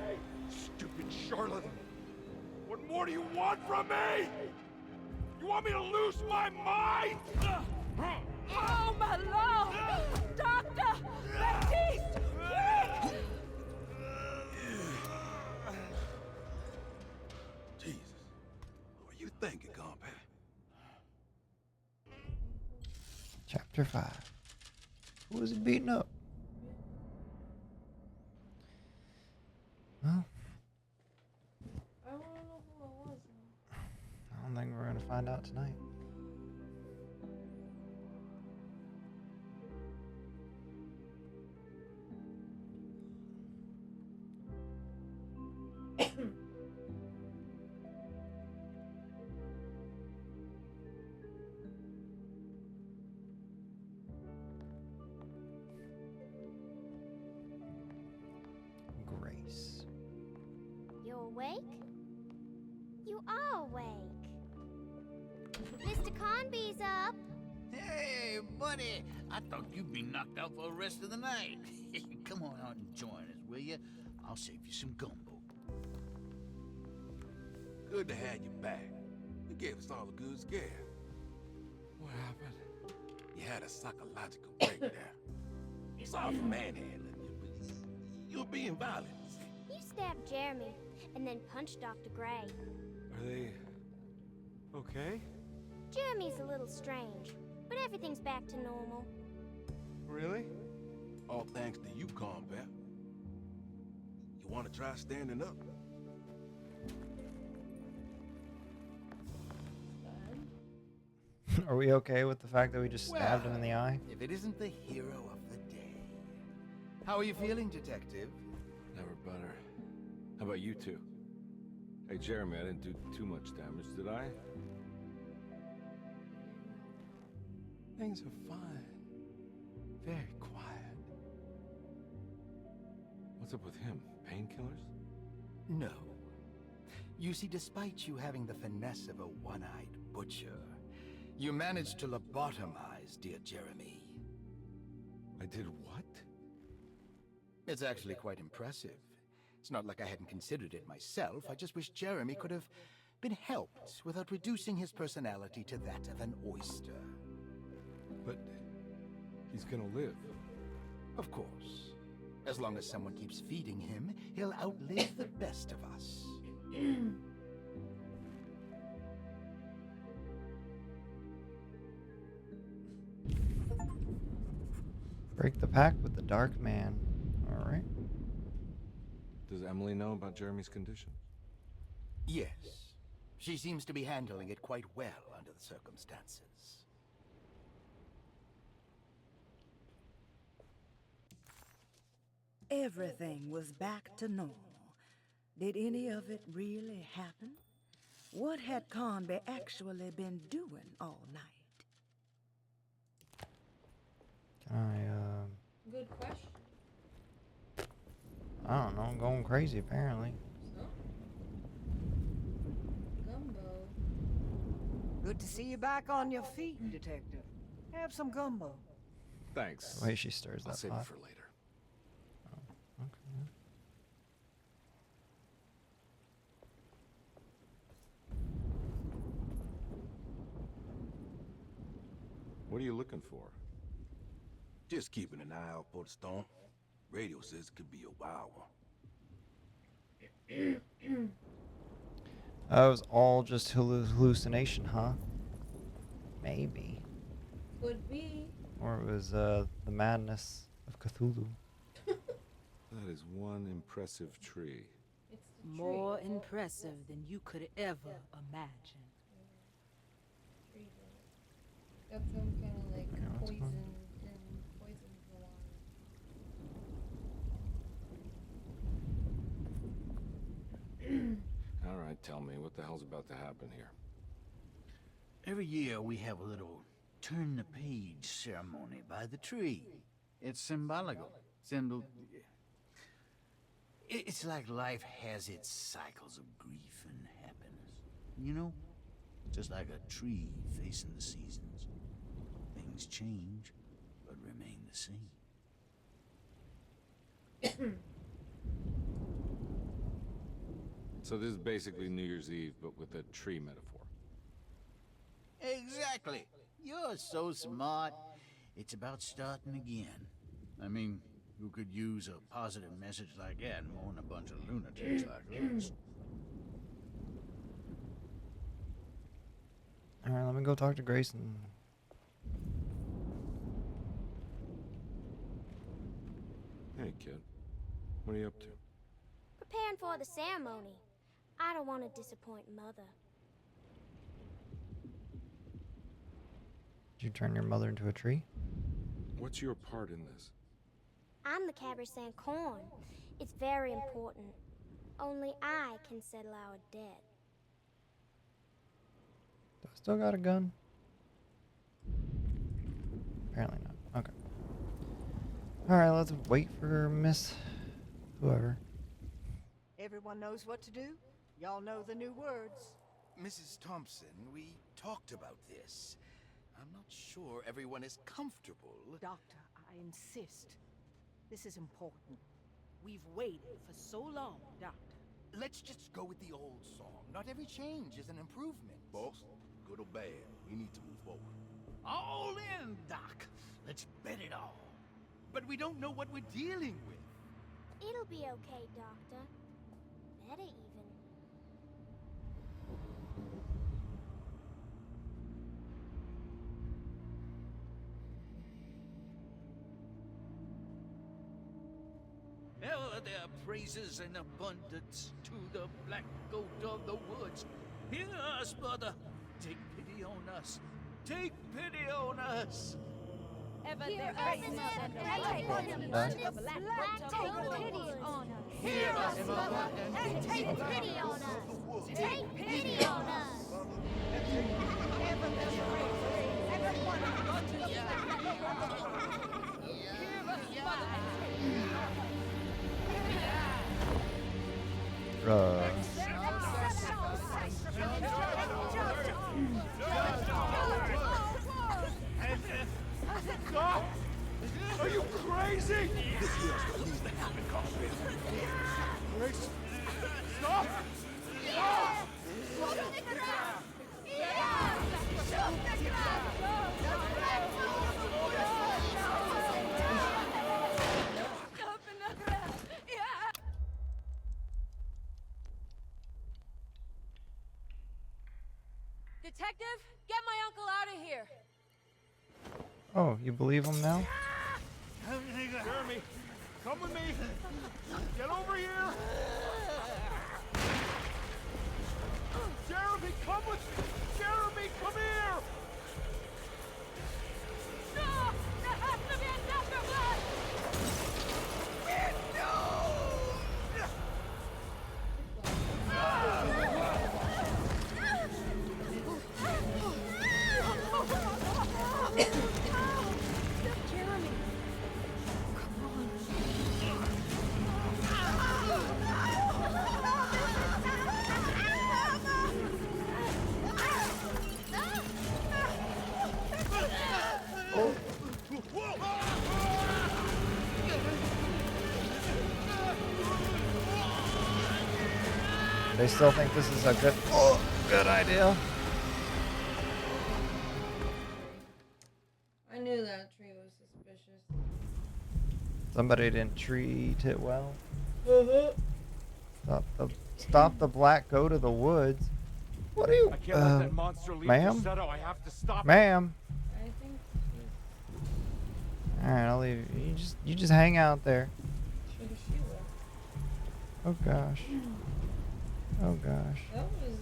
Stupid charlatan! What more do you want from me? You want me to lose my mind? Oh, my Lord! Doctor! Baptiste! Quick! Jesus. What were you thinking, compadre? Chapter 5. Who was he beating up? Well, I want to know who it was. I don't think we're going to find out tonight. Grace. You awake? You are awake. Mr. Conby's up. Hey, buddy! I thought you'd be knocked out for the rest of the night. Come on out and join us, will you? I'll save you some gumbo. Good to have you back. You gave us all a good scare. What happened? You had a psychological breakdown. Sorry for manhandling you, but you were being violent. You stabbed Jeremy and then punched Dr. Gray. Are they... okay? Jeremy's a little strange, but everything's back to normal. Really? All thanks to you, combat. You want to try standing up? Are we okay with the fact that we just stabbed him in the eye? If it isn't the hero of the day. How are you feeling, Detective? Never better. How about you two? Hey, Jeremy, I didn't do too much damage, did I? Things are fine. Very quiet. What's up with him? Painkillers? No. You see, despite you having the finesse of a one-eyed butcher, you managed to lobotomize dear Jeremy. I did what? It's actually quite impressive. It's not like I hadn't considered it myself. I just wish Jeremy could have been helped without reducing his personality to that of an oyster. But he's gonna live. Of course. As long as someone keeps feeding him, he'll outlive the best of us. Break the pact with the Dark Man. Alright. Does Emily know about Jeremy's condition? Yes. She seems to be handling it quite well under the circumstances. Everything was back to normal. Did any of it really happen? What had Conby actually been doing all night? Can I, Good question. I don't know, I'm going crazy apparently. So? Gumbo. Good to see you back on your feet, Detective. Have some gumbo. Thanks. The way she stirs I'll that save pot. it for later. Okay. What are you looking for? Just keeping an eye out for the storm. Radio says it could be a wild one. That was all just hallucination, huh? Maybe. Could be. Or it was the madness of Cthulhu. That is one impressive tree. It's the tree. More impressive than you could ever imagine. Got some kind of like Yeah, that's poison fine. and poisoned the water. All right, tell me, what the hell's about to happen here? Every year we have a little turn the page ceremony by the tree. It's symbolical. It's like life has its cycles of grief and happiness. You know? Just like a tree facing the seasons. Things change, but remain the same. So this is basically New Year's Eve, but with a tree metaphor. Exactly. You're so smart. It's about starting again. I mean, who could use a positive message like that more than a bunch of lunatics like us? Alright, let me go talk to Grayson. Hey, kid. What are you up to? Preparing for the ceremony. I don't want to disappoint Mother. Did you turn your mother into a tree? What's your part in this? I'm the Cabersan Corn. It's very important. Only I can settle our debt. Do I still got a gun? Apparently not. Okay. Alright, let's wait for Miss whoever. Everyone knows what to do? Y'all know the new words. Mrs. Thompson, we talked about this. I'm not sure everyone is comfortable. Doctor, I insist. This is important. We've waited for so long, Doctor. Let's just go with the old song. Not every change is an improvement. Boss, good or bad, we need to move forward. All in, Doc. Let's bet it all. But we don't know what we're dealing with. It'll be okay, Doctor. Better even. Hell, there are praises in abundance to the black goat of the woods. Hear us, Mother. Take pity on us. Take pity on us. Ever there is another take pity on us. Hear us, Mother, and take pity on us. Take pity on us. Stop! Are you crazy? This here's what needs to happen, Carpet. Grace, stop! Stop! Detective, get my uncle out of here. Oh, you believe him now? Jeremy, come with me. Get over here. Jeremy, come with me. Jeremy, come here. No! There has to be another one! Jeremy. They still think this is a good idea. I knew that tree was suspicious. Somebody didn't treat it well. Uh-huh. Stop the black goat of the woods. What are you? I can't let that monster leave ma'am? Dorsetto. I have to stop it. Ma'am. I think All right, I'll leave you. You just hang out there. she will. Oh gosh. Oh gosh. That was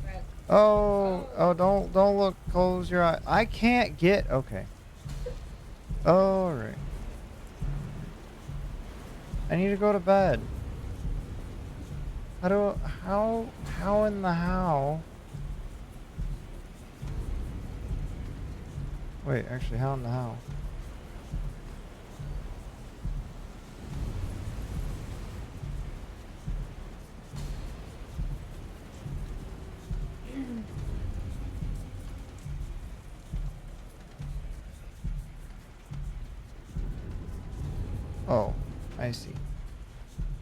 rat Oh, don't look. Close your eye. I can't get. Okay. All right. I need to go to bed. How in the how? Wait, actually, how in the how? Oh, I see.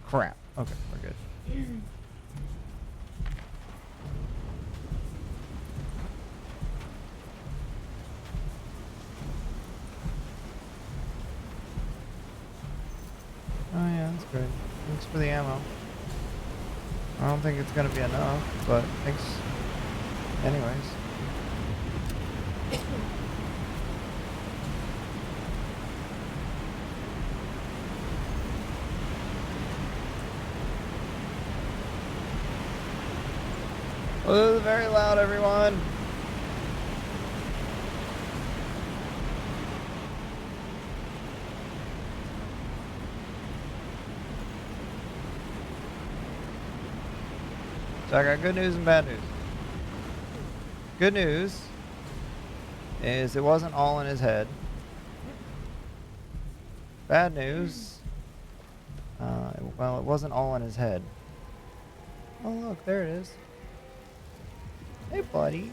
Crap. Okay, we're good. Oh yeah, that's good. Thanks for the ammo. I don't think it's gonna be enough, but thanks anyways. Oh, this is very loud, everyone. So I got good news and bad news. Good news is it wasn't all in his head. Bad news, well, it wasn't all in his head. Oh look, there it is. Hey buddy.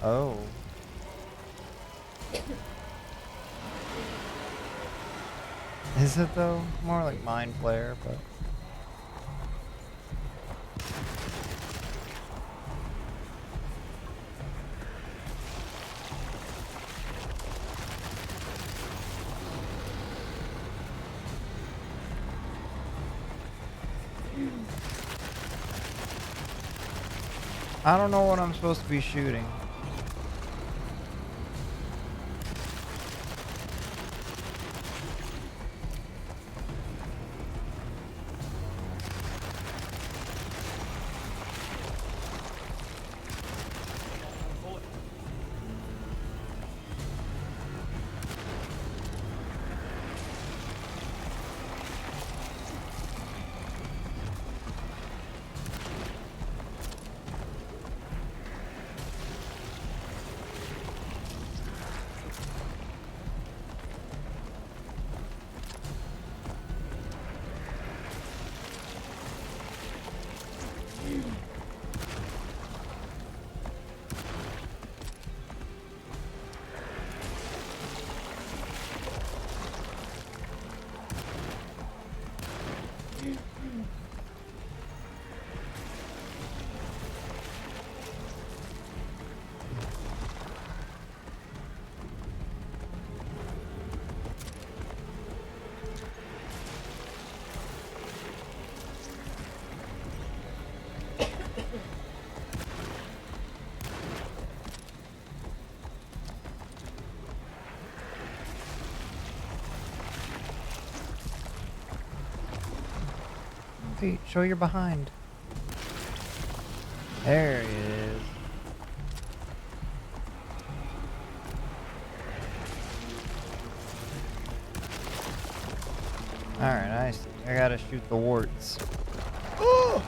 Oh. Is it though? More like mind flare, but... I don't know what I'm supposed to be shooting. Pete, show your behind. There he is. Alright, I gotta shoot the warts. Oh!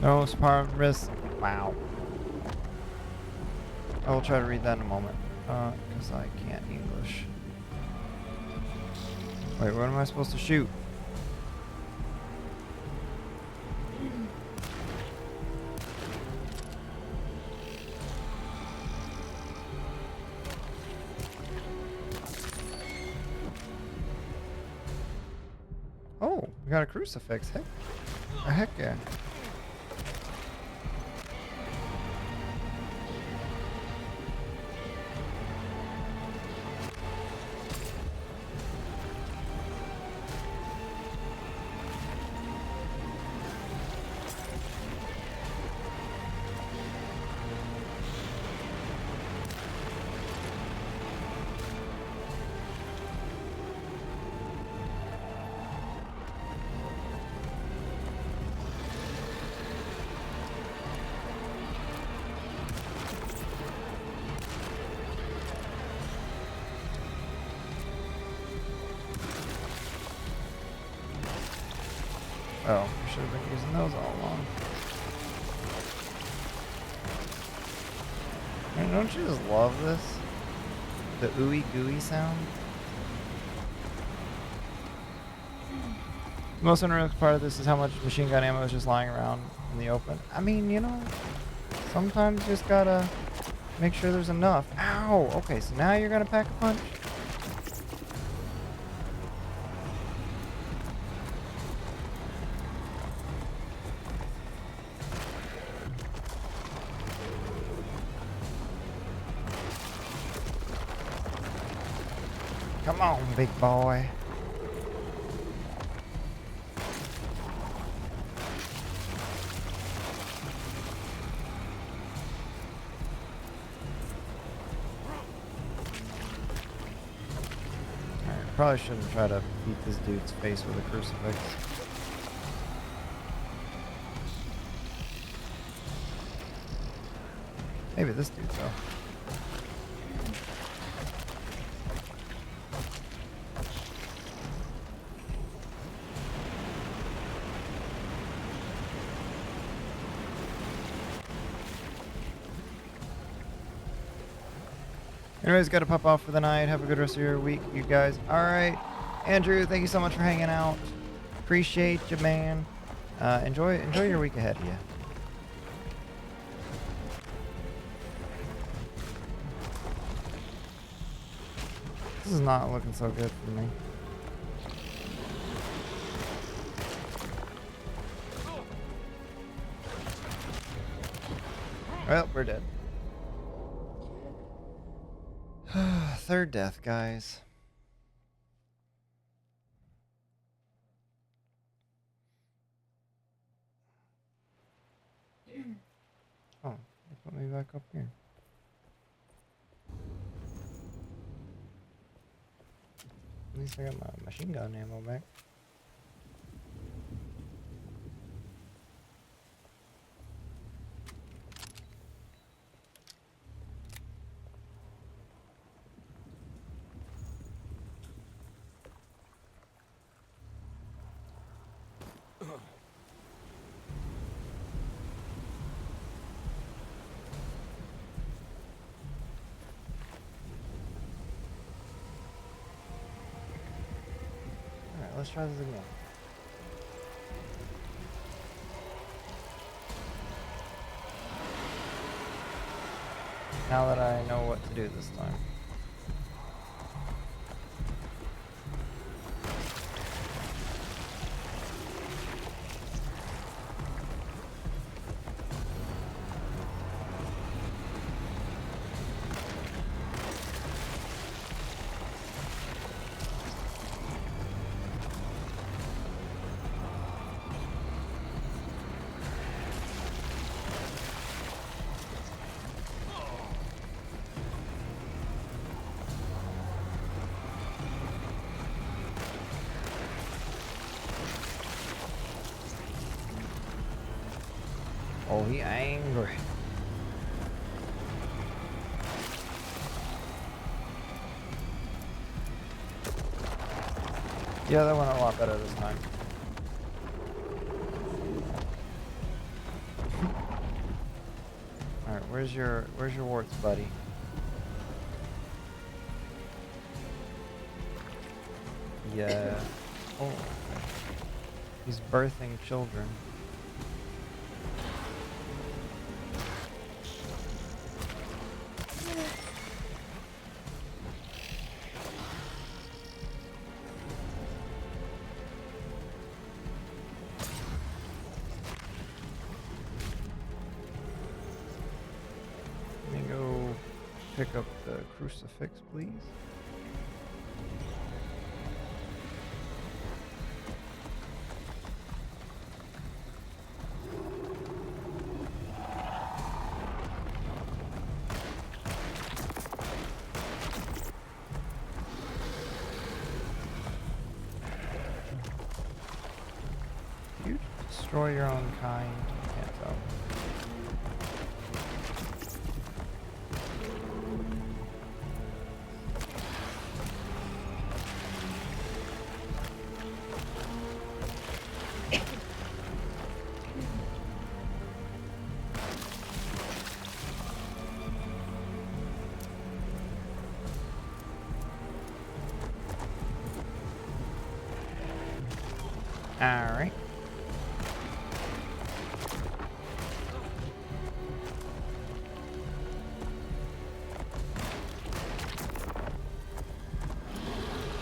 No smart risk. Wow. I will try to read that in a moment. Because I can't English. Wait, what am I supposed to shoot? Oh, we got a crucifix. Heck yeah. Oh, we should have been using those all along. Man, don't you just love this? The ooey gooey sound? The most interesting part of this is how much machine gun ammo is just lying around in the open. I mean, you know, sometimes you just gotta make sure there's enough. Ow! Okay, so now you're gonna pack a punch? Come on, big boy. Alright, probably shouldn't try to beat this dude's face with a crucifix. Maybe this dude, though. Anyways, gotta pop off for the night. Have a good rest of your week, you guys. Alright. Andrew, thank you so much for hanging out. Appreciate you, man. Enjoy your week ahead of you. This is not looking so good for me. Well, we're dead. Third death, guys. Oh, they put me back up here. At least I got my machine gun ammo back. Let's try this again. Now that I know what to do this time. Oh, he angry. Yeah, that went a lot better this time. Alright, where's your warts, buddy? Yeah. Oh. He's birthing children. Let me go pick up the crucifix, please. You destroy your own kind. Can't tell. Alright.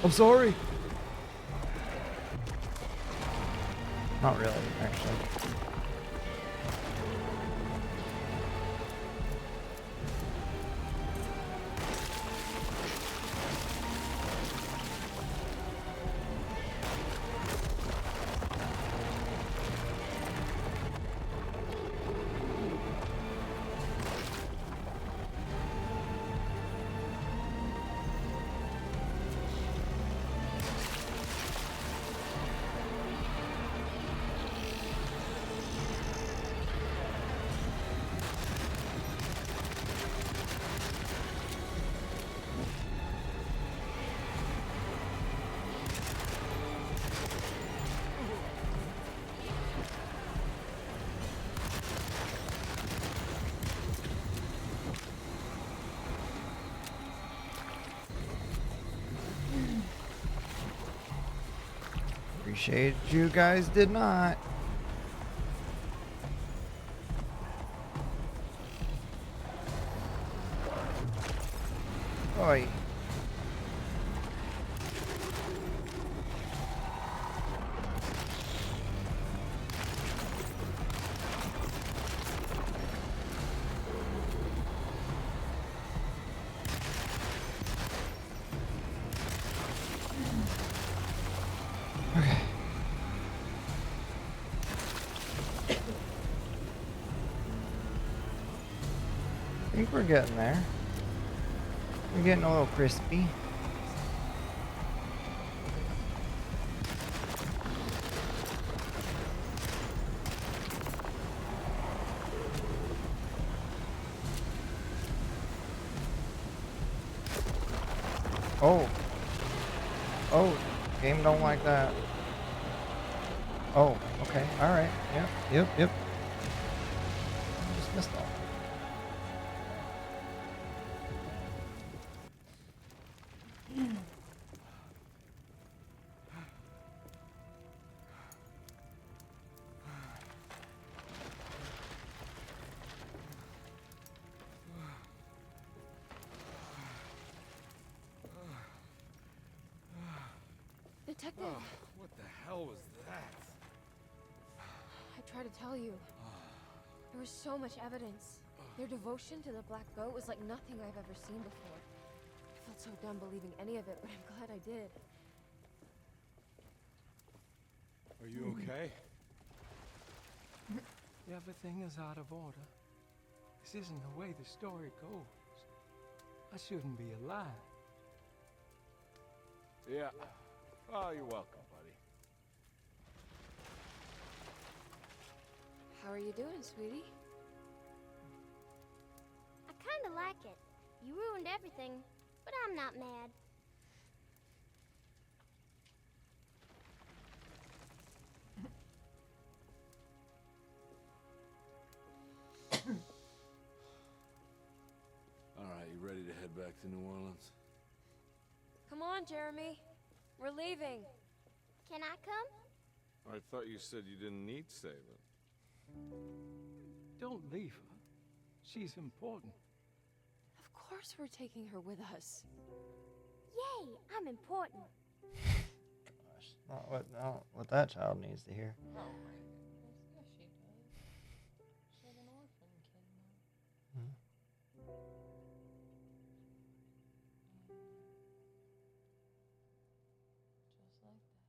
I'm sorry. Not really, actually. Appreciate you guys did not. Oi. Okay. I think we're getting there. We're getting a little crispy. Oh. Oh, game don't like that. Oh, okay. Alright. Yep. Just missed all. Detective, What the hell was that? I tried to tell you. There was so much evidence. Their devotion to the Black Goat was like nothing I've ever seen before. I felt so dumb believing any of it, but I'm glad I did. Are you okay? Everything is out of order. This isn't the way the story goes. I shouldn't be alive. Yeah. Oh, you're welcome, buddy. How are you doing, sweetie? I kinda like it. You ruined everything, but I'm not mad. All right, you ready to head back to New Orleans? Come on, Jeremy. We're leaving. Can I come? I thought you said you didn't need saving. Don't leave her. She's important. Of course we're taking her with us. Yay, I'm important. Gosh, not what that child needs to hear. Yeah, she does. She's like an orphan kid now. Hmm. Just like that.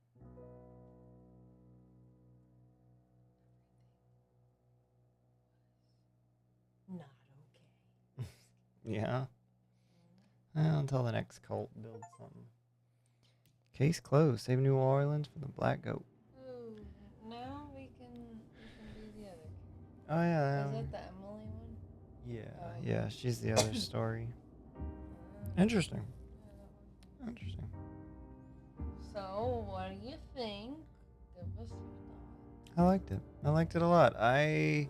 Not okay. Yeah. Well, until the next cult builds something. Case closed. Save New Orleans from the Black Goat. Ooh, now we can do the other. Oh yeah. Is that the Emily one? Yeah, yeah. She's the other story. Interesting. Interesting. So, what do you think? Give us your thoughts. I liked it. I liked it a lot. I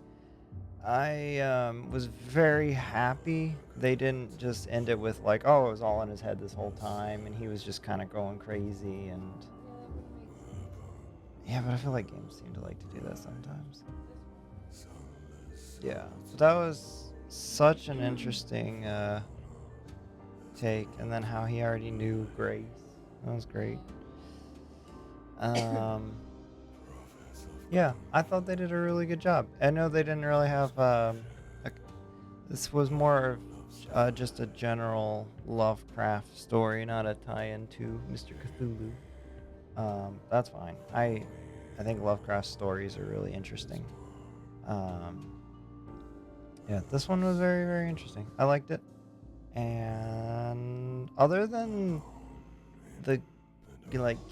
was very happy they didn't just end it with like, oh, it was all in his head this whole time, and he was just kind of going crazy. And Yeah, but I feel like games seem to like to do that sometimes. Yeah, but that was such an interesting take, and then how he already knew Grace. That was great. Yeah, I thought they did a really good job. I know they didn't really have this was more of just a general Lovecraft story, not a tie-in to Mr. Cthulhu. That's fine. I think Lovecraft stories are really interesting. Yeah, this one was very, very interesting. I liked it. And other than the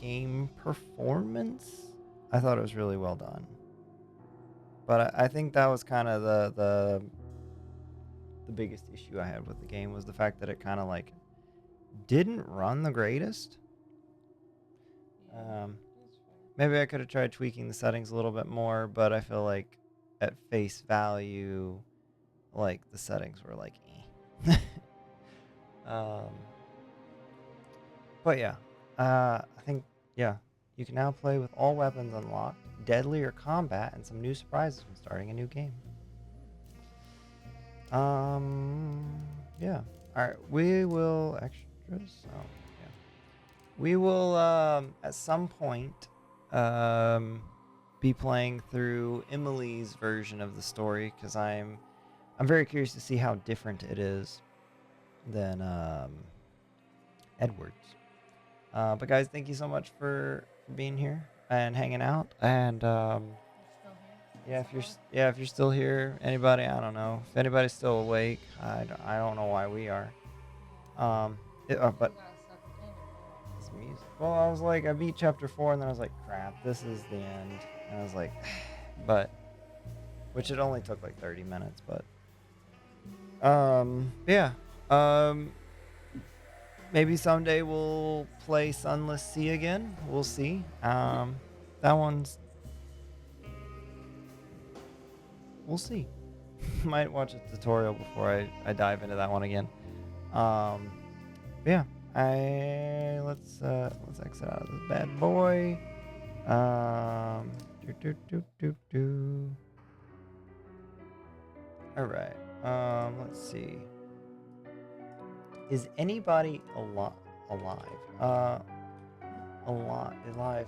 game performance, I thought it was really well done. But I think that was kind of the biggest issue I had with the game, was the fact that it kind of didn't run the greatest. Maybe I could have tried tweaking the settings a little bit more, but I feel like at face value, the settings were eh. But yeah, I think, yeah, you can now play with all weapons unlocked, deadlier combat, and some new surprises when starting a new game. Yeah. All right, we will extras. Oh, yeah. We will at some point be playing through Emily's version of the story, because I'm very curious to see how different it is than Edward's. But guys, thank you so much for being here and hanging out. And yeah, if you're still here, anybody, I don't know if anybody's still awake. I don't know why we are. But this music. Well, I was like, I beat chapter 4, and then I was like, crap, this is the end. And I was like, but which it only took 30 minutes, but yeah. Maybe someday we'll play Sunless Sea again. We'll see. That one's... We'll see. Might watch a tutorial before I dive into that one again. Yeah. Let's exit out of this bad boy. All right. Let's see. Is anybody alive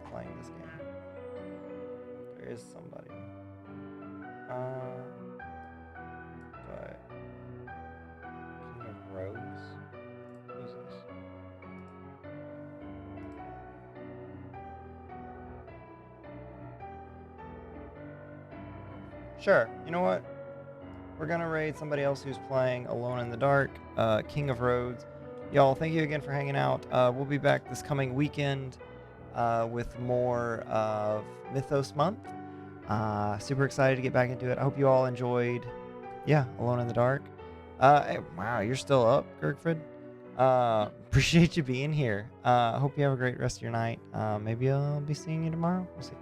playing this game? There is somebody. But King of Rose? Who's this? Sure. You know what? We're gonna raid somebody else who's playing Alone in the Dark, King of Roads. Y'all, thank you again for hanging out. We'll be back this coming weekend with more of Mythos Month. Super excited to get back into it. I hope you all enjoyed, Alone in the Dark. Hey, wow, you're still up, Kirkford. Appreciate you being here. Hope you have a great rest of your night. Maybe I'll be seeing you tomorrow. We'll see.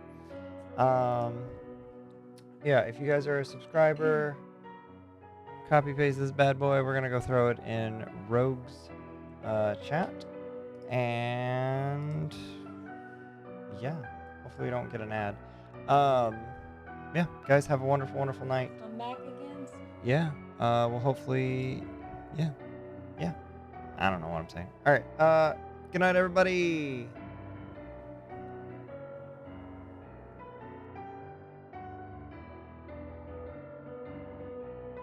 Yeah, if you guys are a subscriber, copy paste this bad boy. We're gonna go throw it in Rogue's chat, and yeah, hopefully we don't get an ad. Yeah, guys, have a wonderful, wonderful night. I'm back again. Yeah. Well, hopefully, yeah. I don't know what I'm saying. All right. Good night, everybody.